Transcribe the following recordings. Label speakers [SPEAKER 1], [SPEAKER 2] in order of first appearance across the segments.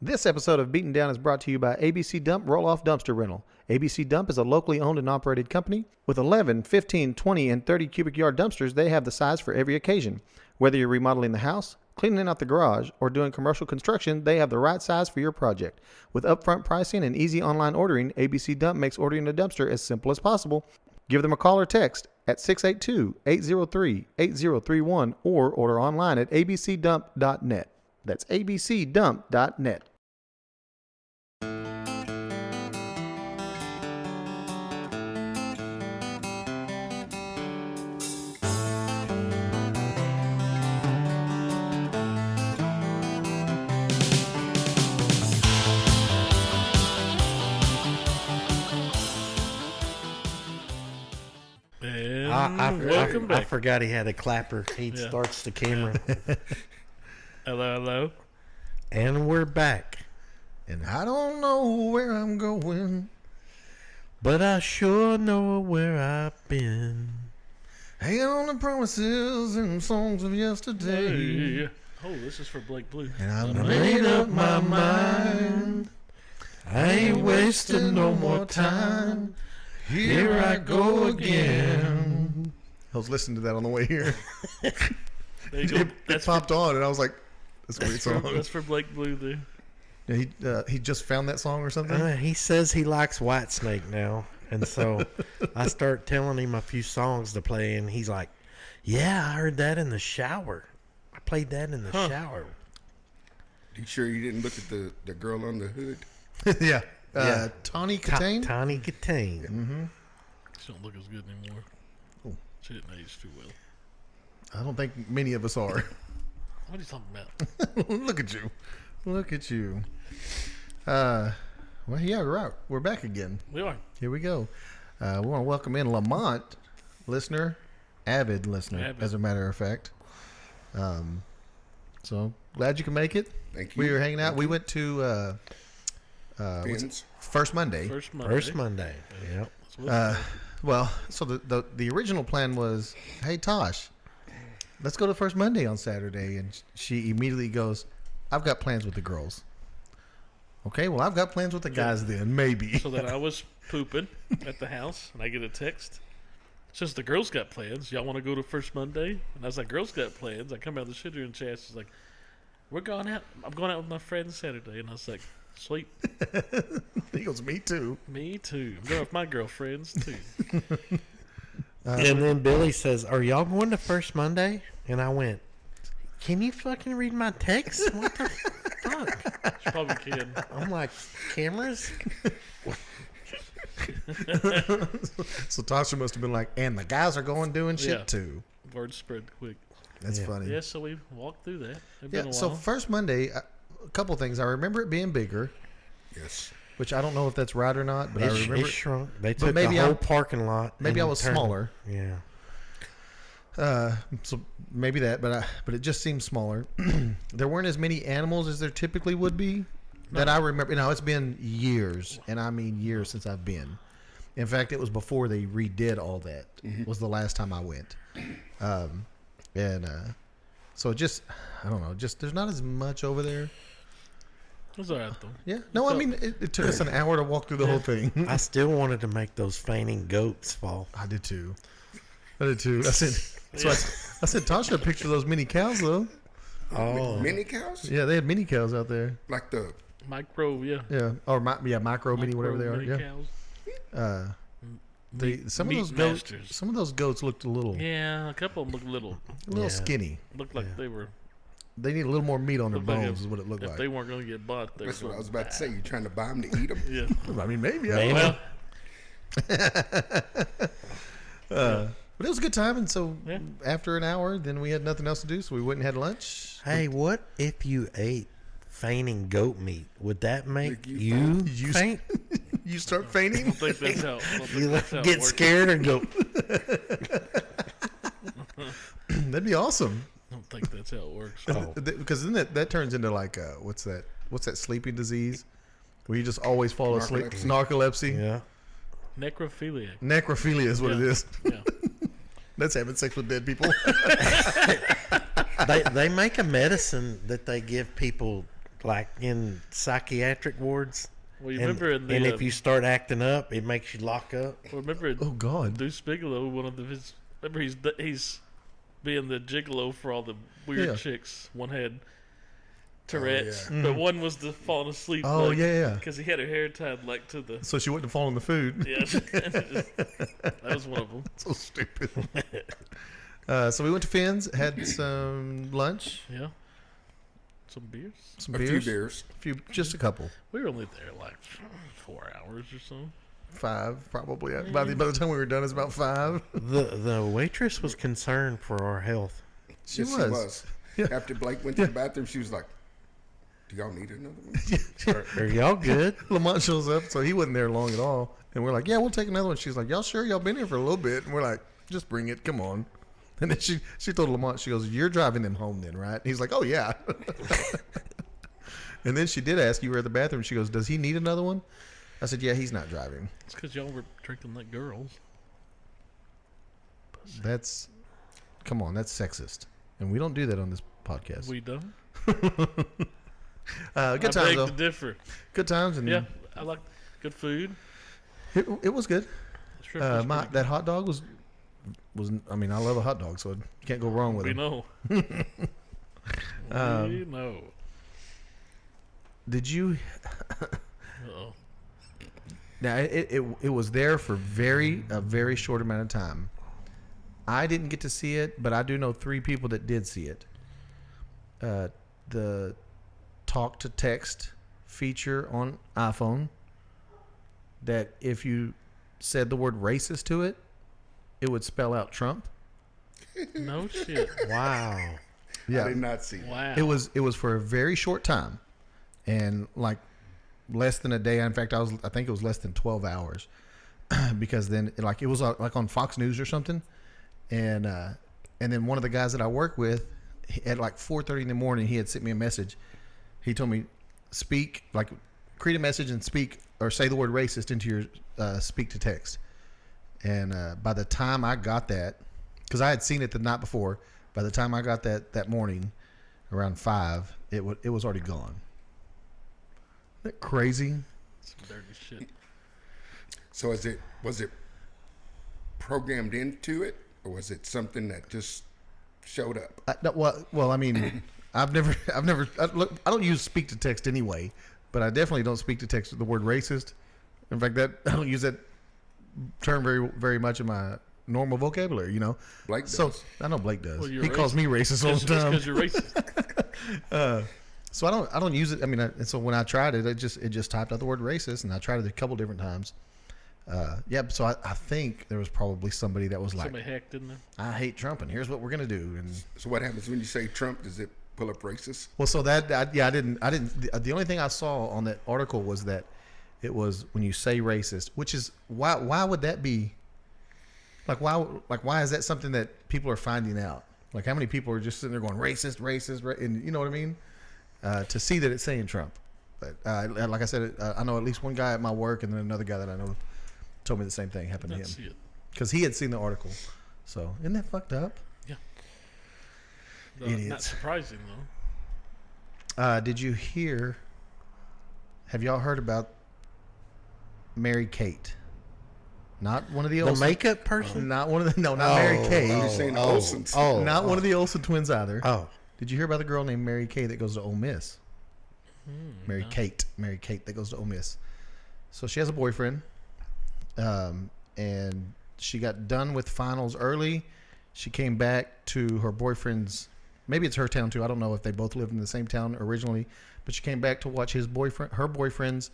[SPEAKER 1] This episode of Beaten Down is brought to you by ABC Dump Roll-Off Dumpster Rental. ABC Dump is a locally owned and operated company. With 11, 15, 20, and 30 cubic yard dumpsters, they have the size for every occasion. Whether you're remodeling the house, cleaning out the garage, or doing commercial construction, they have the right size for your project. With upfront pricing and easy online ordering, ABC Dump makes ordering a dumpster as simple as possible. Give them a call or text at 682-803-8031 or order online at abcdump.net. That's abcdump.net.
[SPEAKER 2] I forgot he had a clapper. He starts the camera.
[SPEAKER 3] Hello, hello.
[SPEAKER 2] And we're back.
[SPEAKER 1] And I don't know where I'm going,
[SPEAKER 2] but I sure know where I've been.
[SPEAKER 1] hanging on the promises and songs of yesterday.
[SPEAKER 3] Hey. Oh, this is for Blake Blue.
[SPEAKER 1] And I made up my mind. I ain't wasting no more time. Here I go again. I was listening to that on the way here.
[SPEAKER 3] There you go.
[SPEAKER 1] It popped on, and I was like, "That's a great song."
[SPEAKER 3] That's for Blake Blue, there.
[SPEAKER 1] Yeah, he just found that song or something.
[SPEAKER 2] He says he likes Whitesnake now, and so I start telling him a few songs to play, and he's like, "Yeah, I heard that in the shower. I played that in the shower."
[SPEAKER 4] You sure you didn't look at the girl on the hood?
[SPEAKER 1] Yeah. Tawny Katane?
[SPEAKER 2] Tawny Katane.
[SPEAKER 1] Mm-hmm.
[SPEAKER 3] She don't look as good anymore.
[SPEAKER 1] Oh.
[SPEAKER 3] She didn't age too well.
[SPEAKER 1] I don't think many of us are.
[SPEAKER 3] What are you talking about?
[SPEAKER 1] Look at you. Look at you. Well, yeah, right. We're back again.
[SPEAKER 3] We are.
[SPEAKER 1] Here we go. We want to welcome in Lamont, listener, avid listener, as a matter of fact. So glad you can make it.
[SPEAKER 4] Thank you.
[SPEAKER 1] We were hanging out. We went to First Monday.
[SPEAKER 3] First
[SPEAKER 2] Monday. Yep.
[SPEAKER 1] Well, so the original plan was, hey, Tosh, let's go to First Monday on Saturday. And she immediately goes, I've got plans with the girls. Okay, well, I've got plans with the guys then, maybe.
[SPEAKER 3] So then I was pooping at the house, and I get a text. Since the girls got plans, y'all want to go to First Monday? And I was like, girls got plans. I come out of the shitter and chat. She's like, we're going out. I'm going out with my friends Saturday. And I was like, sweet.
[SPEAKER 1] He goes, me too.
[SPEAKER 3] Me too. I'm going with my girlfriends too.
[SPEAKER 2] And then Billy says, are y'all going to First Monday? And I went, can you fucking read my text? What the fuck?
[SPEAKER 3] She probably can.
[SPEAKER 2] I'm like, cameras?
[SPEAKER 1] So Tasha must have been like, and the guys are going doing shit too.
[SPEAKER 3] Word spread quick.
[SPEAKER 1] That's funny.
[SPEAKER 3] Yeah, so we walked through that. It's been a while.
[SPEAKER 1] So First Monday, a couple things. I remember it being bigger.
[SPEAKER 4] Yes.
[SPEAKER 1] Which I don't know if that's right or not, but I remember
[SPEAKER 2] it shrunk. They took the whole parking lot.
[SPEAKER 1] Maybe I was smaller.
[SPEAKER 2] Yeah.
[SPEAKER 1] So maybe that, but it just seems smaller. There weren't as many animals as there typically would be that I remember. You know, it's been years, and I mean years since I've been. In fact, it was before they redid all that. Was the last time I went, so just I don't know. Just there's not as much over there.
[SPEAKER 3] It was all right, though.
[SPEAKER 1] Yeah. No, I mean, it took us an hour to walk through the whole thing.
[SPEAKER 2] I still wanted to make those fainting goats fall.
[SPEAKER 1] I did too. I sent Tasha a picture of those mini cows, though.
[SPEAKER 4] Oh. Mini cows?
[SPEAKER 1] Yeah, they had mini cows out there.
[SPEAKER 4] Like the...
[SPEAKER 3] Micro, yeah.
[SPEAKER 1] Yeah. Or, micro, mini, whatever they are. Yeah.
[SPEAKER 3] Cows.
[SPEAKER 1] Some of those goats looked a little...
[SPEAKER 3] Yeah, a couple of them looked a
[SPEAKER 1] little skinny.
[SPEAKER 3] Looked like they were...
[SPEAKER 1] They need a little more meat on their bones, is what it looked like.
[SPEAKER 3] If they weren't going to get bought,
[SPEAKER 4] that's what I was about to say. You trying to buy them to eat them?
[SPEAKER 3] Yeah.
[SPEAKER 1] I mean, maybe. But it was a good time, and so after an hour, then we had nothing else to do, so we went and had lunch.
[SPEAKER 2] Hey, what if you ate fainting goat meat? Would that make you faint?
[SPEAKER 1] You start fainting?
[SPEAKER 3] I don't think that's how
[SPEAKER 2] You get scared and go...
[SPEAKER 1] That'd be awesome.
[SPEAKER 3] I don't think that's how it works.
[SPEAKER 1] Because then that turns into like what's that sleeping disease where you just always fall asleep? Narcolepsy.
[SPEAKER 2] Yeah.
[SPEAKER 3] Necrophiliac.
[SPEAKER 1] Necrophilia is what it is.
[SPEAKER 3] Yeah.
[SPEAKER 1] That's having sex with dead people.
[SPEAKER 2] They make a medicine that they give people like in psychiatric wards.
[SPEAKER 3] Well, you
[SPEAKER 2] And,
[SPEAKER 3] remember in the
[SPEAKER 2] and if you start acting up, it makes you lock up.
[SPEAKER 3] remember in
[SPEAKER 1] Oh God.
[SPEAKER 3] Deuce Bigelow, one of his remember he's being the gigolo for all the weird
[SPEAKER 1] Yeah.
[SPEAKER 3] chicks. One had Tourette's,
[SPEAKER 4] yeah.
[SPEAKER 3] but one was the falling asleep.
[SPEAKER 1] Oh, yeah.
[SPEAKER 3] because he had her hair tied like to the.
[SPEAKER 1] So she wouldn't have fallen in the food.
[SPEAKER 3] Yeah, that was one of them.
[SPEAKER 1] So stupid. So we went to Finn's, had some lunch,
[SPEAKER 3] Yeah, some beers.
[SPEAKER 1] some
[SPEAKER 4] A
[SPEAKER 1] beers,
[SPEAKER 4] few beers.
[SPEAKER 1] just a couple,
[SPEAKER 3] We were only there like 4 hours or so.
[SPEAKER 1] 5 probably. By the time we were done, it's about 5.
[SPEAKER 2] The waitress was concerned for our health.
[SPEAKER 1] She
[SPEAKER 4] Yes,
[SPEAKER 1] was. Yeah.
[SPEAKER 4] After Blake went to the bathroom, she was like, "Do y'all need another one?"
[SPEAKER 2] Are y'all good?
[SPEAKER 1] Lamont shows up, so he wasn't there long at all, and we're like, "Yeah, we'll take another one." She's like, "Y'all sure? Y'all been here for a little bit?" And we're like, "Just bring it, come on." And then she told Lamont, she goes, "You're driving them home then, right?" He's like, "Oh yeah." And then she did ask, "You were at the bathroom." She goes, "Does he need another one?" I said, "Yeah, he's not driving."
[SPEAKER 3] It's because y'all were drinking like girls.
[SPEAKER 1] That's, come on, that's sexist, and we don't do that on this podcast.
[SPEAKER 3] We done.
[SPEAKER 1] Good
[SPEAKER 3] I
[SPEAKER 1] times
[SPEAKER 3] beg
[SPEAKER 1] though.
[SPEAKER 3] to differ.
[SPEAKER 1] Good times, and
[SPEAKER 3] Yeah, I like good food.
[SPEAKER 1] it was good.
[SPEAKER 3] Shrimp was pretty
[SPEAKER 1] That hot dog was. I mean, I love a hot dog, so you can't go wrong with
[SPEAKER 3] We
[SPEAKER 1] it.
[SPEAKER 3] know.
[SPEAKER 1] Um,
[SPEAKER 3] We know.
[SPEAKER 1] Did you?
[SPEAKER 3] Uh-oh.
[SPEAKER 1] Now it was there for a very short amount of time. I didn't get to see it, but I do know 3 people that did see it. The talk to text feature on iPhone. That if you said the word racist to it, it would spell out Trump.
[SPEAKER 3] No shit.
[SPEAKER 2] Wow.
[SPEAKER 4] I did not see that.
[SPEAKER 3] Wow.
[SPEAKER 1] It was for a very short time, and like less than a day. In fact, I think it was less than 12 hours, because then like it was like on Fox News or something, and then one of the guys that I work with at like 4:30 in the morning, he had sent me a message. He told me create a message and speak or say the word racist into your speak to text. And by the time I got that, because I had seen it the night before, by the time I got that morning, around 5, it was already gone. Isn't that crazy?
[SPEAKER 3] Some dirty shit.
[SPEAKER 4] So was it programmed into it, or was it something that just showed up?
[SPEAKER 1] Well, I mean, I don't use speak to text anyway, but I definitely don't speak to text with the word racist. In fact, I don't use that term very, very much in my normal vocabulary, you know.
[SPEAKER 4] Blake does.
[SPEAKER 1] So I know Blake does.
[SPEAKER 3] Well,
[SPEAKER 1] He
[SPEAKER 3] you're
[SPEAKER 1] calls me racist all the time.
[SPEAKER 3] because you're racist.
[SPEAKER 1] So I don't use it. I mean, and so when I tried it, it just typed out the word racist, and I tried it a couple different times. So I think there was probably somebody that was like,
[SPEAKER 3] Somebody hacked in there.
[SPEAKER 1] "I hate Trump, and here's what we're gonna do." And
[SPEAKER 4] So what happens when you say Trump? Does it pull up racist?
[SPEAKER 1] well, so I didn't. The only thing I saw on that article was that it was when you say racist, which is why would that be? Why is that something that people are finding out? Like, how many people are just sitting there going racist, and you know what I mean? To see that it's saying Trump. But like I said, I know at least one guy at my work, and then another guy that I know told me the same thing happened to
[SPEAKER 3] That's
[SPEAKER 1] him
[SPEAKER 3] it.
[SPEAKER 1] because he had seen the article. So isn't that fucked up?
[SPEAKER 3] Not
[SPEAKER 1] Idiots.
[SPEAKER 3] surprising though.
[SPEAKER 1] Did you hear? Have y'all heard about Mary Kate? Not one of the
[SPEAKER 2] The
[SPEAKER 1] Olsen.
[SPEAKER 2] makeup person?
[SPEAKER 1] Not one of the. No, not Mary Kate.
[SPEAKER 4] You're saying the Olsens.
[SPEAKER 1] Not one of the Olsen twins either.
[SPEAKER 2] Oh.
[SPEAKER 1] Did you hear about the girl named Mary Kay that goes to Ole Miss? Mary
[SPEAKER 3] no.
[SPEAKER 1] Kate that goes to Ole Miss. So she has a boyfriend, and she got done with finals early. She came back to her boyfriend's. Maybe it's her town too. I don't know if they both lived in the same town originally, but she came back to watch her boyfriend's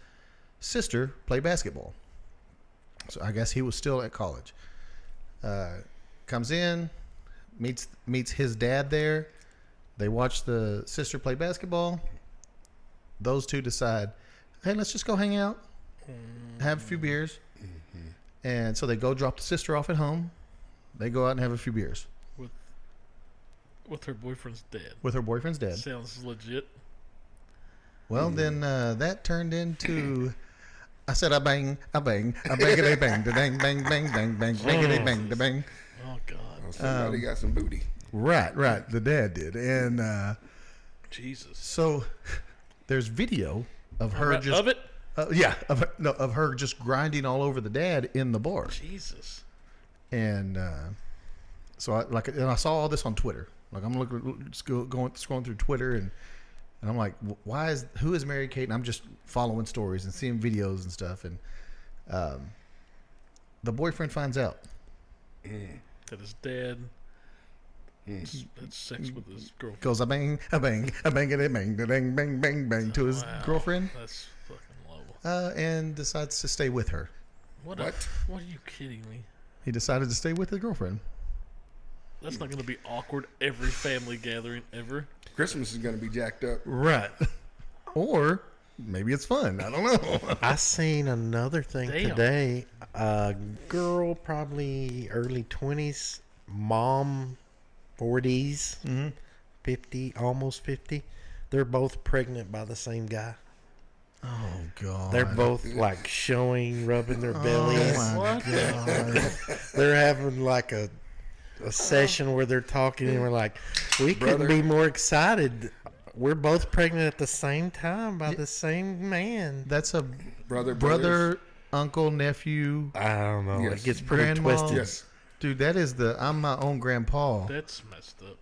[SPEAKER 1] sister play basketball. So I guess he was still at college. Comes in, meets his dad there. They watch the sister play basketball. Those two decide, hey, let's just go hang out, have a few beers. And so they go drop the sister off at home. They go out and have a few beers
[SPEAKER 3] With her boyfriend's dad.
[SPEAKER 1] with her boyfriend's dad.
[SPEAKER 3] Sounds legit.
[SPEAKER 1] Well, then that turned into, I said, I bang, a bang, a bang, a bang, da bang, bang, bang, bang, bang, bang, a bang, da bang.
[SPEAKER 3] Oh God.
[SPEAKER 4] Oh, somebody got some booty.
[SPEAKER 1] Right. The dad did, and
[SPEAKER 3] Jesus.
[SPEAKER 1] so there's video of her
[SPEAKER 3] Right,
[SPEAKER 1] just
[SPEAKER 3] of it.
[SPEAKER 1] of her just grinding all over the dad in the bar.
[SPEAKER 3] Jesus.
[SPEAKER 1] And so I saw all this on Twitter. Like I'm scrolling through Twitter and I'm like, who is Mary Kate? And I'm just following stories and seeing videos and stuff. And the boyfriend finds out
[SPEAKER 3] That his dad had sex with his girlfriend.
[SPEAKER 1] goes a bang, bang, bang, bang, bang to his
[SPEAKER 3] Wow,
[SPEAKER 1] girlfriend,
[SPEAKER 3] That's fucking low.
[SPEAKER 1] and decides to stay with her.
[SPEAKER 3] What are you kidding me?
[SPEAKER 1] He decided to stay with his girlfriend.
[SPEAKER 3] That's not going to be awkward every family gathering ever.
[SPEAKER 4] Christmas is going to be jacked up.
[SPEAKER 1] Right. Or maybe it's fun. I don't know.
[SPEAKER 2] I seen another thing
[SPEAKER 3] Damn.
[SPEAKER 2] today. A girl, probably early 20s, mom, 40s, 50, almost 50. They're both pregnant by the same guy.
[SPEAKER 1] Oh, God.
[SPEAKER 2] They're both like showing, rubbing their bellies.
[SPEAKER 1] Oh, my God.
[SPEAKER 2] They're having like a session where they're talking and we're like, we couldn't be more excited. We're both pregnant at the same time by the same man.
[SPEAKER 1] That's a
[SPEAKER 4] Brother,
[SPEAKER 1] brother, uncle, nephew.
[SPEAKER 2] I don't know.
[SPEAKER 4] Yes.
[SPEAKER 2] It gets pretty
[SPEAKER 1] Grandma.
[SPEAKER 2] twisted.
[SPEAKER 4] Yes.
[SPEAKER 1] Dude, that is I'm my own grandpa.
[SPEAKER 3] That's messed up.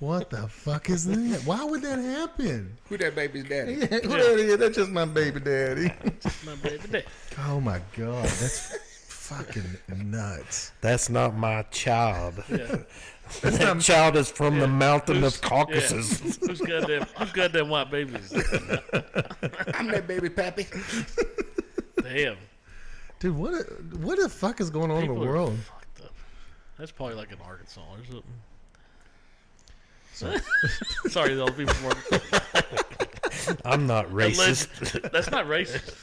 [SPEAKER 1] What the fuck is that? Why would that happen?
[SPEAKER 4] Who that baby's daddy?
[SPEAKER 1] Who that is? That's just my baby daddy.
[SPEAKER 3] My baby dad.
[SPEAKER 1] Oh my God, that's fucking nuts.
[SPEAKER 2] That's not my child.
[SPEAKER 3] Yeah.
[SPEAKER 2] That child is from the mountain of Caucasus.
[SPEAKER 3] Yeah. Who's goddamn white babies?
[SPEAKER 4] I'm that baby pappy.
[SPEAKER 3] Damn.
[SPEAKER 1] Dude, what the fuck is going on in
[SPEAKER 3] People
[SPEAKER 1] the
[SPEAKER 3] are
[SPEAKER 1] world?
[SPEAKER 3] fucked up. That's probably like in Arkansas or something.
[SPEAKER 1] So,
[SPEAKER 3] Sorry, those people from
[SPEAKER 2] I'm not racist.
[SPEAKER 3] That's not racist.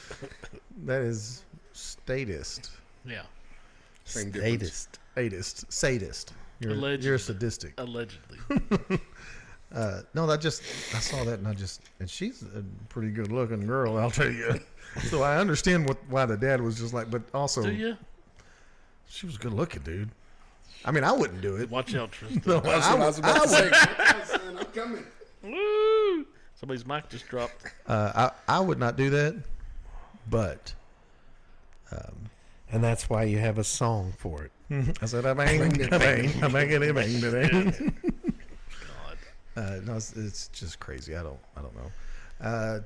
[SPEAKER 1] that is statist.
[SPEAKER 3] Yeah.
[SPEAKER 4] Same difference.
[SPEAKER 2] Statist.
[SPEAKER 1] Sadist. You're
[SPEAKER 3] Allegedly.
[SPEAKER 1] sadistic.
[SPEAKER 3] Allegedly.
[SPEAKER 1] No, I saw that and she's a pretty good looking girl, I'll tell you. So I understand why the dad was just like, but also
[SPEAKER 3] Do you?
[SPEAKER 1] she was good looking, dude. I mean, I wouldn't do it.
[SPEAKER 3] Watch out, Tristan.
[SPEAKER 1] No,
[SPEAKER 4] That's what I was about to say. I'm coming.
[SPEAKER 3] Woo! Somebody's mic just dropped.
[SPEAKER 1] I would not do that, but
[SPEAKER 2] And that's why you have a song for it.
[SPEAKER 1] I said I bang, I bang, I bang, I bang, I bang.
[SPEAKER 3] God.
[SPEAKER 1] No, it's just crazy. I don't know.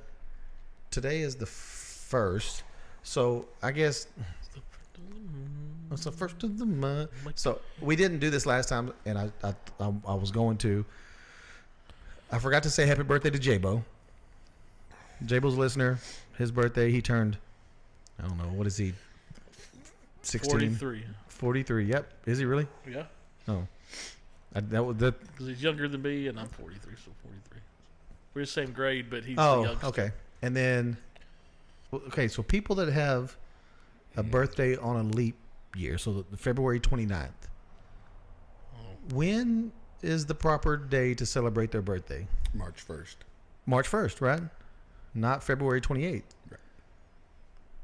[SPEAKER 1] Today is the 1st, so I guess it's the 1st of the month. So we didn't do this last time, and I was going to. I forgot to say happy birthday to Jabo. Jabo's a listener. His birthday, he turned. I don't know, what is he? 16.
[SPEAKER 3] 43.
[SPEAKER 1] 43. Yep. Is he really?
[SPEAKER 3] Yeah.
[SPEAKER 1] Oh, that was that.
[SPEAKER 3] Because he's younger than me, and I'm 43, so 43. We're the same grade, but he's the
[SPEAKER 1] Oh,
[SPEAKER 3] youngest.
[SPEAKER 1] okay. And then, okay, so people that have a birthday on a leap year, so the February 29th, when is the proper day to celebrate their birthday?
[SPEAKER 4] March 1st.
[SPEAKER 1] March 1st, right? Not February 28th.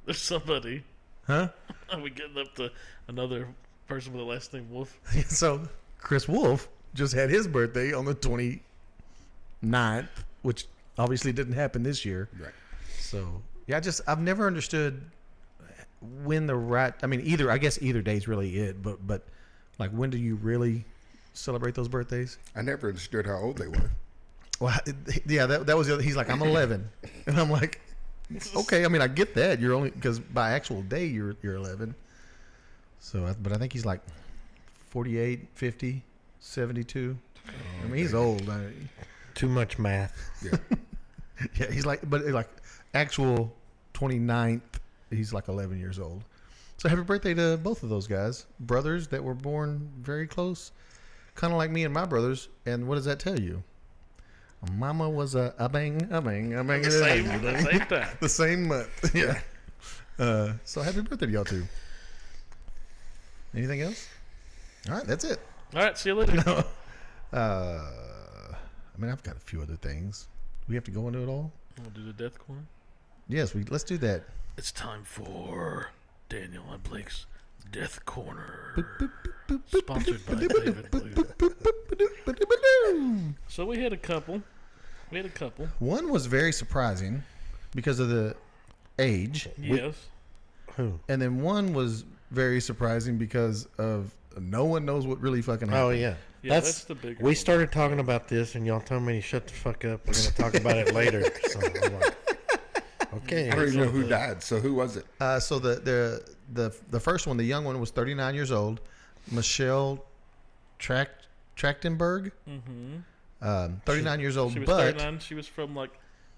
[SPEAKER 3] There's somebody.
[SPEAKER 1] Huh?
[SPEAKER 3] Are we getting up to another person with the last name Wolf?
[SPEAKER 1] So Chris Wolf just had his birthday on the 29th, which obviously didn't happen this year.
[SPEAKER 4] Right.
[SPEAKER 1] So yeah, I've never understood when I guess either day's really it, but like when do you really celebrate those birthdays?
[SPEAKER 4] I never understood how old they were.
[SPEAKER 1] Well, yeah, that was the other. He's like, I'm 11, and I'm like, okay. I mean, I get that you're only because by actual day you're 11. So, but I think he's like 48, 50, 72. I mean, he's old.
[SPEAKER 2] Too much math.
[SPEAKER 4] Yeah.
[SPEAKER 1] Yeah, he's like, but like actual 29th, he's like 11 years old. So happy birthday to both of those guys, brothers that were born very close, kind of like me and my brothers. And what does that tell you? Mama was a bang, a bang, a bang,
[SPEAKER 3] The same time.
[SPEAKER 1] the same month. Yeah. So happy birthday to y'all too. Anything else? All right, that's it.
[SPEAKER 3] All right, see you later.
[SPEAKER 1] I mean, I've got a few other things. We have to go into it all.
[SPEAKER 3] We'll do the death corner.
[SPEAKER 1] Yes, let's do that.
[SPEAKER 3] It's time for Daniel and Blake's Death Corner. Sponsored by David Blue. So we had a couple We had a couple.
[SPEAKER 1] One was very surprising because of the age.
[SPEAKER 3] Yes.
[SPEAKER 2] Who?
[SPEAKER 1] And then one was very surprising because of no one knows what really fucking happened.
[SPEAKER 2] Oh yeah.
[SPEAKER 3] Yeah, that's the bigger
[SPEAKER 2] We
[SPEAKER 3] one.
[SPEAKER 2] started talking about this, and y'all told me to shut the fuck up. We're gonna talk about it later. So I'm like, okay.
[SPEAKER 4] I don't even know who died. So who was it?
[SPEAKER 1] So the first one, the young one, was 39 years old, Michelle Trachtenberg. 39 years old,
[SPEAKER 3] She was
[SPEAKER 1] but
[SPEAKER 3] 39. She was from like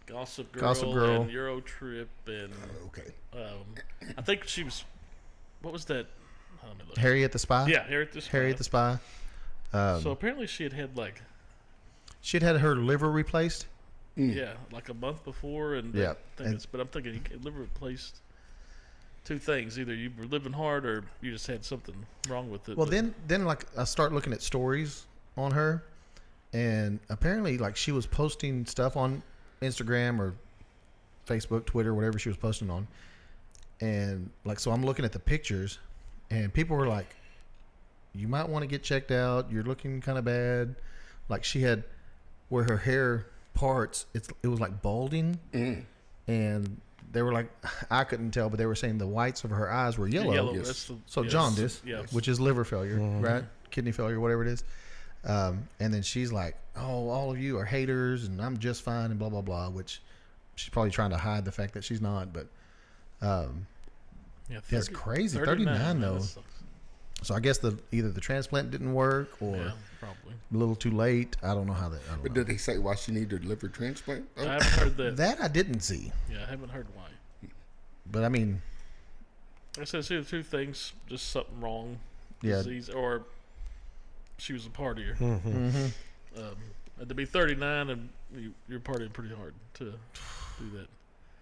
[SPEAKER 3] Gossip Girl,
[SPEAKER 1] Gossip Girl.
[SPEAKER 3] and Euro Trip, and
[SPEAKER 4] Okay.
[SPEAKER 3] I think she was. What was that? Let me look.
[SPEAKER 1] Harry at the Spy.
[SPEAKER 3] Yeah, Harriet the Spy.
[SPEAKER 1] Harry at the Spy.
[SPEAKER 3] So apparently she had like
[SPEAKER 1] She'd had her liver replaced.
[SPEAKER 3] yeah, like a month before, and
[SPEAKER 1] Yeah,
[SPEAKER 3] I think
[SPEAKER 1] and-
[SPEAKER 3] it's, but I'm thinking you could liver replaced two things: either you were living hard, or you just had something wrong with it.
[SPEAKER 1] Well,
[SPEAKER 3] But
[SPEAKER 1] then like I start looking at stories on her, and apparently like she was posting stuff on Instagram or Facebook, Twitter, whatever she was posting on, and like so I'm looking at the pictures, and people were like, "You might want to get checked out. You're looking kind of bad." Like she had where her hair parts, it was like balding, and they were like, I couldn't tell, but they were saying the whites of her eyes were yellow.
[SPEAKER 3] yellow.
[SPEAKER 4] yes.
[SPEAKER 3] That's the,
[SPEAKER 1] So
[SPEAKER 3] yes,
[SPEAKER 1] jaundice,
[SPEAKER 3] yeah.
[SPEAKER 1] which is liver failure, right? Kidney failure, whatever it is. And then she's like, "Oh, all of you are haters, and I'm just fine," and blah blah blah. Which she's probably trying to hide the fact that she's not. But
[SPEAKER 3] Yeah,
[SPEAKER 1] that's crazy. 39
[SPEAKER 3] man,
[SPEAKER 1] though.
[SPEAKER 3] that sucks.
[SPEAKER 1] so I guess either the transplant didn't work or
[SPEAKER 3] Yeah, probably.
[SPEAKER 1] a little too late. I don't know how that. I don't
[SPEAKER 4] But
[SPEAKER 1] know.
[SPEAKER 4] did they say why she needed a liver transplant?
[SPEAKER 3] I
[SPEAKER 4] Oh,
[SPEAKER 3] haven't heard that.
[SPEAKER 1] That I didn't see,
[SPEAKER 3] Yeah, I haven't heard why.
[SPEAKER 1] but I mean,
[SPEAKER 3] I said it's either two things: just something wrong,
[SPEAKER 1] Yeah.
[SPEAKER 3] disease, or she was a partier.
[SPEAKER 1] Mm-hmm.
[SPEAKER 3] And to be 39 and you're partying pretty hard to do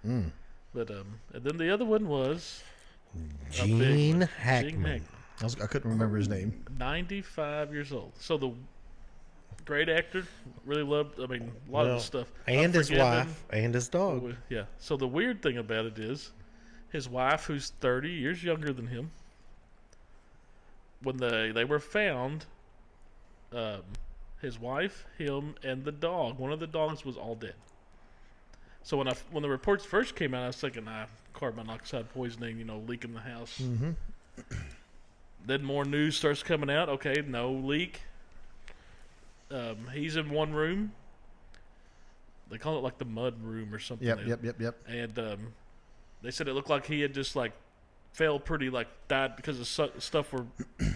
[SPEAKER 3] that. But and then the other one was a big
[SPEAKER 2] Gene
[SPEAKER 3] one.
[SPEAKER 2] Hackman.
[SPEAKER 1] I couldn't remember his name.
[SPEAKER 3] 95 years old. So the great actor, really loved. I mean, a lot of his stuff.
[SPEAKER 2] And his
[SPEAKER 3] Unforgiven.
[SPEAKER 2] wife and his dog.
[SPEAKER 3] Yeah. So the weird thing about it is, his wife, who's 30 years younger than him, when they were found, his wife, him, and the dog. One of the dogs was all dead. So when the reports first came out, I was thinking, carbon monoxide poisoning, leak in the house.
[SPEAKER 1] Mm-hmm.
[SPEAKER 3] Then more news starts coming out. Okay, no leak. He's in one room. They call it like the mud room or something.
[SPEAKER 1] Yep.
[SPEAKER 3] And they said it looked like he had just like fell pretty, like died because the stuff were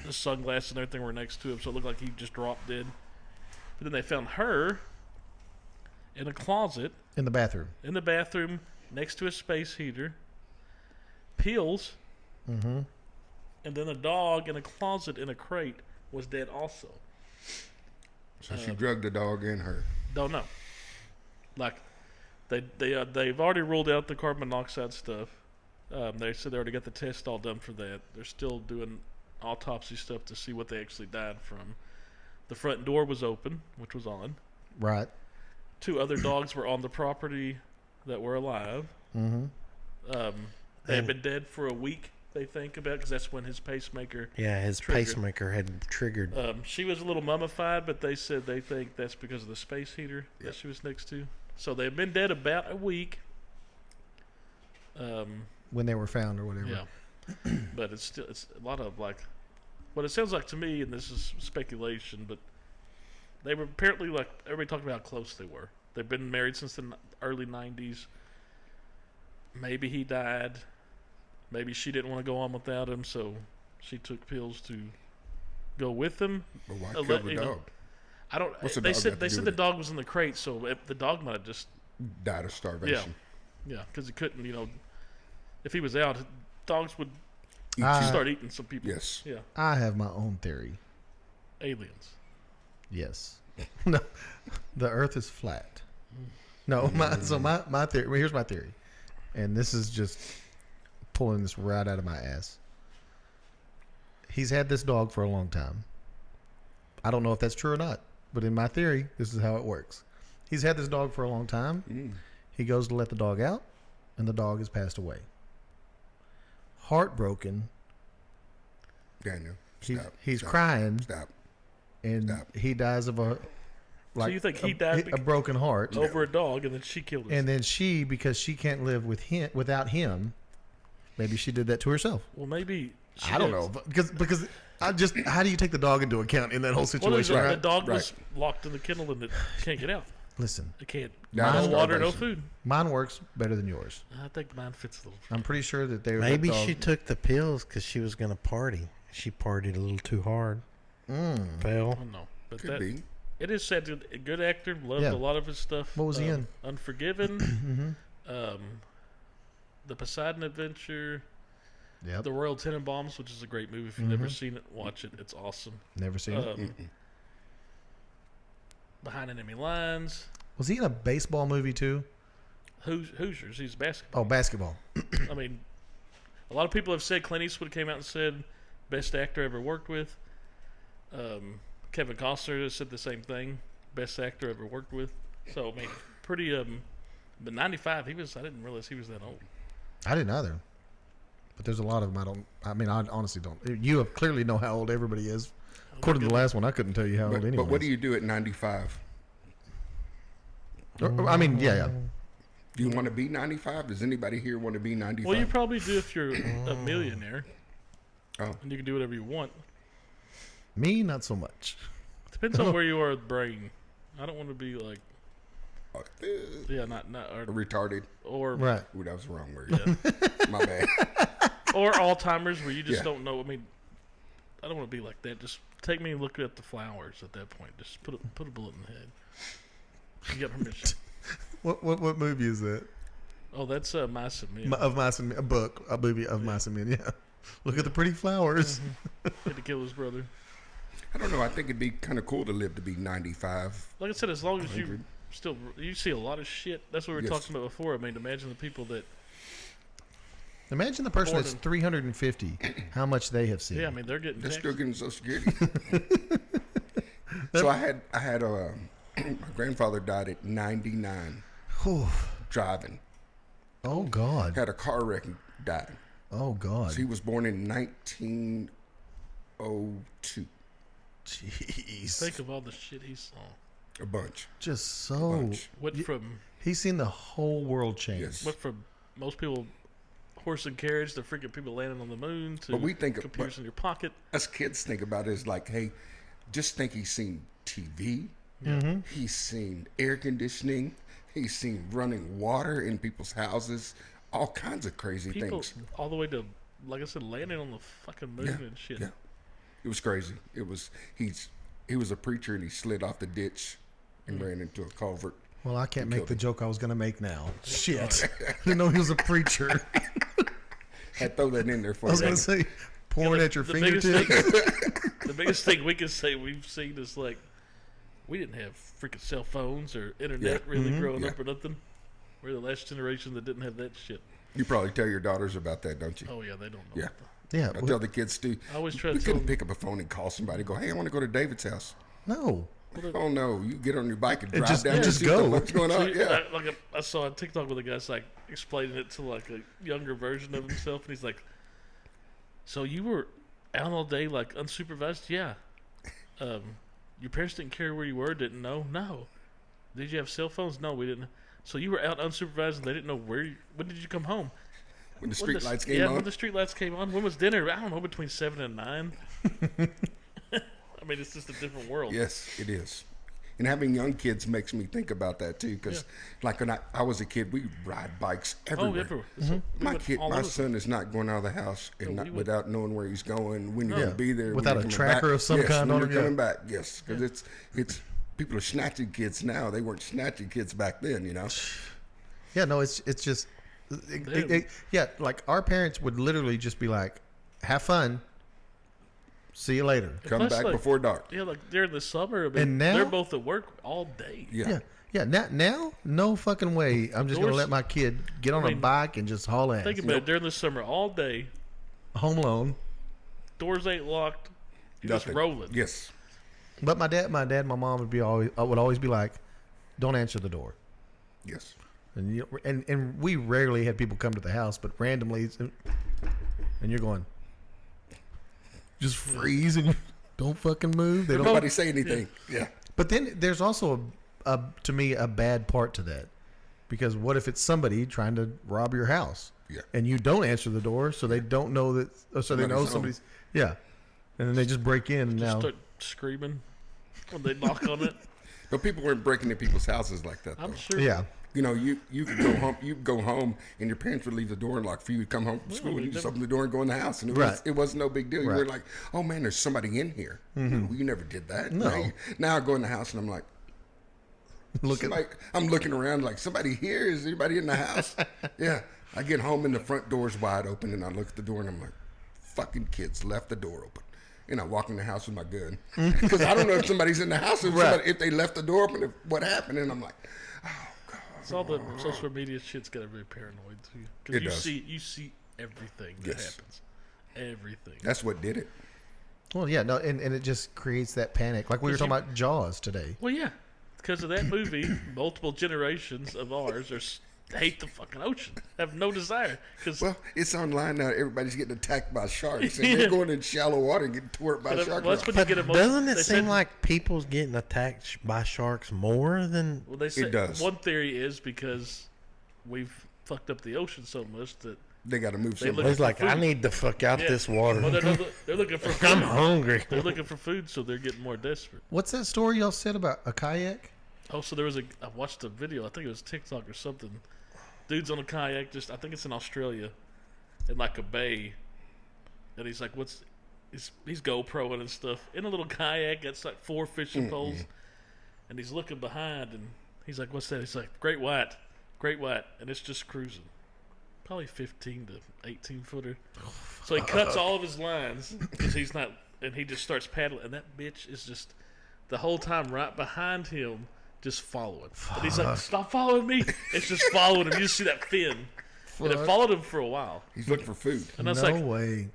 [SPEAKER 3] the sunglasses and everything were next to him, so it looked like he just dropped dead. But then they found her in a closet
[SPEAKER 1] In the bathroom.
[SPEAKER 3] next to a space heater, pills, and then a dog in a closet in a crate was dead also.
[SPEAKER 4] so she drugged the dog and her.
[SPEAKER 3] Don't know. Like they've already ruled out the carbon monoxide stuff. They said they already got the test all done for that. They're still doing autopsy stuff to see what they actually died from. The front door was open, which was odd.
[SPEAKER 1] Right.
[SPEAKER 3] 2 other dogs were on the property that were alive. They had been dead for a week, they think, about, because that's when his pacemaker.
[SPEAKER 2] Yeah, his
[SPEAKER 3] Triggered.
[SPEAKER 2] pacemaker had triggered.
[SPEAKER 3] She was a little mummified, but they said they think that's because of the space heater that she was next to. So they've been dead about a week.
[SPEAKER 1] When they were found or whatever.
[SPEAKER 3] Yeah, but it's a lot of like, what it sounds like to me, and this is speculation, but they were apparently like everybody talking about how close they were. They've been married since the early '90s. Maybe he died. Maybe she didn't want to go on without him, so she took pills to go with him.
[SPEAKER 4] But why
[SPEAKER 3] Ele-
[SPEAKER 4] kill the
[SPEAKER 3] you know,
[SPEAKER 4] dog?
[SPEAKER 3] I don't.
[SPEAKER 4] What's the
[SPEAKER 3] They
[SPEAKER 4] dog
[SPEAKER 3] said
[SPEAKER 4] got to
[SPEAKER 3] they
[SPEAKER 4] do
[SPEAKER 3] said
[SPEAKER 4] with
[SPEAKER 3] the
[SPEAKER 4] it?
[SPEAKER 3] dog was in the crate, so the dog might have just
[SPEAKER 4] Died of starvation.
[SPEAKER 3] yeah, because he couldn't. If he was out, dogs would
[SPEAKER 1] Ah.
[SPEAKER 3] start eating some people.
[SPEAKER 4] Yes.
[SPEAKER 3] Yeah,
[SPEAKER 1] I have my own theory.
[SPEAKER 3] aliens.
[SPEAKER 1] Yes. No, the Earth is flat. No, my theory. Well, here's my theory, and this is just pulling this right out of my ass. He's had this dog for a long time. I don't know if that's true or not, but in my theory, this is how it works. He's had this dog for a long time. He goes to let the dog out, and the dog has passed away. Heartbroken.
[SPEAKER 4] Daniel,
[SPEAKER 1] He's
[SPEAKER 4] stop.
[SPEAKER 1] he's
[SPEAKER 4] stop,
[SPEAKER 1] crying,
[SPEAKER 4] Stop.
[SPEAKER 1] and
[SPEAKER 4] Stop.
[SPEAKER 1] he dies of a like
[SPEAKER 3] you think he died
[SPEAKER 1] a broken heart,
[SPEAKER 3] over a dog, and then she killed him?
[SPEAKER 1] and then she, because she can't live without him, maybe she did that to herself.
[SPEAKER 3] Well, maybe she
[SPEAKER 1] I don't
[SPEAKER 3] did.
[SPEAKER 1] know, because how do you take the dog into account in that whole
[SPEAKER 3] Well,
[SPEAKER 1] situation?
[SPEAKER 3] the
[SPEAKER 1] Right?
[SPEAKER 3] dog was locked in the kennel and it can't get out.
[SPEAKER 1] Listen,
[SPEAKER 3] It can't.
[SPEAKER 4] Yeah,
[SPEAKER 3] No
[SPEAKER 4] that's
[SPEAKER 3] water, no
[SPEAKER 4] starvation.
[SPEAKER 3] food.
[SPEAKER 1] mine works better than yours.
[SPEAKER 3] I think mine fits a little.
[SPEAKER 1] I'm pretty sure that they
[SPEAKER 2] Maybe
[SPEAKER 1] that dog-
[SPEAKER 2] she took the pills because she was going to party. She partied a little too hard.
[SPEAKER 3] I
[SPEAKER 2] Fell.
[SPEAKER 3] don't know, but
[SPEAKER 4] Could
[SPEAKER 3] that
[SPEAKER 4] be.
[SPEAKER 3] it is sad. A good actor. Loved
[SPEAKER 1] Yeah.
[SPEAKER 3] a lot of his stuff.
[SPEAKER 1] What was he in?
[SPEAKER 3] Unforgiven. The Poseidon Adventure.
[SPEAKER 1] Yep,
[SPEAKER 3] The Royal Tenenbaums, which is a great movie. If you've never seen it, watch it. It's awesome.
[SPEAKER 1] never seen it.
[SPEAKER 3] Behind Enemy Lines.
[SPEAKER 1] Was he in a baseball movie too?
[SPEAKER 3] Hoosiers. He's basketball.
[SPEAKER 1] Oh, basketball.
[SPEAKER 3] I mean, a lot of people have said Clint Eastwood came out and said best actor ever worked with. Kevin Costner has said the same thing. Best actor ever worked with. So I mean, pretty. But 95, I didn't realize he was that old.
[SPEAKER 1] I didn't either. But there's a lot of them I honestly don't. You have clearly know how old everybody is. According to the last one, I couldn't tell you how old anyone
[SPEAKER 4] But what
[SPEAKER 1] is.
[SPEAKER 4] do you do at 95?
[SPEAKER 1] I mean, yeah.
[SPEAKER 4] Do you want to be 95? Does anybody here want to be 95?
[SPEAKER 3] Well, you probably do if you're a millionaire
[SPEAKER 4] Oh,
[SPEAKER 3] and you can do whatever you want.
[SPEAKER 1] Me, not so much.
[SPEAKER 3] Depends on where you are with the brain. I don't want to be like,
[SPEAKER 4] uh,
[SPEAKER 3] not
[SPEAKER 4] retarded.
[SPEAKER 3] or
[SPEAKER 1] Right.
[SPEAKER 4] Ooh, that was the wrong word.
[SPEAKER 3] yeah.
[SPEAKER 4] My bad.
[SPEAKER 3] Or Alzheimer's, where you just
[SPEAKER 4] Yeah.
[SPEAKER 3] don't know. I mean, I don't want to be like that. Just take me and look at the flowers at that point. Just put a bullet in the head. You got permission.
[SPEAKER 1] What movie is that?
[SPEAKER 3] Oh, that's Mice and Men.
[SPEAKER 1] Of Mice and Men, a movie of Mice and Men. Yeah. Look at the pretty flowers.
[SPEAKER 3] Had to kill his brother.
[SPEAKER 4] I don't know. I think it'd be kind of cool to live to be 95.
[SPEAKER 3] Like I said, as long as you see a lot of shit. That's what we were
[SPEAKER 4] Yes.
[SPEAKER 3] talking about before. I mean, imagine the people that.
[SPEAKER 1] Imagine the person that's
[SPEAKER 3] Gordon.
[SPEAKER 1] 350. How much they have seen.
[SPEAKER 3] Yeah, I mean, they're getting
[SPEAKER 4] They're
[SPEAKER 3] taxed.
[SPEAKER 4] still getting Social Security. So I had my grandfather died at 99
[SPEAKER 1] Whew.
[SPEAKER 4] driving.
[SPEAKER 1] Oh God.
[SPEAKER 4] Had a car wreck and died.
[SPEAKER 1] Oh God.
[SPEAKER 4] So he was born in 1902.
[SPEAKER 1] Jeez.
[SPEAKER 3] Think of all the shit he saw.
[SPEAKER 4] A bunch.
[SPEAKER 1] Just so.
[SPEAKER 4] Bunch.
[SPEAKER 3] Went from
[SPEAKER 1] He's seen the whole world change.
[SPEAKER 4] Yes.
[SPEAKER 3] went from most people horse and carriage to freaking people landing on the moon to
[SPEAKER 4] But we think
[SPEAKER 3] computers in your pocket.
[SPEAKER 4] Us kids think about it as like, hey, just think he's seen TV. He's seen air conditioning. He's seen running water in people's houses. All kinds of crazy
[SPEAKER 3] People
[SPEAKER 4] things.
[SPEAKER 3] all the way to, like I said, landing on the fucking moon and shit.
[SPEAKER 4] Yeah. It was crazy. He was a preacher and he slid off the ditch and ran into a culvert.
[SPEAKER 1] Well, I can't make
[SPEAKER 4] killed
[SPEAKER 1] the
[SPEAKER 4] him.
[SPEAKER 1] joke I was going to make now. Shit. You know he was a preacher.
[SPEAKER 4] Had throw that in there for
[SPEAKER 1] I was
[SPEAKER 4] you.
[SPEAKER 1] going to say, pouring at your
[SPEAKER 3] The biggest
[SPEAKER 1] fingertips.
[SPEAKER 3] thing, the biggest thing we can say we've seen is like, we didn't have freaking cell phones or internet
[SPEAKER 4] Yeah.
[SPEAKER 3] really growing
[SPEAKER 4] Yeah.
[SPEAKER 3] up or nothing. We're the last generation that didn't have that shit.
[SPEAKER 4] You probably tell your daughters about that, don't you?
[SPEAKER 3] Oh yeah, they don't know.
[SPEAKER 4] Yeah.
[SPEAKER 1] Yeah.
[SPEAKER 4] I tell the kids too.
[SPEAKER 3] I always try
[SPEAKER 4] We
[SPEAKER 3] to tell
[SPEAKER 4] couldn't
[SPEAKER 3] them.
[SPEAKER 4] pick up a phone and call somebody. Go, hey, I want to go to David's house.
[SPEAKER 1] No.
[SPEAKER 4] Oh no, you get on your bike and drive
[SPEAKER 1] just-
[SPEAKER 4] down
[SPEAKER 1] you
[SPEAKER 4] and
[SPEAKER 1] just
[SPEAKER 4] see
[SPEAKER 1] go.
[SPEAKER 4] what's going
[SPEAKER 3] So
[SPEAKER 4] on. Yeah.
[SPEAKER 3] I saw a TikTok with a guy's like explaining it to like a younger version of himself, and he's like, "So you were out all day like unsupervised? Yeah. Your parents didn't care where you were, didn't know? No. Did you have cell phones? No, we didn't. So you were out unsupervised, and they didn't know when did you come home?
[SPEAKER 4] When the
[SPEAKER 3] When
[SPEAKER 4] street lights came
[SPEAKER 3] yeah,
[SPEAKER 4] on.
[SPEAKER 3] when the street lights came on. When was dinner? I don't know, between 7 and 9. I mean, it's just a different world.
[SPEAKER 4] Yes, it is. And having young kids makes me think about that too, because like when I was a kid, we ride bikes
[SPEAKER 3] Oh,
[SPEAKER 4] everywhere.
[SPEAKER 3] everywhere. So we went all
[SPEAKER 4] My
[SPEAKER 3] over.
[SPEAKER 4] son is not going out of the house and
[SPEAKER 3] No,
[SPEAKER 4] not
[SPEAKER 3] we would-
[SPEAKER 4] without knowing where he's going, when you're going to be there, when
[SPEAKER 1] Without
[SPEAKER 4] you're
[SPEAKER 1] a
[SPEAKER 4] coming
[SPEAKER 1] tracker
[SPEAKER 4] back.
[SPEAKER 1] of some
[SPEAKER 4] yes,
[SPEAKER 1] kind
[SPEAKER 4] when
[SPEAKER 1] on
[SPEAKER 4] you're
[SPEAKER 1] him,
[SPEAKER 4] coming back. Yes, because it's people are snatching kids now. They weren't snatching kids back then, you know.
[SPEAKER 1] Yeah, no, it's just. Yeah, like our parents would literally just be like, have fun. See you later.
[SPEAKER 4] Come
[SPEAKER 3] Plus,
[SPEAKER 4] back
[SPEAKER 3] like,
[SPEAKER 4] before dark.
[SPEAKER 3] Yeah, like during the summer, I mean,
[SPEAKER 1] And now-
[SPEAKER 3] they're both at work all day.
[SPEAKER 4] Yeah.
[SPEAKER 1] Yeah. Now, no fucking way. I'm just going to
[SPEAKER 3] Doors-
[SPEAKER 1] let my kid get on a
[SPEAKER 3] mean,
[SPEAKER 1] bike and just haul ass.
[SPEAKER 3] Think about it, during the summer all day,
[SPEAKER 1] Home alone.
[SPEAKER 3] doors ain't locked, you're
[SPEAKER 4] Nothing.
[SPEAKER 3] just rolling.
[SPEAKER 4] Yes.
[SPEAKER 1] But my mom would always be like, don't answer the door.
[SPEAKER 4] Yes.
[SPEAKER 1] And we rarely had people come to the house, but randomly, and you're going, just freeze and you don't fucking move. They don't.
[SPEAKER 4] Nobody say anything. Yeah.
[SPEAKER 1] But then there's also to me a bad part to that, because what if it's somebody trying to rob your house,
[SPEAKER 4] Yeah.
[SPEAKER 1] and you don't answer the door, so they don't know that, so they know
[SPEAKER 4] Somebody's home.
[SPEAKER 1] somebody's, yeah, and then they just break in and
[SPEAKER 3] Just
[SPEAKER 1] now.
[SPEAKER 3] start screaming when they knock on it.
[SPEAKER 4] But people weren't breaking into people's houses like that. Though.
[SPEAKER 3] I'm sure.
[SPEAKER 1] Yeah,
[SPEAKER 4] You know, you could go home. You go home, and your parents would leave the door unlocked for you to come home from school, and you just open the door and go in the house, and it wasn't no big deal. You were
[SPEAKER 1] Right.
[SPEAKER 4] like, "Oh man, there's somebody in here." You never did that.
[SPEAKER 1] No.
[SPEAKER 4] Now I go in the house, and I'm like, I'm looking around like, somebody here? Is anybody in the house? Yeah. I get home and the front door's wide open, and I look at the door, and I'm like, fucking kids left the door open. And I walk in the house with my gun because I don't know if somebody's in the house, if they left the door open, what happened. And I'm like, oh god.
[SPEAKER 3] It's all the social media shit's got very paranoid too.
[SPEAKER 4] It
[SPEAKER 3] Because
[SPEAKER 4] does.
[SPEAKER 3] you see everything that
[SPEAKER 4] Yes.
[SPEAKER 3] happens. Everything.
[SPEAKER 4] That's what did it.
[SPEAKER 1] well, yeah, no, and it just creates that panic, like we were talking about Jaws today.
[SPEAKER 3] Well, yeah. Because of that movie, multiple generations of ours hate the fucking ocean. Have no desire. Because
[SPEAKER 4] Well, it's online now. Everybody's getting attacked by sharks, and they're going in shallow water and getting tore up by sharks.
[SPEAKER 3] that's when you
[SPEAKER 2] But
[SPEAKER 3] get
[SPEAKER 2] doesn't it
[SPEAKER 3] they
[SPEAKER 2] seem
[SPEAKER 3] said-
[SPEAKER 2] like people's getting attacked by sharks more than?
[SPEAKER 3] Well, they said
[SPEAKER 4] does.
[SPEAKER 3] one theory is because we've fucked up the ocean so much that
[SPEAKER 4] They got to move
[SPEAKER 3] They
[SPEAKER 4] somewhere.
[SPEAKER 3] look-
[SPEAKER 2] It's like I
[SPEAKER 3] food.
[SPEAKER 2] need to fuck out
[SPEAKER 3] yeah.
[SPEAKER 2] this water.
[SPEAKER 3] Well, they're looking for food.
[SPEAKER 2] I'm hungry.
[SPEAKER 3] They're looking for food, so they're getting more desperate.
[SPEAKER 1] What's that story y'all said about a kayak?
[SPEAKER 3] Oh, so there was I watched a video. I think it was TikTok or something. Dude's on a kayak. I think it's in Australia, in like a bay, and he's like, he's GoProing and stuff in a little kayak. That's like 4 fishing poles, and he's looking behind, and he's like, "What's that?" He's like, great white," and it's just cruising, probably 15 to 18 footer. So he cuts all of his lines because he's not, and he just starts paddling, and that bitch is just the whole time right behind him. Just following. And he's like, stop following me. It's just following him. You just see that fin. And it followed him for a while.
[SPEAKER 4] He's looking for food.
[SPEAKER 3] And I was
[SPEAKER 1] No
[SPEAKER 3] like,
[SPEAKER 1] way.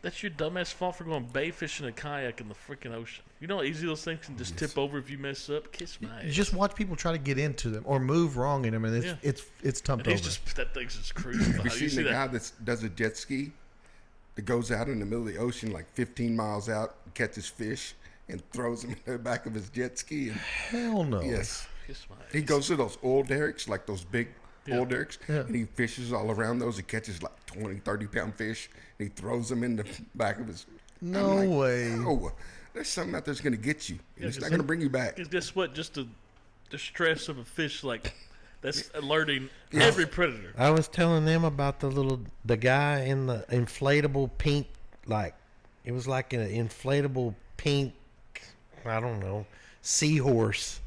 [SPEAKER 3] that's your dumbass fault for going bay fishing a kayak in the freaking ocean. You know how easy those things can just tip over if you mess up? Kiss my ass.
[SPEAKER 1] Just watch people try to get into them or move wrong in them, and
[SPEAKER 3] Yeah.
[SPEAKER 1] it's tumped
[SPEAKER 3] And
[SPEAKER 1] over.
[SPEAKER 3] he's just, that thing's just cruising.
[SPEAKER 4] Have you
[SPEAKER 3] behind. You
[SPEAKER 4] seen
[SPEAKER 3] see
[SPEAKER 4] the guy
[SPEAKER 3] that?
[SPEAKER 4] that does a jet ski that goes out in the middle of the ocean like 15 miles out, catches fish, and throws them in the back of his jet ski? And,
[SPEAKER 1] Hell no.
[SPEAKER 4] yes.
[SPEAKER 3] Kiss my ass.
[SPEAKER 4] He goes to those oil derricks, like those big oil derricks,
[SPEAKER 1] Yeah.
[SPEAKER 4] and he fishes all around those. He catches like 20, 30-pound fish, and he throws them in the back of his...
[SPEAKER 1] No
[SPEAKER 4] I'm like,
[SPEAKER 1] way.
[SPEAKER 4] No, there's something out there's going to get you. And
[SPEAKER 3] Yeah,
[SPEAKER 4] it's
[SPEAKER 3] 'cause
[SPEAKER 4] not going to bring you back.
[SPEAKER 3] Because guess what? Just the stress of a fish like that's alerting every predator.
[SPEAKER 2] I was telling them about the guy in the inflatable pink, like it was like an inflatable pink, I don't know, seahorse,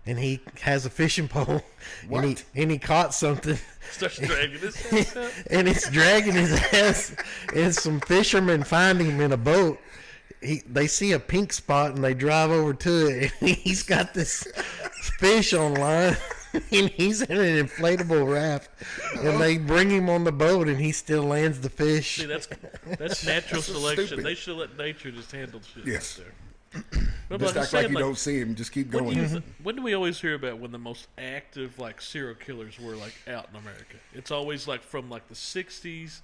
[SPEAKER 2] and he has a fishing pole,
[SPEAKER 4] What?
[SPEAKER 2] and he caught something,
[SPEAKER 3] Starts dragging his ass out.
[SPEAKER 2] and it's dragging his ass, and some fishermen find him in a boat. They see a pink spot and they drive over to it, and he's got this fish on line. And he's in an inflatable raft, and they bring him on the boat, and he still lands the fish.
[SPEAKER 3] See, that's natural
[SPEAKER 4] so
[SPEAKER 3] selection.
[SPEAKER 4] stupid.
[SPEAKER 3] They should let nature just handle shit.
[SPEAKER 4] Yes.
[SPEAKER 3] Right there. But
[SPEAKER 4] Just
[SPEAKER 3] I'm
[SPEAKER 4] act
[SPEAKER 3] saying,
[SPEAKER 4] like you don't see him. Just keep
[SPEAKER 3] when,
[SPEAKER 4] going.
[SPEAKER 3] when do we always hear about when the most active like serial killers were like out in America? It's always like from like the 60s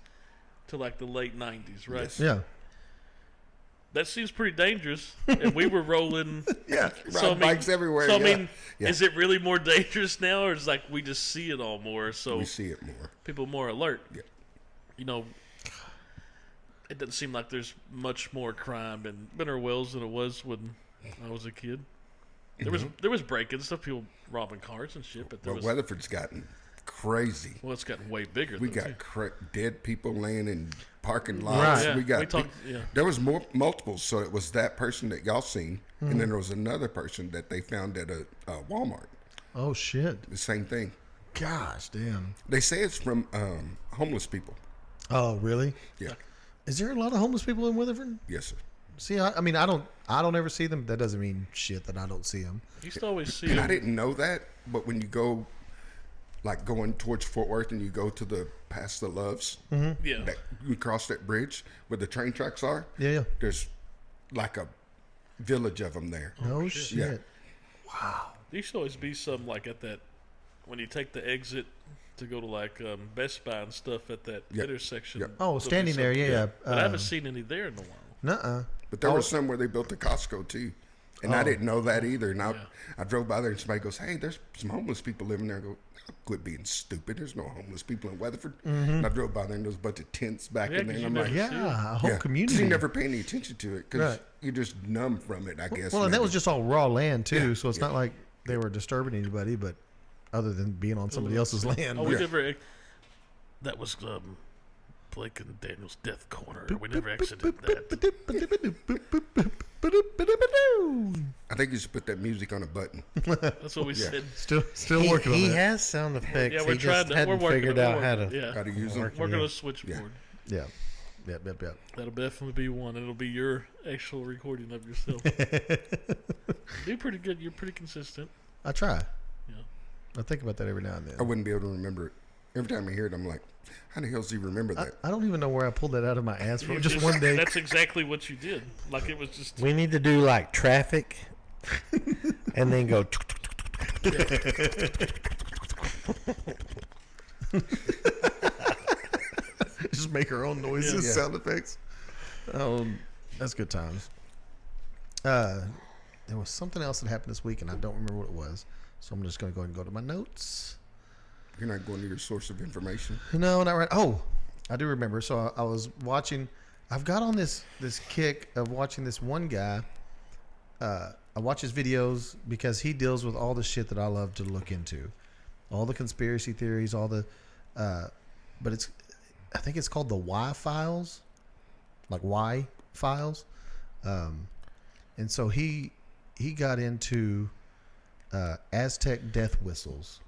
[SPEAKER 3] to like the late 90s, right?
[SPEAKER 4] Yes.
[SPEAKER 1] Yeah.
[SPEAKER 3] That seems pretty dangerous. And we were rolling.
[SPEAKER 4] Yeah,
[SPEAKER 3] So,
[SPEAKER 4] ride
[SPEAKER 3] I mean-
[SPEAKER 4] bikes everywhere.
[SPEAKER 3] So I
[SPEAKER 4] yeah.
[SPEAKER 3] mean,
[SPEAKER 4] Yeah.
[SPEAKER 3] is it really more dangerous now, or is like we just see it all more? So
[SPEAKER 4] we see it more.
[SPEAKER 3] people more alert.
[SPEAKER 4] Yeah.
[SPEAKER 3] You know, it doesn't seem like there's much more crime in Mineral Wells than it was when I was a kid. There was break-ins, stuff, people robbing cars and shit, but there
[SPEAKER 4] But
[SPEAKER 3] was
[SPEAKER 4] Weatherford's gotten crazy.
[SPEAKER 3] well, it's gotten way bigger.
[SPEAKER 4] We
[SPEAKER 3] than
[SPEAKER 4] got dead people laying in parking lots.
[SPEAKER 3] Right.
[SPEAKER 4] We
[SPEAKER 3] Yeah,
[SPEAKER 4] got.
[SPEAKER 3] we talked- yeah.
[SPEAKER 4] There was multiples. So it was that person that y'all seen, and then there was another person that they found at a Walmart.
[SPEAKER 1] Oh shit.
[SPEAKER 4] The same thing.
[SPEAKER 1] Gosh, damn.
[SPEAKER 4] They say it's from homeless people.
[SPEAKER 1] Oh really?
[SPEAKER 4] Yeah.
[SPEAKER 1] Is there a lot of homeless people in Weatherford?
[SPEAKER 4] Yes, sir.
[SPEAKER 1] See, I mean, I don't ever see them. That doesn't mean shit that I don't see them.
[SPEAKER 3] You used to always see
[SPEAKER 4] And I
[SPEAKER 3] them.
[SPEAKER 4] didn't know that, but when you go, like going towards Fort Worth, and you go to the past the Loves,
[SPEAKER 3] Yeah.
[SPEAKER 4] that you cross that bridge where the train tracks are.
[SPEAKER 1] Yeah, yeah.
[SPEAKER 4] There's like a village of them there.
[SPEAKER 1] No shit.
[SPEAKER 4] Yeah.
[SPEAKER 3] There used to always be some like at that when you take the exit to go to like Best Buy and stuff at that
[SPEAKER 4] Yep.
[SPEAKER 3] intersection.
[SPEAKER 4] Yep.
[SPEAKER 1] Oh,
[SPEAKER 3] there'll be
[SPEAKER 1] standing there, yeah.
[SPEAKER 3] But I haven't seen any there in a while.
[SPEAKER 1] Nuh-uh.
[SPEAKER 4] But there was some where they built a Costco too, And I didn't know that either. And
[SPEAKER 3] Yeah.
[SPEAKER 4] I drove by there and somebody goes, hey, there's some homeless people living there. I go, quit being stupid. There's no homeless people in Weatherford. And I drove by there and there was a bunch of tents back
[SPEAKER 3] Yeah,
[SPEAKER 4] in there.
[SPEAKER 3] 'cause
[SPEAKER 4] And
[SPEAKER 3] you
[SPEAKER 4] I'm like,
[SPEAKER 3] never see it.
[SPEAKER 1] Yeah, a whole
[SPEAKER 4] yeah.
[SPEAKER 1] community.
[SPEAKER 4] You never pay any attention to it because
[SPEAKER 1] Right.
[SPEAKER 4] you're just numb from it, I guess.
[SPEAKER 1] Well, and that
[SPEAKER 4] maybe.
[SPEAKER 1] was just all raw land too,
[SPEAKER 4] Yeah,
[SPEAKER 1] so it's not like they were disturbing anybody, but other than being on somebody else's land.
[SPEAKER 3] Oh, we
[SPEAKER 4] Yeah.
[SPEAKER 3] never. That was Blake and Daniel's Death Corner. We never actually did that.
[SPEAKER 4] I think you should put that music on a button.
[SPEAKER 3] That's what we
[SPEAKER 4] Yeah.
[SPEAKER 3] said.
[SPEAKER 1] Still working on
[SPEAKER 2] He
[SPEAKER 1] that.
[SPEAKER 2] has sound effects.
[SPEAKER 3] Yeah,
[SPEAKER 2] he
[SPEAKER 3] we're
[SPEAKER 2] just
[SPEAKER 3] trying to. We're
[SPEAKER 2] hadn't
[SPEAKER 3] working.
[SPEAKER 2] figured
[SPEAKER 3] we're
[SPEAKER 2] out how
[SPEAKER 3] working,
[SPEAKER 2] to.
[SPEAKER 3] Yeah,
[SPEAKER 4] How to use them.
[SPEAKER 3] we're gonna
[SPEAKER 2] Yeah.
[SPEAKER 3] switchboard.
[SPEAKER 1] Yeah. Yep.
[SPEAKER 3] That'll definitely be one. It'll be your actual recording of yourself. You're pretty good. You're pretty consistent.
[SPEAKER 1] I try.
[SPEAKER 3] Yeah.
[SPEAKER 1] I think about that every now and
[SPEAKER 4] I
[SPEAKER 1] then.
[SPEAKER 4] wouldn't be able to remember it. Every time I hear it, I'm like, how the hell does he remember that?
[SPEAKER 1] I don't even know where I pulled that out of my ass from.
[SPEAKER 3] You
[SPEAKER 1] Just one day.
[SPEAKER 3] That's exactly what you did. Like it was just.
[SPEAKER 2] We need to do like traffic, and then go.
[SPEAKER 1] Just make our own noises,
[SPEAKER 4] Yeah.
[SPEAKER 1] sound effects. Oh, that's good times. There was something else that happened this week, and I don't remember what it was. So I'm just going to go ahead and go to my notes.
[SPEAKER 4] You're not going to your source of information.
[SPEAKER 1] No, not right. Oh, I do remember. So I was watching. I've got on this kick of watching this one guy. I watch his videos because he deals with all the shit that I love to look into, all the conspiracy theories, all the. But I think it's called the Y files, like Y files, and so he got into Aztec death whistles.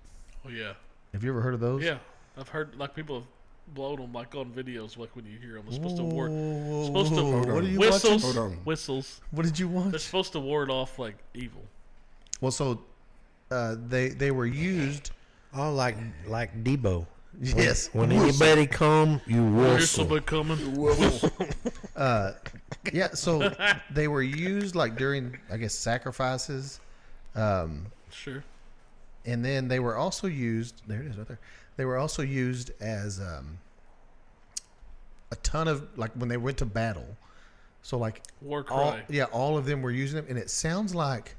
[SPEAKER 3] Oh yeah.
[SPEAKER 1] Have you ever heard of those?
[SPEAKER 3] Yeah. I've heard like people have blown them like on videos, like when you hear them. They're supposed to ward.
[SPEAKER 1] Whoa,
[SPEAKER 3] Supposed to
[SPEAKER 1] whoa, what are you
[SPEAKER 3] whistles.
[SPEAKER 1] watching?
[SPEAKER 4] Hold on.
[SPEAKER 3] Whistles.
[SPEAKER 1] What did you watch?
[SPEAKER 3] They're supposed to ward off like evil.
[SPEAKER 1] Well, so they were used.
[SPEAKER 2] Oh, like Debo.
[SPEAKER 1] Yes.
[SPEAKER 2] When anybody come, you
[SPEAKER 3] Here's
[SPEAKER 2] whistle.
[SPEAKER 3] somebody coming.
[SPEAKER 1] Yeah, so they were used like during, I guess, sacrifices,
[SPEAKER 3] Sure.
[SPEAKER 1] and then they were also used. There it is, right there. They were also used as a ton of like when they went to battle. So like
[SPEAKER 3] War
[SPEAKER 1] all
[SPEAKER 3] cry.
[SPEAKER 1] all of them were using them, and it sounds like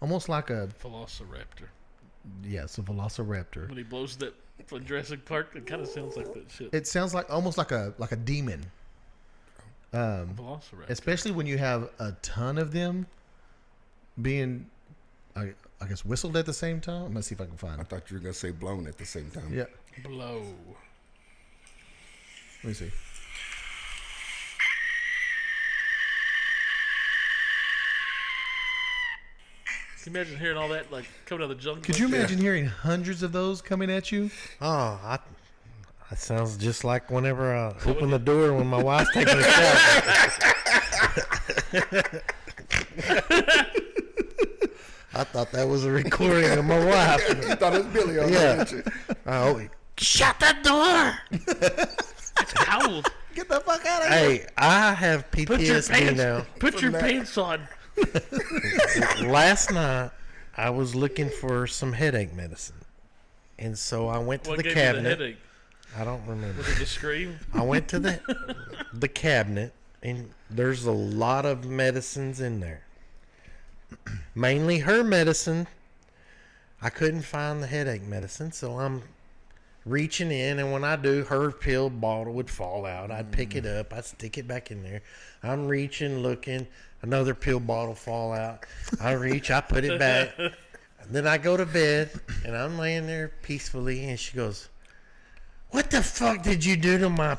[SPEAKER 1] almost like a
[SPEAKER 3] Velociraptor.
[SPEAKER 1] it's a velociraptor.
[SPEAKER 3] When he blows that from Jurassic Park, it kind of sounds like that shit.
[SPEAKER 1] It sounds like almost like a demon.
[SPEAKER 3] Velociraptor.
[SPEAKER 1] Especially when you have a ton of them being, I guess, whistled at the same time. I'm gonna see if I can find
[SPEAKER 4] I
[SPEAKER 1] it.
[SPEAKER 4] thought you were going to say blown at the same time.
[SPEAKER 1] Yeah,
[SPEAKER 3] Blow.
[SPEAKER 1] let me see.
[SPEAKER 3] Can you imagine hearing all that like coming out of the jungle?
[SPEAKER 1] Could you imagine hearing hundreds of those coming at you?
[SPEAKER 2] Oh, that sounds just like whenever I open the door when my wife's taking a shower. I thought that was a recording of my wife.
[SPEAKER 4] You thought it was Billy on
[SPEAKER 2] Yeah.
[SPEAKER 4] that, didn't you?
[SPEAKER 2] Oh, shut the door!
[SPEAKER 3] It's cold.
[SPEAKER 1] Get the fuck out of here!
[SPEAKER 2] Hey, I have
[SPEAKER 3] Put your
[SPEAKER 2] PTSD
[SPEAKER 3] pants.
[SPEAKER 2] now.
[SPEAKER 3] Put your pants on.
[SPEAKER 2] Last night, I was looking for some headache medicine, and so I went to
[SPEAKER 3] What
[SPEAKER 2] the
[SPEAKER 3] gave you the
[SPEAKER 2] cabinet.
[SPEAKER 3] headache?
[SPEAKER 2] I don't remember.
[SPEAKER 3] Was it the scream?
[SPEAKER 2] I went to the cabinet, and there's a lot of medicines in there. Mainly her medicine. I couldn't find the headache medicine, so I'm reaching in, and when I do, her pill bottle would fall out. I'd pick it up, I'd stick it back in there. I'm reaching, looking, another pill bottle fall out. I reach, I put it back. Then I go to bed, and I'm laying there peacefully, and she goes, "What the fuck did you do to my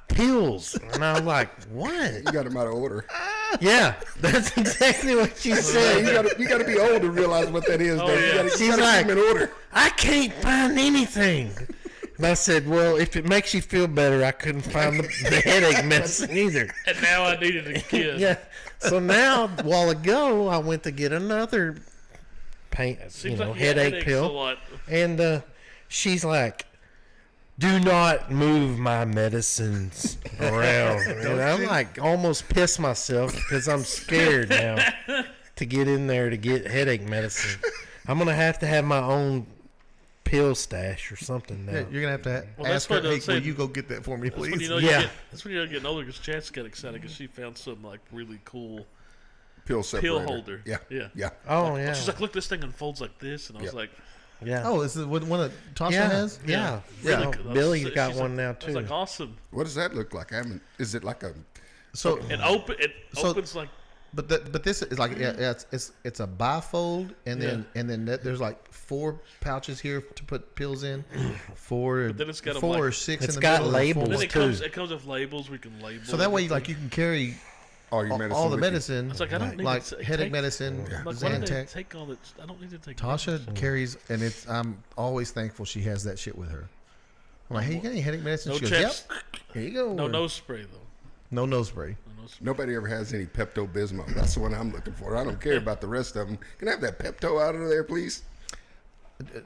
[SPEAKER 2] pills?" And I was like, "What?"
[SPEAKER 4] You got him out of order.
[SPEAKER 2] Yeah, that's exactly what she
[SPEAKER 4] Yeah,
[SPEAKER 2] said.
[SPEAKER 4] you got to be old to realize what that is.
[SPEAKER 3] Oh,
[SPEAKER 4] man.
[SPEAKER 3] yeah.
[SPEAKER 4] You got to
[SPEAKER 2] She's
[SPEAKER 4] keep
[SPEAKER 2] like-
[SPEAKER 4] him in order.
[SPEAKER 2] I can't find anything. And I said, "Well, if it makes you feel better, I couldn't find the headache medicine either."
[SPEAKER 3] And now I needed a kid.
[SPEAKER 2] Yeah. So now, a while ago, I went to get another pain,
[SPEAKER 3] Seems like you have
[SPEAKER 2] headache
[SPEAKER 3] headaches a
[SPEAKER 2] pill,
[SPEAKER 3] lot.
[SPEAKER 2] and she's like, "Do not move my medicines around." And I'm like, almost pissed myself because I'm scared now to get in there to get headache medicine. I'm gonna have to have my own pill stash or something now.
[SPEAKER 1] Yeah, you're gonna have to
[SPEAKER 3] Well, that's
[SPEAKER 1] ask her,
[SPEAKER 3] what I'm
[SPEAKER 1] "Hey, will
[SPEAKER 3] saying.
[SPEAKER 1] you go get that for me,
[SPEAKER 3] That's when
[SPEAKER 1] please?"
[SPEAKER 3] you know
[SPEAKER 2] Yeah.
[SPEAKER 3] that's when you're getting older because Chance got excited because she found some like really cool
[SPEAKER 4] pill separator.
[SPEAKER 3] holder.
[SPEAKER 4] Yeah.
[SPEAKER 3] Yeah.
[SPEAKER 4] Yeah.
[SPEAKER 2] Oh, yeah.
[SPEAKER 3] She's like, look, this thing unfolds like this, and I was
[SPEAKER 4] Yep.
[SPEAKER 3] like,
[SPEAKER 2] Yeah.
[SPEAKER 1] Oh, is it one that Tasha
[SPEAKER 2] yeah.
[SPEAKER 1] has?
[SPEAKER 2] Yeah.
[SPEAKER 1] Yeah.
[SPEAKER 2] So
[SPEAKER 3] Really,
[SPEAKER 2] Billy's
[SPEAKER 3] she's
[SPEAKER 2] got
[SPEAKER 3] like-
[SPEAKER 2] one now,
[SPEAKER 3] I was
[SPEAKER 2] too.
[SPEAKER 3] like, awesome.
[SPEAKER 4] What does that look like? I haven't. Is it like a?
[SPEAKER 1] So,
[SPEAKER 3] It
[SPEAKER 1] So-
[SPEAKER 3] opens like
[SPEAKER 1] but this is like it's a bifold, and then there's like 4 pouches here to put pills in, 4
[SPEAKER 3] then it's got 'em,
[SPEAKER 1] 4
[SPEAKER 3] like-
[SPEAKER 1] or 6
[SPEAKER 2] It's
[SPEAKER 1] in the
[SPEAKER 2] got
[SPEAKER 1] middle. and 4
[SPEAKER 2] labels,
[SPEAKER 1] more.
[SPEAKER 3] then it comes with labels. We can label.
[SPEAKER 1] So that way,
[SPEAKER 3] everything.
[SPEAKER 1] like you can carry
[SPEAKER 4] All your medicine.
[SPEAKER 1] all the
[SPEAKER 4] with you.
[SPEAKER 1] medicine,
[SPEAKER 3] It's like, I don't need
[SPEAKER 1] like
[SPEAKER 3] to
[SPEAKER 1] headache
[SPEAKER 3] take-
[SPEAKER 1] medicine,
[SPEAKER 3] Like, why do they
[SPEAKER 1] Zantac.
[SPEAKER 3] take all that? I don't need to take.
[SPEAKER 1] Tasha carries, and I'm always thankful she has that shit with her. I'm like, hey, you got any headache medicine?
[SPEAKER 3] No
[SPEAKER 1] She goes, yep.
[SPEAKER 3] chaps.
[SPEAKER 1] Here you go.
[SPEAKER 3] No nose spray though.
[SPEAKER 1] No nose spray.
[SPEAKER 3] No nose spray.
[SPEAKER 4] Nobody ever has any Pepto Bismol. That's the one I'm looking for. I don't care about the rest of them. Can I have that Pepto out of there, please?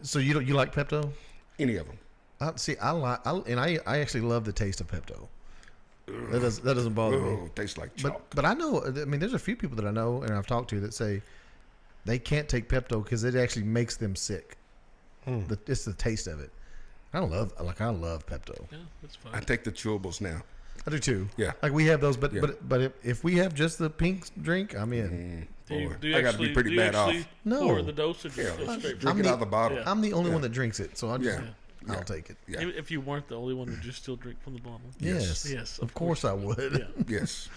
[SPEAKER 1] So you like Pepto?
[SPEAKER 4] Any of them.
[SPEAKER 1] I actually love the taste of Pepto. That doesn't bother me.
[SPEAKER 4] Oh, tastes like chalk.
[SPEAKER 1] But I know. I mean, there's a few people that I know and I've talked to that say they can't take Pepto because it actually makes them sick. It's the taste of it. I love Pepto.
[SPEAKER 3] Yeah, that's fine.
[SPEAKER 4] I take the chewables now.
[SPEAKER 1] I do too.
[SPEAKER 4] Yeah.
[SPEAKER 1] Like we have those, but
[SPEAKER 4] Yeah.
[SPEAKER 1] but if we have just the pink drink, I'm in.
[SPEAKER 4] Boy,
[SPEAKER 3] do you
[SPEAKER 4] I got to be
[SPEAKER 3] actually-
[SPEAKER 4] pretty
[SPEAKER 3] do you
[SPEAKER 4] bad off.
[SPEAKER 3] actually
[SPEAKER 1] No.
[SPEAKER 3] Pour the dosage.
[SPEAKER 4] Yeah,
[SPEAKER 3] Or just go straight
[SPEAKER 4] drink
[SPEAKER 1] I'm
[SPEAKER 4] it
[SPEAKER 1] the-
[SPEAKER 4] out of the bottle.
[SPEAKER 3] Yeah.
[SPEAKER 1] I'm the only one that drinks it, so I just
[SPEAKER 4] Yeah.
[SPEAKER 1] I'll take it.
[SPEAKER 4] Yeah.
[SPEAKER 3] Even if you weren't the only one, would you still drink from the bottle?
[SPEAKER 1] Yes.
[SPEAKER 3] Yes,
[SPEAKER 1] Of course I would.
[SPEAKER 3] Yeah.
[SPEAKER 4] Yes.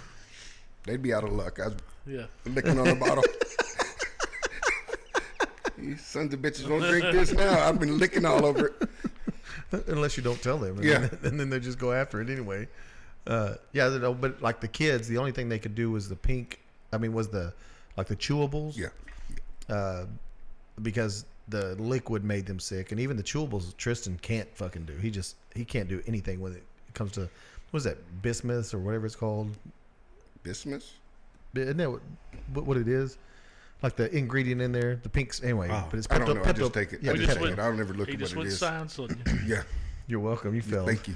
[SPEAKER 4] They'd be out of luck. I was
[SPEAKER 3] Yeah.
[SPEAKER 4] licking on the bottle. You sons of bitches won't drink this now. I've been licking all over it.
[SPEAKER 1] Unless you don't tell them. And
[SPEAKER 4] Yeah.
[SPEAKER 1] Then, and then they just go after it anyway. But like the kids, the only thing they could do was the pink. I mean, was the chewables.
[SPEAKER 4] Yeah.
[SPEAKER 1] Because the liquid made them sick, and even the chewables Tristan can't fucking do. He can't do anything when it comes to what's that, bismuth or whatever it's called.
[SPEAKER 4] Bismuth?
[SPEAKER 1] Isn't that what it is? Like the ingredient in there, the pinks. Anyway,
[SPEAKER 2] Oh,
[SPEAKER 1] but it's
[SPEAKER 4] I don't
[SPEAKER 1] Pepto.
[SPEAKER 4] know. I just take it.
[SPEAKER 1] Yeah,
[SPEAKER 4] I
[SPEAKER 3] We
[SPEAKER 4] just
[SPEAKER 3] just
[SPEAKER 4] take
[SPEAKER 3] went-
[SPEAKER 4] it. I don't ever look
[SPEAKER 3] He
[SPEAKER 4] at
[SPEAKER 3] just
[SPEAKER 4] what it
[SPEAKER 3] went
[SPEAKER 4] is.
[SPEAKER 3] science on you.
[SPEAKER 4] Yeah.
[SPEAKER 1] You're welcome. You failed.
[SPEAKER 4] Thank you.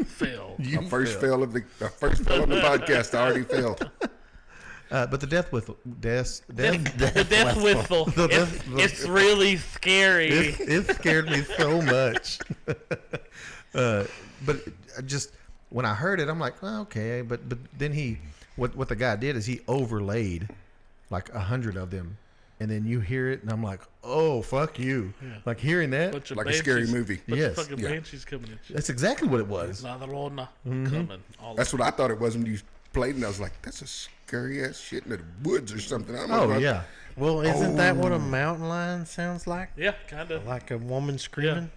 [SPEAKER 3] Fail.
[SPEAKER 1] You
[SPEAKER 4] My first
[SPEAKER 1] failed.
[SPEAKER 4] fail of the first fail on the podcast. I already failed.
[SPEAKER 1] But the death whistle, death,
[SPEAKER 3] The death whistle.
[SPEAKER 1] The
[SPEAKER 3] It's,
[SPEAKER 1] death-
[SPEAKER 3] it's really scary.
[SPEAKER 1] it scared me so much. But just when I heard it, I'm like, well, okay. But then what the guy did is he overlaid like 100 of them, and then you hear it, and I'm like, oh, fuck you.
[SPEAKER 3] Yeah.
[SPEAKER 1] Like hearing that,
[SPEAKER 3] Bunch of
[SPEAKER 4] Like a scary
[SPEAKER 3] banshees-
[SPEAKER 4] movie.
[SPEAKER 3] Bunch
[SPEAKER 1] Yes.
[SPEAKER 3] of fucking
[SPEAKER 4] Yeah.
[SPEAKER 3] banshees coming at you.
[SPEAKER 1] that's exactly what it was.
[SPEAKER 3] Ladrona
[SPEAKER 1] Mm-hmm.
[SPEAKER 3] coming. All
[SPEAKER 4] That's what I thought it was when you played, and I was like, "That's a scary ass shit in the woods or something." I don't know.
[SPEAKER 1] Oh
[SPEAKER 4] what-
[SPEAKER 1] yeah.
[SPEAKER 2] Well, isn't that what a mountain lion sounds like?
[SPEAKER 3] Yeah, kind of.
[SPEAKER 2] Like a woman screaming?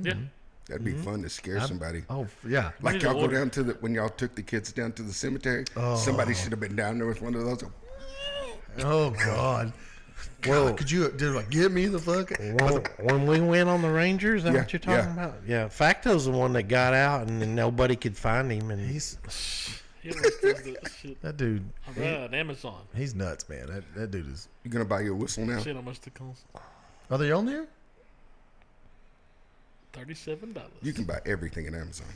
[SPEAKER 3] Yeah.
[SPEAKER 4] That'd be fun to scare somebody.
[SPEAKER 1] Oh yeah.
[SPEAKER 4] Like
[SPEAKER 3] need to
[SPEAKER 4] y'all go
[SPEAKER 3] order-
[SPEAKER 4] down to when y'all took the kids down to the cemetery. Somebody should have been down there with one of those.
[SPEAKER 1] Oh God. Well, could you like give me the fuck?
[SPEAKER 2] When we went on the Rangers, is that
[SPEAKER 4] Yeah,
[SPEAKER 2] what you're talking
[SPEAKER 4] yeah.
[SPEAKER 2] about? Yeah, Facto's the one that got out, and then nobody could find him. And
[SPEAKER 1] He's
[SPEAKER 3] He always does that shit.
[SPEAKER 1] that dude.
[SPEAKER 3] On Amazon.
[SPEAKER 1] He's nuts, man. That dude is.
[SPEAKER 4] You gonna buy you a whistle now?
[SPEAKER 3] See how much it costs?
[SPEAKER 1] Are they on there?
[SPEAKER 3] $37.
[SPEAKER 4] You can buy everything at Amazon.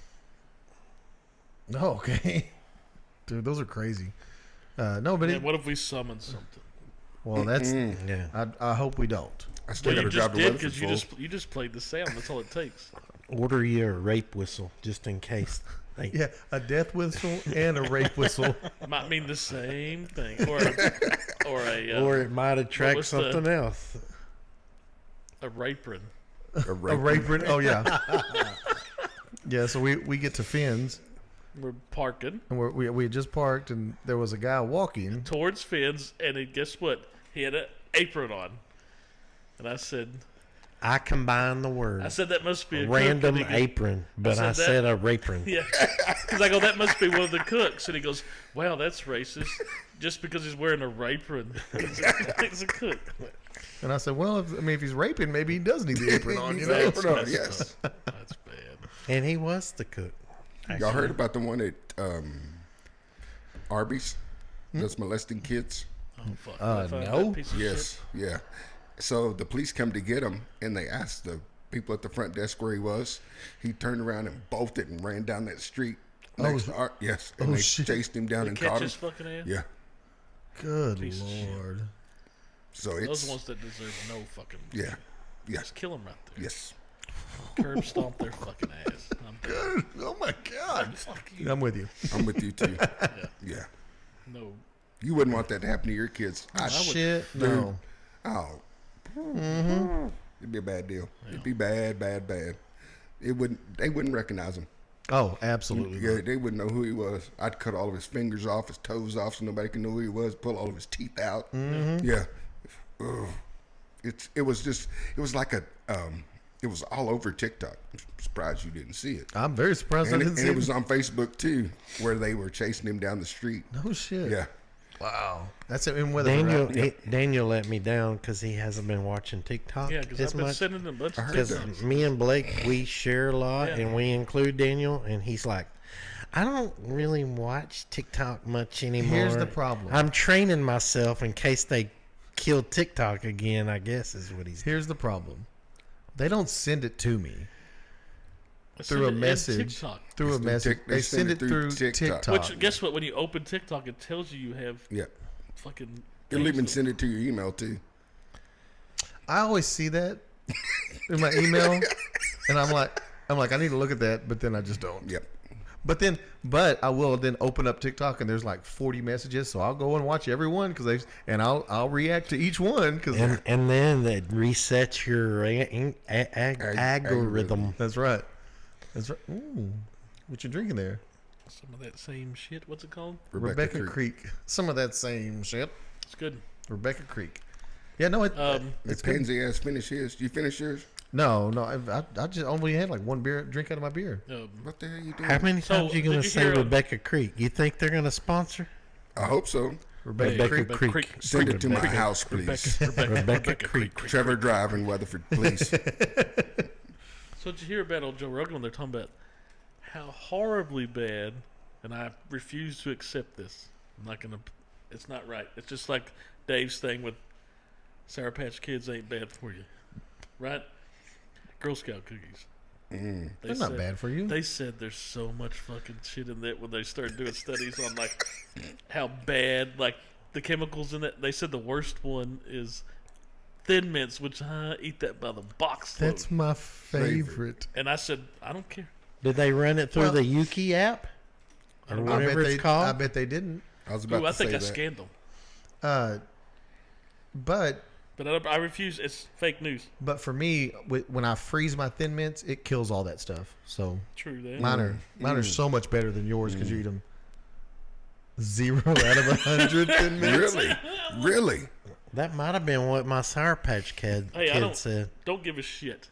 [SPEAKER 1] Oh, okay. Dude, those are crazy. No, but
[SPEAKER 3] Man, what if we summon something?
[SPEAKER 1] well, that's.
[SPEAKER 2] yeah,
[SPEAKER 1] I hope we don't.
[SPEAKER 4] I still
[SPEAKER 3] Well,
[SPEAKER 4] got
[SPEAKER 3] you
[SPEAKER 4] to
[SPEAKER 3] just
[SPEAKER 4] drive to
[SPEAKER 3] did
[SPEAKER 4] Weatherford.
[SPEAKER 3] because you
[SPEAKER 4] Falls.
[SPEAKER 3] just played the sound. That's all it takes.
[SPEAKER 2] order you a rape whistle just in case. They,
[SPEAKER 1] Yeah, a death whistle and a rape whistle.
[SPEAKER 3] Might mean the same thing, or a
[SPEAKER 2] or it might attract
[SPEAKER 3] was the-
[SPEAKER 2] something else.
[SPEAKER 3] a rapron.
[SPEAKER 4] A
[SPEAKER 1] A
[SPEAKER 4] rape.
[SPEAKER 1] rape. Oh yeah. Yeah. So we get to Finn's
[SPEAKER 3] We're parking
[SPEAKER 1] and we had just parked and there was a guy walking.
[SPEAKER 3] towards Finn's, and then guess what? He had an apron on, and I said
[SPEAKER 2] I combine the word
[SPEAKER 3] that must be a
[SPEAKER 2] random
[SPEAKER 3] cook. And he goes,
[SPEAKER 2] apron, but
[SPEAKER 3] said
[SPEAKER 2] I
[SPEAKER 3] that-
[SPEAKER 2] said a rapron.
[SPEAKER 3] Yeah, because I go, that must be one of the cooks, and he goes, "Wow, that's racist." Just because he's wearing a apron, he's a cook.
[SPEAKER 1] And I said, well, if he's raping, maybe he does need the apron on. You
[SPEAKER 4] The
[SPEAKER 1] know.
[SPEAKER 4] apron on, yes.
[SPEAKER 3] That's bad.
[SPEAKER 2] And he was the cook.
[SPEAKER 4] Y'all heard about the one at Arby's that's molesting kids?
[SPEAKER 3] Oh fuck! Did I find
[SPEAKER 1] no.
[SPEAKER 3] that piece of
[SPEAKER 4] Yes, yeah. So the police come to get him, and they asked the people at the front desk where he was. He turned around and bolted and ran down that street. Next to yes, and they
[SPEAKER 1] shit.
[SPEAKER 4] chased him down
[SPEAKER 3] shit?
[SPEAKER 4] and
[SPEAKER 3] Catch
[SPEAKER 4] caught him.
[SPEAKER 3] his fucking ass.
[SPEAKER 4] Yeah.
[SPEAKER 1] Good
[SPEAKER 3] Piece of shit.
[SPEAKER 1] lord.
[SPEAKER 4] So
[SPEAKER 3] Those
[SPEAKER 4] it's
[SPEAKER 3] are the ones that deserve no fucking.
[SPEAKER 4] yeah, yes,
[SPEAKER 3] Just kill them right there.
[SPEAKER 4] yes.
[SPEAKER 3] Curb stomp their fucking ass. I'm good.
[SPEAKER 1] Oh my God.
[SPEAKER 3] Fuck you.
[SPEAKER 1] I'm with you.
[SPEAKER 4] I'm with you too.
[SPEAKER 3] Yeah.
[SPEAKER 4] Yeah,
[SPEAKER 3] No.
[SPEAKER 4] You wouldn't want that to happen to your kids.
[SPEAKER 1] Shit,
[SPEAKER 4] Dude.
[SPEAKER 1] no.
[SPEAKER 4] Oh, it'd be a bad deal. It'd be bad. They wouldn't recognize him.
[SPEAKER 1] Oh, absolutely.
[SPEAKER 4] Yeah, they wouldn't know who he was. I'd cut all of his fingers off, his toes off, so nobody could know who he was. Pull all of his teeth out. Yeah, Ugh. It was like it was all over TikTok. I'm surprised you didn't see it.
[SPEAKER 1] I'm very surprised I didn't see
[SPEAKER 4] it
[SPEAKER 1] it.
[SPEAKER 4] was on Facebook too, where they were chasing him down the street.
[SPEAKER 1] No shit.
[SPEAKER 4] Yeah,
[SPEAKER 1] Wow. That's it. In weather.
[SPEAKER 2] Daniel,
[SPEAKER 1] Right?
[SPEAKER 2] Daniel let me down because he hasn't been watching TikTok
[SPEAKER 3] Yeah, because
[SPEAKER 2] as
[SPEAKER 3] I've been
[SPEAKER 2] much.
[SPEAKER 3] sending them a bunch of
[SPEAKER 2] Because
[SPEAKER 3] TikToks.
[SPEAKER 2] me and Blake, we share a lot,
[SPEAKER 3] Yeah.
[SPEAKER 2] and we include Daniel, and he's like, I don't really watch TikTok much anymore.
[SPEAKER 1] Here's the problem.
[SPEAKER 2] I'm training myself in case they kill TikTok again, I guess is what he's
[SPEAKER 1] Here's the problem. They don't send it to me
[SPEAKER 3] I
[SPEAKER 1] through
[SPEAKER 3] send
[SPEAKER 1] a
[SPEAKER 3] it in
[SPEAKER 1] message.
[SPEAKER 3] TikTok.
[SPEAKER 1] Through a
[SPEAKER 4] It's through
[SPEAKER 1] message.
[SPEAKER 4] They
[SPEAKER 1] Send it through TikTok.
[SPEAKER 3] Which, guess what? When you open TikTok, it tells you have
[SPEAKER 4] yeah.
[SPEAKER 3] fucking.
[SPEAKER 4] It'll even
[SPEAKER 3] things
[SPEAKER 4] send it to your email too.
[SPEAKER 1] I always see that in my email, and I'm like, I need to look at that, but then I just don't.
[SPEAKER 4] Yep.
[SPEAKER 1] But I will then open up TikTok, and there's like 40 messages, so I'll go and watch every one and I'll react to each one because
[SPEAKER 2] and then that resets your algorithm.
[SPEAKER 1] that's right. That's right. Ooh, what you drinking there?
[SPEAKER 3] Some of that same shit. What's it called?
[SPEAKER 1] Rebecca Creek. Some of that same shit.
[SPEAKER 3] It's good.
[SPEAKER 1] Rebecca Creek. Yeah, no, it's good.
[SPEAKER 4] Pansy ass finish his. You finish yours?
[SPEAKER 1] No, I just only had like one drink out of my beer.
[SPEAKER 4] What the hell you doing?
[SPEAKER 2] How many
[SPEAKER 3] So,
[SPEAKER 2] times are you going
[SPEAKER 3] did
[SPEAKER 2] to
[SPEAKER 3] you
[SPEAKER 2] say
[SPEAKER 3] hear
[SPEAKER 2] Rebecca Creek? You think they're going to sponsor?
[SPEAKER 4] I hope so.
[SPEAKER 1] Rebecca
[SPEAKER 2] Creek.
[SPEAKER 3] Creek.
[SPEAKER 4] Send it to my
[SPEAKER 2] Rebecca-
[SPEAKER 4] house, please.
[SPEAKER 2] Rebecca Creek.
[SPEAKER 4] Trevor Drive in Weatherford, please.
[SPEAKER 3] So did you hear about old Joe Rogan when they're talking about how horribly bad, and I refuse to accept this. I'm not gonna. It's not right. It's just like Dave's thing with Sour Patch Kids ain't bad for you, right? Girl Scout cookies.
[SPEAKER 1] They're not bad for you.
[SPEAKER 3] They said there's so much fucking shit in that when they started doing studies on like how bad like the chemicals in it. They said the worst one is Thin Mints, which I eat that by the box load.
[SPEAKER 1] That's my favorite.
[SPEAKER 3] And I said I don't care.
[SPEAKER 2] Did they run it through
[SPEAKER 1] Well-
[SPEAKER 2] the Yuki app? Or
[SPEAKER 1] I
[SPEAKER 2] whatever it's called?
[SPEAKER 1] I bet they didn't.
[SPEAKER 4] I was about
[SPEAKER 3] Ooh, I
[SPEAKER 4] to
[SPEAKER 3] think
[SPEAKER 4] say
[SPEAKER 3] I
[SPEAKER 4] that.
[SPEAKER 3] scanned them,
[SPEAKER 1] But
[SPEAKER 3] but I refuse. It's fake news.
[SPEAKER 1] for me, when I freeze my Thin Mints, it kills all that stuff. So
[SPEAKER 3] True that.
[SPEAKER 1] mine are so much better than yours because you eat them 0 out of 100 Thin Mints.
[SPEAKER 4] Really?
[SPEAKER 2] That might have been what my Sour Patch Kid said.
[SPEAKER 3] Don't give a shit.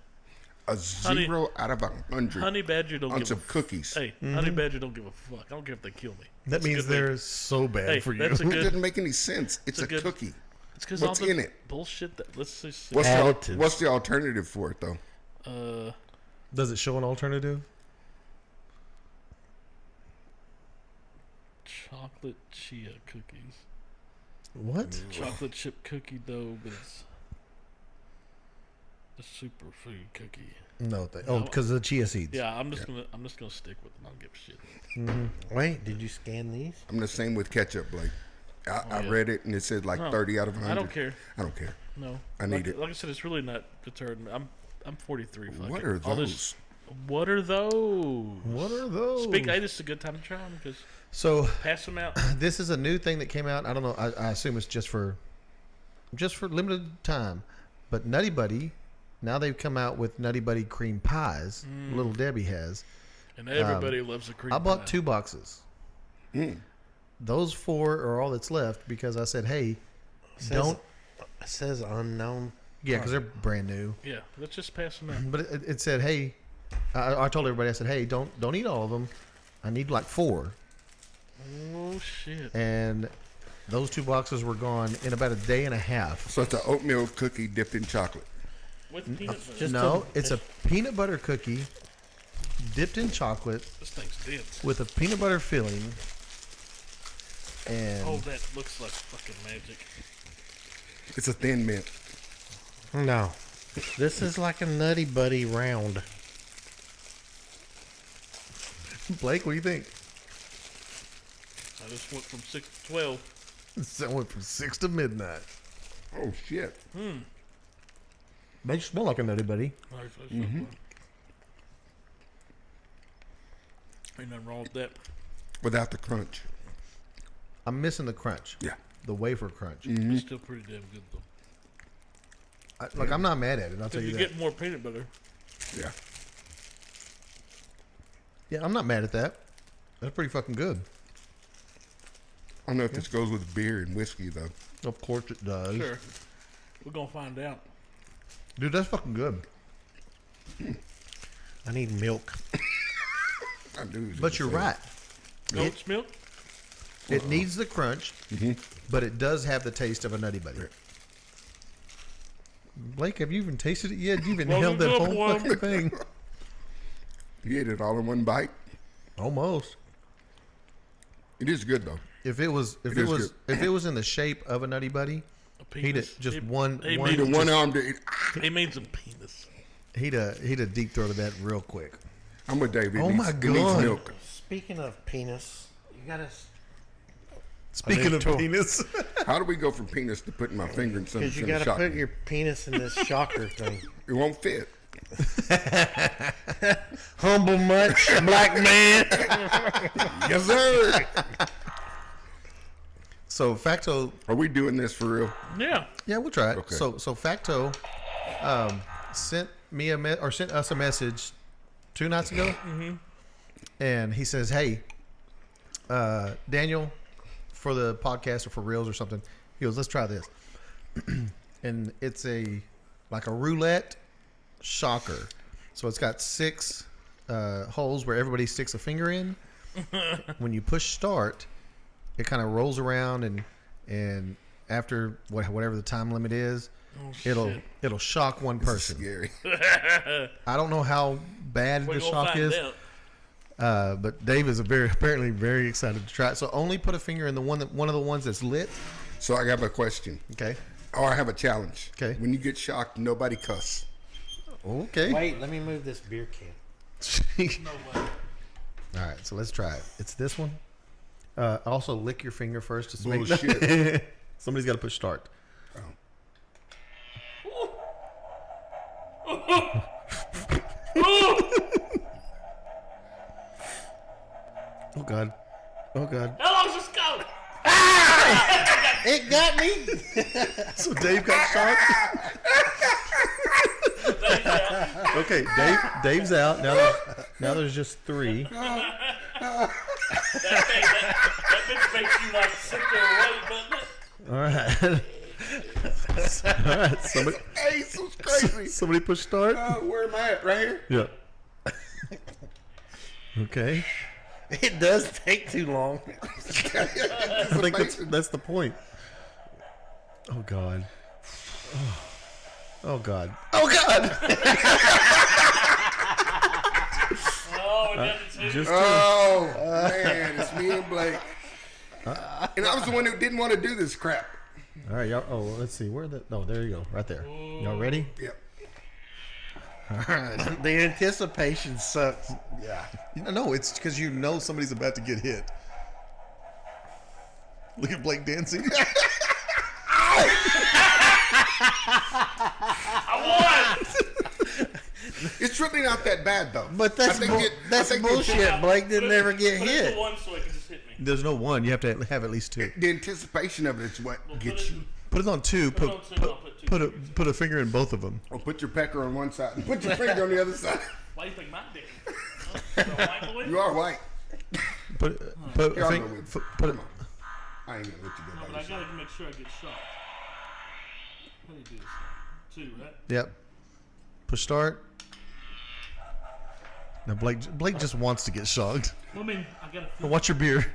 [SPEAKER 4] A 0 out of 100
[SPEAKER 3] Honey Badger don't
[SPEAKER 4] on
[SPEAKER 3] give
[SPEAKER 4] some
[SPEAKER 3] a
[SPEAKER 4] cookies.
[SPEAKER 3] Hey, Honey Badger don't give a fuck. I don't care if they kill me.
[SPEAKER 1] That
[SPEAKER 3] That's a
[SPEAKER 1] means
[SPEAKER 3] good thing.
[SPEAKER 1] they're so bad
[SPEAKER 3] Hey,
[SPEAKER 1] for you.
[SPEAKER 3] that's a
[SPEAKER 4] It
[SPEAKER 3] good.
[SPEAKER 4] doesn't make any sense. It's a
[SPEAKER 3] good-
[SPEAKER 4] cookie.
[SPEAKER 3] It's because
[SPEAKER 4] What's
[SPEAKER 3] all the
[SPEAKER 4] in it?
[SPEAKER 3] bullshit that let's just
[SPEAKER 4] What's the alternative for it though?
[SPEAKER 1] Does it show an alternative?
[SPEAKER 3] chocolate chia cookies.
[SPEAKER 1] What?
[SPEAKER 3] Chocolate chip cookie dough, but it's the superfood cookie.
[SPEAKER 1] No. Because of the chia seeds.
[SPEAKER 3] Yeah, I'm just gonna stick with it. I don't give a shit.
[SPEAKER 2] Wait, did you scan these?
[SPEAKER 4] I'm the same with ketchup, Blake. I
[SPEAKER 3] yeah.
[SPEAKER 4] read it and it said like
[SPEAKER 3] No,
[SPEAKER 4] 30 out of 100.
[SPEAKER 3] I don't care.
[SPEAKER 4] I don't care.
[SPEAKER 3] No,
[SPEAKER 4] I need it.
[SPEAKER 3] Like I said, it's really not deterred me. I'm 43. Fuck
[SPEAKER 4] What
[SPEAKER 3] it.
[SPEAKER 4] are
[SPEAKER 3] All
[SPEAKER 4] those?
[SPEAKER 3] this- What are those?
[SPEAKER 1] What are those?
[SPEAKER 3] Speak. Hey, this is a good time to try them because
[SPEAKER 1] So
[SPEAKER 3] pass them out.
[SPEAKER 1] this is a new thing that came out. I don't know. I assume it's just for limited time. But Nutty Buddy, now they've come out with Nutty Buddy cream pies. Little Debbie has.
[SPEAKER 3] And everybody loves a cream
[SPEAKER 1] I bought
[SPEAKER 3] pie.
[SPEAKER 1] 2 boxes. Those 4 are all that's left because I said, hey, don't.
[SPEAKER 2] It says unknown.
[SPEAKER 1] Yeah, because they're brand new.
[SPEAKER 3] Yeah, let's just pass them out.
[SPEAKER 1] But it said, hey, I told everybody, I said, hey, don't eat all of them. I need like 4.
[SPEAKER 3] Oh shit!
[SPEAKER 1] And those 2 boxes were gone in about a day and a half.
[SPEAKER 4] So it's an oatmeal cookie dipped in chocolate.
[SPEAKER 3] With peanut butter.
[SPEAKER 2] Just
[SPEAKER 1] No, it's a peanut butter cookie dipped in chocolate
[SPEAKER 3] This thing's dense.
[SPEAKER 1] with a peanut butter filling. And
[SPEAKER 3] Oh, that looks like fucking magic.
[SPEAKER 4] It's a Thin Mint.
[SPEAKER 2] No. This is like a Nutty Buddy round.
[SPEAKER 1] Blake, what do you think?
[SPEAKER 3] I just went from 6 to 12.
[SPEAKER 1] So I went from 6 to midnight.
[SPEAKER 4] Oh shit!
[SPEAKER 1] They smell like a Nutty Buddy.
[SPEAKER 3] Ain't nothing wrong with that.
[SPEAKER 4] Without the crunch.
[SPEAKER 1] I'm missing the crunch.
[SPEAKER 4] Yeah.
[SPEAKER 1] The wafer crunch.
[SPEAKER 3] It's still pretty damn good though.
[SPEAKER 1] Like I'm not mad at it. I'll tell
[SPEAKER 3] Because
[SPEAKER 1] you
[SPEAKER 3] you
[SPEAKER 1] that.
[SPEAKER 3] get more peanut butter.
[SPEAKER 4] Yeah.
[SPEAKER 1] Yeah, I'm not mad at that. That's pretty fucking good.
[SPEAKER 4] I don't know if this goes with beer and whiskey though.
[SPEAKER 1] Of course it does.
[SPEAKER 3] Sure. We're gonna find out.
[SPEAKER 1] Dude, that's fucking good.
[SPEAKER 2] I need milk.
[SPEAKER 4] I knew. he was
[SPEAKER 1] But
[SPEAKER 4] gonna
[SPEAKER 1] you're
[SPEAKER 4] say
[SPEAKER 1] right.
[SPEAKER 3] Goat's milk?
[SPEAKER 1] It needs the crunch, but it does have the taste of a Nutty Buddy. Blake, have you even tasted it yet? You've inhaled that
[SPEAKER 3] Wasn't
[SPEAKER 1] whole
[SPEAKER 3] good,
[SPEAKER 1] fucking thing.
[SPEAKER 4] it. You ate it all in one bite.
[SPEAKER 1] Almost.
[SPEAKER 4] It is good though.
[SPEAKER 1] If it was
[SPEAKER 4] is good.
[SPEAKER 1] if it was in the shape of a Nutty Buddy,
[SPEAKER 3] A
[SPEAKER 1] he'd
[SPEAKER 3] penis.
[SPEAKER 1] have just
[SPEAKER 3] He-
[SPEAKER 1] one
[SPEAKER 3] he
[SPEAKER 1] one
[SPEAKER 3] made
[SPEAKER 4] The
[SPEAKER 3] Just-
[SPEAKER 4] one arm to eat.
[SPEAKER 3] He made some penis.
[SPEAKER 1] he'd have deep throated that real quick.
[SPEAKER 4] I'm with Dave. It
[SPEAKER 1] Oh
[SPEAKER 4] needs,
[SPEAKER 1] my
[SPEAKER 4] it needs
[SPEAKER 1] God.
[SPEAKER 4] milk.
[SPEAKER 2] Speaking of penis, you gotta
[SPEAKER 1] Speaking of
[SPEAKER 2] too.
[SPEAKER 1] penis,
[SPEAKER 4] How do we go from penis to putting my finger in something?
[SPEAKER 2] because you
[SPEAKER 4] that's
[SPEAKER 2] gotta
[SPEAKER 4] gonna
[SPEAKER 2] put
[SPEAKER 4] shock
[SPEAKER 2] your penis in this shocker thing.
[SPEAKER 4] me? It won't fit.
[SPEAKER 2] Humble much, black man.
[SPEAKER 4] Yes, sir.
[SPEAKER 1] so Facto,
[SPEAKER 4] Are we doing this for real?
[SPEAKER 3] Yeah.
[SPEAKER 1] yeah, we'll try it.
[SPEAKER 4] Okay.
[SPEAKER 1] So Facto sent sent us a message 2 nights ago, and he says, "Hey, Daniel, for the podcast or for reels or something," he goes, "Let's try this," and it's like a roulette shocker. So it's got 6 holes where everybody sticks a finger in. When you push start, it kind of rolls around and after whatever the time limit is, it'll shock one person.
[SPEAKER 4] Scary.
[SPEAKER 1] I don't know how bad
[SPEAKER 3] We're
[SPEAKER 1] the
[SPEAKER 3] gonna
[SPEAKER 1] shock
[SPEAKER 3] find
[SPEAKER 1] is,
[SPEAKER 3] out.
[SPEAKER 1] but Dave is apparently very excited to try it. So only put a finger in one of the ones that's lit.
[SPEAKER 4] So I have a question.
[SPEAKER 1] Okay.
[SPEAKER 4] Or I have a challenge.
[SPEAKER 1] Okay.
[SPEAKER 4] When you get shocked, nobody cuss.
[SPEAKER 1] Okay.
[SPEAKER 2] Wait, let me move this beer can.
[SPEAKER 3] No way.
[SPEAKER 1] All right, so let's try it. It's this one. Also, lick your finger first to make
[SPEAKER 4] Bullshit.
[SPEAKER 1] Somebody's got to push start. Oh God! Oh God!
[SPEAKER 3] How long's this going?
[SPEAKER 2] It got me.
[SPEAKER 1] So Dave got shocked. Okay, Dave's out now. There's just 3.
[SPEAKER 3] That bitch makes you like sit there and wait, doesn't it?
[SPEAKER 1] All right. Somebody,
[SPEAKER 4] Hey, this was crazy.
[SPEAKER 1] somebody push start.
[SPEAKER 4] Where am I at? Right here?
[SPEAKER 1] Yeah. Okay.
[SPEAKER 2] It does take too long.
[SPEAKER 1] I think that's the point. Oh God. Oh God. Oh God.
[SPEAKER 3] Oh, and then it's
[SPEAKER 1] Just
[SPEAKER 4] Oh, man. It's me and Blake. And I was the one who didn't want to do this crap.
[SPEAKER 1] all right, y'all. Oh, let's see. There you go. Right there. Y'all ready?
[SPEAKER 4] Yep.
[SPEAKER 2] The anticipation sucks.
[SPEAKER 4] Yeah.
[SPEAKER 1] No, it's because you know somebody's about to get hit. Look at Blake dancing.
[SPEAKER 3] I won!
[SPEAKER 4] It's really not that bad, though.
[SPEAKER 2] But that's
[SPEAKER 4] I think
[SPEAKER 2] that's
[SPEAKER 4] I think
[SPEAKER 2] bullshit. Blake didn't never get
[SPEAKER 3] Put it
[SPEAKER 2] hit.
[SPEAKER 3] to one so it can just hit me.
[SPEAKER 1] There's no 1. You have to have at least 2.
[SPEAKER 4] The anticipation of it is what gets you.
[SPEAKER 1] Put it on 2.
[SPEAKER 3] Put it on 2, I'll put 2
[SPEAKER 1] Put a finger in both of them.
[SPEAKER 4] Or put your pecker on one side and put your finger on the other side.
[SPEAKER 3] Why do you think my dick? Huh? The microwave?
[SPEAKER 4] You are white.
[SPEAKER 1] Put
[SPEAKER 4] Here,
[SPEAKER 1] a
[SPEAKER 4] I'll
[SPEAKER 1] finger.
[SPEAKER 4] go with you.
[SPEAKER 1] Put it.
[SPEAKER 4] Come on. I ain't gonna let you
[SPEAKER 3] No,
[SPEAKER 4] go
[SPEAKER 3] but
[SPEAKER 4] by
[SPEAKER 3] I
[SPEAKER 4] yourself.
[SPEAKER 3] gotta make sure I get shocked. How do you do this? 2, right?
[SPEAKER 1] Yep. Push start. Now Blake just wants to get shocked.
[SPEAKER 3] Well, I mean, I gotta
[SPEAKER 1] Now
[SPEAKER 3] feel.
[SPEAKER 1] watch your beer.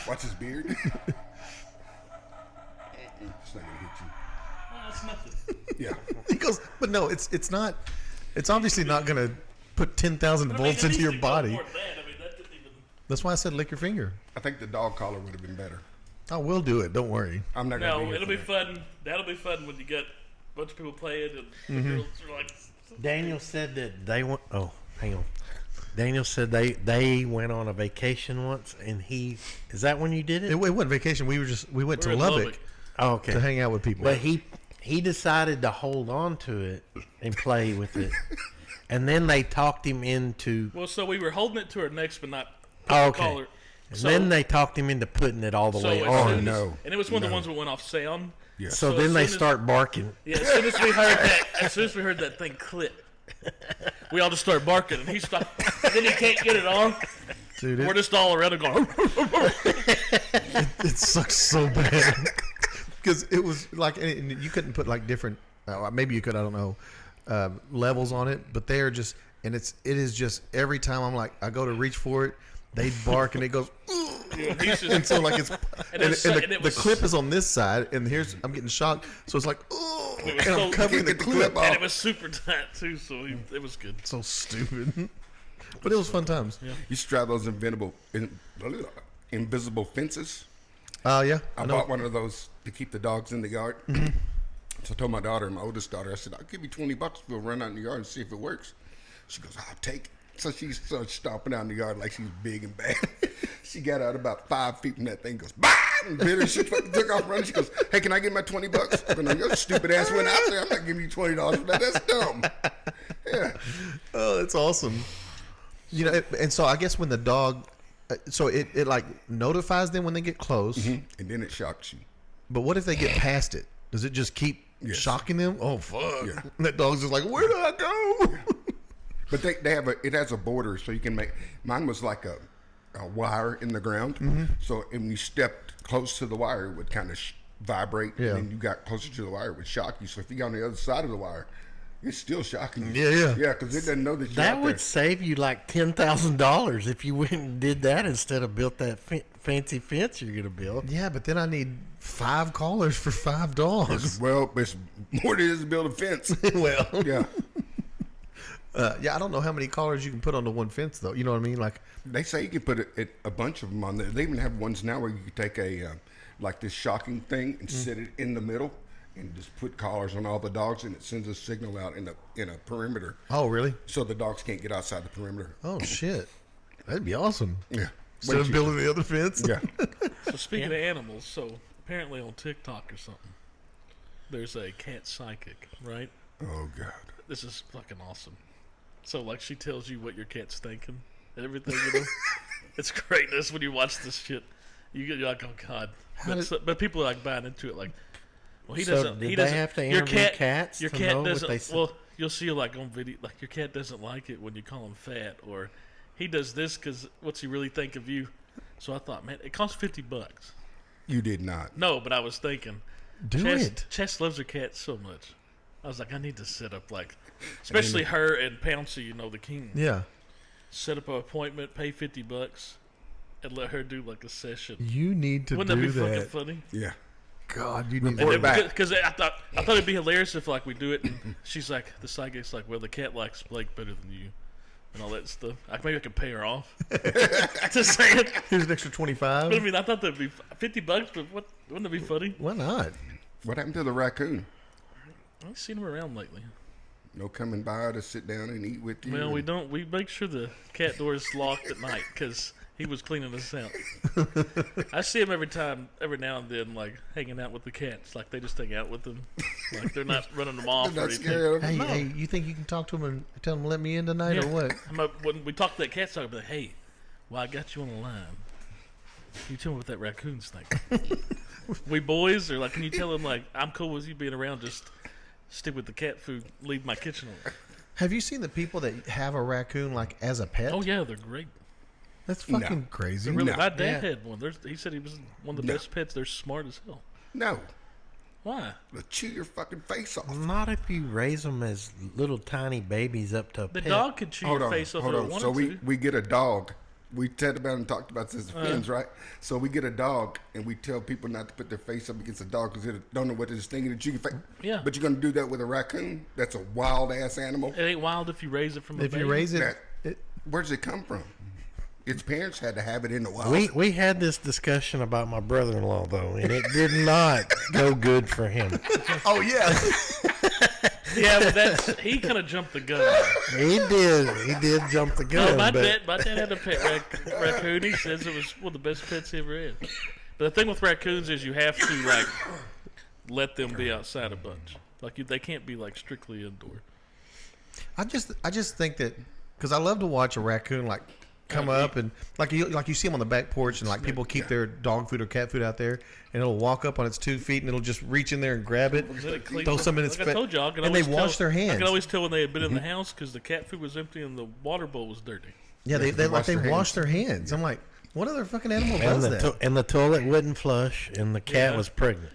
[SPEAKER 4] Watch his beard. It's not gonna hit
[SPEAKER 3] That's nothing.
[SPEAKER 4] you. Yeah.
[SPEAKER 1] He goes, but no, it's not. It's obviously not gonna put 10,000
[SPEAKER 3] But I mean,
[SPEAKER 1] volts
[SPEAKER 3] at
[SPEAKER 1] into
[SPEAKER 3] least
[SPEAKER 1] your
[SPEAKER 3] it goes
[SPEAKER 1] body.
[SPEAKER 3] more than that. I mean, that didn't even.
[SPEAKER 1] That's why I said lick your finger.
[SPEAKER 4] I think the dog collar would have been better.
[SPEAKER 1] I will do it. Don't worry.
[SPEAKER 4] I'm not gonna
[SPEAKER 3] No,
[SPEAKER 4] be here
[SPEAKER 3] it'll
[SPEAKER 4] for
[SPEAKER 3] be
[SPEAKER 4] that.
[SPEAKER 3] fun. That'll be fun when you get a bunch of people playing and the girls are like.
[SPEAKER 2] Daniel said that they went. Oh, hang on. Daniel said they went on a vacation once, and is that when you did it?
[SPEAKER 1] It wasn't vacation. We went to
[SPEAKER 3] in
[SPEAKER 1] Lubbock
[SPEAKER 2] Oh, okay.
[SPEAKER 1] to hang out with people.
[SPEAKER 2] But he decided to hold on to it and play with it, and then they talked him into.
[SPEAKER 3] Well, so we were holding it to our necks, but not
[SPEAKER 2] Oh,
[SPEAKER 3] the
[SPEAKER 2] okay.
[SPEAKER 3] collar.
[SPEAKER 2] And
[SPEAKER 3] So-
[SPEAKER 2] then they talked him into putting it all the way
[SPEAKER 3] as
[SPEAKER 2] on.
[SPEAKER 3] soon as-
[SPEAKER 4] no.
[SPEAKER 3] And it was one of the ones that went off sound.
[SPEAKER 4] Yeah.
[SPEAKER 2] So
[SPEAKER 3] So
[SPEAKER 2] then
[SPEAKER 3] as
[SPEAKER 2] they
[SPEAKER 3] soon as-
[SPEAKER 2] start barking.
[SPEAKER 3] Yeah, as soon as we heard that thing click, we all just started barking, and he stopped. And then he can't get it on.
[SPEAKER 1] Dude,
[SPEAKER 3] We're just all around and going.
[SPEAKER 1] it sucks so bad because it was like, and you couldn't put like different, maybe you could, I don't know, levels on it, but they are just, and it is just every time I'm like, I go to reach for it, they bark and it goes,
[SPEAKER 3] Yeah, he's just,
[SPEAKER 1] and so like it's,
[SPEAKER 3] And
[SPEAKER 1] and,
[SPEAKER 3] it's-
[SPEAKER 1] and
[SPEAKER 3] and
[SPEAKER 1] the,
[SPEAKER 3] it
[SPEAKER 1] the
[SPEAKER 3] was-
[SPEAKER 1] clip is on this side, and here's I'm getting shocked, so it's like, oh,
[SPEAKER 3] It
[SPEAKER 1] and
[SPEAKER 3] was
[SPEAKER 1] I'm
[SPEAKER 3] so-
[SPEAKER 1] covering the
[SPEAKER 4] Get the
[SPEAKER 1] clip
[SPEAKER 4] clip
[SPEAKER 1] off.
[SPEAKER 3] and it was super tight too, so it was good.
[SPEAKER 1] So stupid, but it was fun times.
[SPEAKER 3] Yeah.
[SPEAKER 4] You used to drive those invisible fences.
[SPEAKER 1] Yeah,
[SPEAKER 4] I bought one of those to keep the dogs in the yard. So I told my daughter, my oldest daughter, I said, I'll give you $20 if we'll run out in the yard and see if it works. She goes, I'll take it. So she starts stomping out in the yard like she's big and bad. She got out about 5 feet from that thing, goes, bah! And bit her. She fucking took off running. She goes, hey, can I get my $20? But no, your stupid ass went out there. I'm not giving you $20 for that. That's dumb. Yeah.
[SPEAKER 1] Oh, that's awesome. You know, and so I guess when the dog, so it like notifies them when they get close.
[SPEAKER 4] And then it shocks you.
[SPEAKER 1] But what if they get past it? Does it just keep
[SPEAKER 4] Yes.
[SPEAKER 1] shocking them? Oh fuck!
[SPEAKER 4] Yeah.
[SPEAKER 1] And that dog's just like, where did I go?
[SPEAKER 4] But they have it has a border, so you can make. Mine was like a wire in the ground, so when you stepped close to the wire, it would kind of vibrate,
[SPEAKER 1] Yeah.
[SPEAKER 4] and then you got closer to the wire, it would shock you. So if you got on the other side of the wire, it's still shocking you.
[SPEAKER 1] Yeah.
[SPEAKER 4] yeah, because it doesn't know that you're
[SPEAKER 2] That
[SPEAKER 4] out
[SPEAKER 2] would
[SPEAKER 4] there.
[SPEAKER 2] save you like $10,000 if you went and did that instead of built that fancy fence you're going to build.
[SPEAKER 1] Yeah, but then I need 5 callers for 5 dogs.
[SPEAKER 4] Well, it's more than it is to build a fence.
[SPEAKER 1] Well,
[SPEAKER 4] Yeah,
[SPEAKER 1] yeah, I don't know how many collars you can put onto one fence though. You know what I mean? Like,
[SPEAKER 4] they say you can put a bunch of them on there. They even have ones now where you can take a like this shocking thing and sit it in the middle. And just put collars on all the dogs, and it sends a signal out in a perimeter,
[SPEAKER 1] oh really?
[SPEAKER 4] so the dogs can't get outside the perimeter.
[SPEAKER 1] Oh shit, that'd be awesome.
[SPEAKER 4] Yeah.
[SPEAKER 1] Instead of building the other fence.
[SPEAKER 4] Yeah.
[SPEAKER 3] So speaking of animals, so apparently on TikTok or something, there's a cat psychic, right?
[SPEAKER 4] Oh God.
[SPEAKER 3] This is fucking awesome. So like she tells you what your cat's thinking and everything. You know? It's greatness when you watch this shit. You're like, oh God. But people are like buying into it. Like, well, he
[SPEAKER 2] So
[SPEAKER 3] doesn't.
[SPEAKER 2] did
[SPEAKER 3] he
[SPEAKER 2] they
[SPEAKER 3] doesn't.
[SPEAKER 2] have to
[SPEAKER 3] your
[SPEAKER 2] interview
[SPEAKER 3] cat,
[SPEAKER 2] cats
[SPEAKER 3] Your
[SPEAKER 2] to
[SPEAKER 3] cat
[SPEAKER 2] know what
[SPEAKER 3] doesn't.
[SPEAKER 2] they said?
[SPEAKER 3] Well, you'll see like on video, like your cat doesn't like it when you call him fat, or he does this because what's he really think of you? So I thought, man, it costs $50.
[SPEAKER 4] You did not.
[SPEAKER 3] No, but I was thinking,
[SPEAKER 1] Do it.
[SPEAKER 3] Chess loves her cat so much. I was like, I need to set up like, especially her and Pouncy, you know, the king.
[SPEAKER 1] Yeah.
[SPEAKER 3] Set up an appointment, pay $50, and let her do like a session.
[SPEAKER 1] You need to
[SPEAKER 3] Wouldn't that
[SPEAKER 1] do
[SPEAKER 3] be fucking
[SPEAKER 1] that.
[SPEAKER 3] funny?
[SPEAKER 4] Yeah.
[SPEAKER 1] God, you need
[SPEAKER 4] Report
[SPEAKER 1] to.
[SPEAKER 4] back.
[SPEAKER 3] Because I thought it'd be hilarious if like we do it, and she's like, the psychic's like, well, the cat likes Blake better than you, and all that stuff. Like maybe I could pay her off. Just saying.
[SPEAKER 1] Here's an extra 25.
[SPEAKER 3] But I mean, I thought that'd be $50, but wouldn't that be funny?
[SPEAKER 1] Why not?
[SPEAKER 4] What happened to the raccoon?
[SPEAKER 3] I ain't seen him around lately.
[SPEAKER 4] No coming by to sit down and eat with you.
[SPEAKER 3] Well, we don't. We make sure the cat door is locked at night because he was cleaning us out. I see him every now and then, like hanging out with the cats. Like they just hang out with them. Like they're not running them off
[SPEAKER 4] They're
[SPEAKER 3] or
[SPEAKER 4] not
[SPEAKER 3] anything.
[SPEAKER 4] scared of
[SPEAKER 1] Hey,
[SPEAKER 4] him.
[SPEAKER 3] No.
[SPEAKER 1] hey, you think you can talk to him and tell him to let me in tonight or what?
[SPEAKER 3] When we talk to that cat, I'll be like, "Hey, well, I got you on the line. Can you tell me what that raccoon's thinking?" We boys are like, "Can you tell him like I'm cool with you being around? Just stick with the cat food. Leave my kitchen on."
[SPEAKER 1] Have you seen the people that have a raccoon like as a pet?
[SPEAKER 3] Oh yeah, they're great.
[SPEAKER 1] That's fucking crazy.
[SPEAKER 3] Really,
[SPEAKER 4] No.
[SPEAKER 3] my dad
[SPEAKER 2] Yeah.
[SPEAKER 3] had one. He said he was one of the
[SPEAKER 4] No.
[SPEAKER 3] best pets. They're smart as hell.
[SPEAKER 4] No.
[SPEAKER 3] Why?
[SPEAKER 4] They'll chew your fucking face off.
[SPEAKER 2] Not if you raise them as little tiny babies up to a
[SPEAKER 3] The
[SPEAKER 2] pet.
[SPEAKER 3] dog could chew your face off if
[SPEAKER 4] hold
[SPEAKER 3] it
[SPEAKER 4] on.
[SPEAKER 3] wanted
[SPEAKER 4] So
[SPEAKER 3] to.
[SPEAKER 4] we get a dog. We talked about and talked about this fins, right? So we get a dog and we tell people not to put their face up against a dog because they don't know what it's thinking to chew your face.
[SPEAKER 3] Yeah.
[SPEAKER 4] But you're gonna do that with a raccoon? That's a wild ass animal.
[SPEAKER 3] It ain't wild if you raise it from a
[SPEAKER 1] If
[SPEAKER 3] baby.
[SPEAKER 1] you raise it,
[SPEAKER 4] That- Where does it come from? Its parents had to have it in the wild.
[SPEAKER 2] We had this discussion about my brother-in-law though, and it did not go good for him.
[SPEAKER 1] oh yeah,
[SPEAKER 3] Yeah, but he kind of jumped the gun.
[SPEAKER 2] He did jump the
[SPEAKER 3] No,
[SPEAKER 2] gun.
[SPEAKER 3] my
[SPEAKER 2] but
[SPEAKER 3] dad had a pet raccoon. He says it was one of the best pets he ever had. But the thing with raccoons is you have to like let them be outside a bunch. Like they can't be like strictly indoor.
[SPEAKER 1] I just think that because I love to watch a raccoon like come up and like you see them on the back porch, and like people keep their dog food or cat food out there, and it'll walk up on its 2 feet and it'll just reach in there and grab it, throw some in its
[SPEAKER 3] Like I told y'all,
[SPEAKER 1] and they wash their hands.
[SPEAKER 3] I could always tell when they had been in the house because the cat food was empty and the water bowl was dirty.
[SPEAKER 1] Yeah, they wash their hands. I'm like, what other fucking animal does that?
[SPEAKER 2] And the toilet wouldn't flush, and the cat was pregnant.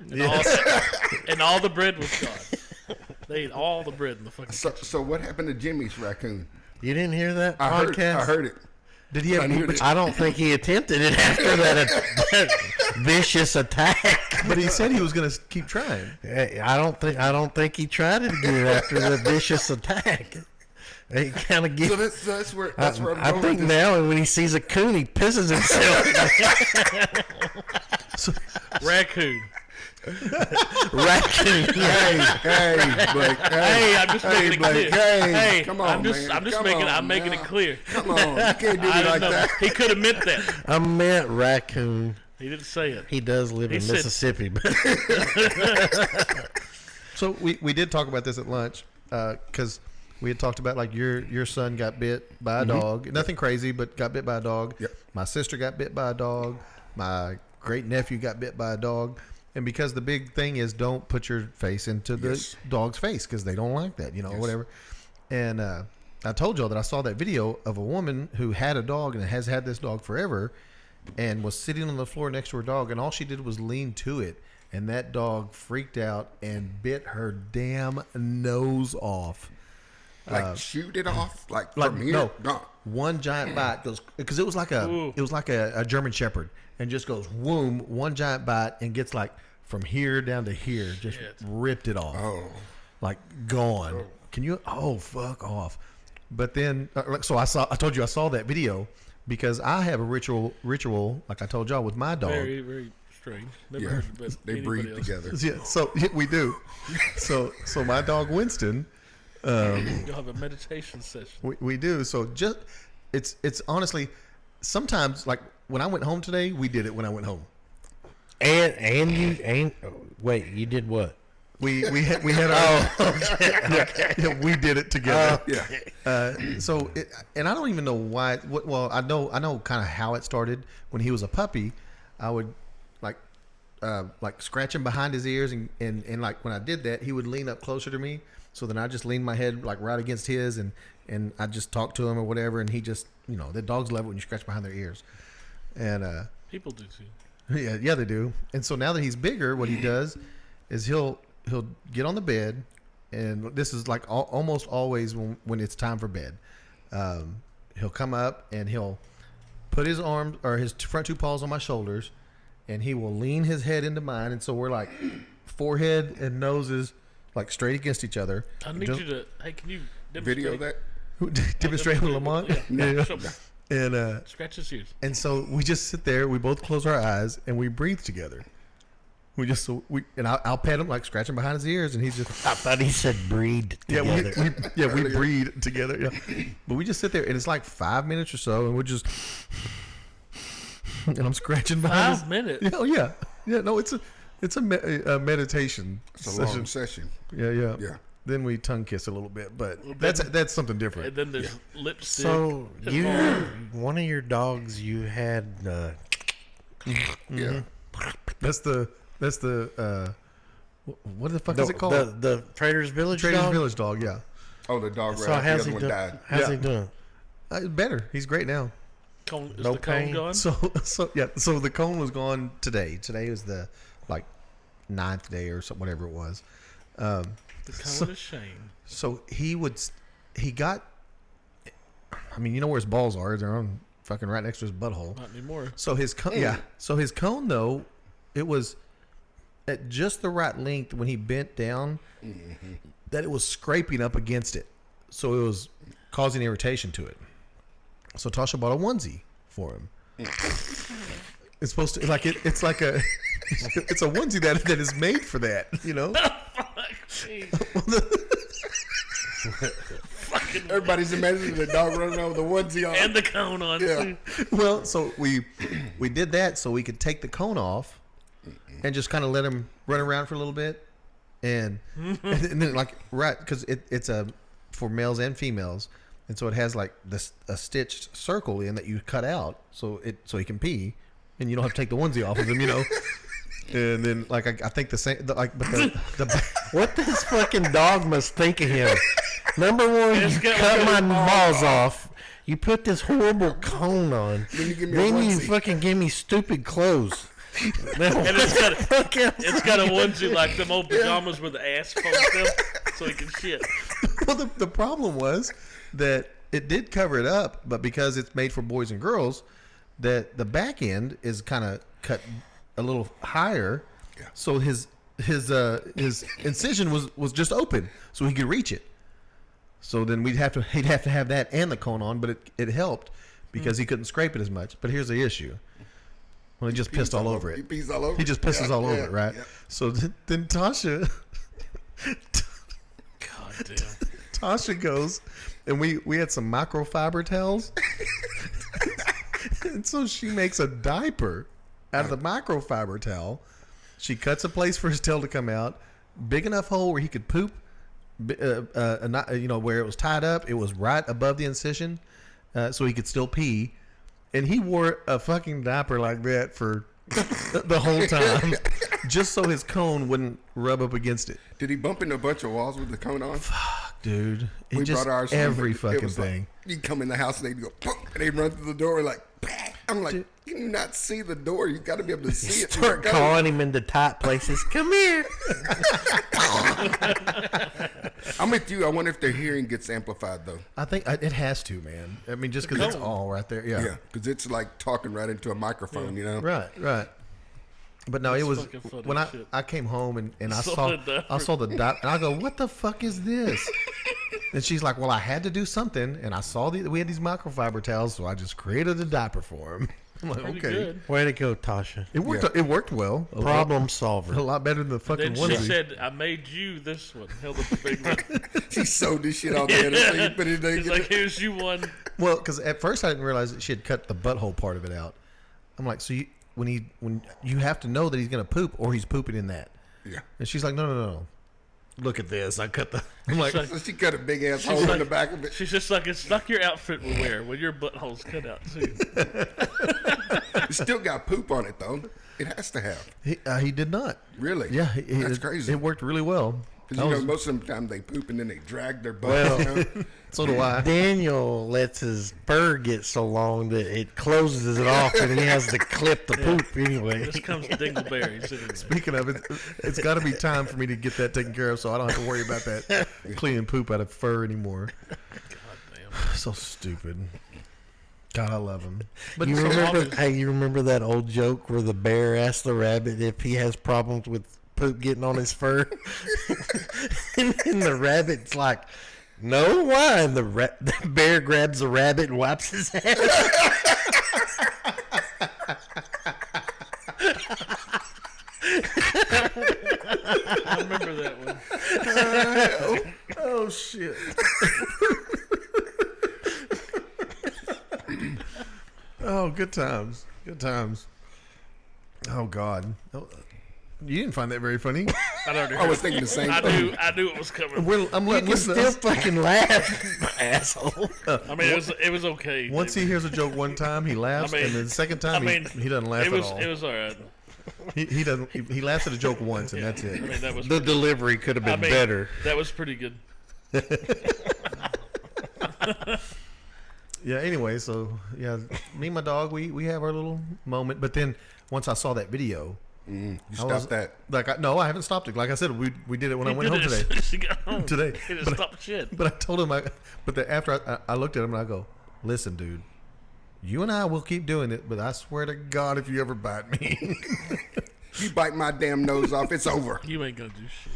[SPEAKER 3] And all the bread was gone. They ate all the bread in the fucking kitchen.
[SPEAKER 4] So what happened to Jimmy's raccoon?
[SPEAKER 2] You didn't hear that
[SPEAKER 4] I
[SPEAKER 2] podcast?
[SPEAKER 4] heard it.
[SPEAKER 1] Did he have?
[SPEAKER 2] I don't think he attempted it after that vicious attack.
[SPEAKER 1] But he said he was going to keep trying.
[SPEAKER 2] I don't think he tried it again after the vicious attack. He kind of gets.
[SPEAKER 4] So that's where I'm going.
[SPEAKER 2] I think now when he sees a coon, he pisses himself.
[SPEAKER 3] Raccoon.
[SPEAKER 2] Raccoon.
[SPEAKER 4] Hey, Blake.
[SPEAKER 3] Hey, I'm just making it
[SPEAKER 4] Blake,
[SPEAKER 3] clear.
[SPEAKER 4] hey, come on, man.
[SPEAKER 3] I'm making it clear.
[SPEAKER 4] Come on, you can't do
[SPEAKER 3] I
[SPEAKER 4] me
[SPEAKER 3] didn't
[SPEAKER 4] like
[SPEAKER 3] know.
[SPEAKER 4] that.
[SPEAKER 3] He could have meant that.
[SPEAKER 2] I meant raccoon.
[SPEAKER 3] He didn't say it.
[SPEAKER 2] He does live in
[SPEAKER 3] said-
[SPEAKER 2] Mississippi. But
[SPEAKER 1] So we did talk about this at lunch because we had talked about like your son got bit by a dog. Nothing crazy, but got bit by a dog.
[SPEAKER 4] Yep.
[SPEAKER 1] My sister got bit by a dog. My great nephew got bit by a dog. And because the big thing is don't put your face into the dog's face because they don't like that, or whatever. And I told y'all that I saw that video of a woman who had a dog and has had this dog forever and was sitting on the floor next to her dog, and all she did was lean to it. And that dog freaked out and bit her damn nose off.
[SPEAKER 4] Like shoot it off, like from here.
[SPEAKER 1] No, one giant bite goes because it was like a German Shepherd, and just goes whoom, one giant bite and gets like from here down to here, just ripped it off.
[SPEAKER 4] Oh,
[SPEAKER 1] like gone. Can you? Oh, fuck off. But then, so I told you I saw that video because I have a ritual, like I told y'all with my dog.
[SPEAKER 3] Very, very strange. Never heard of it,
[SPEAKER 4] they breathe
[SPEAKER 3] else.
[SPEAKER 4] together.
[SPEAKER 1] Yeah, so we do. So my dog Winston.
[SPEAKER 3] You'll have a meditation session.
[SPEAKER 1] We do. So just it's honestly sometimes like when I went home today, we did it when I went home.
[SPEAKER 2] Wait, you did what?
[SPEAKER 1] We had our yeah, we did it together. So and I don't even know why. Well, I know kind of how it started. When he was a puppy, I would like scratch him behind his ears, and like when I did that, he would lean up closer to me. So then I just leaned my head like right against his, and I just talked to him or whatever, and he just the dogs love it when you scratch behind their ears, and
[SPEAKER 3] People do too.
[SPEAKER 1] Yeah, they do. And so now that he's bigger, what he does is he'll get on the bed, and this is like almost always when it's time for bed. He'll come up and he'll put his arms or his front two paws on my shoulders, and he will lean his head into mine, and so we're like forehead and noses like straight against each other.
[SPEAKER 3] I need you to. Hey, can you demonstrate?
[SPEAKER 4] Video that.
[SPEAKER 1] Demonstrate with Lamont.
[SPEAKER 3] Yeah.
[SPEAKER 1] And
[SPEAKER 3] Scratch his ears.
[SPEAKER 1] and so we just sit there. We both close our eyes and we breathe together. I'll pat him like scratching behind his ears, and he's just.
[SPEAKER 2] I thought he said breed together.
[SPEAKER 1] We breed together. Yeah, but we just sit there, and it's like 5 minutes or so, and we're just. And I'm scratching behind.
[SPEAKER 3] 5 minutes.
[SPEAKER 1] Yeah, yeah. No, it's a meditation.
[SPEAKER 4] It's a long session.
[SPEAKER 1] Yeah.
[SPEAKER 4] Yeah.
[SPEAKER 1] Then we tongue kiss a little bit, but that's something different.
[SPEAKER 3] And then there's lipstick.
[SPEAKER 2] So one of your dogs, you had.
[SPEAKER 4] Yeah.
[SPEAKER 1] That's the what the fuck is it called?
[SPEAKER 2] The Trader's Village
[SPEAKER 1] Trader's
[SPEAKER 2] dog?
[SPEAKER 1] Village dog. Yeah.
[SPEAKER 4] Oh, the dog
[SPEAKER 2] So
[SPEAKER 4] ran.
[SPEAKER 2] how's
[SPEAKER 4] The
[SPEAKER 2] he
[SPEAKER 4] other one
[SPEAKER 2] doing?
[SPEAKER 4] died.
[SPEAKER 2] How's he doing?
[SPEAKER 1] Better. He's great now.
[SPEAKER 3] Is
[SPEAKER 2] no
[SPEAKER 3] the cone
[SPEAKER 2] pain.
[SPEAKER 3] gone?
[SPEAKER 1] So the cone was gone today. Today was the 9th day or something, whatever it was.
[SPEAKER 3] The cone is shame.
[SPEAKER 1] So he got. I mean, you know where his balls are? They're on fucking right next to his butthole.
[SPEAKER 3] Not anymore.
[SPEAKER 1] So his cone, yeah. So his cone though, it was at just the right length when he bent down, that it was scraping up against it. So it was causing irritation to it. So Tasha bought a onesie for him. It's supposed to it's like a it's a onesie that is made for that,
[SPEAKER 4] Everybody's imagining the dog running over the onesie on.
[SPEAKER 3] And the cone on.
[SPEAKER 4] Yeah.
[SPEAKER 3] Too.
[SPEAKER 1] Well, so we did that so we could take the cone off and just kind of let him run around for a little bit, and then because it's for males and females, and so it has like a stitched circle in that you cut out so he can pee, and you don't have to take the onesie off of him, And then like I think the same but the
[SPEAKER 2] What this fucking dog must think of him. Number one, you cut my balls off. You put this horrible cone on. Then you fucking give me stupid clothes.
[SPEAKER 3] And it's got a onesie like them old pajamas with the ass poked up so he can shit.
[SPEAKER 1] Well, the problem was that it did cover it up, but because it's made for boys and girls, that the back end is kind of cut a little higher, so his incision was just open, so he could reach it. So then he'd have to have that and the cone on, but it helped because he couldn't scrape it as much. But here's the issue: well, he just pissed all over it.
[SPEAKER 4] He pees all over.
[SPEAKER 1] He just pisses all over it, right?
[SPEAKER 4] Yeah.
[SPEAKER 1] So then Tasha.
[SPEAKER 3] God damn.
[SPEAKER 1] Tasha goes, and we had some microfiber towels, and so she makes a diaper out of the microfiber towel. She cuts a place for his tail to come out, big enough hole where he could poop. Where it was tied up, it was right above the incision, so he could still pee. And he wore a fucking diaper like that for the whole time, just so his cone wouldn't rub up against it.
[SPEAKER 4] Did he bump into a bunch of walls with the cone on?
[SPEAKER 1] Dude,
[SPEAKER 4] We
[SPEAKER 1] just
[SPEAKER 4] brought ours.
[SPEAKER 1] every
[SPEAKER 4] It
[SPEAKER 1] fucking
[SPEAKER 4] was
[SPEAKER 1] thing.
[SPEAKER 4] Like, you'd come in the house and they'd go, "Punk," and they'd run through the door like, "Pah." I'm like, can you not see the door? You got to be able to see it.
[SPEAKER 2] Start calling him into tight places. Come here.
[SPEAKER 4] I'm with you. I wonder if their hearing gets amplified though.
[SPEAKER 1] I think it has to, man. I mean, just because it's all right there.
[SPEAKER 4] Yeah, because it's like talking right into a microphone,
[SPEAKER 1] Right. But no,
[SPEAKER 3] That's
[SPEAKER 1] it was
[SPEAKER 3] fucking funny
[SPEAKER 1] when
[SPEAKER 3] shit.
[SPEAKER 1] I came home and I
[SPEAKER 3] Saw
[SPEAKER 1] saw
[SPEAKER 3] the
[SPEAKER 1] the diaper, and I go, what the fuck is this? And she's like, well, I had to do something, and I saw we had these microfiber towels, so I just created a diaper for him. I'm like,
[SPEAKER 3] Pretty
[SPEAKER 1] okay,
[SPEAKER 3] good.
[SPEAKER 2] Way to go, Tasha.
[SPEAKER 1] it worked.
[SPEAKER 4] Yeah.
[SPEAKER 1] It worked well.
[SPEAKER 2] Problem
[SPEAKER 1] a
[SPEAKER 2] solver.
[SPEAKER 1] lot better than the fucking
[SPEAKER 3] Then she
[SPEAKER 1] onesie.
[SPEAKER 3] said, I made you this one. Held up a big one.
[SPEAKER 4] She sewed this shit all together. So you put it in
[SPEAKER 3] She's like, here's you one.
[SPEAKER 1] Well, because at first I didn't realize that she had cut the butthole part of it out. I'm like, so when you have to know that he's gonna poop or he's pooping in that.
[SPEAKER 4] Yeah.
[SPEAKER 1] And she's like, no. Look at this. I cut the. I'm like,
[SPEAKER 3] like-
[SPEAKER 4] So she cut a big ass hole in the back of it.
[SPEAKER 3] She's just like, it's like your outfit will wear when your butthole's cut out too.
[SPEAKER 4] It still got poop on it though. It has to have.
[SPEAKER 1] he did not.
[SPEAKER 4] Really?
[SPEAKER 1] Yeah,
[SPEAKER 4] That's crazy.
[SPEAKER 1] It worked really well.
[SPEAKER 4] Because most of the time they poop and then they drag their butt.
[SPEAKER 1] So do I.
[SPEAKER 2] Daniel lets his fur get so long that it closes it off, and he has to clip the poop anyway.
[SPEAKER 3] This comes dingleberries anyway.
[SPEAKER 1] Speaking of it, it's got to be time for me to get that taken care of, so I don't have to worry about that cleaning poop out of fur anymore.
[SPEAKER 3] God damn.
[SPEAKER 1] So stupid. God, I love him. But
[SPEAKER 2] You
[SPEAKER 3] so
[SPEAKER 2] remember?
[SPEAKER 3] long as-
[SPEAKER 2] Hey, you remember that old joke where the bear asked the rabbit if he has problems with poop getting on his fur, and then the rabbit's like, "No, why?" And the bear grabs the rabbit and wipes his ass.
[SPEAKER 3] I remember that one.
[SPEAKER 1] oh shit. Oh, good times. Good times. Oh God. Oh, you didn't find that very funny.
[SPEAKER 4] I was thinking the same
[SPEAKER 3] I
[SPEAKER 4] thing.
[SPEAKER 3] knew it was coming.
[SPEAKER 1] I'm
[SPEAKER 2] You
[SPEAKER 1] letting
[SPEAKER 2] can still
[SPEAKER 1] listeners.
[SPEAKER 2] fucking laugh, asshole.
[SPEAKER 3] I mean, it was okay.
[SPEAKER 1] Once he hears a joke one time, he laughs,
[SPEAKER 3] I mean-
[SPEAKER 1] and then the second time he doesn't laugh
[SPEAKER 3] it was
[SPEAKER 1] at all.
[SPEAKER 3] it was all right.
[SPEAKER 1] He doesn't. He laughs at a joke once, and that's
[SPEAKER 3] I
[SPEAKER 1] it.
[SPEAKER 3] mean, that was
[SPEAKER 2] The delivery could have been better.
[SPEAKER 3] That was pretty good.
[SPEAKER 1] Yeah. Anyway, so yeah, me and my dog, we have our little moment. But then once I saw that video,
[SPEAKER 4] You
[SPEAKER 1] I
[SPEAKER 4] stop
[SPEAKER 1] was
[SPEAKER 4] that.
[SPEAKER 1] like, I haven't stopped it. Like I said, we did it when I went home
[SPEAKER 3] Did it
[SPEAKER 1] today.
[SPEAKER 3] as soon as he got home.
[SPEAKER 1] Today.
[SPEAKER 3] He didn't
[SPEAKER 1] But-
[SPEAKER 3] stop shit.
[SPEAKER 1] But I told him, after I looked at him and I go, listen, dude, you and I will keep doing it, but I swear to God, if you ever bite me,
[SPEAKER 4] You bite my damn nose off, it's over.
[SPEAKER 3] You ain't gonna do shit.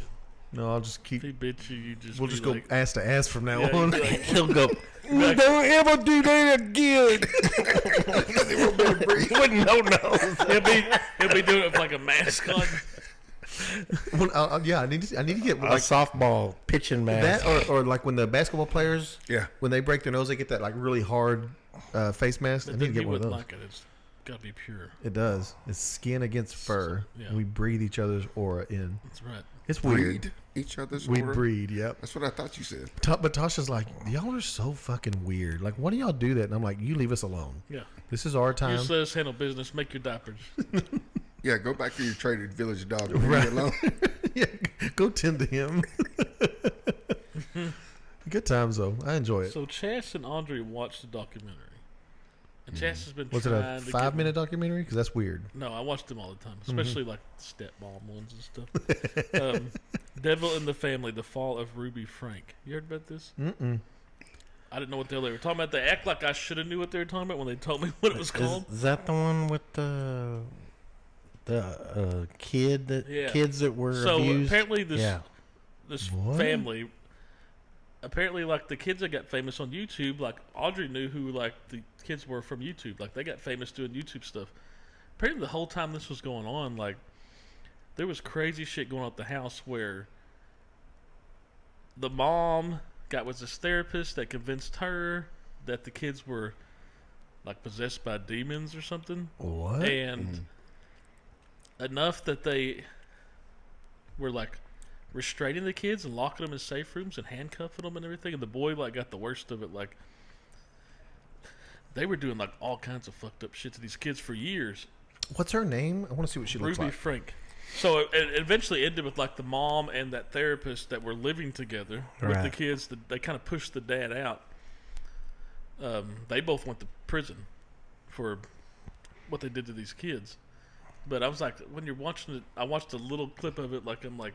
[SPEAKER 1] no, I'll just keep.
[SPEAKER 3] If he bit you, you just
[SPEAKER 1] We'll
[SPEAKER 3] be
[SPEAKER 1] just
[SPEAKER 3] like,
[SPEAKER 1] go ass to ass from now
[SPEAKER 3] yeah,
[SPEAKER 1] on.
[SPEAKER 3] you'd be like,
[SPEAKER 2] He'll go.
[SPEAKER 3] Like-
[SPEAKER 2] Don't ever do that again.
[SPEAKER 4] They won't be able to breathe.
[SPEAKER 2] With no nose.
[SPEAKER 3] he'll be doing it with like a mask on.
[SPEAKER 1] Well, yeah, I need to get
[SPEAKER 2] A
[SPEAKER 1] like
[SPEAKER 2] softball pitching mask.
[SPEAKER 1] that, or like when the basketball players,
[SPEAKER 4] Yeah.
[SPEAKER 1] when they break their nose, they get that like really hard face mask. I
[SPEAKER 3] But
[SPEAKER 1] need to
[SPEAKER 3] then
[SPEAKER 1] get
[SPEAKER 3] you
[SPEAKER 1] one of
[SPEAKER 3] wouldn't
[SPEAKER 1] those.
[SPEAKER 3] like it. It's, gotta be pure.
[SPEAKER 1] It does. It's skin against fur.
[SPEAKER 3] Yeah.
[SPEAKER 1] We breathe each other's aura in.
[SPEAKER 3] That's right.
[SPEAKER 1] It's weird.
[SPEAKER 4] Breed each other's
[SPEAKER 1] We
[SPEAKER 4] aura?
[SPEAKER 1] breed, yep.
[SPEAKER 4] That's what I thought you said.
[SPEAKER 1] But Tasha's like, y'all are so fucking weird. Like, why do y'all do that? And I'm like, you leave us alone.
[SPEAKER 3] Yeah.
[SPEAKER 1] This is our
[SPEAKER 3] You
[SPEAKER 1] time.
[SPEAKER 3] just let us handle business. Make your diapers.
[SPEAKER 4] Yeah, go back to your traded village dog and leave
[SPEAKER 1] Right.
[SPEAKER 4] me alone.
[SPEAKER 1] Yeah, go tend to him. Good times though. I enjoy it.
[SPEAKER 3] So Chas and Andre watched the documentary, and Chas has been
[SPEAKER 1] Was it
[SPEAKER 3] trying
[SPEAKER 1] a
[SPEAKER 3] to
[SPEAKER 1] 5-minute documentary? Because that's weird.
[SPEAKER 3] No, I watched them all the time, especially like stepmom ones and stuff. Devil in the Family: The Fall of Ruby Frank. You heard about this?
[SPEAKER 1] Mm-mm.
[SPEAKER 3] I didn't know what the hell they were talking about. They act like I should have knew what they were talking about when they told me what it was called.
[SPEAKER 2] Is that the one with the kid that
[SPEAKER 3] Yeah.
[SPEAKER 2] kids that were
[SPEAKER 3] So
[SPEAKER 2] abused?
[SPEAKER 3] apparently this
[SPEAKER 2] Yeah.
[SPEAKER 3] this
[SPEAKER 1] What?
[SPEAKER 3] family, apparently like the kids that got famous on YouTube, like Audrey knew who like the kids were from YouTube. Like they got famous doing YouTube stuff. Apparently the whole time this was going on, like there was crazy shit going on at the house where the mom got with this therapist that convinced her that the kids were like possessed by demons or something.
[SPEAKER 1] What?
[SPEAKER 3] And enough that they were like restraining the kids and locking them in safe rooms and handcuffing them and everything, and the boy like got the worst of it. Like they were doing like all kinds of fucked up shit to these kids for years.
[SPEAKER 1] What's her name? I want to see what she looks
[SPEAKER 3] Ruby
[SPEAKER 1] like.
[SPEAKER 3] Frank. So it eventually ended with like the mom and that therapist that were living together with the
[SPEAKER 2] Right.
[SPEAKER 3] kids. They kind of pushed the dad out. They both went to prison for what they did to these kids. But I was like, when you're watching it, I watched a little clip of it. Like I'm like,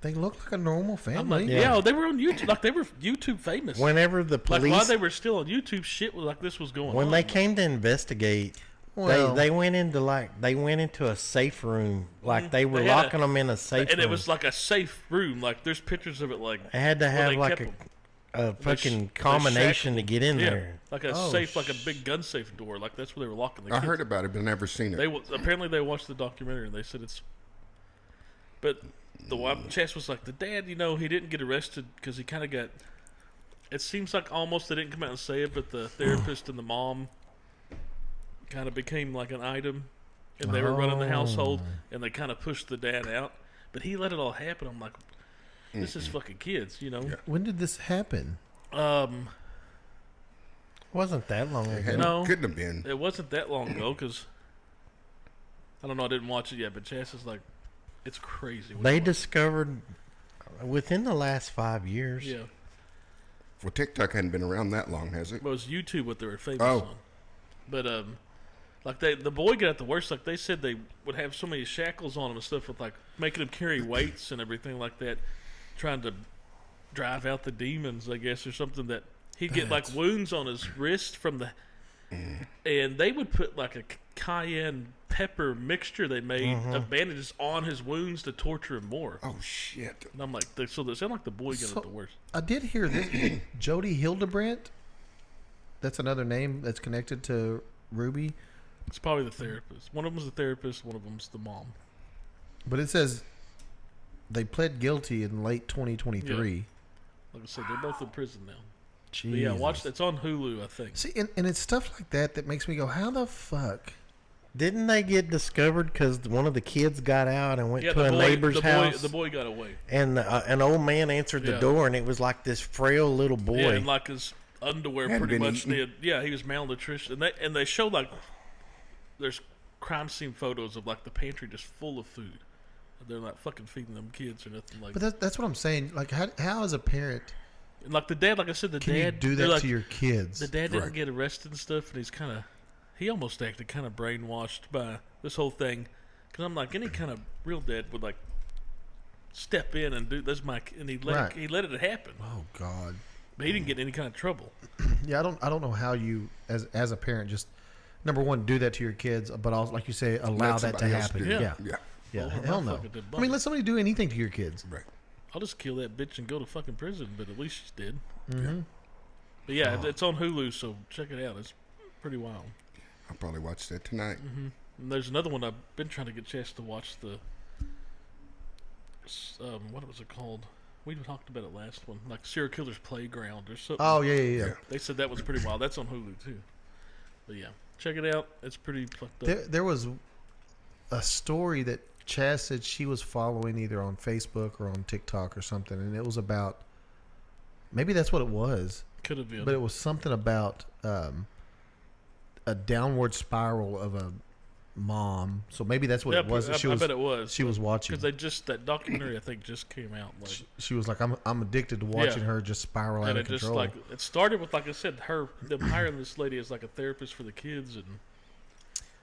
[SPEAKER 1] They look like a normal family.
[SPEAKER 3] I'm like,
[SPEAKER 2] Yeah.
[SPEAKER 3] yeah, they were on YouTube. Like they were YouTube famous.
[SPEAKER 2] Whenever the
[SPEAKER 3] like
[SPEAKER 2] police,
[SPEAKER 3] while they were still on YouTube, shit was like this was going on.
[SPEAKER 2] when they came to investigate,
[SPEAKER 1] Well-
[SPEAKER 2] they went into a safe room, like they were
[SPEAKER 3] They had
[SPEAKER 2] locking them in a safe
[SPEAKER 3] and
[SPEAKER 2] room.
[SPEAKER 3] it was like a safe room. Like there's pictures of it. Like
[SPEAKER 2] it had to
[SPEAKER 3] where
[SPEAKER 2] have
[SPEAKER 3] they
[SPEAKER 2] like
[SPEAKER 3] kept
[SPEAKER 2] a fucking
[SPEAKER 3] they
[SPEAKER 2] combination to
[SPEAKER 3] shackled.
[SPEAKER 2] get in
[SPEAKER 3] yeah,
[SPEAKER 2] there.
[SPEAKER 3] like a
[SPEAKER 1] Oh,
[SPEAKER 3] safe, like a big gun safe door. Like that's where they were locking the
[SPEAKER 4] I
[SPEAKER 3] kids.
[SPEAKER 4] heard about it, but never seen it.
[SPEAKER 3] Apparently they watched the documentary and they said it's. But the wife, Chas was like, the dad, he didn't get arrested because he kind of got. It seems like almost they didn't come out and say it, but the therapist and the mom kind of became like an item, and they were running the household, and they kind of pushed the dad out. But he let it all happen. I'm like, this is fucking kids,
[SPEAKER 4] Yeah.
[SPEAKER 1] When did this happen?
[SPEAKER 2] Wasn't that long
[SPEAKER 4] It
[SPEAKER 2] ago?
[SPEAKER 4] hadn't-
[SPEAKER 3] No.
[SPEAKER 4] couldn't have been.
[SPEAKER 3] It wasn't that long ago because I don't know. I didn't watch it yet, but Chas is like, it's crazy. what
[SPEAKER 2] They
[SPEAKER 3] he watched.
[SPEAKER 2] discovered within the last 5 years.
[SPEAKER 3] Yeah.
[SPEAKER 4] Well, TikTok hadn't been around that long, has it?
[SPEAKER 3] Well, it was YouTube what they were famous
[SPEAKER 4] Oh.
[SPEAKER 3] on. But like the boy got the worst. Like they said they would have so many shackles on him and stuff with like making him carry weights and everything like that, trying to drive out the demons, I guess, or something. That he'd get like wounds on his wrist from the, and they would put like a cayenne pepper mixture they made of bandages on his wounds to torture him more.
[SPEAKER 4] Oh, shit.
[SPEAKER 3] And I'm like, so they sound like the boy got
[SPEAKER 1] So-
[SPEAKER 3] it the worst.
[SPEAKER 1] I did hear this. Jody Hildebrandt. That's another name that's connected to Ruby.
[SPEAKER 3] It's probably the therapist. One of them's the therapist. One of them's the mom.
[SPEAKER 1] But it says they pled guilty in late 2023.
[SPEAKER 3] Like I said, they're both in prison now. But
[SPEAKER 2] Jesus.
[SPEAKER 3] yeah, watch. It's on Hulu, I think.
[SPEAKER 1] See, and it's stuff like that that makes me go, how the fuck?
[SPEAKER 2] Didn't they get discovered because one of the kids got out and went
[SPEAKER 3] Yeah,
[SPEAKER 2] to a neighbor's house?
[SPEAKER 3] The boy got away.
[SPEAKER 2] And an old man answered the
[SPEAKER 3] Yeah.
[SPEAKER 2] door, and it was like this frail little boy.
[SPEAKER 3] Yeah, and like his underwear
[SPEAKER 4] Hadn't
[SPEAKER 3] pretty
[SPEAKER 4] been
[SPEAKER 3] much
[SPEAKER 4] eaten.
[SPEAKER 3] did. Yeah, he was malnutrition, and they show like there's crime scene photos of like the pantry just full of food. They're not fucking feeding them kids or nothing like.
[SPEAKER 1] But that's what I'm saying. Like, how as a parent
[SPEAKER 3] And like the dad, like I said, the
[SPEAKER 1] can
[SPEAKER 3] dad
[SPEAKER 1] you do
[SPEAKER 3] they're
[SPEAKER 1] that
[SPEAKER 3] like,
[SPEAKER 1] to your kids?
[SPEAKER 3] The dad didn't
[SPEAKER 4] Right.
[SPEAKER 3] get arrested and stuff, and he almost acted kind of brainwashed by this whole thing. Because I'm like, any kind of real dad would like step in and do this, and he let
[SPEAKER 1] Right.
[SPEAKER 3] he let it happen,
[SPEAKER 1] Oh God.
[SPEAKER 3] but he didn't get in any kind of trouble.
[SPEAKER 1] Yeah, I don't know how you as a parent just number one do that to your kids, but also like you say allow
[SPEAKER 4] Let
[SPEAKER 1] that to
[SPEAKER 4] somebody else
[SPEAKER 1] happen.
[SPEAKER 4] do it.
[SPEAKER 1] Yeah.
[SPEAKER 4] Yeah.
[SPEAKER 1] Yeah.
[SPEAKER 3] Well,
[SPEAKER 1] Hell
[SPEAKER 3] my
[SPEAKER 1] no.
[SPEAKER 3] fucking did
[SPEAKER 1] I mean, let somebody do anything to your kids.
[SPEAKER 4] Right.
[SPEAKER 3] I'll just kill that bitch and go to fucking prison, but at least she's dead.
[SPEAKER 1] Mm-hmm.
[SPEAKER 3] But yeah, it's on Hulu, so check it out. It's pretty wild.
[SPEAKER 4] I'll probably watch that tonight.
[SPEAKER 3] And there's another one I've been trying to get a chance to watch. What was it called? We talked about it last one, like Serial Killer's Playground or something.
[SPEAKER 1] Oh yeah.
[SPEAKER 4] Yeah.
[SPEAKER 3] They said that was pretty wild. That's on Hulu too. But yeah, Check it out. It's pretty fucked up.
[SPEAKER 1] There was a story that Chaz said she was following either on Facebook or on TikTok or something, and it was about, maybe that's what it was,
[SPEAKER 3] Could have been.
[SPEAKER 1] but it was something about a downward spiral of a mom. So maybe that's what it was. That
[SPEAKER 3] I bet it was.
[SPEAKER 1] She was watching
[SPEAKER 3] Because that documentary I think just came out. Like,
[SPEAKER 1] she was like, I'm addicted to watching her just spiral out
[SPEAKER 3] and
[SPEAKER 1] of
[SPEAKER 3] it just
[SPEAKER 1] control.
[SPEAKER 3] it started with, like I said, them hiring this lady as like a therapist for the kids, and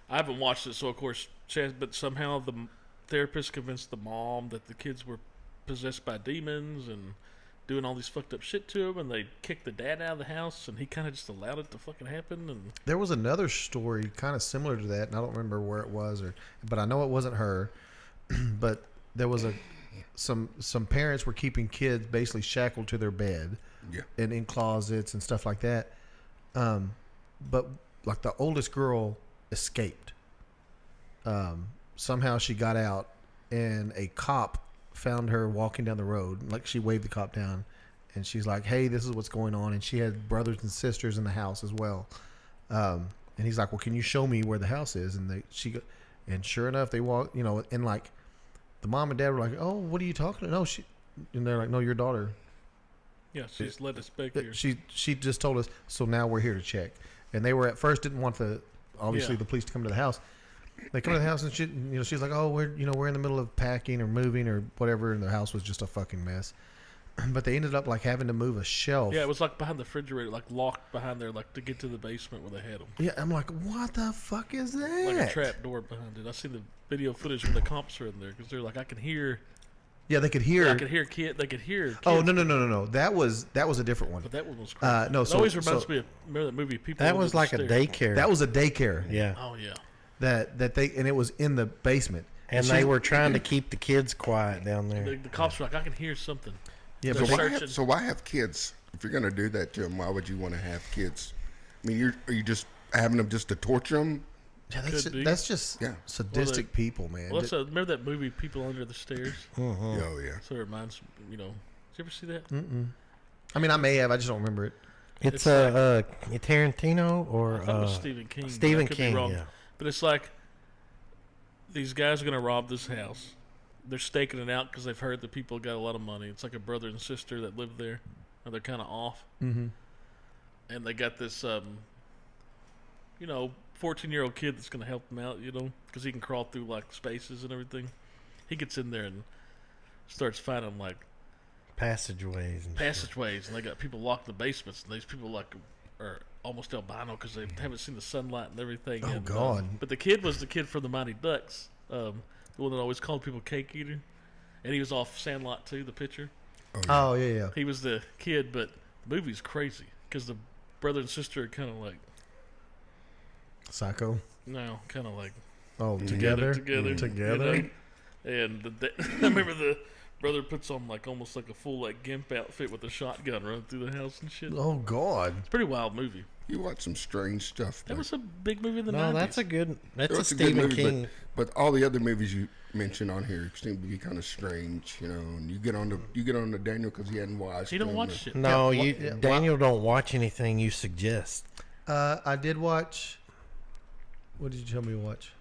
[SPEAKER 3] I haven't watched it, so of course, but somehow the therapist convinced the mom that the kids were possessed by demons and doing all these fucked up shit to him, and they kicked the dad out of the house, and he kind of just allowed it to fucking happen. And
[SPEAKER 1] There was another story kind of similar to that, and I don't remember where it was, but I know it wasn't her. But there was some parents were keeping kids basically shackled to their bed, and in closets and stuff like that. But like the oldest girl escaped. Somehow she got out, and a cop found her walking down the road. Like, she waved the cop down, and she's like, "Hey, this is what's going on." And she had brothers and sisters in the house as well. And he's like, "Well, can you show me where the house is?" And and sure enough, they walk, and like the mom and dad were like, "Oh, what are you talking about?" No, and they're like, "No, your daughter.
[SPEAKER 3] yeah, she's let us back here.
[SPEAKER 1] She just told us, so now we're here to check." And they were at first didn't want the police to come to the house. They come to the house, and she's like, "Oh, we're in the middle of packing or moving or whatever," and the house was just a fucking mess. But they ended up like having to move a shelf.
[SPEAKER 3] Yeah, it was like behind the refrigerator, like locked behind there, like to get to the basement where they had them.
[SPEAKER 1] Yeah, I'm like, what the fuck is that?
[SPEAKER 3] Like a trap door behind it. I see the video footage where the cops are in there because they're like, I can hear.
[SPEAKER 1] Yeah, they could hear.
[SPEAKER 3] I could hear kid. They could hear. Kids.
[SPEAKER 1] Oh no! That was a different one.
[SPEAKER 3] But that one was crazy.
[SPEAKER 1] No,
[SPEAKER 3] it always reminds me of, remember that movie People.
[SPEAKER 2] That
[SPEAKER 3] Under
[SPEAKER 2] was
[SPEAKER 3] the
[SPEAKER 2] like a
[SPEAKER 3] Stairs?
[SPEAKER 2] daycare.
[SPEAKER 1] That was a daycare.
[SPEAKER 2] Yeah.
[SPEAKER 3] Oh yeah.
[SPEAKER 1] That they, and it was in the basement.
[SPEAKER 2] And they were trying to keep the kids quiet down there.
[SPEAKER 3] The cops were like, I can hear something.
[SPEAKER 1] Yeah,
[SPEAKER 3] They're
[SPEAKER 1] but
[SPEAKER 3] searching.
[SPEAKER 4] why have kids? If you're gonna do that to them, why would you want to have kids? I mean, are you just having them just to torture them?
[SPEAKER 1] yeah,
[SPEAKER 3] Could be.
[SPEAKER 1] that's just sadistic people, man.
[SPEAKER 3] Well, remember that movie People Under the Stairs?
[SPEAKER 4] Oh yeah.
[SPEAKER 3] So it reminds did you ever see that?
[SPEAKER 1] I mean, I may have. I just don't remember it.
[SPEAKER 2] It's
[SPEAKER 3] like-
[SPEAKER 2] Tarantino or
[SPEAKER 3] I thought it was Stephen King.
[SPEAKER 2] Stephen
[SPEAKER 3] I could
[SPEAKER 2] King,
[SPEAKER 3] be wrong.
[SPEAKER 2] yeah.
[SPEAKER 3] But it's like these guys are gonna rob this house. They're staking it out because they've heard the people got a lot of money. It's like a brother and sister that live there, and they're kind of off.
[SPEAKER 1] Mm-hmm.
[SPEAKER 3] And they got this, 14-year-old kid that's gonna help them out, because he can crawl through like spaces and everything. He gets in there and starts finding like
[SPEAKER 2] passageways.
[SPEAKER 3] And they got people locked in the basements, and these people like are almost albino because they haven't seen the sunlight and everything.
[SPEAKER 1] Oh,
[SPEAKER 3] and,
[SPEAKER 1] God.
[SPEAKER 3] But the kid was the kid from the Mighty Ducks, the one that always called people cake eater, and he was off Sandlot too, the pitcher.
[SPEAKER 1] Oh yeah.
[SPEAKER 3] He was the kid, but the movie's crazy because the brother and sister are kind of like
[SPEAKER 1] Psycho. Oh, together.
[SPEAKER 3] together. And I remember the brother puts on like almost like a full like gimp outfit with a shotgun running through the house and shit.
[SPEAKER 1] Oh God.
[SPEAKER 3] It's a pretty wild movie.
[SPEAKER 4] You watch some strange stuff.
[SPEAKER 3] That was a big movie in the 90s.
[SPEAKER 2] No, that's a
[SPEAKER 4] It's a
[SPEAKER 2] Stephen
[SPEAKER 4] good movie,
[SPEAKER 2] King.
[SPEAKER 4] but all the other movies you mentioned on here seem to be kind of strange, And you get on the Daniel because he hadn't watched.
[SPEAKER 3] He don't
[SPEAKER 4] them.
[SPEAKER 3] watch shit.
[SPEAKER 2] No,
[SPEAKER 1] Yeah,
[SPEAKER 2] Daniel don't watch anything you suggest.
[SPEAKER 1] I did watch. What did you tell me to watch?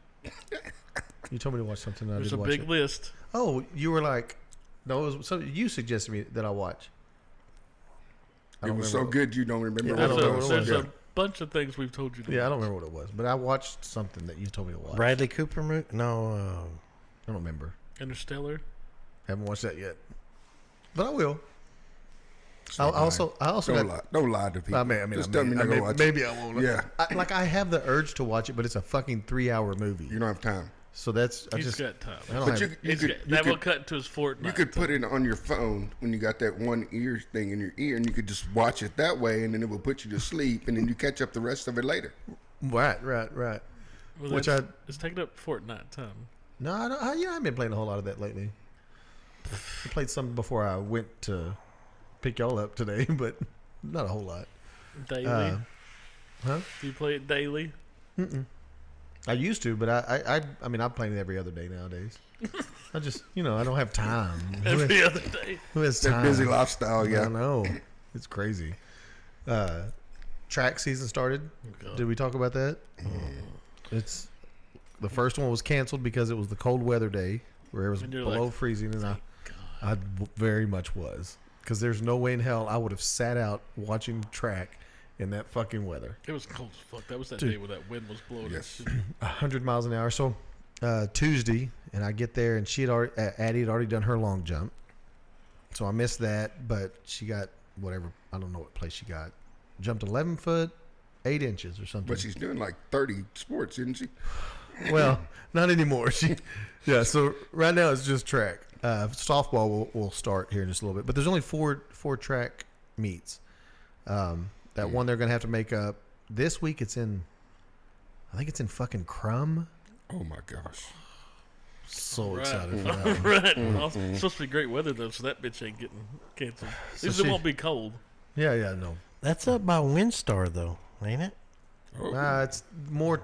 [SPEAKER 1] You told me to watch something. And I
[SPEAKER 3] There's
[SPEAKER 1] did
[SPEAKER 3] a
[SPEAKER 1] watch
[SPEAKER 3] big
[SPEAKER 1] it.
[SPEAKER 3] list.
[SPEAKER 1] Oh, you were like, no, it was something you suggested me that I watch. I
[SPEAKER 4] It
[SPEAKER 1] don't
[SPEAKER 4] was so
[SPEAKER 1] remember
[SPEAKER 4] good you don't remember.
[SPEAKER 1] Yeah, I
[SPEAKER 4] what
[SPEAKER 1] don't
[SPEAKER 4] it
[SPEAKER 1] know
[SPEAKER 4] was.
[SPEAKER 1] what it was.
[SPEAKER 3] There's a bunch of things we've told you to
[SPEAKER 1] Yeah, I
[SPEAKER 3] watch.
[SPEAKER 1] don't remember what it was, but I watched something that you told me to watch.
[SPEAKER 2] Bradley Cooper movie? No.
[SPEAKER 1] I don't remember.
[SPEAKER 3] Interstellar.
[SPEAKER 1] Haven't watched that yet, but I will.
[SPEAKER 4] So
[SPEAKER 1] I also
[SPEAKER 4] don't lie to people. Just tell me to go watch it.
[SPEAKER 1] maybe I won't.
[SPEAKER 4] Yeah.
[SPEAKER 1] I have the urge to watch it, but it's a fucking 3-hour movie.
[SPEAKER 4] You don't have time.
[SPEAKER 1] So that's
[SPEAKER 3] He's got time.
[SPEAKER 1] I don't
[SPEAKER 4] But
[SPEAKER 1] have,
[SPEAKER 3] That will cut to his Fortnite.
[SPEAKER 4] You could put it on your phone when you got that one ear thing in your ear, and you could just watch it that way, and then it will put you to sleep, and then you catch up the rest of it later.
[SPEAKER 1] right.
[SPEAKER 3] Well,
[SPEAKER 1] Which
[SPEAKER 3] it's taking up Fortnite time.
[SPEAKER 1] No, I haven't been playing a whole lot of that lately. I played some before I went to pick y'all up today, but not a whole lot.
[SPEAKER 3] Daily.
[SPEAKER 1] Huh?
[SPEAKER 3] Do you play it daily?
[SPEAKER 1] I used to, but I mean, I'm playing it every other day nowadays. I just, I don't have time.
[SPEAKER 3] Every other day.
[SPEAKER 1] Who has
[SPEAKER 4] That
[SPEAKER 1] time?
[SPEAKER 4] busy lifestyle,
[SPEAKER 1] I
[SPEAKER 4] yeah.
[SPEAKER 1] know. It's crazy. track season started.
[SPEAKER 3] God.
[SPEAKER 1] Did we talk about that? It's the first one was canceled because it was the cold weather day where it was
[SPEAKER 3] And you're
[SPEAKER 1] below
[SPEAKER 3] like,
[SPEAKER 1] freezing, and I very much was, because there's no way in hell I would have sat out watching track in that fucking weather.
[SPEAKER 3] It was cold as fuck. That was that
[SPEAKER 1] Dude.
[SPEAKER 3] day where that wind was blowing.
[SPEAKER 4] Yes.
[SPEAKER 1] 100 miles an hour. So Tuesday, and I get there, and Addie had already done her long jump, so I missed that. But she got whatever, I don't know what place she got. Jumped 11 foot 8 inches or something.
[SPEAKER 4] But she's doing like 30 sports, isn't she?
[SPEAKER 1] Well, not anymore. So right now it's just track. Softball will start here in just a little bit, but there's only four track meets. That one they're gonna have to make up this week. I think it's in fucking Crum.
[SPEAKER 4] Oh my gosh.
[SPEAKER 1] So
[SPEAKER 3] Right.
[SPEAKER 1] excited for that one.
[SPEAKER 3] Right. It's supposed to be great weather though, so that bitch ain't getting canceled. At least it won't be cold.
[SPEAKER 1] Yeah, no.
[SPEAKER 2] That's up by Windstar, though, ain't it?
[SPEAKER 4] Oh,
[SPEAKER 1] It's more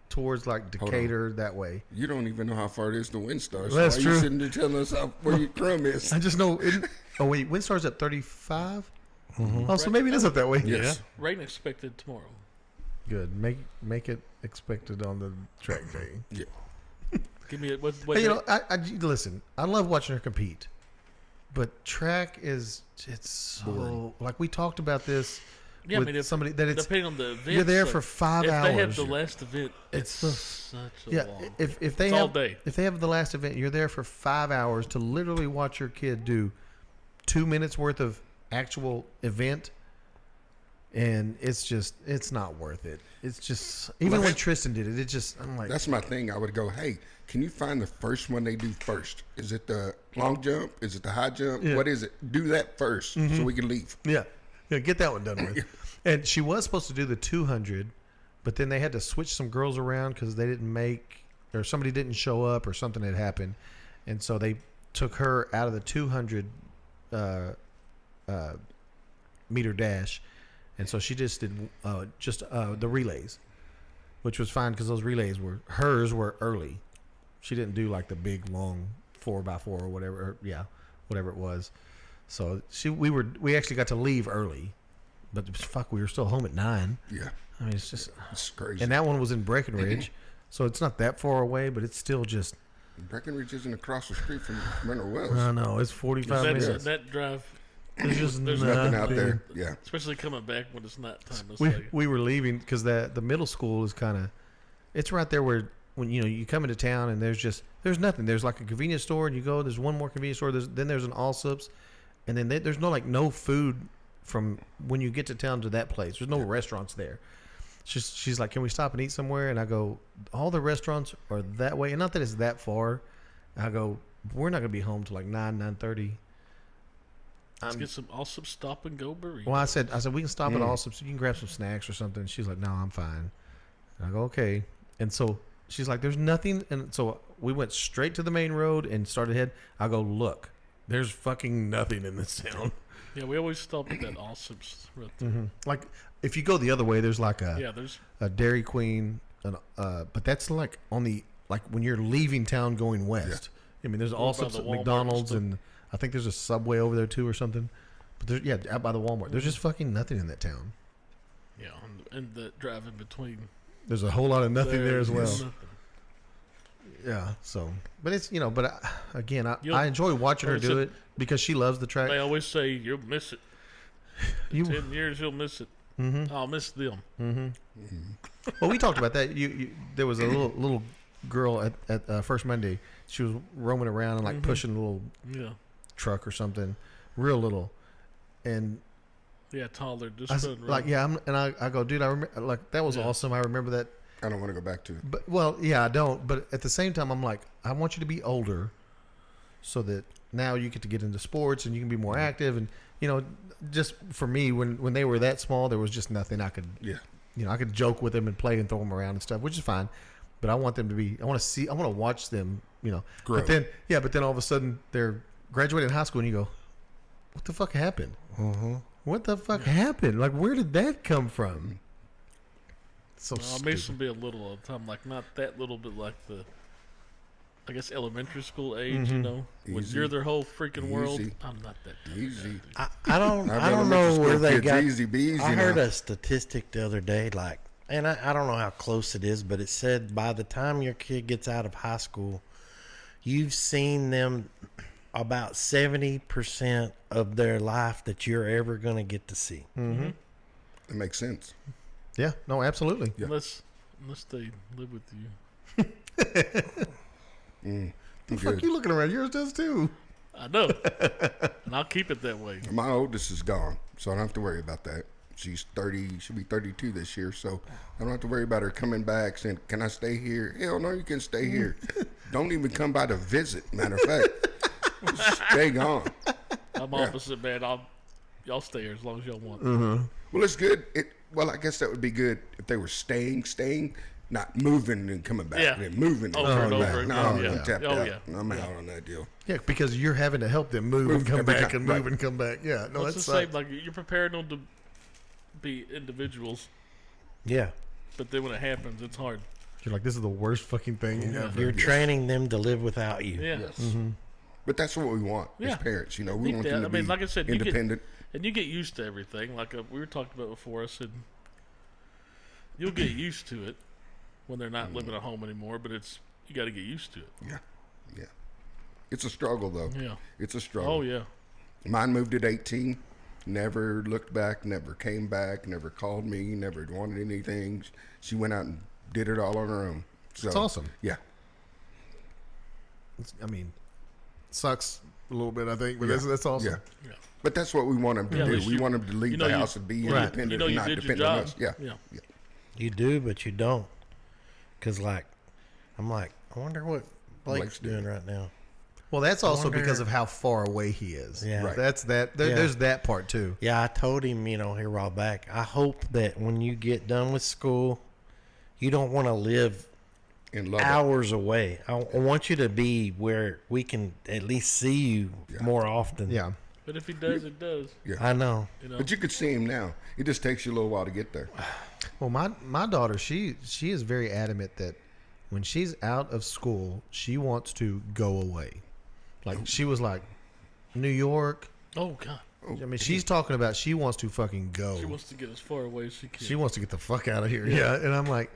[SPEAKER 1] towards like Decatur that way.
[SPEAKER 4] you don't even know how far it is to Winstar. So
[SPEAKER 1] That's
[SPEAKER 4] why
[SPEAKER 1] true.
[SPEAKER 4] you sitting there telling us where your crumb is?
[SPEAKER 1] I just know. Oh wait, Windstar's at 35. Oh, so maybe it is up that way.
[SPEAKER 4] Yes.
[SPEAKER 3] Rain expected tomorrow.
[SPEAKER 1] Good. Make it expected on the track day.
[SPEAKER 4] Yeah.
[SPEAKER 3] Give me a what?
[SPEAKER 1] Hey, I listen. I love watching her compete, but track it's so
[SPEAKER 4] Boring.
[SPEAKER 1] like we talked about this
[SPEAKER 3] Yeah,
[SPEAKER 1] with somebody that it's
[SPEAKER 3] depending on the event.
[SPEAKER 1] you're there for 5
[SPEAKER 3] if
[SPEAKER 1] hours.
[SPEAKER 3] they have the last event,
[SPEAKER 1] It's
[SPEAKER 3] it's
[SPEAKER 1] the-
[SPEAKER 3] such a
[SPEAKER 1] yeah,
[SPEAKER 3] long.
[SPEAKER 1] if they
[SPEAKER 3] It's
[SPEAKER 1] have
[SPEAKER 3] all day.
[SPEAKER 1] if they have the last event, you're there for 5 hours to literally watch your kid do 2 minutes worth of actual event, and it's not worth it. It's just even when Tristan did it, I'm like,
[SPEAKER 4] That's my thing. I would go, hey, can you find the first one they do first? Is it the long jump? Is it the high jump?
[SPEAKER 1] Yeah.
[SPEAKER 4] What is it? Do that 1st so we can leave.
[SPEAKER 1] yeah, get that one done with. And she was supposed to do the 200, but then they had to switch some girls around because they didn't make, or somebody didn't show up, or something had happened, and so they took her out of the 200 meter dash, and so she just did the relays, which was fine because those relays were early. She didn't do like the big long 4x4 or whatever. Whatever it was. So we actually got to leave early, but fuck, we were still home at 9.
[SPEAKER 4] Yeah.
[SPEAKER 1] I mean, it's just,
[SPEAKER 4] It's crazy.
[SPEAKER 1] and that one was in Breckenridge, so it's not that far away, but it's still just.
[SPEAKER 4] Breckenridge isn't across the street from Mineral Wells.
[SPEAKER 1] I know it's 45 minutes.
[SPEAKER 3] That drive,
[SPEAKER 1] There's just
[SPEAKER 3] there's
[SPEAKER 4] Nothing out there. Yeah.
[SPEAKER 3] especially coming back when it's not time. It's like,
[SPEAKER 1] We were leaving because the middle school is kind of, it's right there where when you come into town and there's nothing. There's like a convenience store and you go. There's one more convenience store. Then there's an Allsup's, and then there's no food from when you get to town to that place. There's no restaurants there. She's like, can we stop and eat somewhere? And I go, all the restaurants are that way, and not that it's that far. I go, we're not gonna be home till like 9:30.
[SPEAKER 3] let's get some awesome stop and go burritos.
[SPEAKER 1] Well, I said we can stop at Allsup's. You can grab some snacks or something. She's like, no, I'm fine. And I go, okay. And so she's like, there's nothing. And so we went straight to the main road and started head. I go, look, there's fucking nothing in this town.
[SPEAKER 3] Yeah, we always stop at that Allsup's right there.
[SPEAKER 1] Like if you go the other way, there's like
[SPEAKER 3] Yeah, there's
[SPEAKER 1] a Dairy Queen, but that's like on the when you're leaving town going west. I mean, there's
[SPEAKER 3] by
[SPEAKER 1] Allsup's
[SPEAKER 3] the
[SPEAKER 1] at
[SPEAKER 3] Walmart
[SPEAKER 1] McDonald's,
[SPEAKER 3] and
[SPEAKER 1] and I think there's a Subway over there too or something. But there's out by the Walmart. There's just fucking nothing in that town.
[SPEAKER 3] yeah, and the drive in between.
[SPEAKER 1] There's a whole lot of nothing there as well.
[SPEAKER 3] Nothing.
[SPEAKER 1] Yeah. So, but it's again,
[SPEAKER 3] You'll-
[SPEAKER 1] I enjoy watching her
[SPEAKER 3] like I
[SPEAKER 1] do
[SPEAKER 3] said,
[SPEAKER 1] it because she loves the track.
[SPEAKER 3] They always say you'll miss it.
[SPEAKER 1] You
[SPEAKER 3] 10 years you'll miss it. I'll miss them.
[SPEAKER 1] well, we talked about that. There was a little girl at First Monday. She was roaming around and like pushing a little
[SPEAKER 3] Yeah,
[SPEAKER 1] truck or something, real little, and
[SPEAKER 3] yeah, taller. Just
[SPEAKER 1] I was
[SPEAKER 3] running
[SPEAKER 1] like,
[SPEAKER 3] around.
[SPEAKER 1] yeah, I go, dude, I remember, like that was awesome. I remember that.
[SPEAKER 4] I don't want to go back to it.
[SPEAKER 1] But well, yeah, I don't. But at the same time, I'm like, I want you to be older, so that now you get to get into sports and you can be more active. And just for me, when they were that small, there was just nothing I could.
[SPEAKER 4] Yeah.
[SPEAKER 1] I could joke with them and play and throw them around and stuff, which is fine. But I want them to be. I want to watch them.
[SPEAKER 4] Grow.
[SPEAKER 1] But then all of a sudden they're graduating high school and you go, what the fuck happened? What the fuck happened? Like, where did that come from? So
[SPEAKER 3] I may
[SPEAKER 1] stupid.
[SPEAKER 3] some be a little at a time, like not that little, but like I guess elementary school age, you know, when
[SPEAKER 4] Easy.
[SPEAKER 3] you're their whole freaking world.
[SPEAKER 4] Easy.
[SPEAKER 3] I'm not that type
[SPEAKER 4] Easy.
[SPEAKER 3] of guy, dude.
[SPEAKER 2] I don't
[SPEAKER 4] Our
[SPEAKER 2] know
[SPEAKER 4] elementary
[SPEAKER 2] where
[SPEAKER 4] school
[SPEAKER 2] they
[SPEAKER 4] kids
[SPEAKER 2] got.
[SPEAKER 4] easy beasy
[SPEAKER 2] I heard
[SPEAKER 4] now.
[SPEAKER 2] a statistic the other day, like, and I don't know how close it is, but it said by the time your kid gets out of high school, you've seen them about 70% of their life that you're ever going to get to see.
[SPEAKER 4] It makes sense.
[SPEAKER 1] Yeah, no, absolutely.
[SPEAKER 4] Yeah.
[SPEAKER 3] Unless they live with you.
[SPEAKER 4] I'm
[SPEAKER 1] Fuck
[SPEAKER 4] good.
[SPEAKER 1] you looking around. Yours does too.
[SPEAKER 3] I know, and I'll keep it that way.
[SPEAKER 4] My oldest is gone, so I don't have to worry about that. She's 30. She'll be 32 this year, so I don't have to worry about her coming back saying, "Can I stay here?" Hell no, you can stay here. Don't even come by to visit. Matter of fact, stay gone.
[SPEAKER 3] I'm opposite, man. Y'all stay here as long as y'all want.
[SPEAKER 4] Well, it's good. Well, I guess that would be good if they were staying, not moving and coming back,
[SPEAKER 3] Yeah.
[SPEAKER 4] and moving and
[SPEAKER 3] Over
[SPEAKER 4] coming
[SPEAKER 3] and
[SPEAKER 4] back.
[SPEAKER 3] over
[SPEAKER 4] No,
[SPEAKER 3] again.
[SPEAKER 4] I'm
[SPEAKER 3] Yeah.
[SPEAKER 4] tapped
[SPEAKER 3] Oh,
[SPEAKER 4] out.
[SPEAKER 3] yeah.
[SPEAKER 4] I'm out on that deal.
[SPEAKER 1] Yeah, because you're having to help them move and come
[SPEAKER 4] every
[SPEAKER 1] back
[SPEAKER 4] time,
[SPEAKER 1] and move
[SPEAKER 4] right.
[SPEAKER 1] and come back. Yeah, no,
[SPEAKER 3] Well,
[SPEAKER 1] that's
[SPEAKER 3] it's the same. Like you're preparing them to be individuals,
[SPEAKER 2] Yeah.
[SPEAKER 3] but then when it happens, it's hard.
[SPEAKER 1] You're like, this is the worst fucking thing ever.
[SPEAKER 2] You're training them to live without you.
[SPEAKER 3] Yeah.
[SPEAKER 4] Yes. But that's what we want
[SPEAKER 3] Yeah.
[SPEAKER 4] as parents. You know, we
[SPEAKER 3] Think
[SPEAKER 4] want
[SPEAKER 3] that.
[SPEAKER 4] them to
[SPEAKER 3] I mean,
[SPEAKER 4] be
[SPEAKER 3] like I said, you get-
[SPEAKER 4] independent.
[SPEAKER 3] And you get used to everything. Like we were talking about before, I said you'll get used to it when they're not living at home anymore. But you got to get used to it.
[SPEAKER 4] Yeah. It's a struggle, though.
[SPEAKER 3] Yeah.
[SPEAKER 4] It's a struggle.
[SPEAKER 3] Oh yeah.
[SPEAKER 4] Mine moved at 18. Never looked back. Never came back. Never called me. Never wanted anything. She went out and did it all on her own. So,
[SPEAKER 1] It's awesome.
[SPEAKER 4] Yeah.
[SPEAKER 1] I mean, sucks a little bit, I think, but
[SPEAKER 4] Yeah.
[SPEAKER 1] that's awesome.
[SPEAKER 4] Yeah.
[SPEAKER 3] Yeah.
[SPEAKER 4] But that's what we want them to
[SPEAKER 3] Yeah, at
[SPEAKER 4] do.
[SPEAKER 3] least
[SPEAKER 4] We
[SPEAKER 3] you-
[SPEAKER 4] want them to leave
[SPEAKER 3] you know
[SPEAKER 4] the
[SPEAKER 3] you-
[SPEAKER 4] house and be
[SPEAKER 2] Right.
[SPEAKER 4] independent
[SPEAKER 3] You know
[SPEAKER 4] and
[SPEAKER 3] you
[SPEAKER 4] not
[SPEAKER 3] did your
[SPEAKER 4] depend on
[SPEAKER 3] job.
[SPEAKER 4] us. Yeah.
[SPEAKER 3] Yeah.
[SPEAKER 2] You do, but you don't. Because, I'm like, I wonder what Blake's
[SPEAKER 4] Blake's
[SPEAKER 2] doing
[SPEAKER 4] doing.
[SPEAKER 2] right now.
[SPEAKER 1] Well, that's also
[SPEAKER 2] wonder-
[SPEAKER 1] because of how far away he is.
[SPEAKER 2] Yeah. Right.
[SPEAKER 1] That's that.
[SPEAKER 2] Yeah.
[SPEAKER 1] There's that part too.
[SPEAKER 2] Yeah, I told him, here a while back, I hope that when you get done with school, you don't want to live
[SPEAKER 4] And love
[SPEAKER 2] hours away. I want you to be where we can at least see you
[SPEAKER 4] Yeah.
[SPEAKER 2] more often.
[SPEAKER 1] Yeah.
[SPEAKER 3] But if he does, it does.
[SPEAKER 2] I know.
[SPEAKER 3] You know.
[SPEAKER 4] But you could see him now. It just takes you a little while to get there.
[SPEAKER 1] Well, my daughter, she is very adamant that when she's out of school, she wants to go away. Like she was like, New York.
[SPEAKER 3] Oh God.
[SPEAKER 1] I mean, she's talking about she wants to fucking go.
[SPEAKER 3] She wants to get as far away as she can.
[SPEAKER 1] She wants to get the fuck out of here. Yeah. And I'm like,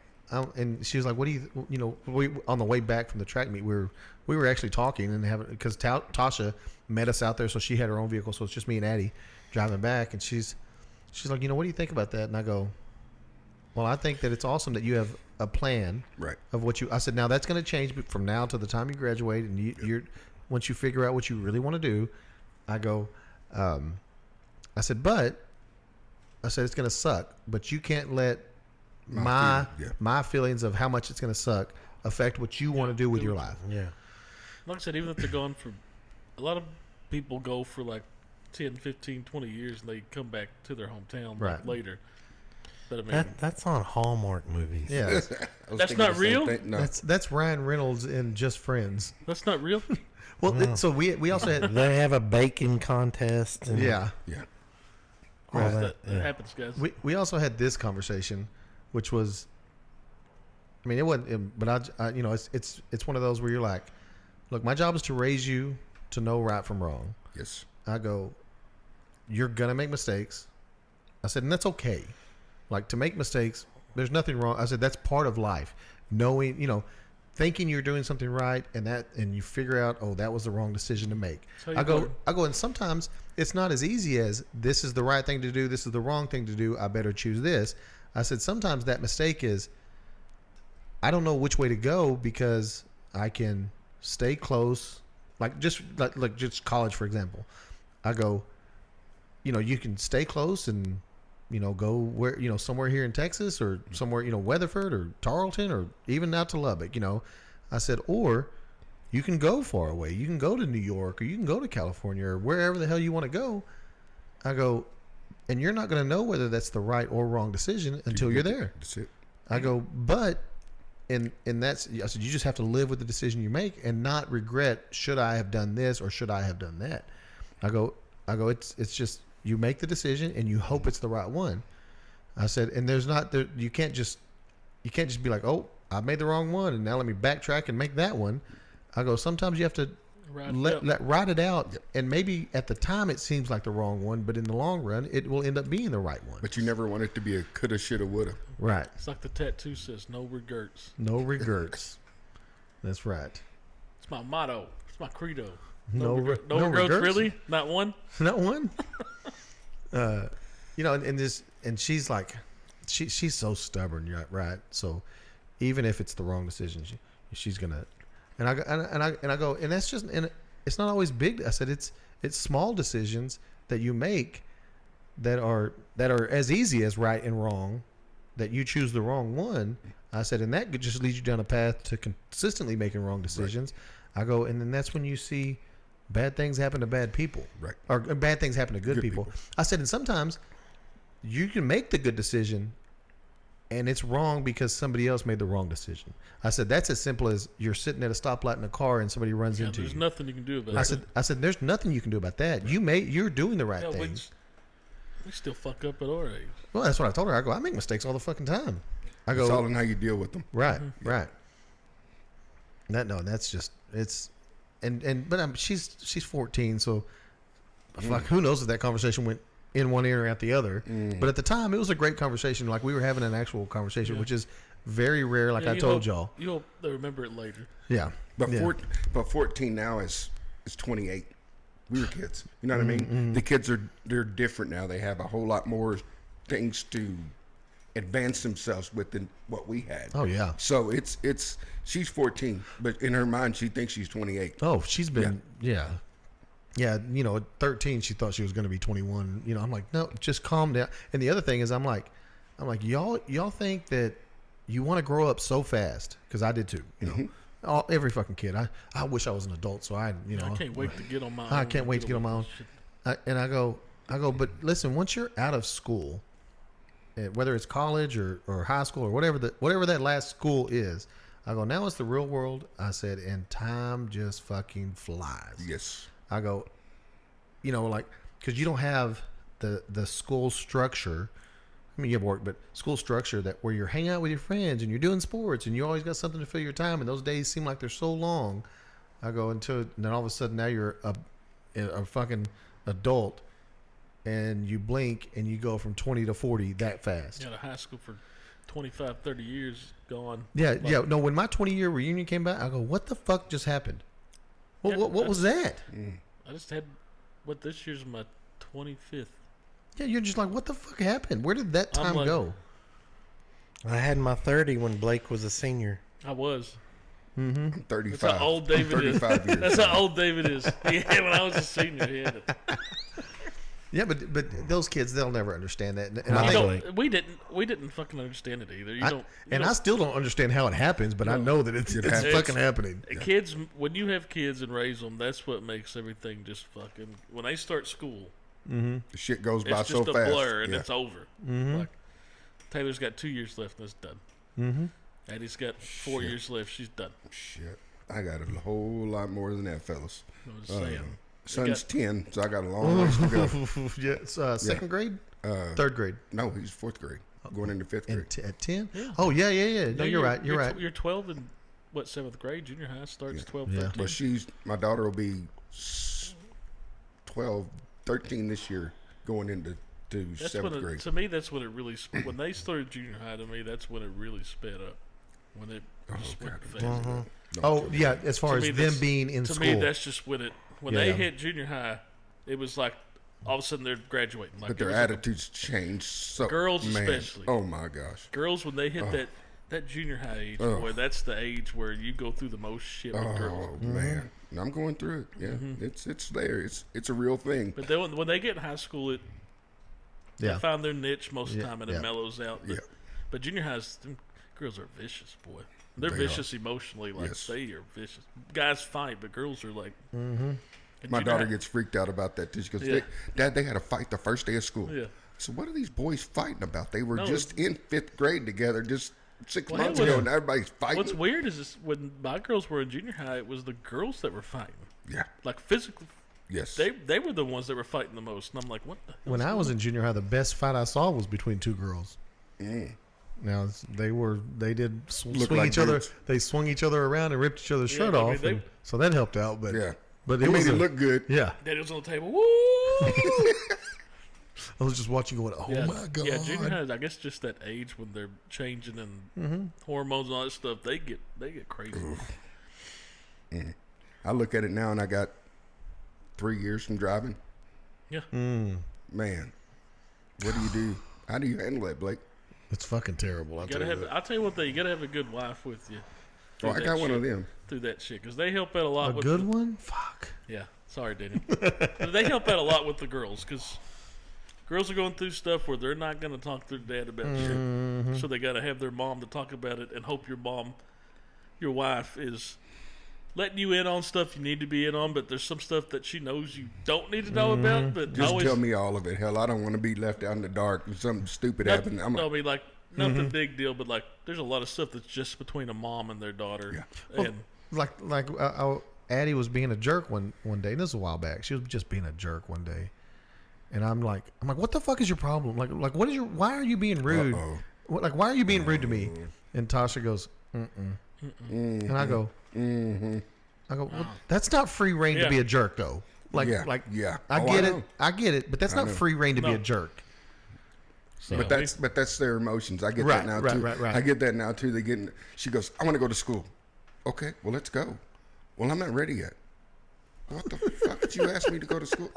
[SPEAKER 1] and she was like, what do you, we on the way back from the track meet, we were actually talking and having, because Tasha met us out there, so she had her own vehicle, so it's just me and Addie driving back, and she's like, what do you think about that? And I go, well, I think that it's awesome that you have a plan
[SPEAKER 4] Right.
[SPEAKER 1] of what I said, now that's going to change from now to the time you graduate, and you're once you figure out what you really want to do. I go, I said it's going to suck, but you can't let my feelings of how much it's going to suck affect what you want to do with your life.
[SPEAKER 2] Yeah.
[SPEAKER 3] Like I said, even if they're gone for, a lot of people go for like 10, 15, 20 years and they come back to their hometown
[SPEAKER 1] Right.
[SPEAKER 3] later. But I mean,
[SPEAKER 2] That's on Hallmark movies.
[SPEAKER 1] Yeah.
[SPEAKER 4] I was
[SPEAKER 3] That's
[SPEAKER 4] thinking
[SPEAKER 3] not
[SPEAKER 4] the same
[SPEAKER 3] real?
[SPEAKER 4] thing. No.
[SPEAKER 1] That's Ryan Reynolds in Just Friends.
[SPEAKER 3] that's not real.
[SPEAKER 1] Well, so we also had
[SPEAKER 2] They have a baking contest. And
[SPEAKER 1] yeah.
[SPEAKER 4] Yeah.
[SPEAKER 2] all
[SPEAKER 1] Right.
[SPEAKER 2] that.
[SPEAKER 3] That happens, guys.
[SPEAKER 1] We also had this conversation, which was, I mean, it wasn't, but I it's one of those where you're like, look, my job is to raise you to know right from wrong.
[SPEAKER 4] Yes.
[SPEAKER 1] I go, you're gonna make mistakes. I said, and that's okay. Like, to make mistakes, there's nothing wrong. I said, that's part of life. Knowing, thinking you're doing something right, and you figure out, oh, that was the wrong decision to make.
[SPEAKER 3] So you
[SPEAKER 1] I
[SPEAKER 3] learn.
[SPEAKER 1] go, and sometimes it's not as easy as this is the right thing to do, this is the wrong thing to do, I better choose this. I said, sometimes that mistake is, I don't know which way to go because I can stay close, like just college, for example. I go, you can stay close and go where, somewhere here in Texas or somewhere, Weatherford or Tarleton or even out to Lubbock, I said, or you can go far away. You can go to New York or you can go to California or wherever the hell you want to go. I go, and you're not going to know whether that's the right or wrong decision until you're there.
[SPEAKER 4] That's it. I
[SPEAKER 1] I go, but, and that's, I said, you just have to live with the decision you make and not regret, should I have done this or should I have done that? I go, it's just, you make the decision and you hope it's the right one. I said, and you can't just be like, oh, I made the wrong one and now let me backtrack and make that one. I go, sometimes you have to ride it out, and maybe at the time it seems like the wrong one, but in the long run, it will end up being the right one.
[SPEAKER 4] But you never want it to be a coulda, shoulda, woulda.
[SPEAKER 1] Right.
[SPEAKER 3] It's like the tattoo says, no regrets.
[SPEAKER 1] No regrets. That's right.
[SPEAKER 3] It's my motto. It's my credo.
[SPEAKER 1] No
[SPEAKER 3] regrets, really? Not one?
[SPEAKER 1] Not one. You know, and she's like, she's so stubborn, right? So even if it's the wrong decision, she's gonna. And I go, and that's just, and it's not always big. I said it's small decisions that you make that are as easy as right and wrong, that you choose the wrong one. I said, and that could just lead you down a path to consistently making wrong decisions. Right. I go, and then that's when you see bad things happen to bad people,
[SPEAKER 4] right?
[SPEAKER 1] Or bad things happen to good people. I said, and sometimes you can make the good decision, and it's wrong because somebody else made the wrong decision. I said, that's as simple as you're sitting at a stoplight in a car and somebody runs into you.
[SPEAKER 3] There's nothing you can do about it.
[SPEAKER 1] I said, there's nothing you can do about that. You're doing the right thing.
[SPEAKER 3] We still fuck up at our age.
[SPEAKER 1] Well, that's what I told her. I go, I make mistakes all the fucking time. I go,
[SPEAKER 4] it's all in how you deal with them.
[SPEAKER 1] Right, right. That's just, it's, but she's 14, so fuck, who knows if that conversation went in one ear or out the other. But at the time, it was a great conversation. Like, we were having an actual conversation, which is very rare. Like I told y'all,
[SPEAKER 3] you hope they remember it later.
[SPEAKER 1] Yeah,
[SPEAKER 4] but 14 now is 28. We were kids. You know what I mean? The kids they're different now. They have a whole lot more things to advance themselves with than what we had.
[SPEAKER 1] Oh yeah.
[SPEAKER 4] So it's she's 14, but in her mind she thinks she's 28.
[SPEAKER 1] Oh, she's been yeah. You know, at 13 she thought she was going to be 21. You know, I'm like, no, just calm down. And the other thing is, I'm like, y'all think that you want to grow up so fast, because I did too. You know, every fucking kid. I wish I was an adult, so I
[SPEAKER 3] can't wait to get on my own.
[SPEAKER 1] I can't wait to get on my own. And I go, but listen, once you're out of school, whether it's college or high school or whatever that last school is, I go, now it's the real world. I said, and time just fucking flies.
[SPEAKER 4] Yes.
[SPEAKER 1] I go, you know, like, because you don't have the school structure. I mean, you have work, but school structure that where you're hanging out with your friends and you're doing sports and you always got something to fill your time, and those days seem like they're so long. I go, and then all of a sudden now you're a fucking adult, and you blink and you go from 20 to 40 that fast.
[SPEAKER 3] Yeah, to high school for 25, 30 years gone.
[SPEAKER 1] Yeah, yeah. No, when my 20-year reunion came back, I go, what the fuck just happened? What was that?
[SPEAKER 3] I just had, this year's my 25th.
[SPEAKER 1] Yeah, you're just like, what the fuck happened? Where did that time go?
[SPEAKER 2] I had my 30 when Blake was a senior.
[SPEAKER 3] I was.
[SPEAKER 4] I'm 35.
[SPEAKER 3] That's how old David is.
[SPEAKER 4] Years
[SPEAKER 3] That's how old David is. Yeah, when I was a senior, he had it.
[SPEAKER 1] Yeah, but those kids, they'll never understand that. And
[SPEAKER 2] I
[SPEAKER 3] think we didn't fucking understand it either.
[SPEAKER 1] I still don't understand how it happens, but I know that it's fucking happening.
[SPEAKER 3] Kids, when you have kids and raise them, that's what makes everything just fucking. When they start school,
[SPEAKER 4] the shit goes by so fast.
[SPEAKER 3] It's just a blur and it's over. Like, Taylor's got 2 years left and it's done. Addie's got 4 years left. She's done.
[SPEAKER 4] Shit, I got a whole lot more than that, fellas.
[SPEAKER 3] I was saying.
[SPEAKER 4] Son's 10, so I got a long ways to go.
[SPEAKER 1] Yeah, second grade? Third grade?
[SPEAKER 4] No, he's fourth grade, going into fifth grade.
[SPEAKER 1] At 10?
[SPEAKER 3] Yeah.
[SPEAKER 1] Oh, yeah. No, you're right. You're right.
[SPEAKER 3] You're 12 in, seventh grade? Junior high starts 12, 13.
[SPEAKER 4] But my daughter will be 12, 13 this year, going into seventh grade.
[SPEAKER 3] To me, that's when it really, when they started junior high, to me, that's when it really sped up. When it just went fast.
[SPEAKER 1] As far as them being in school.
[SPEAKER 3] To me, that's just when they hit junior high, it was like all of a sudden they're graduating. Like,
[SPEAKER 4] but their attitudes changed. So
[SPEAKER 3] girls especially.
[SPEAKER 4] Oh my gosh.
[SPEAKER 3] Girls, when they hit that junior high age, boy, that's the age where you go through the most shit with girls.
[SPEAKER 4] Oh man, I'm going through it. Yeah, it's there. It's a real thing.
[SPEAKER 3] But then when they get in high school, they find their niche most of the time, and it mellows out. But junior highs, girls are vicious, boy. They're vicious emotionally. Like, they are vicious. Guys fight, but girls are like.
[SPEAKER 4] My daughter gets freaked out about that too. She goes, Dad, they had a fight the first day of school. Yeah. So what are these boys fighting about? They were just in fifth grade together just 6 months ago, and everybody's fighting.
[SPEAKER 3] What's weird is when my girls were in junior high, it was the girls that were fighting.
[SPEAKER 4] Yeah.
[SPEAKER 3] Like physically.
[SPEAKER 4] Yes.
[SPEAKER 3] They were the ones that were fighting the most. And I'm like, what the hell?
[SPEAKER 1] When I was in junior high, the best fight I saw was between two girls. Now they did swing
[SPEAKER 4] like
[SPEAKER 1] each other.
[SPEAKER 4] dudes.
[SPEAKER 1] They swung each other around and ripped each other's
[SPEAKER 3] Yeah,
[SPEAKER 1] shirt
[SPEAKER 3] I mean,
[SPEAKER 1] off,
[SPEAKER 3] they-
[SPEAKER 1] and so that helped out. But
[SPEAKER 4] Yeah.
[SPEAKER 1] but
[SPEAKER 4] It
[SPEAKER 1] it
[SPEAKER 4] made
[SPEAKER 1] was
[SPEAKER 4] it look good.
[SPEAKER 1] yeah.
[SPEAKER 3] Daddy was on the table. Woo!
[SPEAKER 1] I was just watching, going, oh
[SPEAKER 3] yeah,
[SPEAKER 1] my god.
[SPEAKER 3] yeah. Junior high, I guess, just that age when they're changing and hormones and all that stuff. They get crazy.
[SPEAKER 4] I look at it now and I got 3 years from driving.
[SPEAKER 3] Yeah.
[SPEAKER 4] Man, what do you do? How do you handle that, Blake?
[SPEAKER 1] It's fucking terrible. I'll
[SPEAKER 3] You
[SPEAKER 1] tell
[SPEAKER 3] gotta
[SPEAKER 1] you
[SPEAKER 3] have.
[SPEAKER 1] that.
[SPEAKER 3] I'll tell you one thing. You gotta have a good wife with you.
[SPEAKER 4] Oh, I
[SPEAKER 3] through
[SPEAKER 4] got
[SPEAKER 3] that
[SPEAKER 4] one of
[SPEAKER 3] shit-
[SPEAKER 4] them.
[SPEAKER 3] through that shit because they help out a lot.
[SPEAKER 1] A
[SPEAKER 3] with
[SPEAKER 1] good
[SPEAKER 3] the-
[SPEAKER 1] one? Fuck.
[SPEAKER 3] Yeah. Sorry, Daniel. But they help out a lot with the girls because girls are going through stuff where they're not going to talk to their dad about shit. So they got to have their mom to talk about it and hope your wife is letting you in on stuff you need to be in on, but there's some stuff that she knows you don't need to know about. But
[SPEAKER 4] Just
[SPEAKER 3] always,
[SPEAKER 4] tell me all of it. Hell, I don't want to be left out in the dark and something stupid happened.
[SPEAKER 3] I mean, like, nothing big deal, but like, there's a lot of stuff that's just between a mom and their daughter.
[SPEAKER 4] Yeah.
[SPEAKER 3] And
[SPEAKER 1] Like Addie was being a jerk one day. And this was a while back. She was just being a jerk one day, and I'm like, what the fuck is your problem? Like, what is your? Why are you being rude?
[SPEAKER 4] Uh-oh.
[SPEAKER 1] Like, why are you being rude to me? And Tasha goes, and I go, well, that's not free reign to
[SPEAKER 3] Yeah.
[SPEAKER 1] be a jerk though. Like,
[SPEAKER 4] Yeah,
[SPEAKER 1] like,
[SPEAKER 4] yeah.
[SPEAKER 1] I
[SPEAKER 4] Oh,
[SPEAKER 1] get
[SPEAKER 4] I
[SPEAKER 1] it,
[SPEAKER 4] know.
[SPEAKER 1] I get it, but that's not
[SPEAKER 4] know.
[SPEAKER 1] free reign to be
[SPEAKER 3] No.
[SPEAKER 1] a jerk.
[SPEAKER 4] But that's their emotions. I get
[SPEAKER 1] Right,
[SPEAKER 4] that now
[SPEAKER 1] right,
[SPEAKER 4] too.
[SPEAKER 1] right.
[SPEAKER 4] I get that now too. She goes, I want to go to school. Okay, well let's go. Well, I'm not ready yet. What the fuck did you ask me to go to school?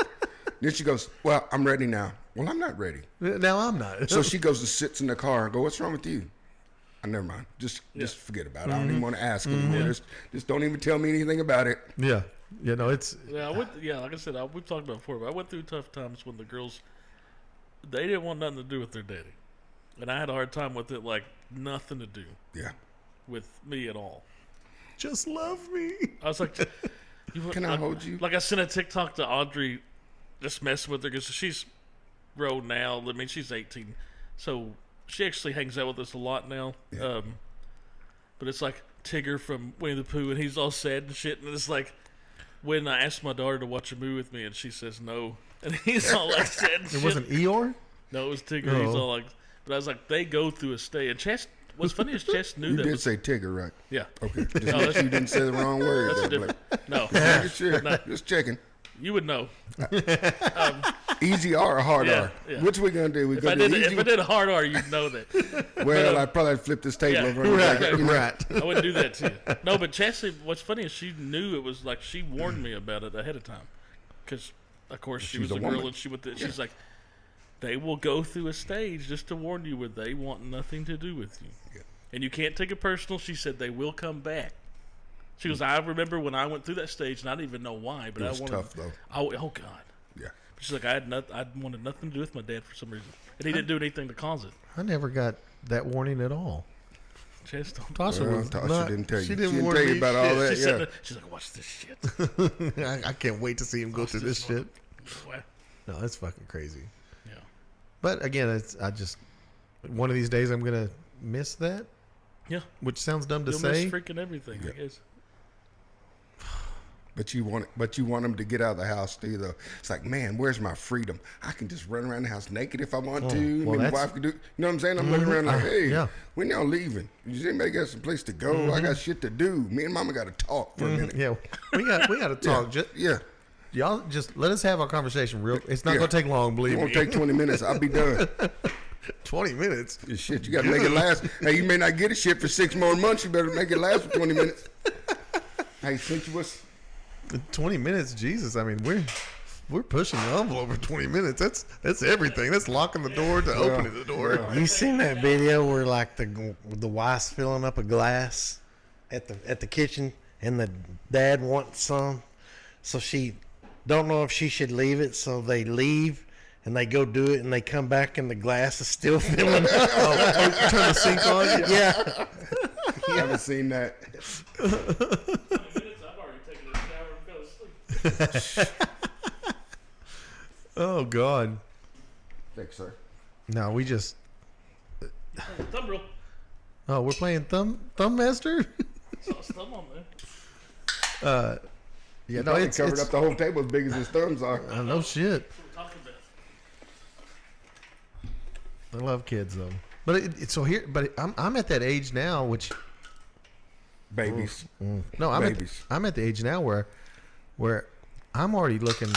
[SPEAKER 4] Then she goes, well, I'm ready now. Well, I'm not ready.
[SPEAKER 1] Now I'm not.
[SPEAKER 4] So she goes and sits in the car and go, what's wrong with you? Never mind. Just forget about it. I don't even want to ask anymore. Just don't even tell me anything about it.
[SPEAKER 1] yeah, no, it's
[SPEAKER 3] yeah, like I said, we've talked about it before, but I went through tough times when the girls, they didn't want nothing to do with their daddy. And I had a hard time with it, like, nothing to do
[SPEAKER 4] Yeah.
[SPEAKER 3] with me at all.
[SPEAKER 1] just love me.
[SPEAKER 3] I was like,
[SPEAKER 4] Can I hold you?
[SPEAKER 3] Like, I sent a TikTok to Audrey just messing with her because she's grown now. I mean, she's 18. So she actually hangs out with us a lot now.
[SPEAKER 4] Yeah.
[SPEAKER 3] But it's like Tigger from Winnie the Pooh, and he's all sad and shit. And it's like when I asked my daughter to watch a movie with me, and she says no. And he's all like sad and shit.
[SPEAKER 1] It wasn't Eeyore.
[SPEAKER 3] No, it was Tigger. He's
[SPEAKER 1] Oh.
[SPEAKER 3] all like, but I was like, they go through a stage. And Chess, what's funny is Chess knew
[SPEAKER 4] You
[SPEAKER 3] that.
[SPEAKER 4] did
[SPEAKER 3] Was,
[SPEAKER 4] say Tigger, right?
[SPEAKER 3] yeah.
[SPEAKER 4] Okay. Just
[SPEAKER 3] No,
[SPEAKER 4] make sure you didn't say the wrong word.
[SPEAKER 3] That's a
[SPEAKER 4] there,
[SPEAKER 3] different.
[SPEAKER 4] Blake.
[SPEAKER 3] No.
[SPEAKER 4] Making sure.
[SPEAKER 3] No.
[SPEAKER 4] Just checking.
[SPEAKER 3] You would know.
[SPEAKER 4] Easy R or hard
[SPEAKER 3] Yeah,
[SPEAKER 4] R?
[SPEAKER 3] yeah.
[SPEAKER 4] Which we gonna do? We
[SPEAKER 3] If I
[SPEAKER 4] gonna do
[SPEAKER 3] did,
[SPEAKER 4] easy?
[SPEAKER 3] if I did a hard R, you'd know that.
[SPEAKER 4] Well, I'd probably flip this table
[SPEAKER 3] Yeah.
[SPEAKER 4] over. And
[SPEAKER 1] Right,
[SPEAKER 4] you know,
[SPEAKER 1] right.
[SPEAKER 3] I wouldn't do that to you. No, but Chastity, what's funny is she knew it was like, she warned me about it ahead of time. Because, of course, she was
[SPEAKER 4] She's
[SPEAKER 3] a
[SPEAKER 4] a
[SPEAKER 3] girl
[SPEAKER 4] woman.
[SPEAKER 3] and she would, she's like, they will go through a stage just to warn you where they want nothing to do with you.
[SPEAKER 4] Yeah.
[SPEAKER 3] And you can't take it personal. She said they will come back. She goes, I remember when I went through that stage, and I didn't even know why, but
[SPEAKER 4] It
[SPEAKER 3] I
[SPEAKER 4] was
[SPEAKER 3] wanted.
[SPEAKER 4] tough, though.
[SPEAKER 3] Oh God.
[SPEAKER 4] Yeah.
[SPEAKER 3] She's like, I wanted nothing to do with my dad for some reason, and he didn't do anything to cause it.
[SPEAKER 1] I never got that warning at all.
[SPEAKER 3] Chaz don't.
[SPEAKER 1] Tasha
[SPEAKER 4] Well,
[SPEAKER 1] was
[SPEAKER 4] Tasha
[SPEAKER 1] not,
[SPEAKER 4] didn't tell you.
[SPEAKER 1] She
[SPEAKER 4] She
[SPEAKER 1] didn't,
[SPEAKER 4] didn't
[SPEAKER 1] warn
[SPEAKER 4] tell you
[SPEAKER 1] me
[SPEAKER 4] about all
[SPEAKER 1] shit.
[SPEAKER 4] that.
[SPEAKER 3] She's,
[SPEAKER 4] Yeah.
[SPEAKER 3] sitting there, she's like, watch this shit.
[SPEAKER 1] I can't wait to see him go
[SPEAKER 3] Watch
[SPEAKER 1] through this shit.
[SPEAKER 3] Well,
[SPEAKER 1] No, it's fucking crazy.
[SPEAKER 3] yeah.
[SPEAKER 1] But again, one of these days I'm gonna miss that,
[SPEAKER 3] Yeah.
[SPEAKER 1] which sounds dumb to
[SPEAKER 3] You'll
[SPEAKER 1] say.
[SPEAKER 3] miss freaking everything, I guess.
[SPEAKER 4] But you want them to get out of the house too, though. It's like, man, where's my freedom? I can just run around the house naked if I want to.
[SPEAKER 1] well,
[SPEAKER 4] My
[SPEAKER 1] that's-
[SPEAKER 4] wife can do. You know what I'm saying? I'm looking around like, hey,
[SPEAKER 1] yeah.
[SPEAKER 4] when y'all leaving? Does anybody got some place to go? I got shit to do. Me and Mama got to talk for a minute.
[SPEAKER 1] Yeah, we got to talk.
[SPEAKER 4] Yeah.
[SPEAKER 1] Y'all just let us have our conversation real. It's not
[SPEAKER 4] Yeah.
[SPEAKER 1] gonna take long,
[SPEAKER 4] It
[SPEAKER 1] believe
[SPEAKER 4] won't
[SPEAKER 1] me.
[SPEAKER 4] take 20 minutes. I'll be done.
[SPEAKER 1] 20 minutes.
[SPEAKER 4] Shit, you got to make it last. Hey, you may not get a shit for 6 more months. You better make it last for 20 minutes. Hey, since you was
[SPEAKER 1] 20 minutes, Jesus. I mean, we're pushing the envelope for 20 minutes. That's everything. That's locking the door to opening the door.
[SPEAKER 2] You seen that video where like the wife's filling up a glass at the kitchen and the dad wants some, so she don't know if she should leave it, so they leave and they go do it and they come back and the glass is still filling up.
[SPEAKER 1] Oh, turn the sink on.
[SPEAKER 2] Yeah.
[SPEAKER 4] I haven't seen that.
[SPEAKER 3] 20 minutes, I've already taken a shower and fell asleep.
[SPEAKER 1] Oh God.
[SPEAKER 4] Thanks, sir.
[SPEAKER 1] No, we just.
[SPEAKER 3] Thumb rule.
[SPEAKER 1] Oh, we're playing Thumb Master.
[SPEAKER 3] Saw his thumb on there.
[SPEAKER 1] Yeah, no,
[SPEAKER 4] Probably
[SPEAKER 1] it's
[SPEAKER 4] covered up the whole table as big as his thumbs are.
[SPEAKER 1] no shit.
[SPEAKER 3] That's what we're talking about.
[SPEAKER 1] I love kids though. But so here, but I'm at that age now, which
[SPEAKER 4] Babies.
[SPEAKER 1] no,
[SPEAKER 4] Babies.
[SPEAKER 1] I'm at the age now where I'm already looking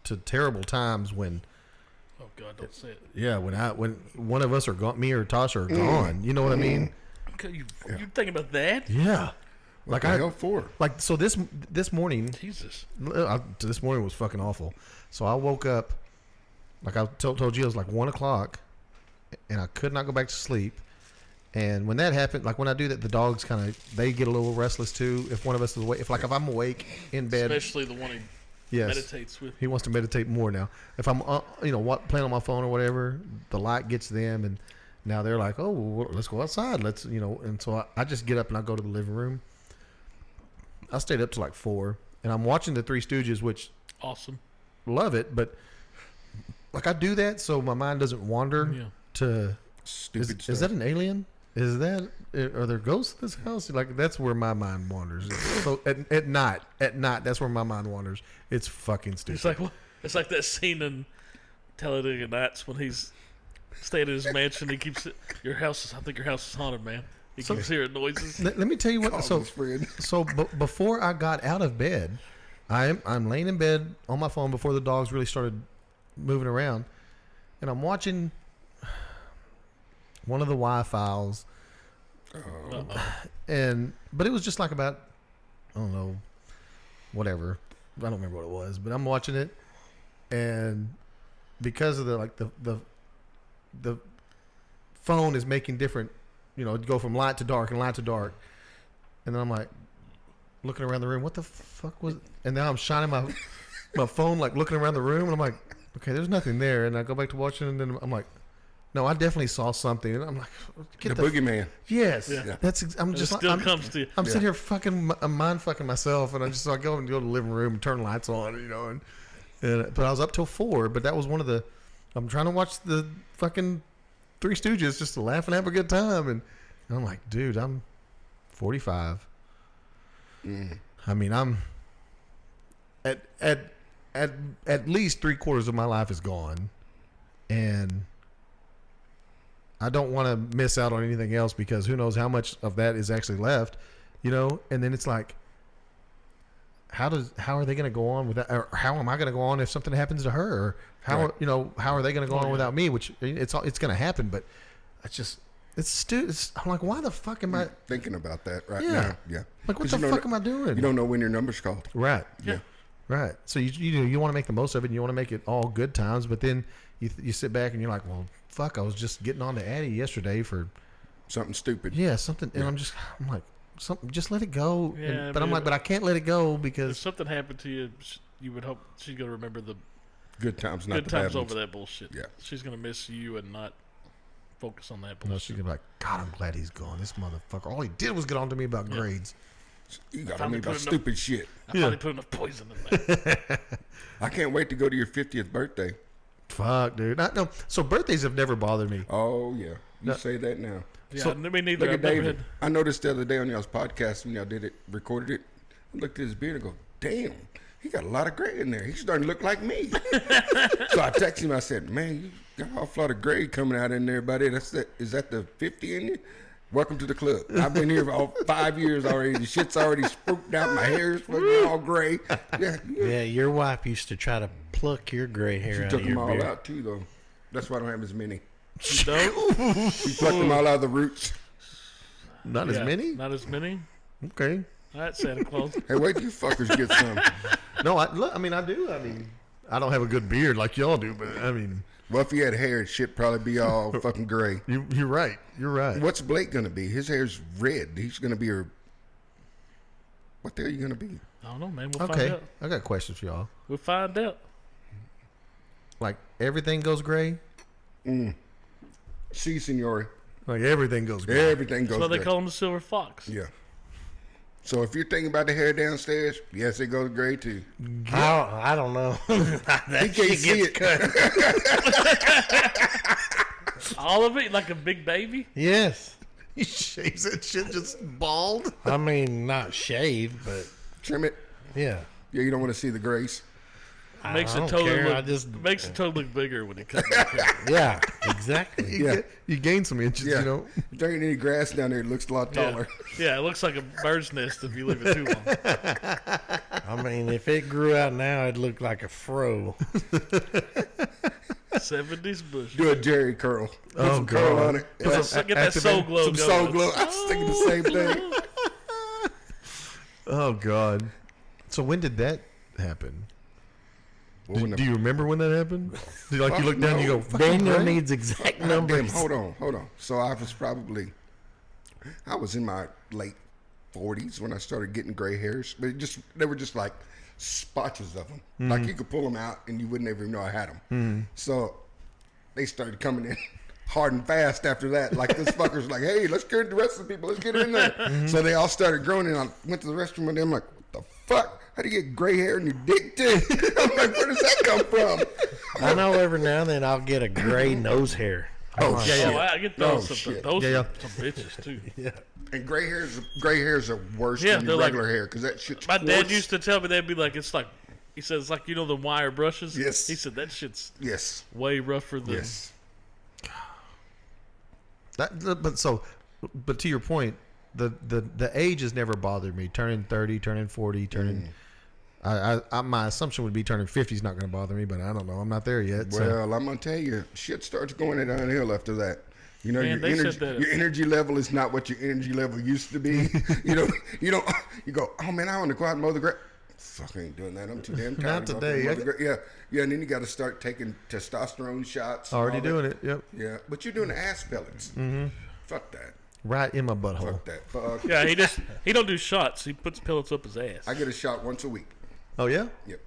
[SPEAKER 1] to terrible times when.
[SPEAKER 3] Oh God, don't say it.
[SPEAKER 1] Yeah, when one of us are gone, me or Tasha are gone. You know what I mean?
[SPEAKER 3] Okay, you're thinking about that?
[SPEAKER 1] Yeah.
[SPEAKER 4] What the hell for?
[SPEAKER 1] Like so this morning,
[SPEAKER 3] Jesus.
[SPEAKER 1] this morning was fucking awful. So I woke up, like I told you, it was like 1 o'clock, and I could not go back to sleep. And when that happened, like when I do that, the dogs they get a little restless too. If one of us is awake, if I'm awake in bed,
[SPEAKER 3] Especially the one who
[SPEAKER 1] yes,
[SPEAKER 3] meditates with.
[SPEAKER 1] he wants to meditate more now. If I'm playing on my phone or whatever, the light gets them, and now they're like, oh, well, let's go outside. Let's and so I just get up and I go to the living room. I stayed up till like 4, and I'm watching the Three Stooges, which
[SPEAKER 3] Awesome.
[SPEAKER 1] love it, but like I do that so my mind doesn't wander
[SPEAKER 3] Yeah.
[SPEAKER 1] to.
[SPEAKER 4] Stupid stuff.
[SPEAKER 1] Is that an alien? Are there ghosts in this house? Like that's where my mind wanders. So at night, that's where my mind wanders. It's fucking stupid.
[SPEAKER 3] It's like that scene in Talladega Nights when he's staying in his mansion. He keeps it. I think your house is haunted, man. He keeps hearing noises.
[SPEAKER 1] Let me tell you what.
[SPEAKER 4] Call his friend.
[SPEAKER 1] Before I got out of bed, I'm laying in bed on my phone before the dogs really started moving around, and I'm watching one of the Y-Files, but it was just like about, I don't know, whatever. I don't remember what it was, but I'm watching it, and because of the phone is making different, go from light to dark and light to dark, and then I'm like looking around the room. What the fuck was? And now I'm shining my phone, like looking around the room, and I'm like, okay, there's nothing there, and I go back to watching, and then I'm like, no, I definitely saw something, and I'm like,
[SPEAKER 4] The boogeyman.
[SPEAKER 1] Yes,
[SPEAKER 3] Yeah.
[SPEAKER 1] I'm
[SPEAKER 3] And
[SPEAKER 1] just
[SPEAKER 3] it
[SPEAKER 1] like,
[SPEAKER 3] still comes to you.
[SPEAKER 1] I'm sitting here I'm mind fucking myself, and I go to the living room and turn lights on, but I was up till 4. But that was one of the. I'm trying to watch the fucking Three Stooges just to laugh and have a good time, and I'm like, dude, I'm 45. I mean, I'm at least 3/4 of my life is gone, and I don't want to miss out on anything else because who knows how much of that is actually left, and then it's like, how are they going to go on with that, or how am I going to go on if something happens to her, or how are they going to go on without me, which it's going to happen, but it's stupid. I'm like, why the fuck am I
[SPEAKER 4] Thinking about that right
[SPEAKER 1] Yeah.
[SPEAKER 4] now. Yeah.
[SPEAKER 1] like, what
[SPEAKER 4] 'Cause
[SPEAKER 1] the
[SPEAKER 4] you
[SPEAKER 1] fuck am I doing?
[SPEAKER 4] You don't know when your number's called.
[SPEAKER 1] Right.
[SPEAKER 3] Yeah.
[SPEAKER 1] Right. So you want to make the most of it, and you want to make it all good times, but then you sit back and you're like, well, fuck, I was just getting on to Addie yesterday for
[SPEAKER 4] Something stupid.
[SPEAKER 1] something, and I'm like, something, just let it go.
[SPEAKER 3] Yeah,
[SPEAKER 1] But I'm like, but I can't let it go
[SPEAKER 3] If
[SPEAKER 1] because
[SPEAKER 3] something happened to you, you would hope she's gonna remember the
[SPEAKER 4] Good times, not
[SPEAKER 3] good
[SPEAKER 4] the
[SPEAKER 3] times
[SPEAKER 4] bad ones.
[SPEAKER 3] over that bullshit.
[SPEAKER 4] Yeah.
[SPEAKER 3] She's gonna miss you and not focus on that
[SPEAKER 1] she's
[SPEAKER 3] bullshit.
[SPEAKER 1] gonna be like, God, I'm glad he's gone. This motherfucker, all he did was get on to me about grades.
[SPEAKER 4] You got
[SPEAKER 3] finally
[SPEAKER 4] me about
[SPEAKER 3] put enough-
[SPEAKER 4] stupid shit.
[SPEAKER 3] I finally put enough poison in that.
[SPEAKER 4] I can't wait to go to your 50th birthday.
[SPEAKER 1] Fuck, dude. No. So birthdays have never bothered me.
[SPEAKER 4] Oh, yeah. You
[SPEAKER 1] No.
[SPEAKER 4] say that now.
[SPEAKER 3] Yeah,
[SPEAKER 1] So-
[SPEAKER 3] me neither.
[SPEAKER 4] Look at
[SPEAKER 3] I've never
[SPEAKER 4] David.
[SPEAKER 3] had.
[SPEAKER 4] I noticed the other day on y'all's podcast when y'all recorded it. I looked at his beard and go, damn, he got a lot of gray in there. He's starting to look like me. So I texted him. I said, man, you got an awful lot of gray coming out in there, buddy. Is that the 50 in you? Welcome to the club. I've been here for all 5 years already. The shit's already spruiked out. My hair is fucking all gray. Yeah,
[SPEAKER 2] Yeah, your wife used to try to pluck your gray hair
[SPEAKER 4] She
[SPEAKER 2] out
[SPEAKER 4] took
[SPEAKER 2] of
[SPEAKER 4] them
[SPEAKER 2] your
[SPEAKER 4] all
[SPEAKER 2] beard.
[SPEAKER 4] out too, though. That's why I don't have as many.
[SPEAKER 3] You don't?
[SPEAKER 4] She plucked them all out of the roots.
[SPEAKER 1] Not as
[SPEAKER 3] Yeah,
[SPEAKER 1] many.
[SPEAKER 3] Not as many.
[SPEAKER 1] Okay.
[SPEAKER 3] All right, Santa Claus.
[SPEAKER 4] Hey, wait till you fuckers get some.
[SPEAKER 1] No, I do. I mean, I don't have a good beard like y'all do, but I mean,
[SPEAKER 4] Well, if he had hair, shit'd probably be all fucking gray.
[SPEAKER 1] you're right. You're right.
[SPEAKER 4] What's Blake gonna be? His hair's red. He's gonna be what the hell are you gonna be?
[SPEAKER 3] I don't know, man. We'll
[SPEAKER 1] Okay,
[SPEAKER 3] find out.
[SPEAKER 1] I got questions for y'all.
[SPEAKER 3] We'll find out.
[SPEAKER 1] Like everything goes gray.
[SPEAKER 4] Si, senor.
[SPEAKER 1] Like everything goes gray.
[SPEAKER 4] Everything goes
[SPEAKER 3] That's why they
[SPEAKER 4] gray.
[SPEAKER 3] call him the Silver Fox.
[SPEAKER 4] Yeah. So if you're thinking about the hair downstairs, yes, it goes gray too.
[SPEAKER 2] I don't know.
[SPEAKER 4] He
[SPEAKER 2] That
[SPEAKER 4] can't
[SPEAKER 2] shit
[SPEAKER 4] see
[SPEAKER 2] gets
[SPEAKER 4] it.
[SPEAKER 3] All of it, like a big baby.
[SPEAKER 2] Yes.
[SPEAKER 1] He shaves that shit just bald.
[SPEAKER 2] I mean, not shaved, but
[SPEAKER 4] Trim it.
[SPEAKER 2] yeah.
[SPEAKER 4] Yeah, you don't want to see the grays.
[SPEAKER 3] Makes
[SPEAKER 2] I
[SPEAKER 3] it
[SPEAKER 2] don't
[SPEAKER 3] totally
[SPEAKER 2] care.
[SPEAKER 3] look. Makes it totally look bigger when you cut it.
[SPEAKER 2] Yeah, exactly.
[SPEAKER 4] Yeah.
[SPEAKER 1] You gain some inches,
[SPEAKER 4] Yeah.
[SPEAKER 1] you know.
[SPEAKER 4] If there ain't any grass down there, it looks a lot taller.
[SPEAKER 3] Yeah, it looks like a bird's nest if you leave it too long.
[SPEAKER 2] I mean, if it grew out now, it'd look like a fro.
[SPEAKER 3] 70s bush.
[SPEAKER 4] Do a Jerry curl. Put
[SPEAKER 1] Oh,
[SPEAKER 4] some curl
[SPEAKER 1] God.
[SPEAKER 4] on it.
[SPEAKER 3] Get that soul glow
[SPEAKER 4] Some
[SPEAKER 3] going.
[SPEAKER 4] soul glow. I was thinking the same thing.
[SPEAKER 1] Oh God. So when did that happen?
[SPEAKER 4] Well, when
[SPEAKER 1] Do
[SPEAKER 4] the-
[SPEAKER 1] you remember when that happened? You look down, and you go,
[SPEAKER 4] No.
[SPEAKER 2] Daniel
[SPEAKER 1] "Fucking
[SPEAKER 2] needs exact
[SPEAKER 4] Damn,
[SPEAKER 2] numbers.
[SPEAKER 4] hold on. So I was in my late 40s when I started getting gray hairs, but they were just like spotches of them. Like you could pull them out and you wouldn't even know I had them. So they started coming in hard and fast after that. Like this fucker's like, hey, let's get the rest of the people. Let's get in there. So they all started growing and I went to the restroom and I'm like, what the fuck? How do you get gray hair in your dick too? I'm like, where does that come from?
[SPEAKER 2] I know every now and then I'll get a gray nose hair.
[SPEAKER 4] Oh,
[SPEAKER 1] yeah,
[SPEAKER 3] Oh, I get those.
[SPEAKER 4] Oh,
[SPEAKER 3] some,
[SPEAKER 4] shit.
[SPEAKER 3] those
[SPEAKER 1] Yeah,
[SPEAKER 3] are some bitches too.
[SPEAKER 2] Yeah.
[SPEAKER 4] And gray hairs are worse
[SPEAKER 3] Yeah,
[SPEAKER 4] than
[SPEAKER 3] they're
[SPEAKER 4] your
[SPEAKER 3] like-
[SPEAKER 4] regular hair because that shit's
[SPEAKER 3] My dad
[SPEAKER 4] coarse.
[SPEAKER 3] used to tell me they'd be like, it's like, he said it's like the wire brushes.
[SPEAKER 4] Yes.
[SPEAKER 3] He said that shit's
[SPEAKER 4] Yes.
[SPEAKER 3] way rougher than.
[SPEAKER 4] Yes.
[SPEAKER 1] But to your point, the age has never bothered me. Turning 30, turning 40, turning. My assumption would be turning 50 is not going to bother me, but I don't know. I'm not there yet. So.
[SPEAKER 4] Well, I'm gonna tell you, shit starts going downhill after that. You know,
[SPEAKER 3] Man, they said that-
[SPEAKER 4] your energy level is not what your energy level used to be. You go, oh man, I want to go out and mow the grass. Fuck, I ain't doing that. I'm too damn tired.
[SPEAKER 1] Not
[SPEAKER 4] to go out
[SPEAKER 1] today.
[SPEAKER 4] and mow the yeah, and then you got to start taking testosterone shots. and
[SPEAKER 1] Already
[SPEAKER 4] all that.
[SPEAKER 1] doing it. Yep.
[SPEAKER 4] Yeah, but you're doing the ass pellets. Mm-hmm. Fuck that.
[SPEAKER 1] Right in my butthole.
[SPEAKER 4] Fuck that. Fuck.
[SPEAKER 3] Yeah, he don't do shots. He puts pellets up his ass.
[SPEAKER 4] I get a shot once a week.
[SPEAKER 1] Oh yeah.
[SPEAKER 4] Yep.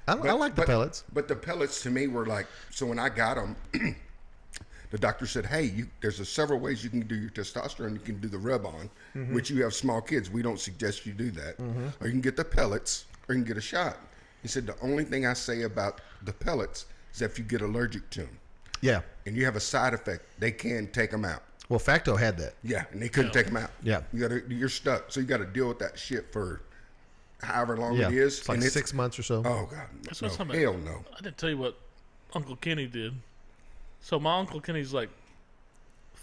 [SPEAKER 1] I like the pellets.
[SPEAKER 4] But the pellets to me were like, so when I got them, the doctor said, hey, there's several ways you can do your testosterone. You can do the rub-on, which you have small kids. We don't suggest you do that. Or you can get the pellets, or you can get a shot. He said, the only thing I say about the pellets is if you get allergic to them
[SPEAKER 1] Yeah.
[SPEAKER 4] and you have a side effect, they can take them out.
[SPEAKER 1] Well, Facto had that.
[SPEAKER 4] Yeah, and they couldn't take them out.
[SPEAKER 1] Yeah.
[SPEAKER 4] You're stuck. So you got to deal with that shit for however long
[SPEAKER 1] Yeah.
[SPEAKER 4] it is.
[SPEAKER 1] It's like
[SPEAKER 4] And
[SPEAKER 1] 6 months or so.
[SPEAKER 4] Oh, God.
[SPEAKER 3] That's
[SPEAKER 4] No,
[SPEAKER 3] what I'm talking
[SPEAKER 4] hell
[SPEAKER 3] about.
[SPEAKER 4] no.
[SPEAKER 3] I didn't tell you what Uncle Kenny did. So my Uncle Kenny's like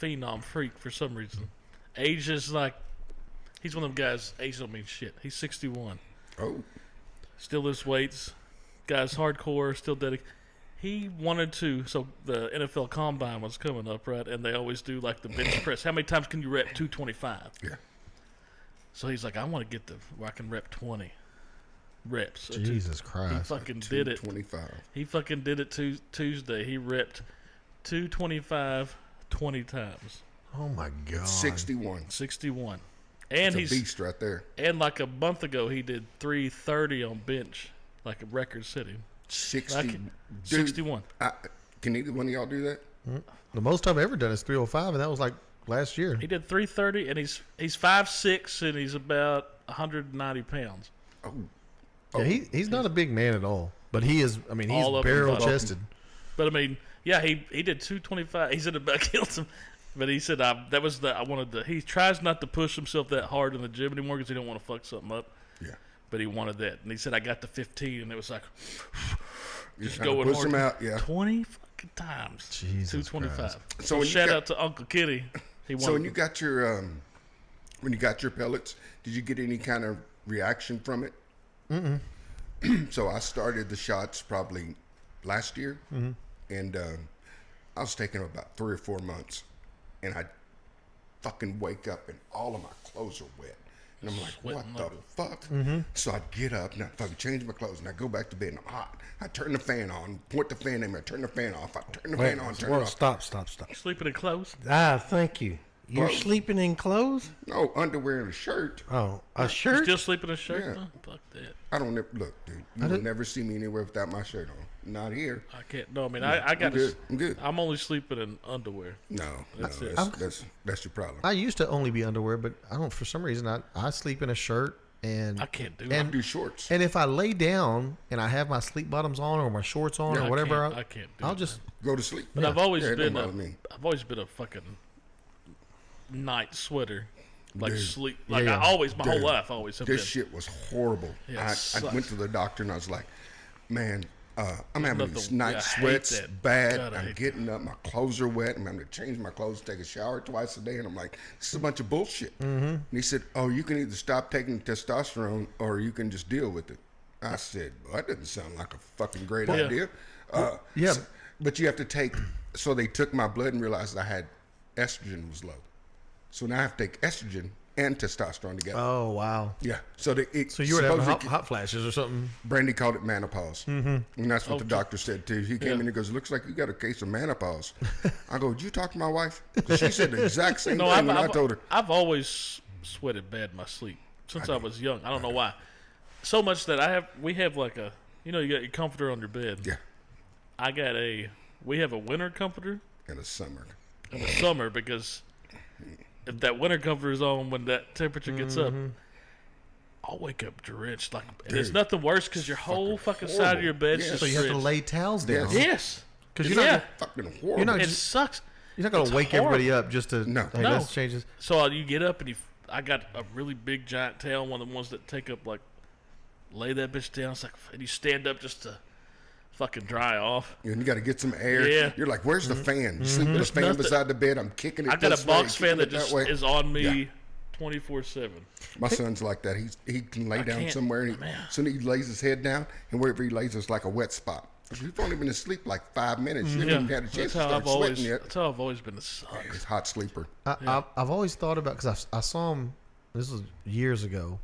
[SPEAKER 3] phenom freak for some reason. Age is like, he's one of them guys, age don't mean shit. He's 61.
[SPEAKER 4] Oh,
[SPEAKER 3] Still lifts weights. Guy's hardcore, still dedicated. He wanted to, so the NFL Combine was coming up, right? And they always do like the bench press. How many times can you rep 225?
[SPEAKER 4] yeah.
[SPEAKER 3] So he's like, I want to get where I can rep 20 reps.
[SPEAKER 1] Jesus
[SPEAKER 3] He
[SPEAKER 1] Christ.
[SPEAKER 3] fucking did it.
[SPEAKER 4] 225.
[SPEAKER 3] He fucking did it Tuesday. He repped 225 20 times.
[SPEAKER 1] Oh my God.
[SPEAKER 4] 61.
[SPEAKER 3] 61. And
[SPEAKER 4] It's a beast right there.
[SPEAKER 3] and like a month ago he did 330 on bench, like a record setting.
[SPEAKER 4] 60.
[SPEAKER 3] Like
[SPEAKER 4] Dude,
[SPEAKER 3] 61.
[SPEAKER 4] can either one of y'all do that?
[SPEAKER 1] The most I've ever done is 305, and that was like last year.
[SPEAKER 3] He did 330 and he's 5'6" and he's about 190 pounds.
[SPEAKER 4] Oh,
[SPEAKER 1] Yeah, he's not a big man at all, but he is. I mean, he's
[SPEAKER 3] All up and
[SPEAKER 1] barrel
[SPEAKER 3] butt.
[SPEAKER 1] chested.
[SPEAKER 3] But I mean, yeah, he did 225. He said it about killed him. But he said he tries not to push himself that hard in the gym anymore because he don't want to fuck something up.
[SPEAKER 4] yeah.
[SPEAKER 3] But he wanted that, and he said I got to 15, and it was like
[SPEAKER 4] You
[SPEAKER 3] just
[SPEAKER 4] kinda
[SPEAKER 3] going
[SPEAKER 4] push
[SPEAKER 3] hard.
[SPEAKER 4] them out, yeah.
[SPEAKER 3] 20 fucking times.
[SPEAKER 1] Jesus
[SPEAKER 3] 225.
[SPEAKER 1] Christ.
[SPEAKER 3] So
[SPEAKER 4] when you
[SPEAKER 3] shout
[SPEAKER 4] got-
[SPEAKER 3] out to Uncle Kitty. He
[SPEAKER 4] So when
[SPEAKER 3] wanted
[SPEAKER 4] you got your pellets, did you get any kind of reaction from it? So I started the shots probably last year, and I was taking them about 3 or 4 months, and I fucking wake up and all of my clothes are wet. And I'm like, what
[SPEAKER 3] Sweating
[SPEAKER 4] the
[SPEAKER 3] like
[SPEAKER 4] fuck? So I get up and I fucking change my clothes and I go back to bed and I'm hot. I turn the fan on, point the fan at me, I turn the fan off, I turn the fan on, turn it off.
[SPEAKER 2] Stop.
[SPEAKER 3] sleeping in clothes.
[SPEAKER 2] Thank you. You're
[SPEAKER 4] Bro.
[SPEAKER 2] sleeping in clothes?
[SPEAKER 4] No, underwear and a shirt.
[SPEAKER 2] Oh, a shirt?
[SPEAKER 3] Still sleeping in a shirt?
[SPEAKER 4] Yeah.
[SPEAKER 3] Oh, fuck that.
[SPEAKER 4] I don't look, dude. You will never see me anywhere without my shirt on. Not here.
[SPEAKER 3] I can't. No, I mean I got
[SPEAKER 4] good. I'm good.
[SPEAKER 3] I'm only sleeping in underwear.
[SPEAKER 4] No,
[SPEAKER 3] That's it.
[SPEAKER 4] that's your problem.
[SPEAKER 1] I used to only be underwear, but I don't. For some reason, I sleep in a shirt, and
[SPEAKER 3] I can't do
[SPEAKER 4] I
[SPEAKER 3] it.
[SPEAKER 4] do shorts.
[SPEAKER 1] and if I lay down and I have my sleep bottoms on or my shorts on
[SPEAKER 3] I
[SPEAKER 1] or whatever,
[SPEAKER 3] can't- I can't do
[SPEAKER 1] I'll
[SPEAKER 3] it,
[SPEAKER 1] just
[SPEAKER 4] Go to sleep.
[SPEAKER 3] But I've always
[SPEAKER 4] Yeah, it don't
[SPEAKER 3] been
[SPEAKER 4] bother me.
[SPEAKER 3] I've always been a fucking night sweater. Like
[SPEAKER 4] Dude.
[SPEAKER 3] sleep like
[SPEAKER 1] Yeah.
[SPEAKER 3] I always my
[SPEAKER 4] Dude,
[SPEAKER 3] whole life I always have
[SPEAKER 4] This
[SPEAKER 3] been.
[SPEAKER 4] shit was horrible.
[SPEAKER 3] Yeah, it
[SPEAKER 4] I
[SPEAKER 3] sucks.
[SPEAKER 4] went to the doctor and I was like, man, I'm having
[SPEAKER 3] Nothing-
[SPEAKER 4] these night
[SPEAKER 3] I hate
[SPEAKER 4] sweats
[SPEAKER 3] that.
[SPEAKER 4] bad.
[SPEAKER 3] God, I
[SPEAKER 4] I'm
[SPEAKER 3] hate
[SPEAKER 4] getting up. My clothes are wet. I'm having to change my clothes, take a shower twice a day. And I'm like, this is a bunch of bullshit. Mm-hmm. And he said, oh, you can either stop taking testosterone or you can just deal with it. I said, well, that doesn't sound like a fucking great
[SPEAKER 3] Yeah.
[SPEAKER 4] idea.
[SPEAKER 1] yeah.
[SPEAKER 4] But you have to take, so they took my blood and realized I had estrogen was low. So now I have to take estrogen and testosterone together.
[SPEAKER 1] Oh wow.
[SPEAKER 4] Yeah. So
[SPEAKER 1] You were having
[SPEAKER 4] supposedly-
[SPEAKER 1] hot flashes or something.
[SPEAKER 4] Brandy called it menopause. Mm-hmm. And that's what the doctor said too. He came
[SPEAKER 3] Yeah.
[SPEAKER 4] in and goes, looks like you got a case of menopause. I go, did you talk to my wife? 'Cause she said the exact same
[SPEAKER 3] No,
[SPEAKER 4] thing when I told her.
[SPEAKER 3] I've always sweated bad in my sleep since I was young. I don't know why. So much that we have like a, you got your comforter on your bed.
[SPEAKER 4] Yeah.
[SPEAKER 3] We have a winter comforter
[SPEAKER 4] In the summer.
[SPEAKER 3] in the summer because if that winter comforter is on when that temperature gets up, I'll wake up drenched. Like, and it's
[SPEAKER 4] Dude,
[SPEAKER 3] nothing worse because your whole fucking side of your bed's
[SPEAKER 4] Yeah.
[SPEAKER 3] just
[SPEAKER 1] So you have to
[SPEAKER 3] drenched.
[SPEAKER 1] lay towels down.
[SPEAKER 4] Yes.
[SPEAKER 3] Yes.
[SPEAKER 1] Because you're
[SPEAKER 3] Yeah.
[SPEAKER 1] not
[SPEAKER 4] Fucking horrible.
[SPEAKER 1] You're not
[SPEAKER 3] It
[SPEAKER 1] just-
[SPEAKER 3] sucks.
[SPEAKER 1] you're not gonna
[SPEAKER 3] It's
[SPEAKER 1] wake everybody up just to
[SPEAKER 4] No.
[SPEAKER 1] Hey,
[SPEAKER 3] No.
[SPEAKER 1] let's change this.
[SPEAKER 3] So you get up and I got a really big giant towel, one of the ones that take up like, lay that bitch down. It's like, and you stand up just to fucking dry off.
[SPEAKER 4] And you got to get some air.
[SPEAKER 3] Yeah.
[SPEAKER 4] You're like, where's the fan? You sleep with
[SPEAKER 3] There's
[SPEAKER 4] a fan
[SPEAKER 3] nothing-
[SPEAKER 4] beside the bed. I'm kicking it
[SPEAKER 3] I got
[SPEAKER 4] this
[SPEAKER 3] a box
[SPEAKER 4] way,
[SPEAKER 3] fan that
[SPEAKER 4] kicking it
[SPEAKER 3] just
[SPEAKER 4] way.
[SPEAKER 3] is on me
[SPEAKER 4] Yeah.
[SPEAKER 3] 24/7.
[SPEAKER 4] My son's like that. He can lay down
[SPEAKER 3] can't-
[SPEAKER 4] somewhere, and
[SPEAKER 3] man.
[SPEAKER 4] soon he lays his head down, and wherever he lays is like a wet spot. You've only been asleep like 5 minutes. You haven't even had a chance
[SPEAKER 3] That's
[SPEAKER 4] to
[SPEAKER 3] how
[SPEAKER 4] start
[SPEAKER 3] I've always.
[SPEAKER 4] sweating yet.
[SPEAKER 3] That's how I've always been. It sucks.
[SPEAKER 4] He's a hot sleeper.
[SPEAKER 1] I've always thought about because I saw them. This was years ago.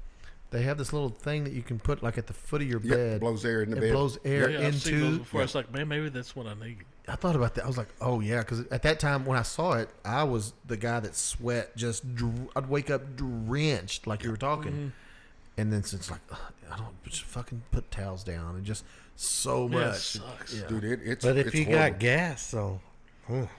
[SPEAKER 1] They have this little thing that you can put like at the foot of your
[SPEAKER 4] Yep,
[SPEAKER 1] bed.
[SPEAKER 4] blows air in the
[SPEAKER 1] it
[SPEAKER 4] bed.
[SPEAKER 1] blows air
[SPEAKER 3] Yeah, I've seen those
[SPEAKER 1] into.
[SPEAKER 3] before. It's like, man, maybe that's what I need.
[SPEAKER 1] I thought about that. I was like, oh yeah, because at that time when I saw it, I was the guy that sweat. I'd wake up drenched, like you were talking, and then it's like, I don't just fucking put towels down and just so
[SPEAKER 3] Yeah, it
[SPEAKER 1] much.
[SPEAKER 3] sucks.
[SPEAKER 1] Yeah.
[SPEAKER 4] Dude, it's
[SPEAKER 2] But if
[SPEAKER 4] it's
[SPEAKER 2] you
[SPEAKER 4] horrible.
[SPEAKER 2] got gas, so
[SPEAKER 3] Well,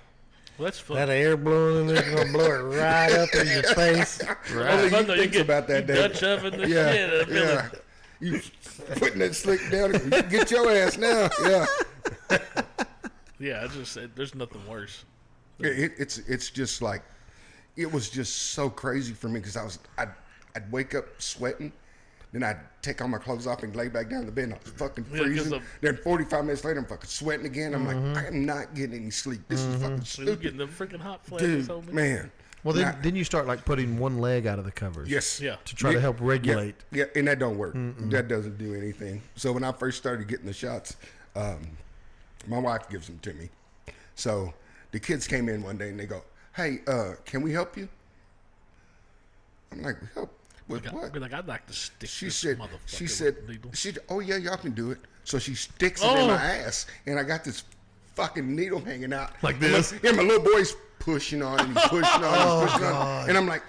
[SPEAKER 3] that's fun.
[SPEAKER 2] that air blowing in there's gonna blow it right up in your face.
[SPEAKER 4] Only
[SPEAKER 3] Fun
[SPEAKER 4] you
[SPEAKER 3] though,
[SPEAKER 4] thinks
[SPEAKER 3] get,
[SPEAKER 4] about that
[SPEAKER 3] you
[SPEAKER 4] day.
[SPEAKER 3] Dutch oven the
[SPEAKER 4] Yeah,
[SPEAKER 3] shit. I feel
[SPEAKER 4] yeah.
[SPEAKER 3] like-
[SPEAKER 4] You putting that slick down. You get your ass now. Yeah.
[SPEAKER 3] Yeah, I just said there's nothing worse.
[SPEAKER 4] It's just like it was just so crazy for me because I'd wake up sweating, then I'd take all my clothes off and lay back down in the bed and I was fucking
[SPEAKER 3] 'cause
[SPEAKER 4] freezing.
[SPEAKER 3] of-
[SPEAKER 4] Then 45 minutes later I'm fucking sweating again. I'm like, I am not getting any sleep. This is fucking
[SPEAKER 3] So you're
[SPEAKER 4] stupid,
[SPEAKER 3] getting the freaking hot flashes,
[SPEAKER 4] dude.
[SPEAKER 3] homie.
[SPEAKER 4] Man.
[SPEAKER 1] Well,
[SPEAKER 4] Nah.
[SPEAKER 1] then you start like putting one leg out of the covers.
[SPEAKER 4] Yes.
[SPEAKER 3] Yeah.
[SPEAKER 1] To try to help regulate.
[SPEAKER 4] Yeah, and that don't work. That doesn't do anything. So when I first started getting the shots, my wife gives them to me. So the kids came in one day and they go, "Hey, can we help you?" I'm like, "Help with
[SPEAKER 3] Like,
[SPEAKER 4] what?"
[SPEAKER 3] I'd be like, I'd like to stick
[SPEAKER 4] She
[SPEAKER 3] this
[SPEAKER 4] said,
[SPEAKER 3] motherfucker with a needle.
[SPEAKER 4] "Oh yeah, y'all can do it." So she sticks it in my ass, and I got this fucking needle hanging out
[SPEAKER 1] Like this?
[SPEAKER 4] And my little boy's pushing on and he's pushing on, and pushing on, and I'm like,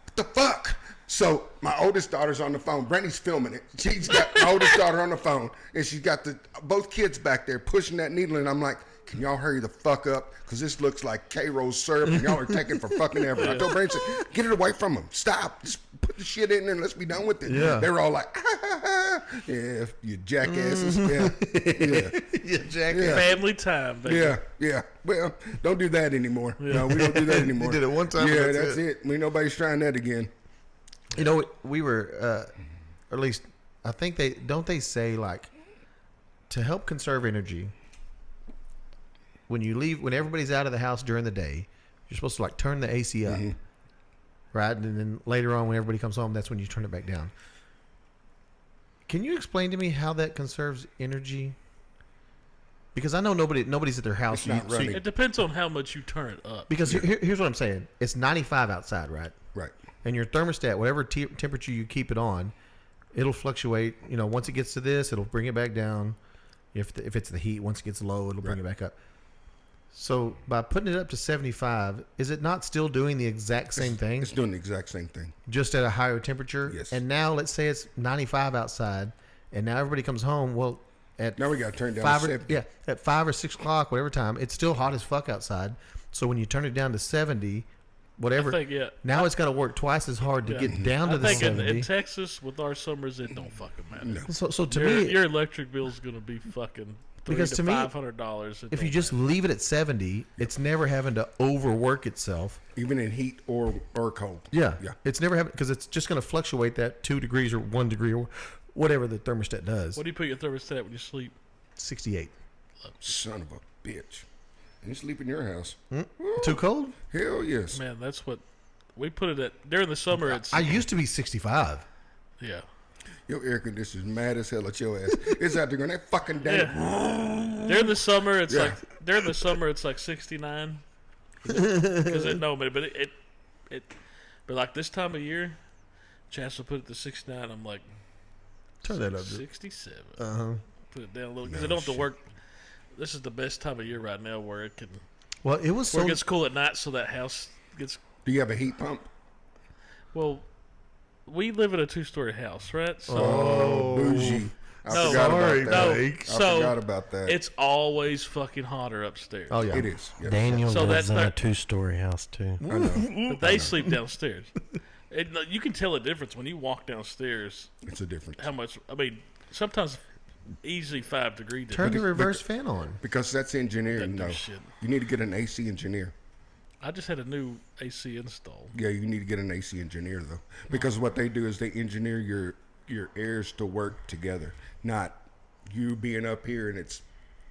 [SPEAKER 4] "What the fuck?" So my oldest daughter's on the phone. Brandy's filming it. She's got my oldest daughter on the phone, and she's got both kids back there pushing that needle, and I'm like, "Can y'all hurry the fuck up? Because this looks like K-Rose syrup, and y'all are taking for fucking ever." I told Brandy, "Get it away from him. Stop. Just put the shit in there and let's be done with it."
[SPEAKER 1] Yeah.
[SPEAKER 4] They were all like, "Yeah, you jackasses." Yeah, yeah,
[SPEAKER 1] Yeah, Jack.
[SPEAKER 4] Yeah.
[SPEAKER 3] Family time, baby.
[SPEAKER 4] yeah. Well, don't do that anymore. No, we don't do that anymore.
[SPEAKER 1] did it one time and
[SPEAKER 4] Yeah,
[SPEAKER 1] that's
[SPEAKER 4] that's it. We nobody's trying that again.
[SPEAKER 1] You know, we were, or at least I think they say like to help conserve energy. When everybody's out of the house during the day, you're supposed to like turn the AC up, right? And then later on, when everybody comes home, that's when you turn it back down. Can you explain to me how that conserves energy? Because I know nobody's at their house.
[SPEAKER 4] It's not running.
[SPEAKER 3] It depends on how much you turn it up.
[SPEAKER 1] Because here's what I'm saying: it's 95 outside, right?
[SPEAKER 4] Right.
[SPEAKER 1] And your thermostat, whatever temperature you keep it on, it'll fluctuate. You know, once it gets to this, it'll bring it back down. If it's the heat, once it gets low, it'll bring it back up. So by putting it up to 75, is it not still doing the exact same thing,
[SPEAKER 4] It's doing the exact same thing.
[SPEAKER 1] just at a higher temperature?
[SPEAKER 4] Yes.
[SPEAKER 1] And now let's say it's 95 outside, and now everybody comes home. Well, at
[SPEAKER 4] Now we got to turn down
[SPEAKER 1] five
[SPEAKER 4] to
[SPEAKER 1] or,
[SPEAKER 4] 70.
[SPEAKER 1] yeah, at 5 or 6 o'clock, whatever time, it's still hot as fuck outside. So when you turn it down to 70, whatever,
[SPEAKER 3] I think, yeah.
[SPEAKER 1] now it's got to work twice as hard to
[SPEAKER 3] Yeah.
[SPEAKER 1] get down to
[SPEAKER 3] I
[SPEAKER 1] the
[SPEAKER 3] think
[SPEAKER 1] 70.
[SPEAKER 3] in Texas with our summers, it don't fucking matter.
[SPEAKER 4] No.
[SPEAKER 1] So to
[SPEAKER 3] your,
[SPEAKER 1] me,
[SPEAKER 3] your electric bill's gonna be fucking
[SPEAKER 1] Because to me,
[SPEAKER 3] $500.
[SPEAKER 1] if you just leave it at 70, it's never having to overwork itself.
[SPEAKER 4] Even in heat or cold.
[SPEAKER 1] Yeah.
[SPEAKER 4] Yeah.
[SPEAKER 1] It's never having, because it's just going to fluctuate that 2 degrees or 1 degree or whatever the thermostat does.
[SPEAKER 3] What do you put your thermostat when you sleep?
[SPEAKER 1] 68.
[SPEAKER 4] Son of a bitch. And you sleep in your house.
[SPEAKER 1] Too cold?
[SPEAKER 4] Hell yes.
[SPEAKER 3] Man, that's what we put it at. During the summer, it's
[SPEAKER 1] I used to be 65.
[SPEAKER 3] yeah.
[SPEAKER 4] Your air conditioner's mad as hell at your ass. It's out there going, that fucking damn.
[SPEAKER 3] Yeah. During the summer, it's
[SPEAKER 4] Yeah.
[SPEAKER 3] like 69. Because but like this time of year, Chance will put it to 69. I'm like,
[SPEAKER 1] Turn that up.
[SPEAKER 3] 67.
[SPEAKER 1] Uh-huh.
[SPEAKER 3] Put it down a little because I don't have to work. This is the best time of year right now where it can.
[SPEAKER 1] Well, it was
[SPEAKER 3] Where
[SPEAKER 1] so...
[SPEAKER 3] it gets cool at night, so that house gets.
[SPEAKER 4] Do you have a heat pump?
[SPEAKER 3] Well, we live in a 2-story house, right? So
[SPEAKER 4] Bougie. I
[SPEAKER 3] No,
[SPEAKER 4] forgot
[SPEAKER 1] sorry,
[SPEAKER 4] about that.
[SPEAKER 1] Blake.
[SPEAKER 4] I
[SPEAKER 3] So,
[SPEAKER 4] forgot about that.
[SPEAKER 3] it's always fucking hotter upstairs.
[SPEAKER 1] Oh, yeah.
[SPEAKER 4] It is. Yes.
[SPEAKER 2] Daniel
[SPEAKER 3] So
[SPEAKER 2] lives in
[SPEAKER 3] that's
[SPEAKER 2] a 2-story house too.
[SPEAKER 4] I know.
[SPEAKER 3] But they sleep downstairs. You can tell a difference when you walk downstairs.
[SPEAKER 4] It's a difference.
[SPEAKER 3] How much? I mean, sometimes easily 5-degree difference.
[SPEAKER 1] Turn the reverse fan on.
[SPEAKER 4] Because that's engineering,
[SPEAKER 3] That
[SPEAKER 4] though.
[SPEAKER 3] shit.
[SPEAKER 4] You need to get an AC engineer.
[SPEAKER 3] I just had a new AC installed.
[SPEAKER 4] Yeah, you need to get an AC engineer, though. Because what they do is they engineer your airs to work together. Not you being up here and it's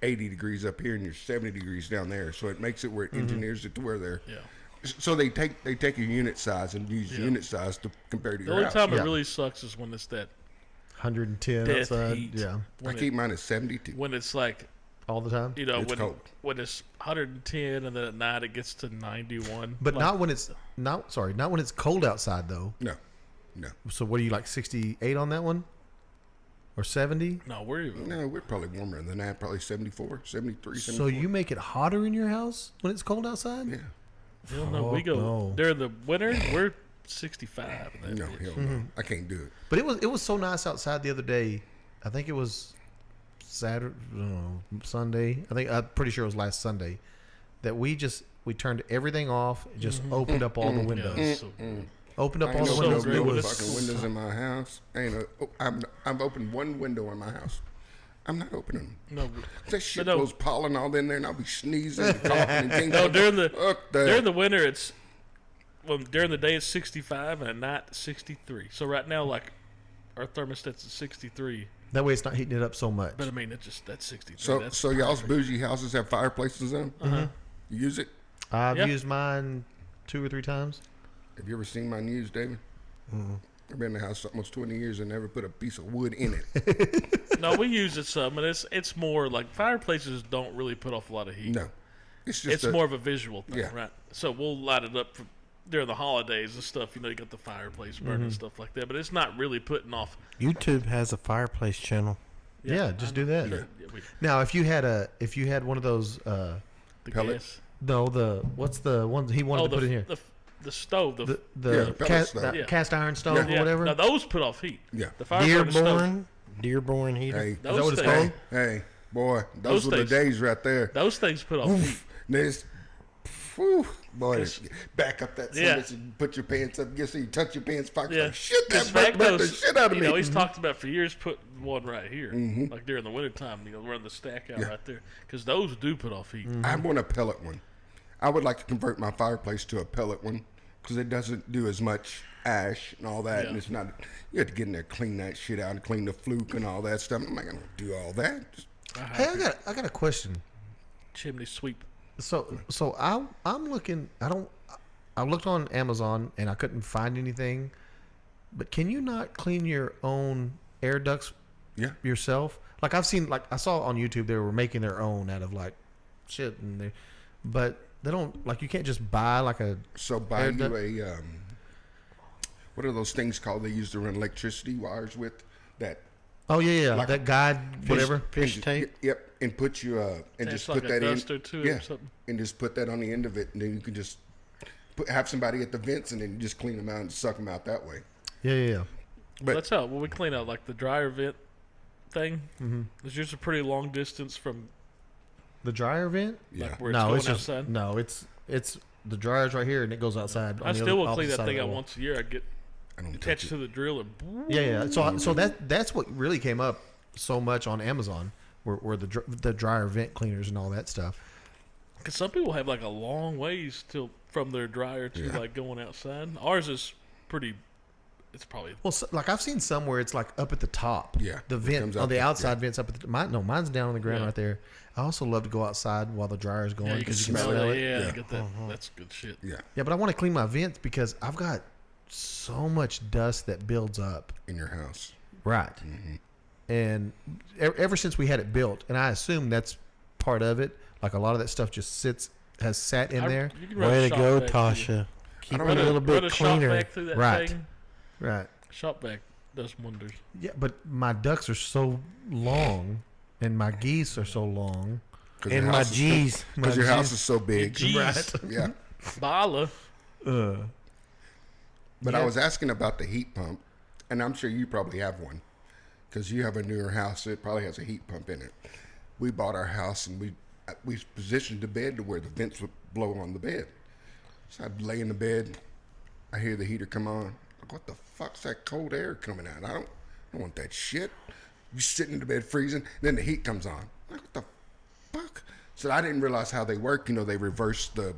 [SPEAKER 4] 80 degrees up here and you're 70 degrees down there. So it makes it where it engineers it to where they're...
[SPEAKER 3] Yeah.
[SPEAKER 4] So they take your unit size and use
[SPEAKER 3] Yeah.
[SPEAKER 4] unit size to compare to
[SPEAKER 3] The
[SPEAKER 4] your
[SPEAKER 3] only
[SPEAKER 4] house.
[SPEAKER 3] time
[SPEAKER 1] Yeah.
[SPEAKER 3] it really sucks is when it's that
[SPEAKER 1] 110
[SPEAKER 3] death
[SPEAKER 1] outside.
[SPEAKER 3] heat.
[SPEAKER 1] Yeah.
[SPEAKER 4] I
[SPEAKER 3] When,
[SPEAKER 4] keep mine at 72.
[SPEAKER 3] when it's like,
[SPEAKER 1] All the time.
[SPEAKER 4] It's cold.
[SPEAKER 3] when it's 110 and then at night it gets to 91.
[SPEAKER 1] But
[SPEAKER 3] Like,
[SPEAKER 1] not when it's... not when it's cold outside, though.
[SPEAKER 4] No. No.
[SPEAKER 1] So what are you, like 68 on that one? Or 70?
[SPEAKER 3] No, we're
[SPEAKER 4] No, we're probably warmer than that. Probably 74, 73,
[SPEAKER 1] So
[SPEAKER 4] 74.
[SPEAKER 1] you make it hotter in your house when it's cold outside?
[SPEAKER 4] Yeah.
[SPEAKER 3] hell no. We
[SPEAKER 1] Fuck
[SPEAKER 3] go
[SPEAKER 1] no.
[SPEAKER 3] during the winter. We're 65. And that
[SPEAKER 4] No,
[SPEAKER 3] bitch.
[SPEAKER 4] hell no. I can't do it.
[SPEAKER 1] But it was so nice outside the other day. I think it was Saturday, I don't know, Sunday. I'm pretty sure it was last Sunday that we turned everything off, just opened up all the
[SPEAKER 3] Yeah,
[SPEAKER 1] windows.
[SPEAKER 3] it's so cool.
[SPEAKER 1] Opened up
[SPEAKER 4] I
[SPEAKER 1] all
[SPEAKER 4] ain't
[SPEAKER 1] the
[SPEAKER 4] opened
[SPEAKER 1] windows.
[SPEAKER 3] great
[SPEAKER 4] no
[SPEAKER 3] when
[SPEAKER 1] It
[SPEAKER 3] it's
[SPEAKER 4] fucking windows in my house. I've opened one window in my house. I'm not opening them.
[SPEAKER 3] No,
[SPEAKER 4] That shit
[SPEAKER 3] no.
[SPEAKER 4] goes pollen all in there, and I'll be sneezing and coughing and things.
[SPEAKER 3] no.
[SPEAKER 4] like
[SPEAKER 3] During
[SPEAKER 4] that.
[SPEAKER 3] the
[SPEAKER 4] Fuck that.
[SPEAKER 3] during the winter, it's during the day it's 65 and at night it's 63. So right now, like our thermostat's at 63.
[SPEAKER 1] That way it's not heating it up so much.
[SPEAKER 3] But I mean, that's 63.
[SPEAKER 4] So,
[SPEAKER 3] that's
[SPEAKER 4] so y'all's bougie houses have fireplaces in them?
[SPEAKER 3] Uh-huh.
[SPEAKER 4] You use it?
[SPEAKER 1] I've
[SPEAKER 3] Yeah.
[SPEAKER 1] used mine 2 or 3 times.
[SPEAKER 4] Have you ever seen my news, David? I've been in the house almost 20 years and never put a piece of wood in it.
[SPEAKER 3] No, we use it some, and it's more like fireplaces don't really put off a lot of heat.
[SPEAKER 4] No. It's just
[SPEAKER 3] It's more of a visual thing,
[SPEAKER 4] Yeah.
[SPEAKER 3] right? So we'll light it up during the holidays and stuff. You know, you got the fireplace burning and stuff like that, but it's not really putting off.
[SPEAKER 2] YouTube has a fireplace channel.
[SPEAKER 1] Yeah, just do that.
[SPEAKER 3] Yeah,
[SPEAKER 1] Now, if you had one of those,
[SPEAKER 3] the
[SPEAKER 4] Pellet?
[SPEAKER 3] gas.
[SPEAKER 1] no, what's the one he wanted to put in here?
[SPEAKER 3] The stove.
[SPEAKER 1] The
[SPEAKER 4] pellet
[SPEAKER 1] cast,
[SPEAKER 4] stove.
[SPEAKER 3] Yeah.
[SPEAKER 1] cast iron stove
[SPEAKER 3] yeah.
[SPEAKER 1] or whatever.
[SPEAKER 3] Now those put off heat.
[SPEAKER 4] Yeah.
[SPEAKER 3] The fire burning stove.
[SPEAKER 2] Dearborn heater.
[SPEAKER 4] Hey,
[SPEAKER 1] Is that what it's
[SPEAKER 3] things-
[SPEAKER 1] called?
[SPEAKER 4] hey, boy, those
[SPEAKER 3] Those
[SPEAKER 4] were the
[SPEAKER 3] things-
[SPEAKER 4] days right there.
[SPEAKER 3] Those things put off heat.
[SPEAKER 4] There's, whew, boy,
[SPEAKER 3] Yes.
[SPEAKER 4] back up that
[SPEAKER 3] Yeah.
[SPEAKER 4] sandwich and put your pants up. Guess you touch your pants pocket.
[SPEAKER 3] Yeah.
[SPEAKER 4] Like, shit, that
[SPEAKER 3] Because
[SPEAKER 4] burnt the shit out of
[SPEAKER 3] you
[SPEAKER 4] me.
[SPEAKER 3] know, he's talked about for years putting one right here, like during the wintertime, run the stack out
[SPEAKER 4] Yeah.
[SPEAKER 3] right there, because those do put off heat.
[SPEAKER 4] I want a pellet one. I would like to convert my fireplace to a pellet one because it doesn't do as much ash and all that, and
[SPEAKER 3] Yeah.
[SPEAKER 4] it's not. You have to get in there, clean that shit out, and clean the fluke and all that stuff. I'm not gonna do all that. Just,
[SPEAKER 1] Hey, I got a question.
[SPEAKER 3] Chimney sweep.
[SPEAKER 1] So I'm looking. I looked on Amazon and I couldn't find anything. But can you not clean your own air ducts
[SPEAKER 4] yeah,
[SPEAKER 1] yourself? Like I saw on YouTube they were making their own out of like shit, but they don't like you can't just buy like a
[SPEAKER 4] so buy
[SPEAKER 1] air
[SPEAKER 4] you
[SPEAKER 1] duct-
[SPEAKER 4] a what are those things called? They use to run electricity wires with that.
[SPEAKER 1] Oh yeah,
[SPEAKER 4] Like
[SPEAKER 1] that guide whatever.
[SPEAKER 2] Fish
[SPEAKER 4] and,
[SPEAKER 2] tape.
[SPEAKER 4] Yep, and put you and
[SPEAKER 3] That's
[SPEAKER 4] just
[SPEAKER 3] like
[SPEAKER 4] put
[SPEAKER 3] a
[SPEAKER 4] that in.
[SPEAKER 3] duster too, or
[SPEAKER 4] Yeah,
[SPEAKER 3] something.
[SPEAKER 4] and just put that on the end of it, and then you can just have somebody at the vents, and then you just clean them out and suck them out that way.
[SPEAKER 1] Yeah.
[SPEAKER 4] But
[SPEAKER 3] That's how when we clean out like the dryer vent thing. There's usually a pretty long distance from
[SPEAKER 1] The dryer vent?
[SPEAKER 4] yeah,
[SPEAKER 3] like where it's
[SPEAKER 1] No,
[SPEAKER 3] going
[SPEAKER 1] it's just
[SPEAKER 3] outside.
[SPEAKER 1] no. It's the dryer's right here and it goes outside.
[SPEAKER 3] I
[SPEAKER 1] on the
[SPEAKER 3] still will
[SPEAKER 1] opposite
[SPEAKER 3] clean that
[SPEAKER 1] side of
[SPEAKER 3] thing
[SPEAKER 1] the
[SPEAKER 3] out
[SPEAKER 1] wall.
[SPEAKER 3] once a year. I get
[SPEAKER 4] I don't touch
[SPEAKER 3] attached
[SPEAKER 4] it.
[SPEAKER 3] to the drill and
[SPEAKER 1] Yeah. So that's what really came up so much on Amazon were the dryer vent cleaners and all that stuff.
[SPEAKER 3] because some people have like a long ways till from their dryer to
[SPEAKER 4] Yeah.
[SPEAKER 3] like going outside. Ours is pretty. it's probably
[SPEAKER 1] Well, so, like I've seen some where it's like up at the top.
[SPEAKER 4] Yeah,
[SPEAKER 1] The
[SPEAKER 4] it
[SPEAKER 1] vent
[SPEAKER 4] comes
[SPEAKER 1] on
[SPEAKER 4] out
[SPEAKER 1] the
[SPEAKER 4] the-
[SPEAKER 1] outside vents up at the mine's down on the ground
[SPEAKER 3] Yeah.
[SPEAKER 1] right there. I also love to go outside while the dryer's going
[SPEAKER 3] you can
[SPEAKER 1] because you can
[SPEAKER 3] smell
[SPEAKER 1] smell
[SPEAKER 3] it.
[SPEAKER 1] it.
[SPEAKER 3] Yeah,
[SPEAKER 4] Yeah.
[SPEAKER 3] get that. That's good shit.
[SPEAKER 4] Yeah,
[SPEAKER 1] Yeah, but I want to clean my vents because I've got so much dust that builds up.
[SPEAKER 4] in your house.
[SPEAKER 1] Right. And ever since we had it built, and I assume that's part of it, like a lot of that stuff just has sat in there.
[SPEAKER 3] You can run a
[SPEAKER 2] Way to
[SPEAKER 3] shop
[SPEAKER 2] go,
[SPEAKER 3] vac
[SPEAKER 2] Tasha. Keep
[SPEAKER 4] don't
[SPEAKER 2] it
[SPEAKER 4] know.
[SPEAKER 2] a little
[SPEAKER 3] Run
[SPEAKER 2] bit
[SPEAKER 3] a shop
[SPEAKER 2] cleaner.
[SPEAKER 3] vac through that
[SPEAKER 1] Right.
[SPEAKER 3] thing.
[SPEAKER 1] Right.
[SPEAKER 3] Shop vac does wonders.
[SPEAKER 1] Yeah, but my ducts are so long, and my geese are so long.
[SPEAKER 2] And my G's.
[SPEAKER 4] Because your house is so big.
[SPEAKER 3] Jeez.
[SPEAKER 1] Right.
[SPEAKER 4] Yeah.
[SPEAKER 3] Bala.
[SPEAKER 4] But I was asking about the heat pump, and I'm sure you probably have one because you have a newer house. It probably has a heat pump in it. We bought our house, and we positioned the bed to where the vents would blow on the bed. So I'd lay in the bed. I hear the heater come on. Like, what the fuck's that cold air coming out? I don't want that shit. You sitting in the bed freezing, then the heat comes on. Like, what the fuck? So I didn't realize how they work. You know, they reversed the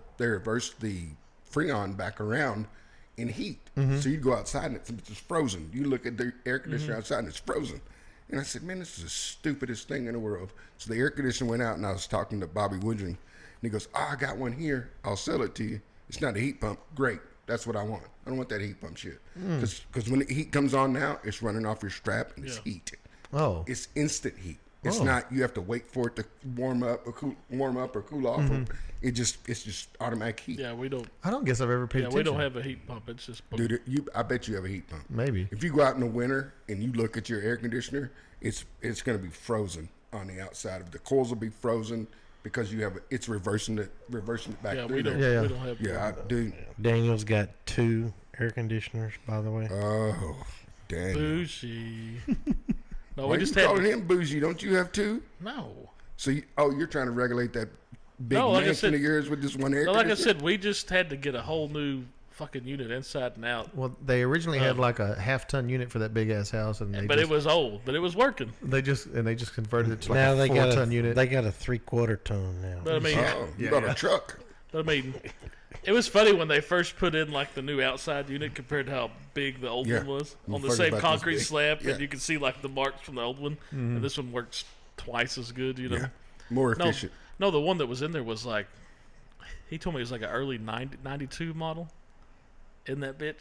[SPEAKER 4] Freon back around in heat. So you go outside and it's just frozen. You look at the air conditioner outside and it's frozen. And I said, man, this is the stupidest thing in the world. So the air conditioner went out and I was talking to Bobby Woodring. And he goes, I got one here. I'll sell it to you. It's not a heat pump. Great. That's what I want. I don't want that heat pump shit. Because when the heat comes on now, it's running off your strap and it's heat.
[SPEAKER 1] Oh.
[SPEAKER 4] It's instant heat. It's not you have to wait for it to warm up or cool off. It's just automatic heat.
[SPEAKER 3] Yeah, we don't.
[SPEAKER 1] I don't guess I've ever paid
[SPEAKER 3] Yeah,
[SPEAKER 1] attention.
[SPEAKER 3] we don't have a heat pump. It's just
[SPEAKER 4] Dude, I bet you have a heat pump.
[SPEAKER 1] Maybe.
[SPEAKER 4] If you go out in the winter and you look at your air conditioner, it's going to be frozen on the outside of the coils will be frozen because it's reversing it back
[SPEAKER 3] yeah,
[SPEAKER 4] through
[SPEAKER 3] we don't.
[SPEAKER 4] there.
[SPEAKER 1] Yeah.
[SPEAKER 3] We don't have.
[SPEAKER 4] Yeah, dude.
[SPEAKER 2] Daniel's got 2 air conditioners, by the way.
[SPEAKER 4] Oh, damn.
[SPEAKER 3] Bougie. No,
[SPEAKER 4] Why
[SPEAKER 3] we
[SPEAKER 4] you
[SPEAKER 3] just had.
[SPEAKER 4] calling him bougie? Don't you have 2?
[SPEAKER 3] No.
[SPEAKER 4] So you're trying to regulate that big
[SPEAKER 3] No, like I
[SPEAKER 4] mansion
[SPEAKER 3] said-
[SPEAKER 4] of yours with this one air
[SPEAKER 3] No, like I
[SPEAKER 4] conditioner?
[SPEAKER 3] said, we just had to get a whole new fucking unit inside and out.
[SPEAKER 1] Well, they originally had like a half-ton unit for that big-ass house, and
[SPEAKER 3] But it was old. But it was working.
[SPEAKER 1] they just converted it to like
[SPEAKER 2] Now
[SPEAKER 1] a
[SPEAKER 2] they got
[SPEAKER 1] 4-ton unit.
[SPEAKER 2] They got a 3/4 ton now.
[SPEAKER 3] But I mean,
[SPEAKER 4] Oh, you got a truck.
[SPEAKER 3] but I mean, it was funny when they first put in like the new outside unit compared to how big the old
[SPEAKER 4] Yeah.
[SPEAKER 3] one was
[SPEAKER 4] I'm
[SPEAKER 3] on the
[SPEAKER 4] fucking
[SPEAKER 3] same
[SPEAKER 4] about this
[SPEAKER 3] concrete
[SPEAKER 4] big.
[SPEAKER 3] slab,
[SPEAKER 4] Yeah.
[SPEAKER 3] and you can see like the marks from the old one, and this one works twice as good. You know,
[SPEAKER 4] Yeah. More
[SPEAKER 3] no,
[SPEAKER 4] efficient.
[SPEAKER 3] no, the one that was in there was like, he told me it was like an early 92 model. In that bitch.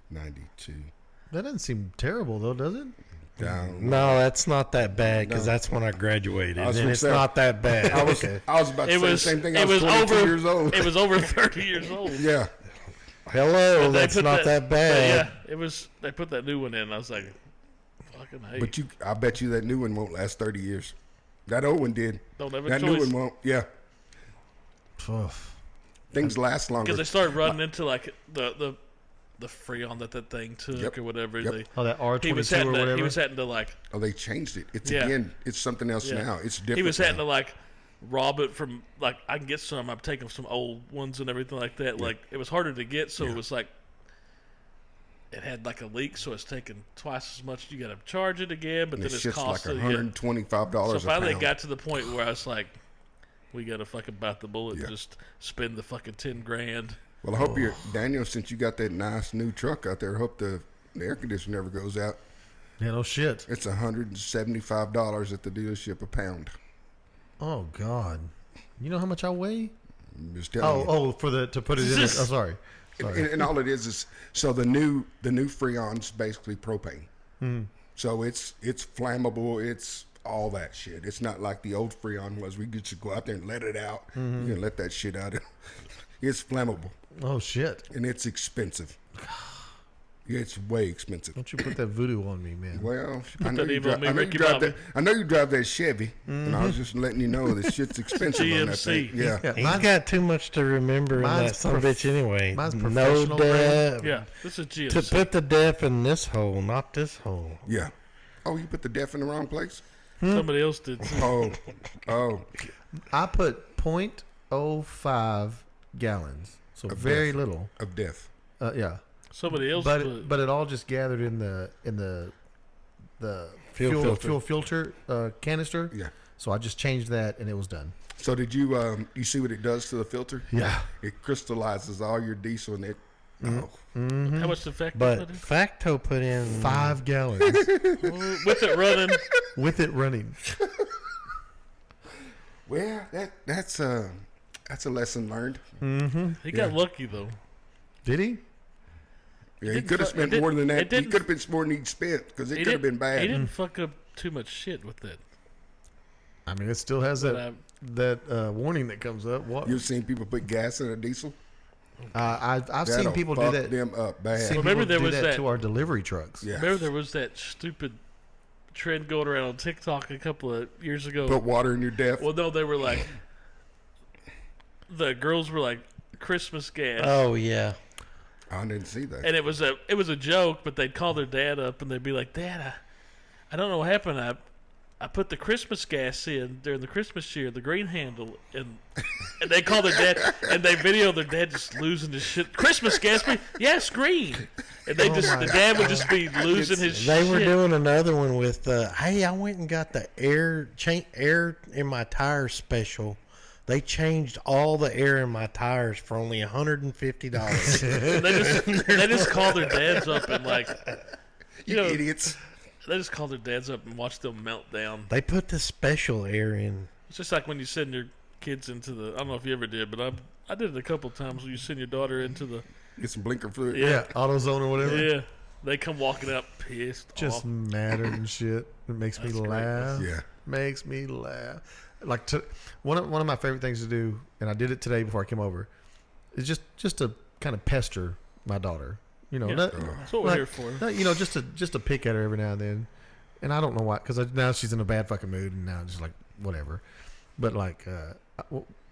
[SPEAKER 4] 92.
[SPEAKER 1] That doesn't seem terrible, though, does it?
[SPEAKER 4] Down.
[SPEAKER 2] No, that's not that bad because
[SPEAKER 4] No.
[SPEAKER 2] that's when I graduated,
[SPEAKER 4] I was
[SPEAKER 2] and
[SPEAKER 4] gonna
[SPEAKER 2] it's
[SPEAKER 4] say-
[SPEAKER 2] not that bad.
[SPEAKER 4] I was about to
[SPEAKER 3] It
[SPEAKER 4] say the
[SPEAKER 3] was
[SPEAKER 4] same thing.
[SPEAKER 3] It
[SPEAKER 4] I was 22
[SPEAKER 3] over.
[SPEAKER 4] years old.
[SPEAKER 3] It was over 30 years old.
[SPEAKER 4] Yeah.
[SPEAKER 2] Hello,
[SPEAKER 3] But they
[SPEAKER 2] that's
[SPEAKER 3] put
[SPEAKER 2] not that bad.
[SPEAKER 3] Yeah, it was. They put that new one in. And I was like, fucking hey.
[SPEAKER 4] But I bet you that new one won't last 30 years. That old one did.
[SPEAKER 3] Don't have a
[SPEAKER 4] That new
[SPEAKER 3] choice.
[SPEAKER 4] one won't. Yeah.
[SPEAKER 1] Oof.
[SPEAKER 4] Things last longer.
[SPEAKER 3] Because they started running into like the freon that thing took
[SPEAKER 4] Yep.
[SPEAKER 3] or whatever.
[SPEAKER 4] Yep.
[SPEAKER 3] They,
[SPEAKER 1] Oh, that
[SPEAKER 3] he was
[SPEAKER 1] R22 or
[SPEAKER 3] having to.
[SPEAKER 1] whatever.
[SPEAKER 3] He was having to like.
[SPEAKER 4] Oh, they changed it. It's
[SPEAKER 3] Yeah.
[SPEAKER 4] again. It's something else
[SPEAKER 3] Yeah.
[SPEAKER 4] now. It's different.
[SPEAKER 3] He was having
[SPEAKER 4] now.
[SPEAKER 3] to like rob it from like I can get some. I'm taking some old ones and everything like that. Like it was harder to get, so it was like it had like a leak, so it's taking twice as much. You got to charge it again, but
[SPEAKER 4] And
[SPEAKER 3] then
[SPEAKER 4] this
[SPEAKER 3] it's
[SPEAKER 4] shit's like
[SPEAKER 3] costly.
[SPEAKER 4] $125
[SPEAKER 3] So
[SPEAKER 4] a
[SPEAKER 3] finally, it
[SPEAKER 4] pound.
[SPEAKER 3] got to the point where I was like, "We got to fucking bite the bullet
[SPEAKER 4] Yeah.
[SPEAKER 3] and just spend the fucking $10,000."
[SPEAKER 4] Well, I hope you're Daniel. Since you got that nice new truck out there, I hope the air conditioner never goes out.
[SPEAKER 1] Yeah, no shit.
[SPEAKER 4] It's $175 at the dealership a pound.
[SPEAKER 1] Oh God. You know how much I weigh?
[SPEAKER 4] I'm just telling you.
[SPEAKER 1] Oh, to put it in. Oh, sorry.
[SPEAKER 4] And all it is so the new Freon's basically propane. So it's flammable. It's all that shit. It's not like the old Freon was. We could just go out there and let it out. You can let that shit out. It's flammable
[SPEAKER 1] Oh shit.
[SPEAKER 4] and it's expensive. It's way expensive.
[SPEAKER 1] Don't you put that voodoo on me, man.
[SPEAKER 4] Well, I know
[SPEAKER 3] that
[SPEAKER 4] you
[SPEAKER 3] evil on
[SPEAKER 4] drive.
[SPEAKER 3] me,
[SPEAKER 4] I know you
[SPEAKER 3] Ricky
[SPEAKER 4] drive
[SPEAKER 3] Bobby.
[SPEAKER 4] that. I know you drive that Chevy, and I was just letting you know that shit's expensive on that
[SPEAKER 3] GMC.
[SPEAKER 4] thing. Yeah.
[SPEAKER 1] Yeah,
[SPEAKER 2] He's
[SPEAKER 1] mine's-
[SPEAKER 2] got too much to remember in
[SPEAKER 1] mine's
[SPEAKER 2] that son of a bitch anyway.
[SPEAKER 1] mine's
[SPEAKER 2] No
[SPEAKER 1] professional brand.
[SPEAKER 2] def.
[SPEAKER 3] Yeah, this is
[SPEAKER 2] To
[SPEAKER 3] GMC.
[SPEAKER 2] put the def in this hole, not this hole.
[SPEAKER 4] Yeah. Oh, you put the def in the wrong place?
[SPEAKER 3] Somebody else did. Too.
[SPEAKER 4] Oh.
[SPEAKER 1] I put 0.05 gallons, so
[SPEAKER 4] Of
[SPEAKER 1] very
[SPEAKER 4] def.
[SPEAKER 1] little.
[SPEAKER 4] Of def.
[SPEAKER 1] Yeah,
[SPEAKER 3] Somebody else
[SPEAKER 1] but
[SPEAKER 3] put.
[SPEAKER 1] but it all just gathered in the
[SPEAKER 2] Fuel filter.
[SPEAKER 1] fuel filter canister.
[SPEAKER 4] Yeah.
[SPEAKER 1] So I just changed that and it was done.
[SPEAKER 4] So did you you see what it does to the filter?
[SPEAKER 1] Yeah.
[SPEAKER 4] It crystallizes all your diesel and it Oh,
[SPEAKER 3] How much did Facto
[SPEAKER 2] But
[SPEAKER 3] put in?
[SPEAKER 2] Facto put in
[SPEAKER 1] 5 gallons
[SPEAKER 3] With it running.
[SPEAKER 1] with it running.
[SPEAKER 4] well, that's a lesson learned.
[SPEAKER 3] He got lucky though.
[SPEAKER 1] Did he?
[SPEAKER 4] Yeah, he
[SPEAKER 3] didn't
[SPEAKER 4] could have
[SPEAKER 3] fu-
[SPEAKER 4] spent
[SPEAKER 3] it
[SPEAKER 4] more than
[SPEAKER 3] didn't-
[SPEAKER 4] that.
[SPEAKER 3] it
[SPEAKER 4] He
[SPEAKER 3] didn't-
[SPEAKER 4] could have been more than he spent because it could have been bad.
[SPEAKER 3] He didn't fuck up too much shit with it.
[SPEAKER 1] I mean, it still has
[SPEAKER 3] But,
[SPEAKER 1] that warning that comes up. What?
[SPEAKER 4] You've seen people put gas in a diesel.
[SPEAKER 1] I've seen
[SPEAKER 4] That'll
[SPEAKER 1] people do
[SPEAKER 4] fuck
[SPEAKER 1] that.
[SPEAKER 4] them up bad.
[SPEAKER 1] Seen
[SPEAKER 3] Remember
[SPEAKER 1] people
[SPEAKER 3] there
[SPEAKER 1] do
[SPEAKER 3] was
[SPEAKER 1] that
[SPEAKER 3] that-
[SPEAKER 1] to our delivery trucks.
[SPEAKER 4] Yeah.
[SPEAKER 3] Remember there was that stupid trend going around on TikTok a couple of years ago.
[SPEAKER 4] Put water in your death.
[SPEAKER 3] Well, no, they were like, the girls were like Christmas gas.
[SPEAKER 2] Oh yeah.
[SPEAKER 4] I didn't see that.
[SPEAKER 3] And it was a joke, but they'd call their dad up and they'd be like, "Dad, I don't know what happened. I put the Christmas gas in during the Christmas year, the green handle, and they call their dad and they video their dad just losing his shit. Christmas gas, yes, green. And they the dad would just be losing his shit.
[SPEAKER 2] They were doing another one with, hey, I went and got the air in my tires special. They changed all the air in my tires for only $150.
[SPEAKER 3] And they just call their dads up and like,
[SPEAKER 4] you
[SPEAKER 3] know,
[SPEAKER 4] idiots.
[SPEAKER 3] They just call their dads up and watch them melt down.
[SPEAKER 2] They put the special air in.
[SPEAKER 3] It's just like when you send your kids into the. I don't know if you ever did, but I did it a couple of times when you send your daughter into the.
[SPEAKER 4] Get some blinker fluid.
[SPEAKER 3] Yeah.
[SPEAKER 1] AutoZone or whatever.
[SPEAKER 3] Yeah, they come walking up pissed
[SPEAKER 1] Just
[SPEAKER 3] off.
[SPEAKER 1] madder and shit. It makes me
[SPEAKER 3] That's great.
[SPEAKER 1] laugh.
[SPEAKER 4] Yeah.
[SPEAKER 1] Makes me laugh. Like one of my favorite things to do, and I did it today before I came over, is just to kind of pester my daughter. You know,
[SPEAKER 3] Yeah.
[SPEAKER 1] not-
[SPEAKER 3] That's what we're
[SPEAKER 1] like,
[SPEAKER 3] here for.
[SPEAKER 1] not, you know, just to pick at her every now and then. And I don't know why, because now she's in a bad fucking mood, and now just like whatever. But like,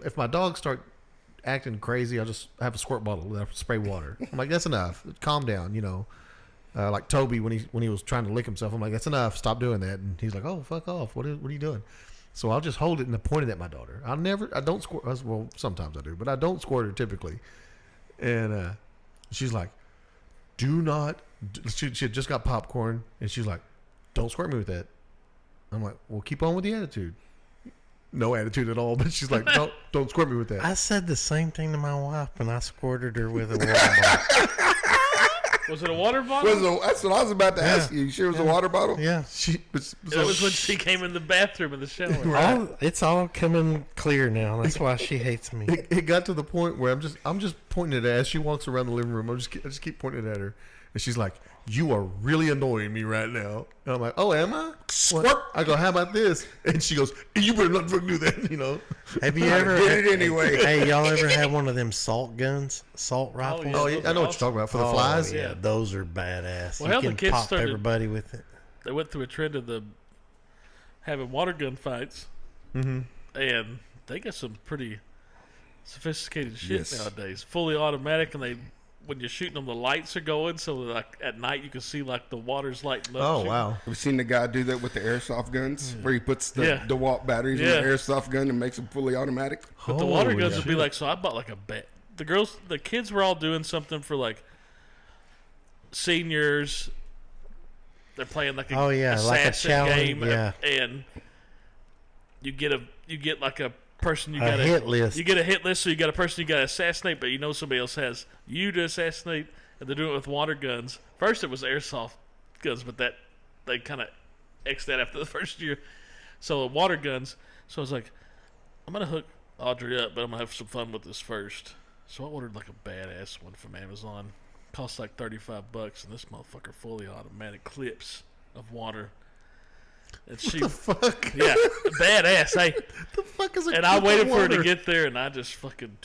[SPEAKER 1] if my dogs start acting crazy, I'll just have a squirt bottle that I spray water. I'm like, that's enough. Calm down, you know. Like Toby when he was trying to lick himself, I'm like, that's enough. Stop doing that. And he's like, oh, fuck off. What are you doing? So I'll just hold it and point it at my daughter. I don't squirt. Well, sometimes I do, but I don't squirt her typically. And she's like, do not. She had just got popcorn, and she's like, don't squirt me with that. I'm like, well, keep on with the attitude. No attitude at all, but she's like, don't squirt me with that.
[SPEAKER 2] I said the same thing to my wife when I squirted her with a water bottle.
[SPEAKER 3] Was it a water bottle?
[SPEAKER 4] That's what I was about to ask you. You sure it was a water bottle?
[SPEAKER 2] Yeah.
[SPEAKER 3] That was when she came in the bathroom in the shower.
[SPEAKER 2] It's all coming clear now. That's why she hates me.
[SPEAKER 1] It got to the point where I'm just pointing it at her as she walks around the living room. I just keep pointing it at her, and she's like, "You are really annoying me right now." And I'm like, "Oh, am I?"
[SPEAKER 4] Squirt.
[SPEAKER 1] I go, "How about this?" And she goes, "You better not fucking do that," you know.
[SPEAKER 2] Have you ever
[SPEAKER 4] Did it anyway.
[SPEAKER 2] Hey, y'all ever had one of them salt guns, salt rifles?
[SPEAKER 1] Oh, yeah, I know what you're talking about for the flies.
[SPEAKER 2] Yeah, those are badass.
[SPEAKER 3] Well,
[SPEAKER 2] you
[SPEAKER 3] hell, the
[SPEAKER 2] can
[SPEAKER 3] kids
[SPEAKER 2] pop
[SPEAKER 3] started-
[SPEAKER 2] everybody with it.
[SPEAKER 3] They went through a trend of having water gun fights, and they got some pretty sophisticated shit
[SPEAKER 4] Yes.
[SPEAKER 3] nowadays. Fully automatic, and when you're shooting them, the lights are going, so like at night you can see like the water's lighting up.
[SPEAKER 1] Oh
[SPEAKER 3] shit.
[SPEAKER 1] wow.
[SPEAKER 4] Have you seen the guy do that with the airsoft guns, where he puts the
[SPEAKER 3] Yeah.
[SPEAKER 4] DeWalt batteries in
[SPEAKER 3] Yeah.
[SPEAKER 4] the airsoft gun and makes them fully automatic?
[SPEAKER 3] But the water
[SPEAKER 1] Holy
[SPEAKER 3] guns would be
[SPEAKER 1] shit.
[SPEAKER 3] like, so I bought like a bet. The kids were all doing something for like seniors. They're playing like a
[SPEAKER 2] Oh, yeah, like a
[SPEAKER 3] assassin
[SPEAKER 2] challenge,
[SPEAKER 3] game,
[SPEAKER 2] yeah.
[SPEAKER 3] and you get like a person you
[SPEAKER 2] A
[SPEAKER 3] got
[SPEAKER 2] hit list.
[SPEAKER 3] You get a hit list, so you got a person you got to assassinate, but you know somebody else has you to assassinate, and they're doing it with water guns. First, it was airsoft guns, but they kind of X'd that after the first year. So water guns. So I was like, I'm gonna hook Audrey up, but I'm gonna have some fun with this first. So I ordered like a badass one from Amazon. Cost like $35, and this motherfucker fully automatic clips of water. And she,
[SPEAKER 1] The fuck?
[SPEAKER 3] yeah, badass. Hey,
[SPEAKER 1] The fuck is a
[SPEAKER 3] and I
[SPEAKER 1] cup of
[SPEAKER 3] waited for her to
[SPEAKER 1] water?
[SPEAKER 3] get there, and I just fucking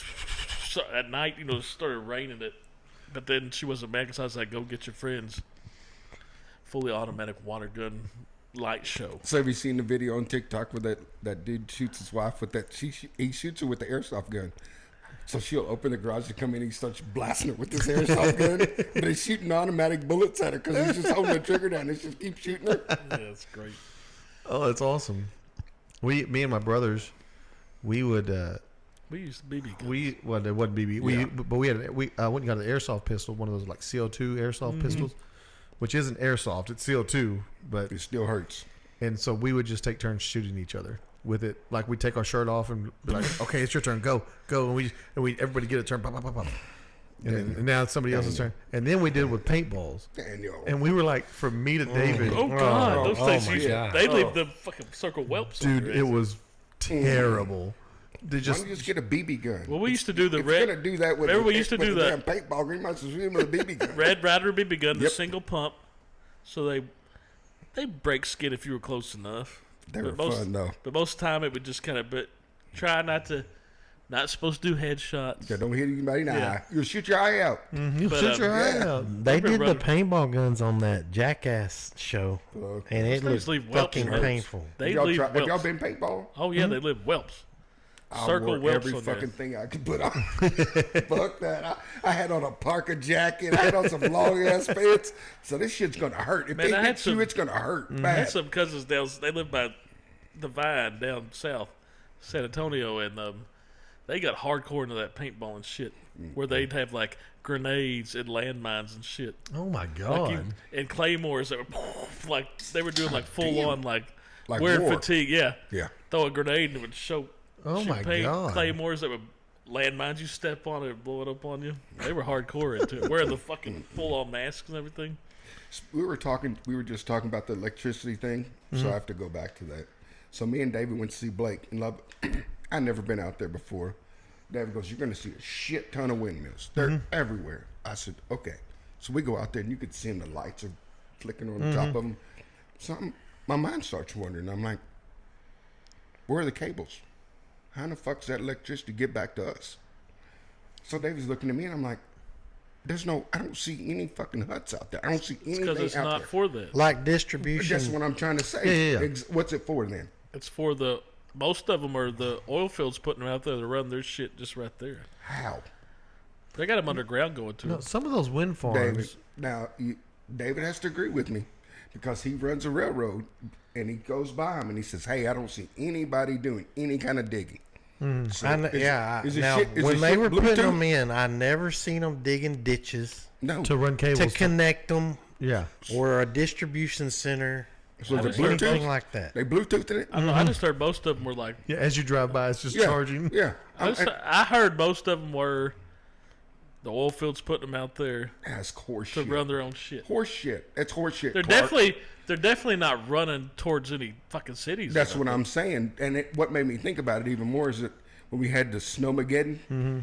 [SPEAKER 3] so at night, it started raining it. But then she wasn't mad because I was like, "Go get your friends." Fully automatic water gun light show.
[SPEAKER 4] So have you seen the video on TikTok where that dude shoots his wife with that? He shoots her with the airsoft gun. So she'll open the garage to come in. He starts blasting her with this airsoft gun, but he's shooting automatic bullets at her because he's just holding the trigger down and just keeps shooting her.
[SPEAKER 3] Yeah, that's great.
[SPEAKER 1] Oh, that's awesome. Me and my brothers, we would
[SPEAKER 3] We used BB guns.
[SPEAKER 1] it wasn't BB.
[SPEAKER 4] Yeah.
[SPEAKER 1] But we went and got an airsoft pistol, one of those like CO2 airsoft pistols, which isn't airsoft, it's CO2. But
[SPEAKER 4] It still hurts.
[SPEAKER 1] and so we would just take turns shooting each other with it. Like we'd take our shirt off and be like, "Okay, it's your turn, go!" And we everybody get a turn, pop, pop, pop, pop. And now it's somebody else's turn. And then we did with paintballs.
[SPEAKER 4] Daniel.
[SPEAKER 1] And we we were like, from me to David,
[SPEAKER 3] Oh God, those things
[SPEAKER 2] my God.
[SPEAKER 3] they leave the fucking circle whelps. on
[SPEAKER 1] dude,
[SPEAKER 3] your
[SPEAKER 1] it
[SPEAKER 3] ass.
[SPEAKER 1] was terrible. They
[SPEAKER 4] Why
[SPEAKER 1] just
[SPEAKER 4] don't you just get a BB gun?
[SPEAKER 3] Well, we used to do the
[SPEAKER 4] if
[SPEAKER 3] red.
[SPEAKER 4] you're gonna do that with
[SPEAKER 3] Remember we used to
[SPEAKER 4] with
[SPEAKER 3] do
[SPEAKER 4] the
[SPEAKER 3] that
[SPEAKER 4] damn paintball gun, you might as well shoot with a BB gun.
[SPEAKER 3] Red Rider BB gun, the
[SPEAKER 4] Yep.
[SPEAKER 3] single pump, so they break skin if you were close enough.
[SPEAKER 4] They were
[SPEAKER 3] most,
[SPEAKER 4] fun though.
[SPEAKER 3] But most of the time it would just kind of try not to. Not supposed to do headshots.
[SPEAKER 4] Yeah, don't hit anybody in the
[SPEAKER 3] Yeah.
[SPEAKER 4] eye. You'll shoot your eye out.
[SPEAKER 1] you
[SPEAKER 3] But,
[SPEAKER 1] shoot your eye
[SPEAKER 4] yeah.
[SPEAKER 1] out.
[SPEAKER 2] They
[SPEAKER 3] I've been
[SPEAKER 2] did the
[SPEAKER 3] running-
[SPEAKER 2] paintball guns on that Jackass show, and it
[SPEAKER 3] things
[SPEAKER 2] looked
[SPEAKER 3] leave whelps
[SPEAKER 2] fucking
[SPEAKER 3] and hurts.
[SPEAKER 2] painful.
[SPEAKER 3] They
[SPEAKER 4] Have
[SPEAKER 3] leave
[SPEAKER 4] y'all, have y'all
[SPEAKER 3] whelps.
[SPEAKER 4] been paintball?
[SPEAKER 3] Oh yeah, they live whelps. Circle
[SPEAKER 4] I wore
[SPEAKER 3] whelps
[SPEAKER 4] every
[SPEAKER 3] on there.
[SPEAKER 4] fucking thing I could put on. Fuck that. I had on a parka jacket. I had on some long ass pants. So this shit's gonna hurt. If
[SPEAKER 3] Man,
[SPEAKER 4] they
[SPEAKER 3] I had
[SPEAKER 4] hit you,
[SPEAKER 3] some-
[SPEAKER 4] it's gonna hurt.
[SPEAKER 3] I had
[SPEAKER 4] Bad.
[SPEAKER 3] some cousins down. They live by the Vine down south, San Antonio, and they got hardcore into that paintball and shit, where they'd have like grenades and landmines and shit,
[SPEAKER 1] Oh my
[SPEAKER 3] like
[SPEAKER 1] god.
[SPEAKER 3] and claymores that were like they were doing like full
[SPEAKER 4] damn.
[SPEAKER 3] on like
[SPEAKER 4] Like
[SPEAKER 3] wearing
[SPEAKER 4] war.
[SPEAKER 3] fatigue. Yeah,
[SPEAKER 4] Yeah.
[SPEAKER 3] throw a grenade and it would shoot
[SPEAKER 1] my
[SPEAKER 3] paint,
[SPEAKER 1] God.
[SPEAKER 3] claymores that would landmines you step on it, blow it up on you. They were hardcore into it, wearing the fucking full on masks and everything.
[SPEAKER 4] We were just talking about the electricity thing, so I have to go back to that. So me and David went to see Blake in Lubbock. I'd never been out there before. David goes, "You're going to see a shit ton of windmills. They're everywhere." I said, "Okay." So we go out there, and you could see them. The lights are flickering on the top of them. So my mind starts wondering. I'm like, where are the cables? How in the fuck's that electricity get back to us? So David's looking at me, and I'm like, I don't see any fucking huts out there. I don't see anything
[SPEAKER 3] Because it's
[SPEAKER 4] out
[SPEAKER 3] not
[SPEAKER 4] there.
[SPEAKER 3] for that.
[SPEAKER 2] Like distribution.
[SPEAKER 4] That's what I'm trying to say.
[SPEAKER 1] Yeah.
[SPEAKER 4] What's it for then?
[SPEAKER 3] It's for most of them are the oil fields putting them out there to run their shit just right there.
[SPEAKER 4] How?
[SPEAKER 3] They got them underground going to
[SPEAKER 1] No,
[SPEAKER 3] them.
[SPEAKER 1] some of those wind farms.
[SPEAKER 4] David. Now, David has to agree with me because he runs a railroad and he goes by him and he says, "Hey, I don't see anybody doing any kind of digging." So
[SPEAKER 2] I kn-
[SPEAKER 4] is-
[SPEAKER 2] yeah.
[SPEAKER 4] is it
[SPEAKER 2] Now,
[SPEAKER 4] shit- is
[SPEAKER 2] when
[SPEAKER 4] it
[SPEAKER 2] they
[SPEAKER 4] shit
[SPEAKER 2] were putting
[SPEAKER 4] Bluetooth?
[SPEAKER 2] them in, I never seen them digging ditches
[SPEAKER 4] No.
[SPEAKER 1] to run cables.
[SPEAKER 2] to connect them
[SPEAKER 1] yeah.
[SPEAKER 2] or a distribution center,
[SPEAKER 4] So the
[SPEAKER 3] just heard
[SPEAKER 2] anything
[SPEAKER 4] Bluetooth?
[SPEAKER 2] like that.
[SPEAKER 4] They Bluetoothed it?
[SPEAKER 3] I don't know. I just heard most of them were like.
[SPEAKER 1] Yeah, as you drive by, it's just
[SPEAKER 4] Yeah.
[SPEAKER 1] charging.
[SPEAKER 4] Yeah.
[SPEAKER 3] I heard most of them were the oil fields putting them out there
[SPEAKER 4] That's horse
[SPEAKER 3] to
[SPEAKER 4] shit.
[SPEAKER 3] run their own shit.
[SPEAKER 4] Horse shit. That's horse shit.
[SPEAKER 3] They're
[SPEAKER 4] Clark.
[SPEAKER 3] definitely not running towards any fucking cities.
[SPEAKER 4] That's
[SPEAKER 3] or
[SPEAKER 4] what
[SPEAKER 3] nothing.
[SPEAKER 4] I'm saying. And what made me think about it even more is that when we had the Snowmageddon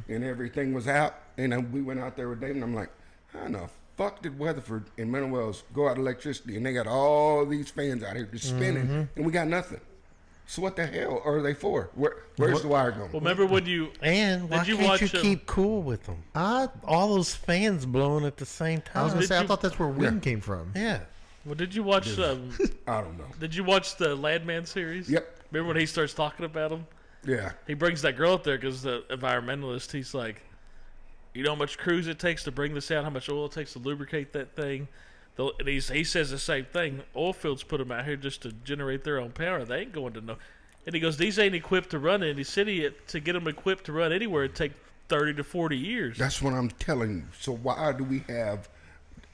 [SPEAKER 4] and everything was out, and we went out there with David, and I'm like, how in the fuck did Weatherford and Mineral Wells go out electricity? And they got all these fans out here just spinning, and we got nothing. So what the hell are they for? Where's the wire going?
[SPEAKER 3] Well, remember when you
[SPEAKER 2] And why
[SPEAKER 3] Did you
[SPEAKER 2] can't
[SPEAKER 3] watch
[SPEAKER 2] you
[SPEAKER 3] them?
[SPEAKER 2] keep cool with them? All those fans blowing at the same
[SPEAKER 1] I was
[SPEAKER 2] time.
[SPEAKER 1] gonna say, I
[SPEAKER 3] you-
[SPEAKER 1] thought that's where wind came from.
[SPEAKER 2] Yeah.
[SPEAKER 3] well, did you watch
[SPEAKER 4] I don't know.
[SPEAKER 3] did you watch the Landman series?
[SPEAKER 4] Yep.
[SPEAKER 3] Remember when he starts talking about them?
[SPEAKER 4] Yeah.
[SPEAKER 3] He brings that girl up there because the environmentalist. He's like, you know how much cruise it takes to bring this out, how much oil it takes to lubricate that thing. And he says the same thing. Oil fields put them out here just to generate their own power. They ain't going to know. And he goes, these ain't equipped to run in any city. To get them equipped to run anywhere, it'd take 30 to 40 years.
[SPEAKER 4] That's what I'm telling you. So why do we have?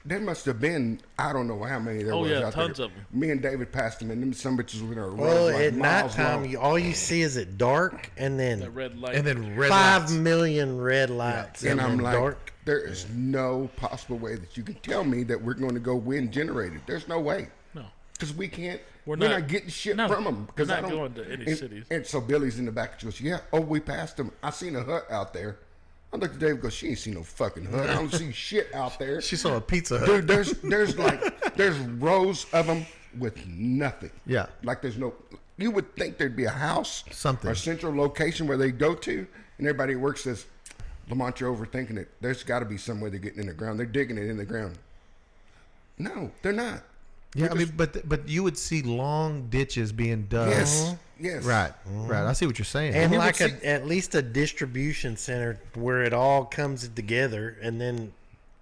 [SPEAKER 4] There must have been I don't know how many there
[SPEAKER 3] Oh,
[SPEAKER 4] was
[SPEAKER 3] yeah,
[SPEAKER 4] out
[SPEAKER 3] tons
[SPEAKER 4] there.
[SPEAKER 3] of 'em.
[SPEAKER 4] Me and David passed them, and them some bitches were gonna
[SPEAKER 2] Well,
[SPEAKER 4] run like
[SPEAKER 2] at
[SPEAKER 4] miles
[SPEAKER 2] nighttime,
[SPEAKER 4] long.
[SPEAKER 2] all you see is it dark, and
[SPEAKER 3] that
[SPEAKER 2] then
[SPEAKER 3] red light.
[SPEAKER 1] And then red
[SPEAKER 2] 5,000,000 red lights,
[SPEAKER 4] And I'm
[SPEAKER 2] then
[SPEAKER 4] like,
[SPEAKER 2] dark.
[SPEAKER 4] there is no possible way that you can tell me that we're going to go wind generated. There's no way.
[SPEAKER 3] no.
[SPEAKER 4] Because we can't.
[SPEAKER 3] We're
[SPEAKER 4] We're
[SPEAKER 3] not-
[SPEAKER 4] not getting shit
[SPEAKER 3] no,
[SPEAKER 4] from them.
[SPEAKER 3] we're
[SPEAKER 4] Because
[SPEAKER 3] not
[SPEAKER 4] I don't,
[SPEAKER 3] going to any
[SPEAKER 4] and,
[SPEAKER 3] cities.
[SPEAKER 4] And so Billy's in the back. She goes, "Yeah. Oh, we passed them. I seen a hut out there." I looked at Dave and go, "She ain't seen no fucking hut. I don't see shit out there."
[SPEAKER 1] She saw a Pizza Hut.
[SPEAKER 4] Dude, there's rows of them with nothing.
[SPEAKER 1] Yeah.
[SPEAKER 4] Like there's no. You would think there'd be a house,
[SPEAKER 1] Something.
[SPEAKER 4] or a central location where they go to, and everybody at work says, "Lamont, you're overthinking it. There's got to be some way they're getting in the ground. They're digging it in the ground." No, they're not.
[SPEAKER 1] Yeah, I mean, but you would see long ditches being dug.
[SPEAKER 4] Yes.
[SPEAKER 1] Right. Right. I see what you're saying.
[SPEAKER 2] And
[SPEAKER 4] you
[SPEAKER 2] like
[SPEAKER 4] would
[SPEAKER 2] at least a distribution center where it all comes together, and then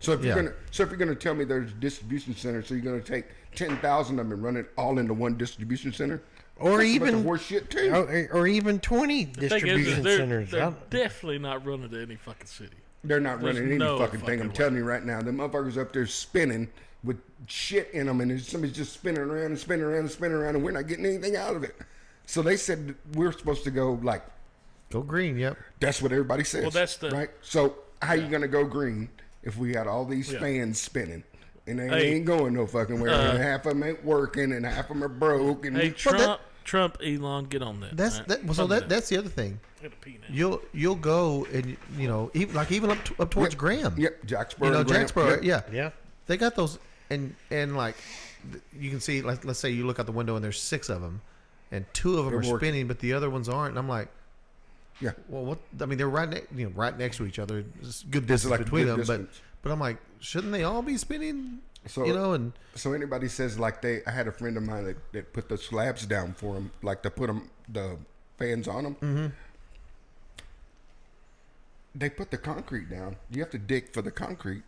[SPEAKER 4] So if
[SPEAKER 1] Yeah.
[SPEAKER 4] you're gonna tell me there's a distribution center, so you're gonna take 10,000 of them and run it all into one distribution center,
[SPEAKER 2] or
[SPEAKER 4] That's a bunch
[SPEAKER 2] even
[SPEAKER 4] of horse shit too.
[SPEAKER 2] or even 20
[SPEAKER 3] The thing is
[SPEAKER 2] distribution
[SPEAKER 3] they're
[SPEAKER 2] centers.
[SPEAKER 3] definitely not running to any fucking city.
[SPEAKER 4] They're not
[SPEAKER 3] There's
[SPEAKER 4] running any
[SPEAKER 3] no
[SPEAKER 4] fucking thing. I'm
[SPEAKER 3] fucking
[SPEAKER 4] telling you right now, the motherfuckers up there spinning with shit in them, and somebody's just spinning around and spinning around and spinning around, and we're not getting anything out of it. So they said that we're supposed to go like
[SPEAKER 1] Go green. Yep.
[SPEAKER 4] that's what everybody says.
[SPEAKER 3] Well, that's the-
[SPEAKER 4] right. So how you gonna go green if we got all these fans spinning? And they
[SPEAKER 3] Hey,
[SPEAKER 4] ain't going no fucking where. And half of them ain't working, and half of them are broke. And
[SPEAKER 3] Hey, Trump, Elon, get on that.
[SPEAKER 1] That's
[SPEAKER 3] right?
[SPEAKER 1] that. So that's the other thing.
[SPEAKER 3] I gotta pee now.
[SPEAKER 1] You'll go and even up towards Graham.
[SPEAKER 4] Yep, Jacksboro. Graham,
[SPEAKER 1] Jacksboro.
[SPEAKER 4] yep.
[SPEAKER 1] Yeah. They got those, and like you can see. Let's say you look out the window and there's 6 of them, and 2 of them
[SPEAKER 4] They're
[SPEAKER 1] are
[SPEAKER 4] working.
[SPEAKER 1] spinning, but the other ones aren't. And I'm like,
[SPEAKER 4] Yeah.
[SPEAKER 1] well, what? I mean, they're right next to each other. There's good distance
[SPEAKER 4] like a
[SPEAKER 1] between
[SPEAKER 4] good
[SPEAKER 1] them,
[SPEAKER 4] distance.
[SPEAKER 1] but I'm like, shouldn't they all be spinning?
[SPEAKER 4] So
[SPEAKER 1] And
[SPEAKER 4] so anybody says like I had a friend of mine that put the slabs down for them, like to put the fans on them.
[SPEAKER 1] Mm-hmm.
[SPEAKER 4] They put the concrete down. You have to dig for the concrete,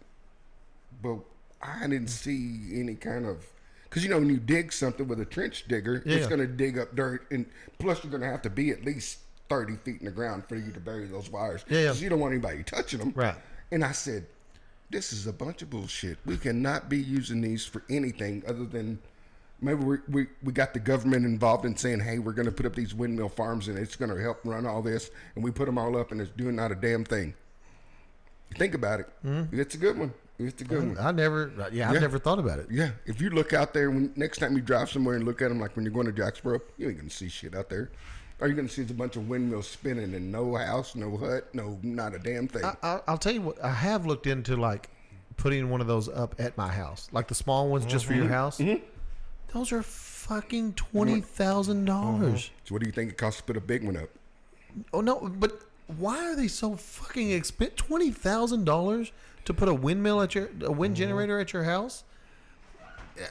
[SPEAKER 4] but I didn't see any kind of because when you dig something with a trench digger, it's
[SPEAKER 1] Yeah.
[SPEAKER 4] going to dig up dirt, and plus you're going to have to be at least 30 feet in the ground for you to bury those wires.
[SPEAKER 1] Yeah.
[SPEAKER 4] 'Cause you don't want anybody touching them.
[SPEAKER 1] Right.
[SPEAKER 4] And I said, this is a bunch of bullshit. We cannot be using these for anything other than maybe we got the government involved in saying, hey, we're going to put up these windmill farms and it's going to help run all this. And we put them all up and it's doing not a damn thing. Think about it. It's a good one. It's a good one.
[SPEAKER 1] I've never thought about it.
[SPEAKER 4] Yeah. If you look out there, next time you drive somewhere and look at them, like when you're going to Jacksboro, you ain't going to see shit out there. All you're going to see is a bunch of windmills spinning and no house, no hut, not a damn thing.
[SPEAKER 1] I'll tell you what. I have looked into like putting one of those up at my house, like the small ones just for your house. Those are fucking $20,000.
[SPEAKER 4] So what do you think it costs to put a big one up?
[SPEAKER 1] Oh no, but why are they so fucking expensive? $20,000 to put a windmill a wind generator at your house?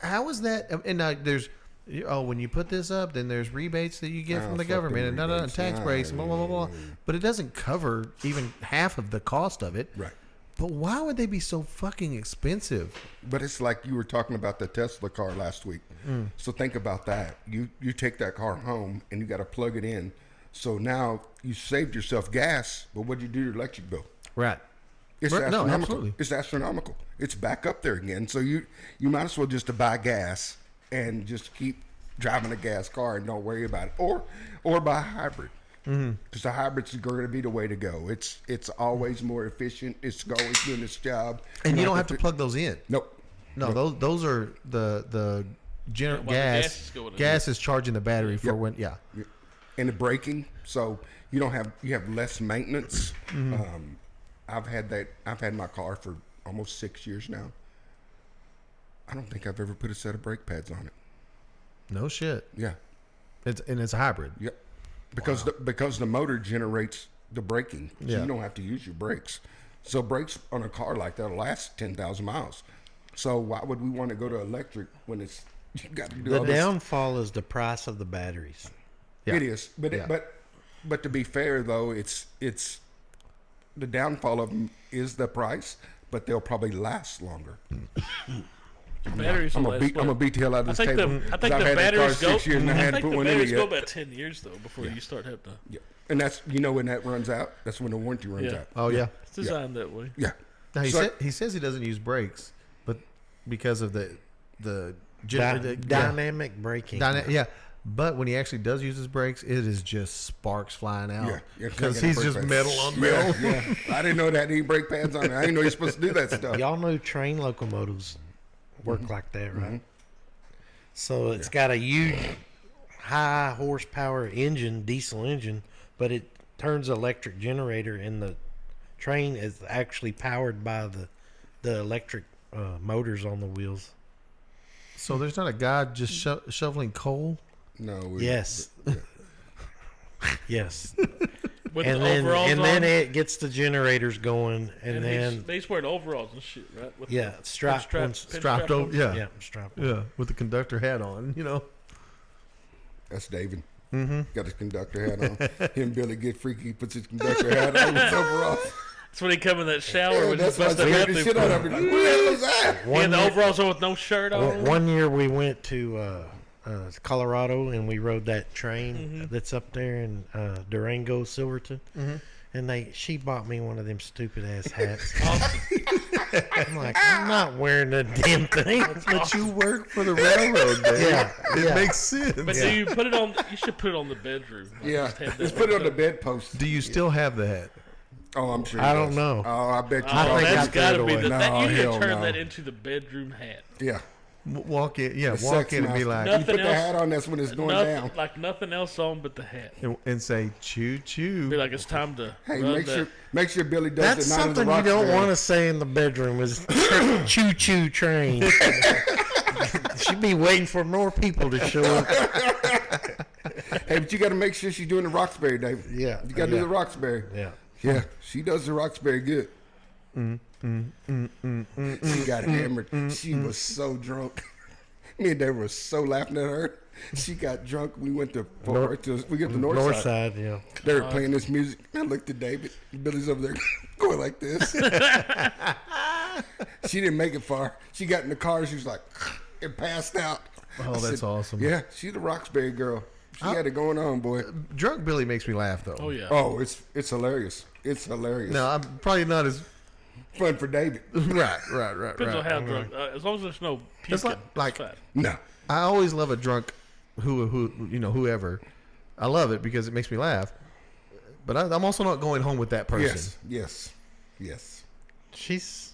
[SPEAKER 1] How is that? And there's when you put this up, then there's rebates that you get from the
[SPEAKER 4] fuck
[SPEAKER 1] government
[SPEAKER 4] them
[SPEAKER 1] and
[SPEAKER 4] rebates.
[SPEAKER 1] tax breaks and blah blah blah blah. But it doesn't cover even half of the cost of it.
[SPEAKER 4] Right.
[SPEAKER 1] But why would they be so fucking expensive?
[SPEAKER 4] But it's like you were talking about the Tesla car last week. So think about that. You take that car home and you got to plug it in. So now you saved yourself gas, but what'd you do to your electric bill?
[SPEAKER 1] Right.
[SPEAKER 4] It's
[SPEAKER 1] Right, no,
[SPEAKER 4] astronomical.
[SPEAKER 1] absolutely.
[SPEAKER 4] It's astronomical. It's back up there again. So you might as well just to buy gas and just keep driving a gas car and don't worry about it, or buy a hybrid. Because the hybrids are going to be the way to go. It's always more efficient. It's always doing its job.
[SPEAKER 1] And you don't have to plug those in.
[SPEAKER 4] Nope.
[SPEAKER 1] No, those are the
[SPEAKER 3] while the gas is going in.
[SPEAKER 1] gas is charging the battery for when
[SPEAKER 4] And the braking, so you have less maintenance. I've had my car for almost 6 years now. I don't think I've ever put a set of brake pads on it.
[SPEAKER 1] No shit.
[SPEAKER 4] Yeah.
[SPEAKER 1] It's a hybrid.
[SPEAKER 4] Yep. Because the motor generates the braking, so
[SPEAKER 1] Yeah.
[SPEAKER 4] you don't have to use your brakes. So brakes on a car like that will last 10,000 miles. So why would we want to go to electric when you got to do
[SPEAKER 2] The
[SPEAKER 4] all this?
[SPEAKER 2] downfall is the price of the batteries.
[SPEAKER 1] Yeah.
[SPEAKER 4] It is, but
[SPEAKER 1] Yeah.
[SPEAKER 4] but to be fair though, it's the downfall of them is the price, but they'll probably last longer.
[SPEAKER 3] Batteries
[SPEAKER 4] I'm
[SPEAKER 3] will
[SPEAKER 4] gonna
[SPEAKER 3] last
[SPEAKER 4] beat
[SPEAKER 3] what?
[SPEAKER 4] the hell out of
[SPEAKER 3] I
[SPEAKER 4] this
[SPEAKER 3] think
[SPEAKER 4] table.
[SPEAKER 3] the
[SPEAKER 4] 'cause I've had that car
[SPEAKER 3] batteries go.
[SPEAKER 4] 6 years and I
[SPEAKER 3] I
[SPEAKER 4] hadn't
[SPEAKER 3] think
[SPEAKER 4] put
[SPEAKER 3] the
[SPEAKER 4] one in
[SPEAKER 3] batteries
[SPEAKER 4] yet.
[SPEAKER 3] go about 10 years though before you start having to.
[SPEAKER 4] Yeah. And that's when that runs out. That's when the warranty runs
[SPEAKER 3] Yeah.
[SPEAKER 4] out.
[SPEAKER 1] Oh yeah.
[SPEAKER 3] It's designed that way.
[SPEAKER 4] Yeah.
[SPEAKER 1] Now
[SPEAKER 4] So-
[SPEAKER 1] he says he doesn't use brakes, but because of the
[SPEAKER 2] Dynamic braking.
[SPEAKER 1] yeah. But when he actually does use his brakes, it is just sparks flying out.
[SPEAKER 4] Yeah,
[SPEAKER 1] because
[SPEAKER 4] I
[SPEAKER 1] he's
[SPEAKER 4] got
[SPEAKER 1] just
[SPEAKER 4] brake
[SPEAKER 1] metal
[SPEAKER 4] pads.
[SPEAKER 1] on metal.
[SPEAKER 4] Yeah. I didn't know that he had brake pads on it. I didn't know you're supposed to do that stuff.
[SPEAKER 2] Y'all know train locomotives work like that, right? So it's got a huge high horsepower engine, diesel engine, but it turns electric generator, and the train is actually powered by the electric motors on the wheels.
[SPEAKER 1] So there's not a guy just shoveling coal.
[SPEAKER 4] No.
[SPEAKER 2] Yes. Yes.
[SPEAKER 3] With
[SPEAKER 2] And
[SPEAKER 3] the
[SPEAKER 2] then
[SPEAKER 3] overalls on.
[SPEAKER 2] it gets the generators going, and then
[SPEAKER 3] he's wearing overalls and shit, right? With
[SPEAKER 2] yeah, strapped
[SPEAKER 3] pinstrap-
[SPEAKER 2] ones.
[SPEAKER 1] Strapped over, yeah.
[SPEAKER 2] Yeah, strapped.
[SPEAKER 1] Yeah, with the conductor hat on,
[SPEAKER 4] That's David. Got his conductor hat on. Him and Billy get freaky. He puts his conductor hat on. It's overalls.
[SPEAKER 3] That's when he come in that shower
[SPEAKER 4] Yeah,
[SPEAKER 3] when
[SPEAKER 4] that's
[SPEAKER 3] he's
[SPEAKER 4] why I
[SPEAKER 3] supposed to
[SPEAKER 4] scared
[SPEAKER 3] have
[SPEAKER 4] the shit out of
[SPEAKER 3] to.
[SPEAKER 4] him. Like, what the hell is that?
[SPEAKER 3] He had the overalls on with no shirt on.
[SPEAKER 2] One year we went to Colorado, and we rode that train that's up there in Durango, Silverton. And she bought me one of them stupid ass hats. I'm like, I'm not wearing the damn thing.
[SPEAKER 1] But you work for the railroad, man.
[SPEAKER 2] Yeah,
[SPEAKER 1] It
[SPEAKER 2] yeah.
[SPEAKER 1] makes sense.
[SPEAKER 3] But do you put it on? You should put it on the bedroom. Like,
[SPEAKER 4] Yeah.
[SPEAKER 3] just have
[SPEAKER 4] Let's
[SPEAKER 3] that
[SPEAKER 4] put it on
[SPEAKER 3] one
[SPEAKER 4] the bedpost.
[SPEAKER 1] Do you still have the hat?
[SPEAKER 4] Oh, I'm sure.
[SPEAKER 2] I
[SPEAKER 4] he
[SPEAKER 2] don't
[SPEAKER 4] does.
[SPEAKER 2] know.
[SPEAKER 4] Oh, I bet you.
[SPEAKER 2] I
[SPEAKER 3] Oh,
[SPEAKER 2] think
[SPEAKER 3] that's
[SPEAKER 2] I
[SPEAKER 3] got to
[SPEAKER 2] threw it
[SPEAKER 3] be
[SPEAKER 2] away.
[SPEAKER 3] the.
[SPEAKER 4] No,
[SPEAKER 3] That, you need
[SPEAKER 4] hell
[SPEAKER 3] to turn
[SPEAKER 4] no.
[SPEAKER 3] that into the bedroom hat.
[SPEAKER 4] Yeah.
[SPEAKER 1] Walk in,
[SPEAKER 4] The
[SPEAKER 1] walk
[SPEAKER 4] sex
[SPEAKER 1] in and be
[SPEAKER 4] master.
[SPEAKER 1] like,
[SPEAKER 4] You
[SPEAKER 3] Nothing
[SPEAKER 4] put the
[SPEAKER 3] else-
[SPEAKER 4] hat on. That's when it's going down.
[SPEAKER 3] Like nothing else on but the hat.
[SPEAKER 1] and say, choo choo.
[SPEAKER 3] Be like it's time to
[SPEAKER 4] Hey,
[SPEAKER 3] run
[SPEAKER 4] make sure Billy does
[SPEAKER 2] That's
[SPEAKER 4] the night of the
[SPEAKER 2] something you don't
[SPEAKER 4] Roxbury.
[SPEAKER 2] want to say in the bedroom is choo choo train. She'd be waiting for more people to show up.
[SPEAKER 4] Hey, but you got to make sure she's doing the Roxbury, David.
[SPEAKER 2] Yeah.
[SPEAKER 4] You got to do
[SPEAKER 2] Yeah.
[SPEAKER 4] the Roxbury.
[SPEAKER 2] Yeah.
[SPEAKER 4] Yeah, she does the Roxbury good. She got hammered. She was so drunk. Me and David were so laughing at her. She got drunk. We went to we get to North
[SPEAKER 2] North
[SPEAKER 4] Side.
[SPEAKER 2] side, yeah.
[SPEAKER 4] They were playing this music. I looked at David. Billy's over there going like this. She didn't make it far. She got in the car. She was like, and passed out.
[SPEAKER 1] Oh,
[SPEAKER 4] I
[SPEAKER 1] that's
[SPEAKER 4] said,
[SPEAKER 1] awesome.
[SPEAKER 4] Yeah, she's the Roxbury girl. She had it going on, boy.
[SPEAKER 1] Drunk Billy makes me laugh, though.
[SPEAKER 3] Oh yeah.
[SPEAKER 4] Oh, it's hilarious. It's hilarious.
[SPEAKER 1] No, I'm probably not as.
[SPEAKER 4] Fun for David.
[SPEAKER 1] Right.
[SPEAKER 3] Depends on how drunk. As long as there's no puking,
[SPEAKER 1] It's like-
[SPEAKER 3] it's fine.
[SPEAKER 4] No.
[SPEAKER 1] I always love a drunk whoever. I love it because it makes me laugh. But I'm also not going home with that person.
[SPEAKER 4] Yes.
[SPEAKER 2] She's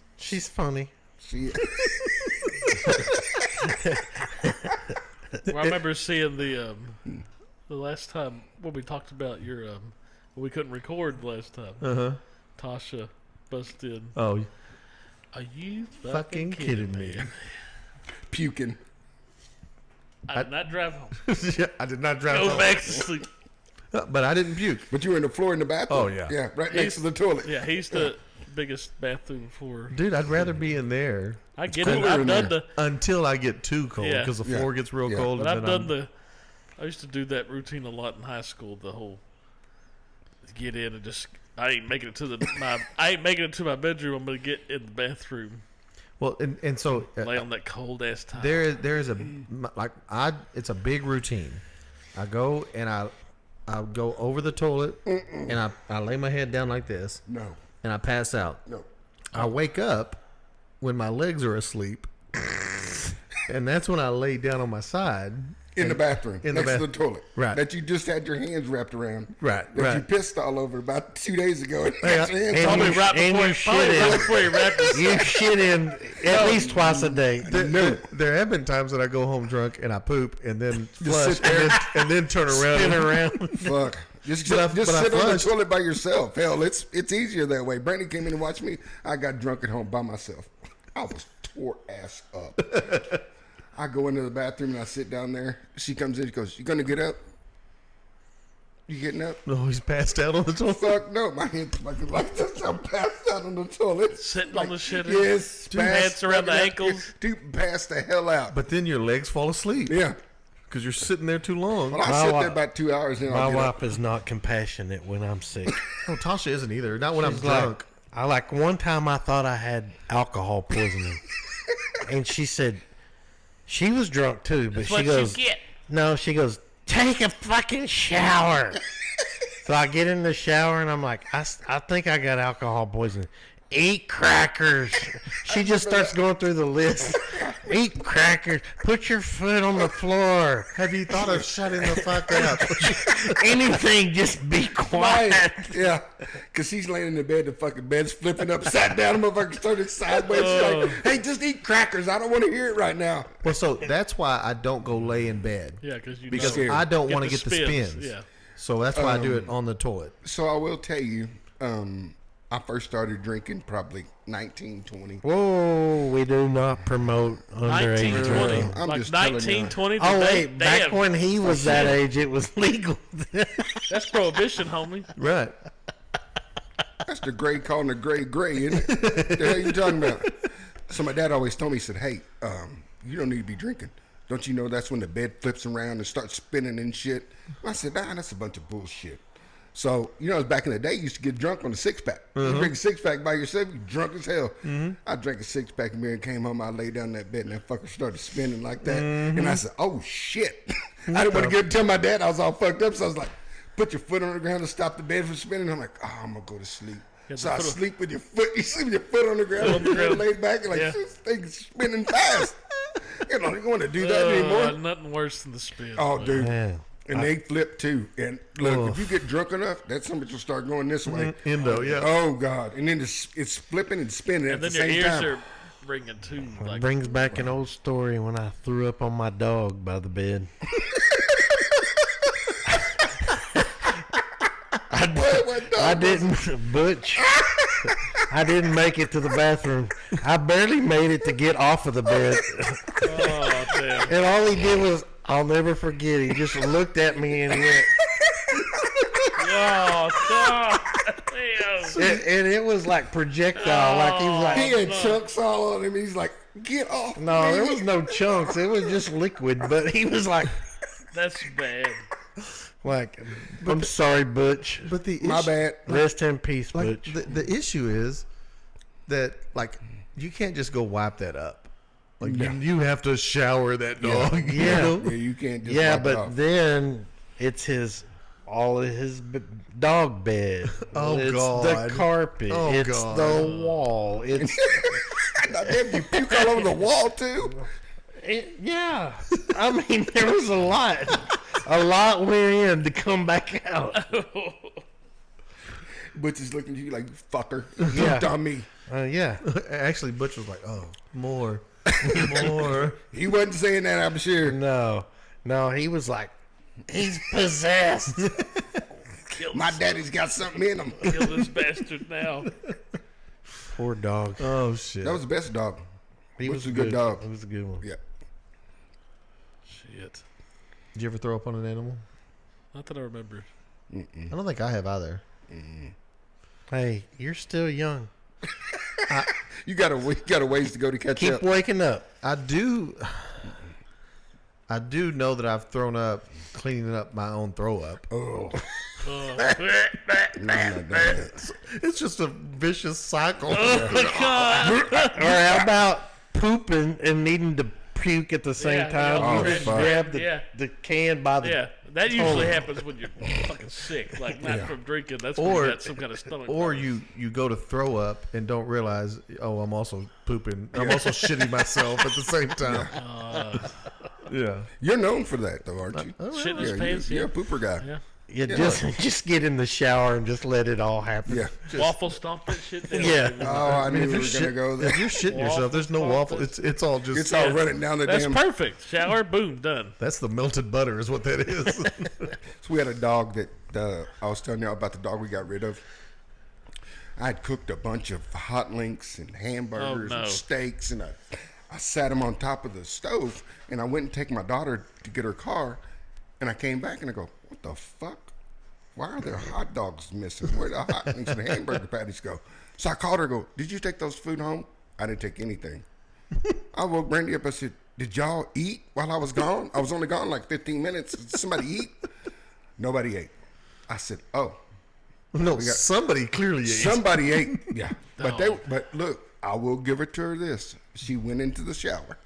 [SPEAKER 2] funny.
[SPEAKER 4] She.
[SPEAKER 3] Well, I remember seeing the last time when we talked about your when we couldn't record the last time.
[SPEAKER 1] Uh-huh.
[SPEAKER 3] Tasha busted in.
[SPEAKER 1] Oh,
[SPEAKER 3] Are you
[SPEAKER 1] fucking kidding me.
[SPEAKER 4] Puking.
[SPEAKER 3] I did not drive home.
[SPEAKER 1] Yeah, I did not drive
[SPEAKER 3] Go
[SPEAKER 1] home.
[SPEAKER 3] back to sleep.
[SPEAKER 1] But I didn't puke.
[SPEAKER 4] But you were in the floor in the bathroom.
[SPEAKER 1] Oh, yeah.
[SPEAKER 4] Yeah, right next to the toilet.
[SPEAKER 3] Yeah, he's the biggest bathroom floor.
[SPEAKER 1] Dude, I'd rather be in there
[SPEAKER 3] I get it.
[SPEAKER 4] cooler
[SPEAKER 3] I've
[SPEAKER 4] in
[SPEAKER 3] done
[SPEAKER 4] there.
[SPEAKER 3] the.
[SPEAKER 1] until I get too cold
[SPEAKER 3] Yeah.
[SPEAKER 1] because the
[SPEAKER 4] Yeah.
[SPEAKER 1] floor gets real
[SPEAKER 4] Yeah.
[SPEAKER 1] cold.
[SPEAKER 3] But
[SPEAKER 1] and
[SPEAKER 3] I've
[SPEAKER 1] then
[SPEAKER 3] done the. I used to do that routine a lot in high school. The whole get in and just. I ain't making it to my bedroom. I'm gonna get in the bathroom,
[SPEAKER 1] Well, and so
[SPEAKER 3] lay on that cold ass tile.
[SPEAKER 1] there is a it's a big routine. I go and I go over the toilet and I lay my head down like this
[SPEAKER 4] No.
[SPEAKER 1] and I pass out.
[SPEAKER 4] No.
[SPEAKER 1] I wake up when my legs are asleep, and that's when I lay down on my side.
[SPEAKER 4] In the bathroom.
[SPEAKER 1] in the
[SPEAKER 4] next to the
[SPEAKER 1] bath-
[SPEAKER 4] toilet.
[SPEAKER 1] Right.
[SPEAKER 4] That you just had your hands wrapped around.
[SPEAKER 1] Right,
[SPEAKER 4] That you
[SPEAKER 1] right.
[SPEAKER 4] pissed all over about 2 days ago. And
[SPEAKER 1] Hey,
[SPEAKER 4] got your hands
[SPEAKER 2] and
[SPEAKER 4] all
[SPEAKER 3] Probably
[SPEAKER 2] you-
[SPEAKER 4] over.
[SPEAKER 3] right
[SPEAKER 2] and
[SPEAKER 3] before,
[SPEAKER 2] you
[SPEAKER 3] probably
[SPEAKER 2] shit
[SPEAKER 3] right
[SPEAKER 2] in.
[SPEAKER 3] before you wrap this.
[SPEAKER 2] You shit in at least twice a day.
[SPEAKER 1] There have been times that I go home drunk and I poop and then flush
[SPEAKER 4] sit there.
[SPEAKER 1] and then turn around.
[SPEAKER 2] Spin around.
[SPEAKER 4] Fuck. Just
[SPEAKER 1] But I
[SPEAKER 4] sit on the
[SPEAKER 1] flushed.
[SPEAKER 4] toilet by yourself. Hell, it's easier that way. Brandon came in and watched me. I got drunk at home by myself. I was tore ass up. I go into the bathroom and I sit down there. She comes in. She goes, "You gonna get up? You getting up?"
[SPEAKER 1] No, he's passed out on the toilet.
[SPEAKER 4] Fuck no. My hands fucking like this. I'm passed out on the toilet.
[SPEAKER 3] Sitting on the shitter.
[SPEAKER 4] Yes.
[SPEAKER 3] Two hands around the
[SPEAKER 4] fucking out.
[SPEAKER 3] ankles.
[SPEAKER 4] Dude, pass the hell out.
[SPEAKER 1] But then your legs fall asleep
[SPEAKER 4] Yeah.
[SPEAKER 1] because you're sitting there too long.
[SPEAKER 4] Well, I
[SPEAKER 2] My
[SPEAKER 4] sit
[SPEAKER 2] wife-
[SPEAKER 4] there about 2 hours and
[SPEAKER 2] My
[SPEAKER 4] I'll get up.
[SPEAKER 2] wife is not compassionate when I'm sick.
[SPEAKER 1] Oh, Tasha isn't either. Not when I'm
[SPEAKER 2] She's like-
[SPEAKER 1] drunk.
[SPEAKER 2] I like one time I thought I had alcohol poisoning, and she said she was drunk too, but she
[SPEAKER 3] What
[SPEAKER 2] goes,
[SPEAKER 3] you get?
[SPEAKER 2] "No," she goes, "Take a fucking shower." So I get in the shower and I'm like, I think I got alcohol poisoning. Eat crackers. She just starts going through the list. Eat crackers. Put your foot on the floor.
[SPEAKER 1] Have you thought of shutting the fuck up?
[SPEAKER 2] Anything, just be quiet.
[SPEAKER 4] Yeah, because she's laying in the bed, the fucking bed's flipping upside down. The motherfucker started sideways. She's like, "Hey, just eat crackers. I don't want to hear it right now."
[SPEAKER 1] Well, so that's why I don't go lay in bed
[SPEAKER 3] Yeah, because you
[SPEAKER 1] because
[SPEAKER 3] know,
[SPEAKER 1] I don't
[SPEAKER 3] get
[SPEAKER 1] want to
[SPEAKER 3] the
[SPEAKER 1] get the
[SPEAKER 3] spins,
[SPEAKER 1] spins.
[SPEAKER 3] yeah.
[SPEAKER 1] So that's why I do it on the toilet.
[SPEAKER 4] So I will tell you, I first started drinking probably 1920.
[SPEAKER 2] Whoa, we do not promote underage
[SPEAKER 3] 1920.
[SPEAKER 2] drinking.
[SPEAKER 4] I'm
[SPEAKER 3] Like
[SPEAKER 4] just telling you.
[SPEAKER 3] 1920.
[SPEAKER 2] Oh
[SPEAKER 3] today?
[SPEAKER 2] wait, back
[SPEAKER 3] Damn.
[SPEAKER 2] when he was that age, it was legal.
[SPEAKER 3] That's prohibition, homie.
[SPEAKER 1] Right.
[SPEAKER 4] That's the gray calling the gray, isn't it? The hell you talking about? So my dad always told me, he said, "Hey, you don't need to be drinking. Don't you know that's when the bed flips around and starts spinning and shit?" I said, "Nah, that's a bunch of bullshit." So, back in the day, you used to get drunk on a six-pack. You drink a six-pack by yourself, you drunk as hell. I drank a six-pack and then came home, I lay down in that bed, and that fucker started spinning like that. And I said, "Oh, shit." I didn't want to tell my dad I was all fucked up, so I was like, "Put your foot on the ground to stop the bed from spinning." I'm like, "Oh, I'm going to go to sleep."
[SPEAKER 3] Yeah,
[SPEAKER 4] So I
[SPEAKER 3] the foot-
[SPEAKER 4] sleep with your foot. You sleep with your foot on the ground, and lay back, and like,
[SPEAKER 3] Yeah.
[SPEAKER 4] this thing's spinning fast. You don't want to do that anymore.
[SPEAKER 3] Nothing worse than the spin.
[SPEAKER 4] Oh,
[SPEAKER 3] man.
[SPEAKER 4] dude.
[SPEAKER 2] Yeah.
[SPEAKER 4] And they flip too. And look, if you get drunk enough, that somebody will start going this way.
[SPEAKER 1] Endo, yeah.
[SPEAKER 4] Oh God! And then it's flipping and spinning
[SPEAKER 3] And
[SPEAKER 4] at
[SPEAKER 3] then
[SPEAKER 4] the
[SPEAKER 3] your
[SPEAKER 4] same
[SPEAKER 3] ears
[SPEAKER 4] time.
[SPEAKER 3] are ringing too.
[SPEAKER 2] It
[SPEAKER 3] Like,
[SPEAKER 2] brings back an old story when I threw up on my dog by the bed. I didn't, Butch. I didn't make it to the bathroom. I barely made it to get off of the bed.
[SPEAKER 3] oh damn!
[SPEAKER 2] And all he did was, I'll never forget, he just looked at me and he went,
[SPEAKER 3] Oh, damn!
[SPEAKER 2] and it was like projectile. Like he was like,
[SPEAKER 4] He had chunks all on him. He's like, "Get off!"
[SPEAKER 2] no,
[SPEAKER 4] me."
[SPEAKER 2] there was no chunks. It was just liquid. But he was like,
[SPEAKER 3] That's bad.
[SPEAKER 2] I'm sorry, Butch.
[SPEAKER 1] But the
[SPEAKER 4] My
[SPEAKER 1] issue,
[SPEAKER 4] bad.
[SPEAKER 2] Rest in peace,
[SPEAKER 1] like
[SPEAKER 2] Butch.
[SPEAKER 1] the issue is that like you can't just go wipe that up. Like you have to shower that dog. you
[SPEAKER 2] Yeah.
[SPEAKER 1] know?
[SPEAKER 4] Yeah, you can't just
[SPEAKER 2] Yeah,
[SPEAKER 4] wipe it
[SPEAKER 2] but
[SPEAKER 4] off.
[SPEAKER 2] then it's all of his dog bed.
[SPEAKER 1] Oh,
[SPEAKER 2] it's
[SPEAKER 1] God.
[SPEAKER 2] the carpet.
[SPEAKER 1] Oh,
[SPEAKER 2] it's
[SPEAKER 1] God.
[SPEAKER 2] the wall. It's
[SPEAKER 4] Now, damn, you puke all over the wall too.
[SPEAKER 2] yeah. I mean, there was a lot went in to come back out.
[SPEAKER 4] Butch is looking at you like, "You fucker,
[SPEAKER 2] Yeah.
[SPEAKER 4] you dummy."
[SPEAKER 2] Yeah.
[SPEAKER 1] Actually, Butch was like, "Oh, more, more."
[SPEAKER 4] He wasn't saying that, I'm sure.
[SPEAKER 2] No, he was like, he's possessed.
[SPEAKER 4] My daddy's got something in him.
[SPEAKER 3] Kill this bastard now.
[SPEAKER 2] Poor dog.
[SPEAKER 1] Oh shit.
[SPEAKER 4] That was the best dog.
[SPEAKER 2] He
[SPEAKER 4] Butch
[SPEAKER 2] was
[SPEAKER 4] a good dog.
[SPEAKER 2] It was a good one.
[SPEAKER 4] Yeah.
[SPEAKER 3] Shit.
[SPEAKER 1] Did you ever throw up on an animal?
[SPEAKER 3] Not that I remember.
[SPEAKER 1] I don't think I have either.
[SPEAKER 2] Hey, you're still young.
[SPEAKER 4] You got a ways to go to catch
[SPEAKER 2] Keep
[SPEAKER 4] up.
[SPEAKER 2] waking up.
[SPEAKER 1] I do know that I've thrown up cleaning up my own throw up.
[SPEAKER 4] Oh,
[SPEAKER 3] Oh.
[SPEAKER 4] I'm not doing that.
[SPEAKER 1] It's just a vicious cycle.
[SPEAKER 2] Or how about pooping and needing to puke at the same
[SPEAKER 3] Yeah,
[SPEAKER 2] time?
[SPEAKER 3] yeah.
[SPEAKER 2] You just
[SPEAKER 4] Oh, fuck.
[SPEAKER 2] grab
[SPEAKER 3] Yeah.
[SPEAKER 2] the can by the.
[SPEAKER 3] Yeah, that usually happens when you're fucking sick. Like, not from drinking. That's when
[SPEAKER 1] Or-
[SPEAKER 3] you got some kind of stomach
[SPEAKER 1] Or
[SPEAKER 3] virus.
[SPEAKER 1] you go to throw up and don't realize, oh, I'm also pooping. I'm also shitting myself at the same time. Yeah.
[SPEAKER 4] You're known for that, though, aren't you?
[SPEAKER 3] Shit in his
[SPEAKER 4] Yeah,
[SPEAKER 3] pants.
[SPEAKER 4] you're
[SPEAKER 3] Yeah.
[SPEAKER 4] a pooper guy.
[SPEAKER 3] Yeah.
[SPEAKER 2] You just get in the shower and just let it all happen.
[SPEAKER 4] Yeah.
[SPEAKER 3] Waffle stomp that shit down.
[SPEAKER 2] Yeah.
[SPEAKER 4] Oh, I knew we were
[SPEAKER 1] If
[SPEAKER 4] gonna go there.
[SPEAKER 1] you're shitting yourself, there's no
[SPEAKER 3] Waffle
[SPEAKER 1] waffle. It's all just.
[SPEAKER 4] It's all running down the
[SPEAKER 3] That's
[SPEAKER 4] damn.
[SPEAKER 3] perfect. Shower, boom, done.
[SPEAKER 1] That's the melted butter, is what that is.
[SPEAKER 4] So we had a dog that I was telling you about the dog we got rid of. I had cooked a bunch of hot links and hamburgers
[SPEAKER 3] Oh, no.
[SPEAKER 4] and steaks, and I sat him on top of the stove, and I went and take my daughter to get her car, and I came back and I go, "What the fuck? Why are there hot dogs missing? Where the hot links and hamburger patties go?" So I called her. Go, "Did you take those food home?" I didn't take anything. I woke Brandy up. I said, "Did y'all eat while I was gone? I was only gone like 15 minutes. Did somebody eat?" Nobody ate. I said, "Oh,
[SPEAKER 1] No, somebody clearly ate.
[SPEAKER 4] somebody ate." Yeah, but look, I will give her to her this. She went into the shower.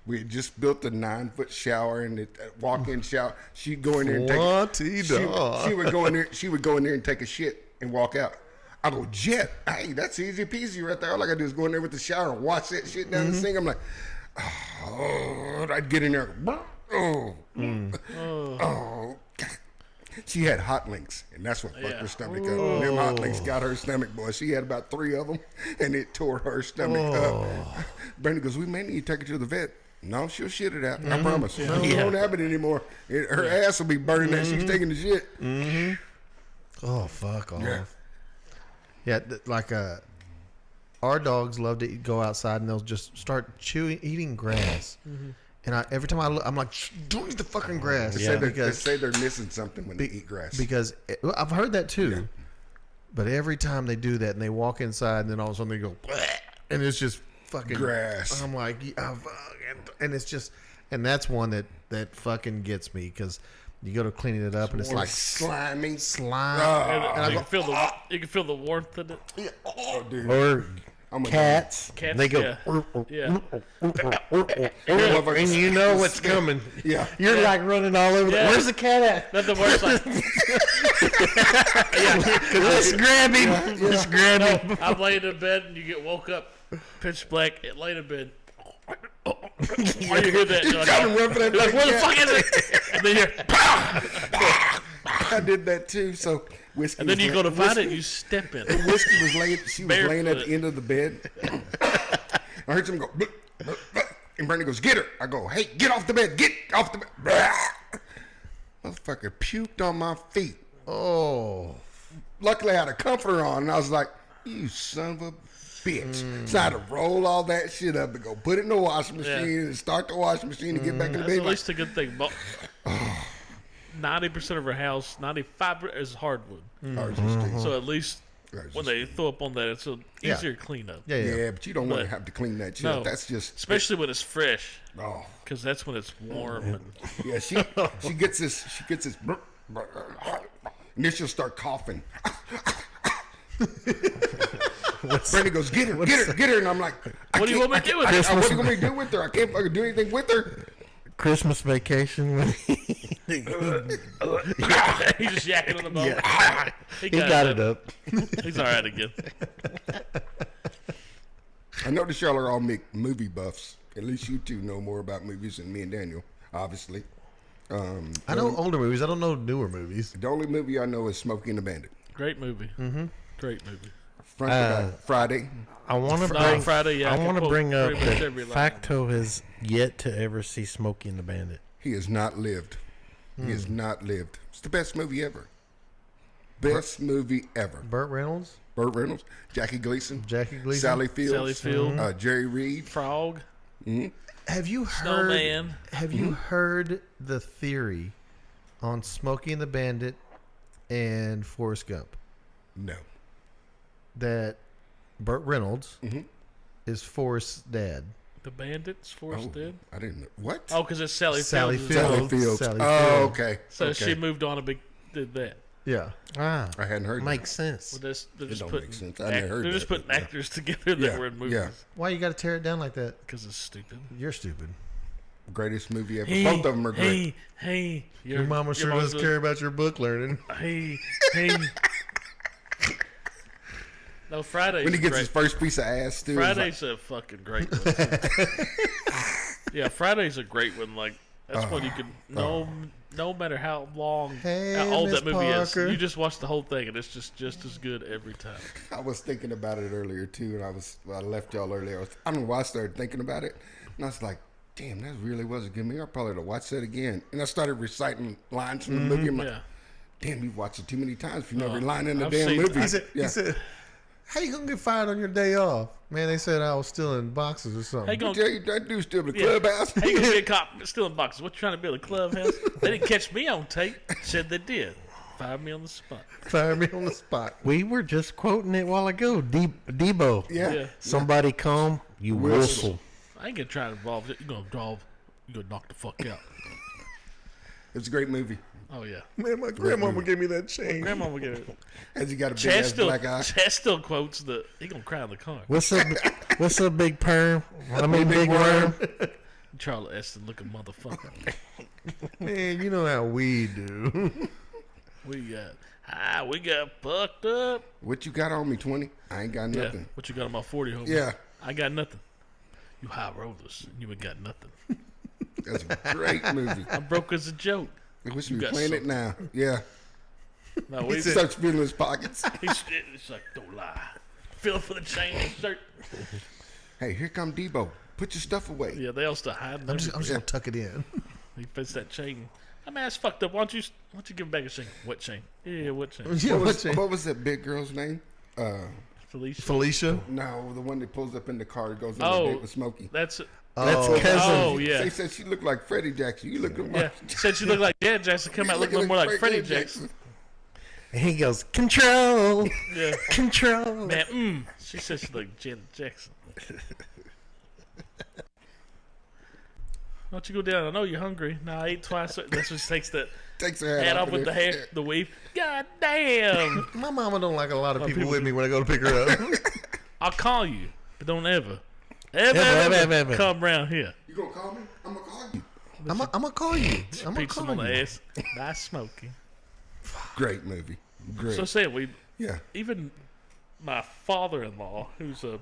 [SPEAKER 4] We had just built a 9-foot shower and a walk-in shower. She'd go in there and
[SPEAKER 1] Swanty
[SPEAKER 4] she
[SPEAKER 1] dog.
[SPEAKER 4] would go in there. She would go in there and take a shit and walk out. I go, "Jet, hey, that's easy peasy right there. All I gotta do is go in there with the shower and wash that shit down the sink." I'm like, oh, I'd get in there. Oh. She had hot links, and that's what fucked her stomach up. And them hot links got her stomach, boy. She had about 3 of them, and it tore her stomach up. Brandon goes, "We may need to take her to the vet." No, she'll shit it out. I promise. No, it won't happen anymore. Her ass will be burning that she's taking the shit.
[SPEAKER 1] Oh, fuck off.
[SPEAKER 4] Yeah.
[SPEAKER 1] Yeah, like our dogs love to go outside and they'll just start eating grass. And every time I look, I'm like, "Shh, don't eat the fucking grass."
[SPEAKER 4] They say they're missing something when they eat grass.
[SPEAKER 1] Because I've heard that too. But every time they do that and they walk inside and then all of a sudden they go, "Bleh," and it's just fucking
[SPEAKER 4] Grass.
[SPEAKER 1] I'm like, "Yeah, fuck," and it's just, and that's one that fucking gets me because you go to cleaning it up and it's like
[SPEAKER 4] slimy.
[SPEAKER 1] slime.
[SPEAKER 3] And you can feel the warmth in it.
[SPEAKER 4] Oh, dude.
[SPEAKER 2] Or
[SPEAKER 4] I'm a
[SPEAKER 2] cats.
[SPEAKER 3] Cats,
[SPEAKER 2] They go.
[SPEAKER 3] yeah.
[SPEAKER 2] And you know what's coming.
[SPEAKER 4] Yeah.
[SPEAKER 2] You're like running all over.
[SPEAKER 3] Yeah.
[SPEAKER 2] Where's the cat at?
[SPEAKER 3] Nothing worse. Like,
[SPEAKER 2] Let's grab him. Let's grab him.
[SPEAKER 3] I'm laying in bed and you get woke up, pitch black, laying in bed. oh. Or you hear that? You're like,
[SPEAKER 4] Trying to run for that
[SPEAKER 3] you're like, where the
[SPEAKER 4] thing,
[SPEAKER 3] fuck is it? And then you're,
[SPEAKER 4] I did that too. So Whiskey.
[SPEAKER 3] and then
[SPEAKER 4] was
[SPEAKER 3] you go to
[SPEAKER 4] laying-
[SPEAKER 3] find it, you step in it.
[SPEAKER 4] Whiskey was laying. She was laying at
[SPEAKER 3] Barefoot.
[SPEAKER 4] the end of the bed. I heard him go. "Bleh, bleh, bleh." And Brandon goes, "Get her!" I go, "Hey, get off the bed! Get off the bed!" Blah. Motherfucker puked on my feet.
[SPEAKER 1] Oh.
[SPEAKER 4] Luckily, I had a comforter on, and I was like, "You son of a bitch!" So I had to roll all that shit up and go put it in the washing machine and start the washing machine and get back in the
[SPEAKER 3] That's
[SPEAKER 4] bed.
[SPEAKER 3] at least a good thing. 90% of our house, 95% is hardwood.
[SPEAKER 4] Ours is too.
[SPEAKER 3] So at least
[SPEAKER 4] Ours
[SPEAKER 3] when
[SPEAKER 4] is
[SPEAKER 3] they throw up on that, it's a
[SPEAKER 1] Yeah.
[SPEAKER 3] easier cleanup.
[SPEAKER 1] Yeah, yeah.
[SPEAKER 4] Yeah, but you don't want to
[SPEAKER 3] But-
[SPEAKER 4] have to clean that shit.
[SPEAKER 3] No.
[SPEAKER 4] up. That's just
[SPEAKER 3] Especially when it's fresh,
[SPEAKER 4] oh
[SPEAKER 3] because that's when it's warm. And
[SPEAKER 4] yeah. She gets this. She gets this. And then she'll start coughing. Brandon goes, "Get her, get her, get her!" And I'm like,
[SPEAKER 3] What do you want me to do with
[SPEAKER 4] I,
[SPEAKER 3] it?
[SPEAKER 4] what do you want me to do with her? I can't fucking do anything with her.
[SPEAKER 2] Christmas vacation.
[SPEAKER 3] He's just yakking on the bone. He
[SPEAKER 2] He got it up.
[SPEAKER 3] He's all right again.
[SPEAKER 4] I notice y'all are all movie buffs. At least you two know more about movies than me and Daniel, obviously.
[SPEAKER 1] I know older movies. I don't know newer movies.
[SPEAKER 4] The only movie I know is Smokey and the Bandit.
[SPEAKER 3] Great movie. Mm-hmm. Great movie.
[SPEAKER 4] Friday.
[SPEAKER 2] I want to
[SPEAKER 3] No,
[SPEAKER 2] bring.
[SPEAKER 3] Friday, yeah, I
[SPEAKER 2] I
[SPEAKER 3] can
[SPEAKER 2] want to
[SPEAKER 3] quote
[SPEAKER 2] bring up
[SPEAKER 3] pretty much
[SPEAKER 2] that
[SPEAKER 3] every line.
[SPEAKER 2] Facto has yet to ever see Smokey and the Bandit.
[SPEAKER 4] He has not lived. He has not lived. It's the best movie ever. Best movie ever.
[SPEAKER 1] Burt Reynolds,
[SPEAKER 4] Burt Reynolds, Jackie Gleason,
[SPEAKER 1] Jackie Gleason.
[SPEAKER 4] Sally Fields,
[SPEAKER 3] Sally Field.
[SPEAKER 4] Jerry Reed.
[SPEAKER 3] Frog.
[SPEAKER 1] Have you heard?
[SPEAKER 3] Snowman.
[SPEAKER 1] Have you heard the theory on Smokey and the Bandit and Forrest Gump
[SPEAKER 4] No.
[SPEAKER 1] that Burt Reynolds is Forrest's dad?
[SPEAKER 3] The Bandits. Forrest dead.
[SPEAKER 4] I didn't know. What?
[SPEAKER 3] Oh, because it's Sally
[SPEAKER 1] Sally
[SPEAKER 3] Fields.
[SPEAKER 1] Fields.
[SPEAKER 4] Sally Fields.
[SPEAKER 1] Sally
[SPEAKER 4] Oh,
[SPEAKER 1] Fields.
[SPEAKER 4] okay.
[SPEAKER 3] So
[SPEAKER 4] okay.
[SPEAKER 3] she moved on and did that.
[SPEAKER 1] Yeah.
[SPEAKER 2] Ah,
[SPEAKER 4] I hadn't heard
[SPEAKER 2] makes sense.
[SPEAKER 3] Well, they're just
[SPEAKER 4] don't
[SPEAKER 3] putting
[SPEAKER 4] make sense. I never heard
[SPEAKER 3] they're just
[SPEAKER 4] that,
[SPEAKER 3] putting
[SPEAKER 4] but yeah.
[SPEAKER 3] actors together that
[SPEAKER 4] Yeah,
[SPEAKER 3] were in movies
[SPEAKER 4] yeah.
[SPEAKER 1] Why you got to tear it down like that?
[SPEAKER 3] because it's stupid.
[SPEAKER 1] You're stupid.
[SPEAKER 4] that. Greatest movie ever. Both of them are great.
[SPEAKER 3] Hey,
[SPEAKER 1] Your mama sure does care about your book learning.
[SPEAKER 3] Hey. No, Friday's
[SPEAKER 4] When he gets
[SPEAKER 3] great.
[SPEAKER 4] his first piece of ass, too. it's like,
[SPEAKER 3] Friday's a fucking great one. Yeah, Friday's a great one. Like that's when you can no matter how long,
[SPEAKER 1] Hey,
[SPEAKER 3] how old
[SPEAKER 1] Miss
[SPEAKER 3] that movie
[SPEAKER 1] Parker.
[SPEAKER 3] is, you just watch the whole thing and it's just as good every time.
[SPEAKER 4] I was thinking about it earlier, too, and I left y'all earlier. I don't know why I started thinking about it, and I was like, damn, that really was a good movie. I'll probably have to watch that again. And I started reciting lines from the movie. I'm like,
[SPEAKER 3] Yeah.
[SPEAKER 4] damn, you've watched it too many times if you know every line in the
[SPEAKER 3] I've
[SPEAKER 4] damn
[SPEAKER 3] seen-
[SPEAKER 4] movie.
[SPEAKER 3] I
[SPEAKER 1] He said, how you going to get fired on your day off? Man, they said I was still in boxes or something.
[SPEAKER 3] Hey,
[SPEAKER 4] I
[SPEAKER 3] go
[SPEAKER 4] tell you, that dude's still in the
[SPEAKER 3] Yeah.
[SPEAKER 4] clubhouse.
[SPEAKER 3] How you gonna be a cop still in boxes? What you trying to build a clubhouse? They didn't catch me on tape. Said they did. Fired me on the spot.
[SPEAKER 1] Fire me on the spot.
[SPEAKER 2] We were just quoting it a while ago. Debo.
[SPEAKER 4] Yeah.
[SPEAKER 3] Yeah.
[SPEAKER 2] Somebody come, you whistle.
[SPEAKER 3] I ain't gonna try to involve it. You gonna knock the fuck out.
[SPEAKER 4] It's a great movie.
[SPEAKER 3] Oh yeah.
[SPEAKER 1] Man, my grandmama gave me that chain.
[SPEAKER 3] Grandma will get it.
[SPEAKER 4] Has he got a big
[SPEAKER 3] Chad
[SPEAKER 4] ass
[SPEAKER 3] still,
[SPEAKER 4] black eye?
[SPEAKER 3] Chad still quotes the. He gonna cry in the car.
[SPEAKER 2] What's up? What's up, big perm? I mean, big worm.
[SPEAKER 3] Charlie Eston looking motherfucker.
[SPEAKER 1] Man, you know how we do.
[SPEAKER 3] We got fucked up.
[SPEAKER 4] What you got on me, 20? I ain't got
[SPEAKER 3] Yeah.
[SPEAKER 4] nothing.
[SPEAKER 3] What you got on my 40, homie?
[SPEAKER 4] Yeah.
[SPEAKER 3] I got nothing. You high rollers. You ain't got nothing.
[SPEAKER 4] That's a great movie.
[SPEAKER 3] I'm broke as a joke.
[SPEAKER 4] I wish
[SPEAKER 3] You
[SPEAKER 4] we were
[SPEAKER 3] got
[SPEAKER 4] playing
[SPEAKER 3] some.
[SPEAKER 4] it now. Yeah.
[SPEAKER 3] No,
[SPEAKER 4] He starts feeling his pockets.
[SPEAKER 3] it's like, don't lie. Feel for the chain and shirt.
[SPEAKER 4] Hey, here come Debo. Put your stuff away.
[SPEAKER 3] Yeah, they all still hiding.
[SPEAKER 1] I'm just gonna tuck it in.
[SPEAKER 3] He fits that chain. My man's fucked up. Why don't you give him back a chain? What chain? Yeah, what chain?
[SPEAKER 1] Yeah,
[SPEAKER 4] What was that big girl's name?
[SPEAKER 3] Felicia.
[SPEAKER 1] Felicia.
[SPEAKER 4] No, the one that pulls up in the car and goes on
[SPEAKER 3] Oh.
[SPEAKER 4] a date with Smokey.
[SPEAKER 3] That's
[SPEAKER 2] That's
[SPEAKER 1] Oh.
[SPEAKER 2] cousin.
[SPEAKER 3] Oh yeah.
[SPEAKER 4] They said she looked like Freddie Jackson. You look like
[SPEAKER 3] Yeah. Said she looked like Janet Jackson. Come out looking more like Freddie Jackson.
[SPEAKER 2] And he goes, control,
[SPEAKER 3] Yeah.
[SPEAKER 2] control.
[SPEAKER 3] Man, she said she looked like Janet Jackson. Why don't you go down? I know you're hungry. Nah, I ate twice. That's when she takes that
[SPEAKER 4] Takes her
[SPEAKER 3] hat off
[SPEAKER 4] and
[SPEAKER 3] with the
[SPEAKER 4] then-
[SPEAKER 3] hair, the weave. God damn.
[SPEAKER 1] My mama don't like a lot of people
[SPEAKER 3] people
[SPEAKER 1] with me when I go to pick her up.
[SPEAKER 3] I'll call you, but don't ever
[SPEAKER 2] Ever.
[SPEAKER 3] come around here.
[SPEAKER 4] You gonna call me? I'm gonna call you.
[SPEAKER 1] I'm gonna call you. I'm gonna
[SPEAKER 3] Pizza
[SPEAKER 1] call
[SPEAKER 3] on
[SPEAKER 1] you.
[SPEAKER 3] the ass. Nice smoking.
[SPEAKER 4] Great movie. Great.
[SPEAKER 3] So saying
[SPEAKER 4] yeah.
[SPEAKER 3] even my father-in-law, who's I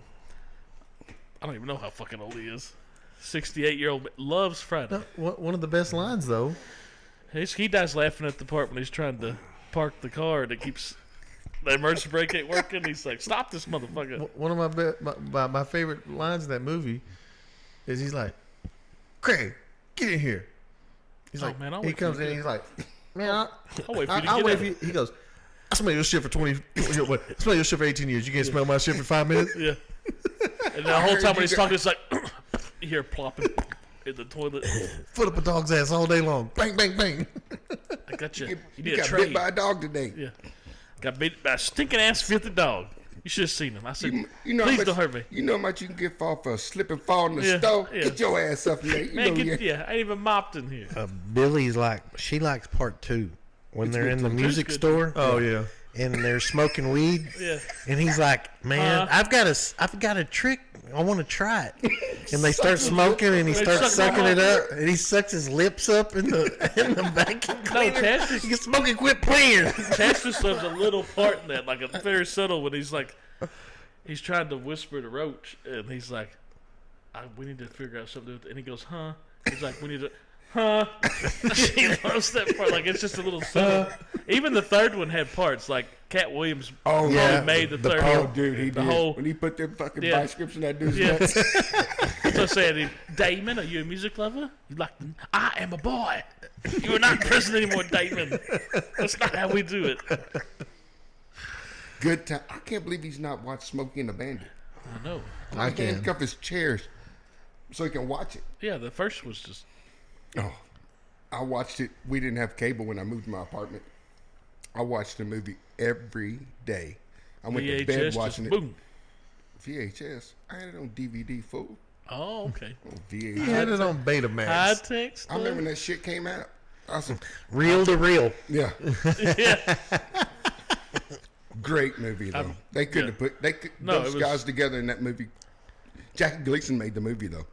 [SPEAKER 3] don't even know how fucking old he is. 68-year-old loves Friday.
[SPEAKER 1] One of the best lines, though.
[SPEAKER 3] He dies laughing at the part when he's trying to park the car and it keeps the emergency brake ain't working. He's like, "Stop this motherfucker!"
[SPEAKER 1] One of my favorite lines in that movie is he's like, "Craig, get in here." He's
[SPEAKER 3] Oh,
[SPEAKER 1] like,
[SPEAKER 3] man, I'll
[SPEAKER 1] he
[SPEAKER 3] wait for
[SPEAKER 1] comes
[SPEAKER 3] you
[SPEAKER 1] in,
[SPEAKER 3] to-
[SPEAKER 1] he's like, "Man,
[SPEAKER 3] I'll wait for you to
[SPEAKER 1] I'll
[SPEAKER 3] get
[SPEAKER 1] wait
[SPEAKER 3] in.
[SPEAKER 1] for you." He goes, "I smell your shit for 20. What? I smell your shit for 18 years. You can't smell my shit for 5 minutes."
[SPEAKER 3] Yeah. And the whole time when he's talking, it's like you hear plopping in the toilet.
[SPEAKER 1] Foot up a dog's ass all day long. Bang, bang, bang.
[SPEAKER 3] I got you. You
[SPEAKER 4] You
[SPEAKER 3] need a
[SPEAKER 4] got
[SPEAKER 3] trade.
[SPEAKER 4] bit by a dog today.
[SPEAKER 3] Yeah. Got beat by a stinking ass filthy dog. You should have seen him. I said,
[SPEAKER 4] You know how
[SPEAKER 3] please
[SPEAKER 4] much,
[SPEAKER 3] don't hurt me.
[SPEAKER 4] You know how much you can get for a slip and fall in the
[SPEAKER 3] Yeah,
[SPEAKER 4] stove?
[SPEAKER 3] yeah.
[SPEAKER 4] Get your ass up in there. You
[SPEAKER 3] Man,
[SPEAKER 4] know,
[SPEAKER 3] I ain't even mopped in here.
[SPEAKER 2] Billy's like, she likes part 2 when they're in the music
[SPEAKER 3] good.
[SPEAKER 2] store.
[SPEAKER 1] Oh yeah.
[SPEAKER 2] And they're smoking weed.
[SPEAKER 3] Yeah.
[SPEAKER 2] And he's like, "Man, I've got a trick. I want to try it." And they start smoking, and he
[SPEAKER 3] They
[SPEAKER 2] starts
[SPEAKER 3] suck
[SPEAKER 2] sucking
[SPEAKER 3] my
[SPEAKER 2] it up, and he sucks his lips up in the vacuum
[SPEAKER 3] No,
[SPEAKER 2] cleaner.
[SPEAKER 3] Chaz
[SPEAKER 2] He gets smoking, quit playing.
[SPEAKER 3] just loves a little part in that, like a very subtle when he's like, he's trying to whisper to Roach, and he's like, "We need to figure out something," and he goes, "Huh?" He's like, "We need to." Huh? She loves that part. Like, it's just a little subtle. Even the third one had parts. Like, Cat Williams
[SPEAKER 4] Oh,
[SPEAKER 2] yeah.
[SPEAKER 3] made the third
[SPEAKER 4] Oh,
[SPEAKER 3] one.
[SPEAKER 4] dude, he
[SPEAKER 3] The
[SPEAKER 4] did.
[SPEAKER 3] whole-
[SPEAKER 4] When he put them fucking
[SPEAKER 3] Yeah.
[SPEAKER 4] biceps in that dude's
[SPEAKER 3] Yeah.
[SPEAKER 4] neck.
[SPEAKER 3] So I said, "Damon, are you a music lover? You like them? I am a boy. You are not in prison anymore, Damon. That's not how we do it."
[SPEAKER 4] Good time. I can't believe he's not watched Smokey and the Bandit.
[SPEAKER 3] I know.
[SPEAKER 1] I
[SPEAKER 4] He
[SPEAKER 1] can.
[SPEAKER 4] handcuff his chairs so he can watch it.
[SPEAKER 3] Yeah, the first was just.
[SPEAKER 4] Oh, I watched it. We didn't have cable when I moved to my apartment. I watched the movie every day. I went to bed
[SPEAKER 3] VHS,
[SPEAKER 4] watching
[SPEAKER 3] just
[SPEAKER 4] it.
[SPEAKER 3] boom.
[SPEAKER 4] VHS. I had it on DVD, fool.
[SPEAKER 3] Oh, okay.
[SPEAKER 4] Oh,
[SPEAKER 1] He
[SPEAKER 4] VHS.
[SPEAKER 1] had it on
[SPEAKER 3] High
[SPEAKER 1] Betamax.
[SPEAKER 3] tech
[SPEAKER 4] I remember
[SPEAKER 3] stuff.
[SPEAKER 4] when that shit came out. I was like,
[SPEAKER 2] Reel to reel.
[SPEAKER 4] yeah,
[SPEAKER 3] Yeah.
[SPEAKER 4] great movie though. They couldn't have put
[SPEAKER 3] No,
[SPEAKER 4] those
[SPEAKER 3] it was-
[SPEAKER 4] guys together in that movie. Jackie Gleason made the movie though.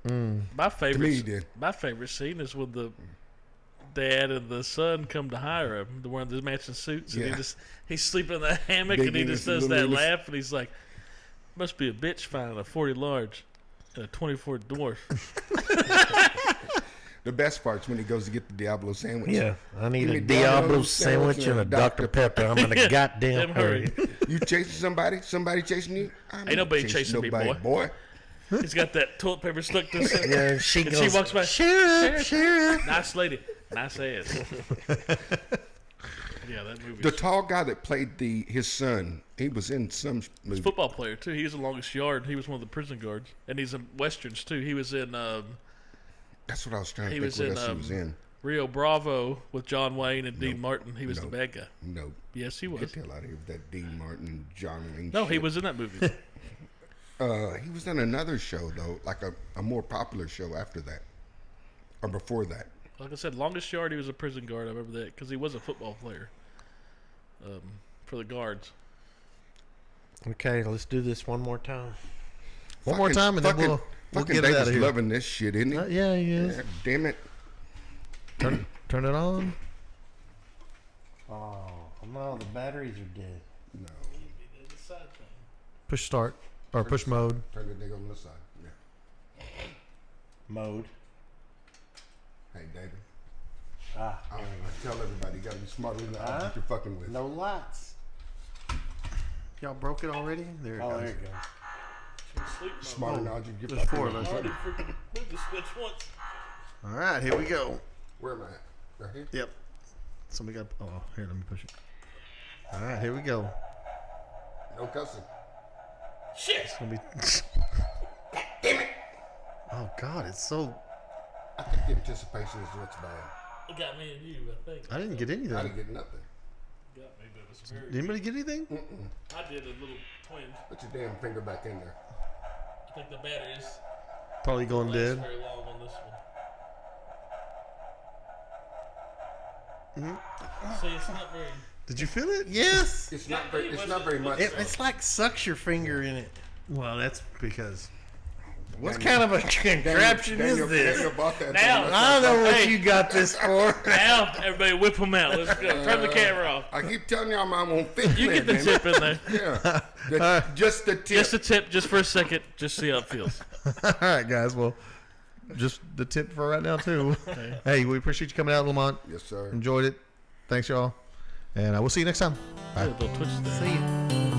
[SPEAKER 3] My favorite.
[SPEAKER 4] he did.
[SPEAKER 3] My favorite scene is when the dad and the son come to hire him. They're wearing the matching suits, and
[SPEAKER 4] Yeah.
[SPEAKER 3] he's sleeping in the hammock,
[SPEAKER 4] Big
[SPEAKER 3] and he
[SPEAKER 4] Enos
[SPEAKER 3] just
[SPEAKER 4] and
[SPEAKER 3] does
[SPEAKER 4] Little
[SPEAKER 3] that
[SPEAKER 4] Enos.
[SPEAKER 3] laugh, and he's like, "Must be a bitch finding a 40 large and a 24 dwarf."
[SPEAKER 4] The best part's when he goes to get the Diablo sandwich.
[SPEAKER 2] Yeah, I need
[SPEAKER 4] Give
[SPEAKER 2] a
[SPEAKER 4] me
[SPEAKER 2] Diablo
[SPEAKER 4] Diablo
[SPEAKER 2] sandwich and a Dr. Pepper. I'm in a goddamn
[SPEAKER 3] Damn
[SPEAKER 2] hurry.
[SPEAKER 3] hurry.
[SPEAKER 4] You chasing somebody? Somebody chasing you? I'm
[SPEAKER 3] Ain't
[SPEAKER 4] not
[SPEAKER 3] nobody chasing me, boy.
[SPEAKER 4] Boy,
[SPEAKER 3] He's got that toilet paper stuck to his head.
[SPEAKER 2] Yeah, and she
[SPEAKER 3] And
[SPEAKER 2] goes,
[SPEAKER 3] she walks by.
[SPEAKER 2] Sheriff, Sheriff.
[SPEAKER 3] Nice lady, nice ass. Yeah, that movie.
[SPEAKER 4] the tall guy that played his son, he was in some movie.
[SPEAKER 3] Football player too. He was the longest yard. He was one of the prison guards, and he's in westerns too. He was in
[SPEAKER 4] That's what I was trying to
[SPEAKER 3] He
[SPEAKER 4] think
[SPEAKER 3] was
[SPEAKER 4] what
[SPEAKER 3] in,
[SPEAKER 4] else he was in.
[SPEAKER 3] Rio Bravo with John Wayne and Dean Martin. He was the
[SPEAKER 4] Nope.
[SPEAKER 3] bad guy.
[SPEAKER 4] No,
[SPEAKER 3] Yes, he was.
[SPEAKER 4] get the hell out of here with that Dean Martin, John Wayne
[SPEAKER 3] No, he
[SPEAKER 4] shit.
[SPEAKER 3] was in that movie.
[SPEAKER 4] He was in another show though, like a more popular show after that, or before that.
[SPEAKER 3] Like I said, longest yard. He was a prison guard. I remember that because he was a football player for the guards.
[SPEAKER 2] Okay, let's do this one more time.
[SPEAKER 1] One more time, and then we'll
[SPEAKER 4] fucking
[SPEAKER 1] get it out
[SPEAKER 4] David's
[SPEAKER 1] of here.
[SPEAKER 4] loving this shit, isn't he?
[SPEAKER 1] Yeah, he is.
[SPEAKER 4] God damn it!
[SPEAKER 1] Turn it on.
[SPEAKER 2] Oh, no, the batteries are dead.
[SPEAKER 4] No,
[SPEAKER 1] Push start or push mode.
[SPEAKER 4] turn the nigga on the side. Yeah.
[SPEAKER 2] Mode.
[SPEAKER 4] Hey, David.
[SPEAKER 2] Ah,
[SPEAKER 4] I tell everybody you gotta be smarter than the object you're fucking with.
[SPEAKER 2] no lights.
[SPEAKER 1] Y'all broke it already? There it
[SPEAKER 2] Oh,
[SPEAKER 1] goes.
[SPEAKER 2] there you go.
[SPEAKER 4] Smarter than the object you're
[SPEAKER 1] There's
[SPEAKER 4] fucking
[SPEAKER 1] four
[SPEAKER 4] with.
[SPEAKER 1] of us.
[SPEAKER 3] Already freaking moved the switch once.
[SPEAKER 1] All right, here we go.
[SPEAKER 4] Where am I at? Right here?
[SPEAKER 1] Yep. Somebody got. Oh, here, let me push it. All right, here we go.
[SPEAKER 4] No cussing.
[SPEAKER 3] Shit.
[SPEAKER 1] It's gonna be. Oh God, it's so.
[SPEAKER 4] I think the anticipation is what's bad.
[SPEAKER 3] It got me and you, I think.
[SPEAKER 1] I didn't get
[SPEAKER 4] I
[SPEAKER 1] anything.
[SPEAKER 4] didn't get nothing.
[SPEAKER 3] Got me, but it was very.
[SPEAKER 1] Did anybody get anything?
[SPEAKER 3] I did a little twinge.
[SPEAKER 4] Put your damn finger back in there.
[SPEAKER 3] I think the batteries
[SPEAKER 1] Probably going
[SPEAKER 3] last
[SPEAKER 1] dead.
[SPEAKER 3] very long on this one. See, it's not very.
[SPEAKER 1] Did you feel it? Yes.
[SPEAKER 4] It's not very. It's not very much.
[SPEAKER 2] It's like sucks your finger in it.
[SPEAKER 1] Well, that's because.
[SPEAKER 2] What kind of a contraption is this?
[SPEAKER 4] Daniel bought that
[SPEAKER 3] Now-
[SPEAKER 4] thing.
[SPEAKER 2] I don't know what
[SPEAKER 3] Hey.
[SPEAKER 2] you got this for.
[SPEAKER 3] Now, everybody whip them out. Let's go. Turn the camera off.
[SPEAKER 4] I keep telling y'all I'm on fit.
[SPEAKER 3] You get the tip in there.
[SPEAKER 4] Yeah. Just the tip.
[SPEAKER 3] Just a tip, just for a second, just see how it feels.
[SPEAKER 1] All right, guys. Well, just the tip for right now too.
[SPEAKER 3] Okay.
[SPEAKER 1] Hey, we appreciate you coming out, Lamont.
[SPEAKER 4] Yes, sir.
[SPEAKER 1] Enjoyed it. Thanks, y'all. And we'll see you next time. Bye.
[SPEAKER 3] Yeah, they'll Twitch thing.
[SPEAKER 2] See you.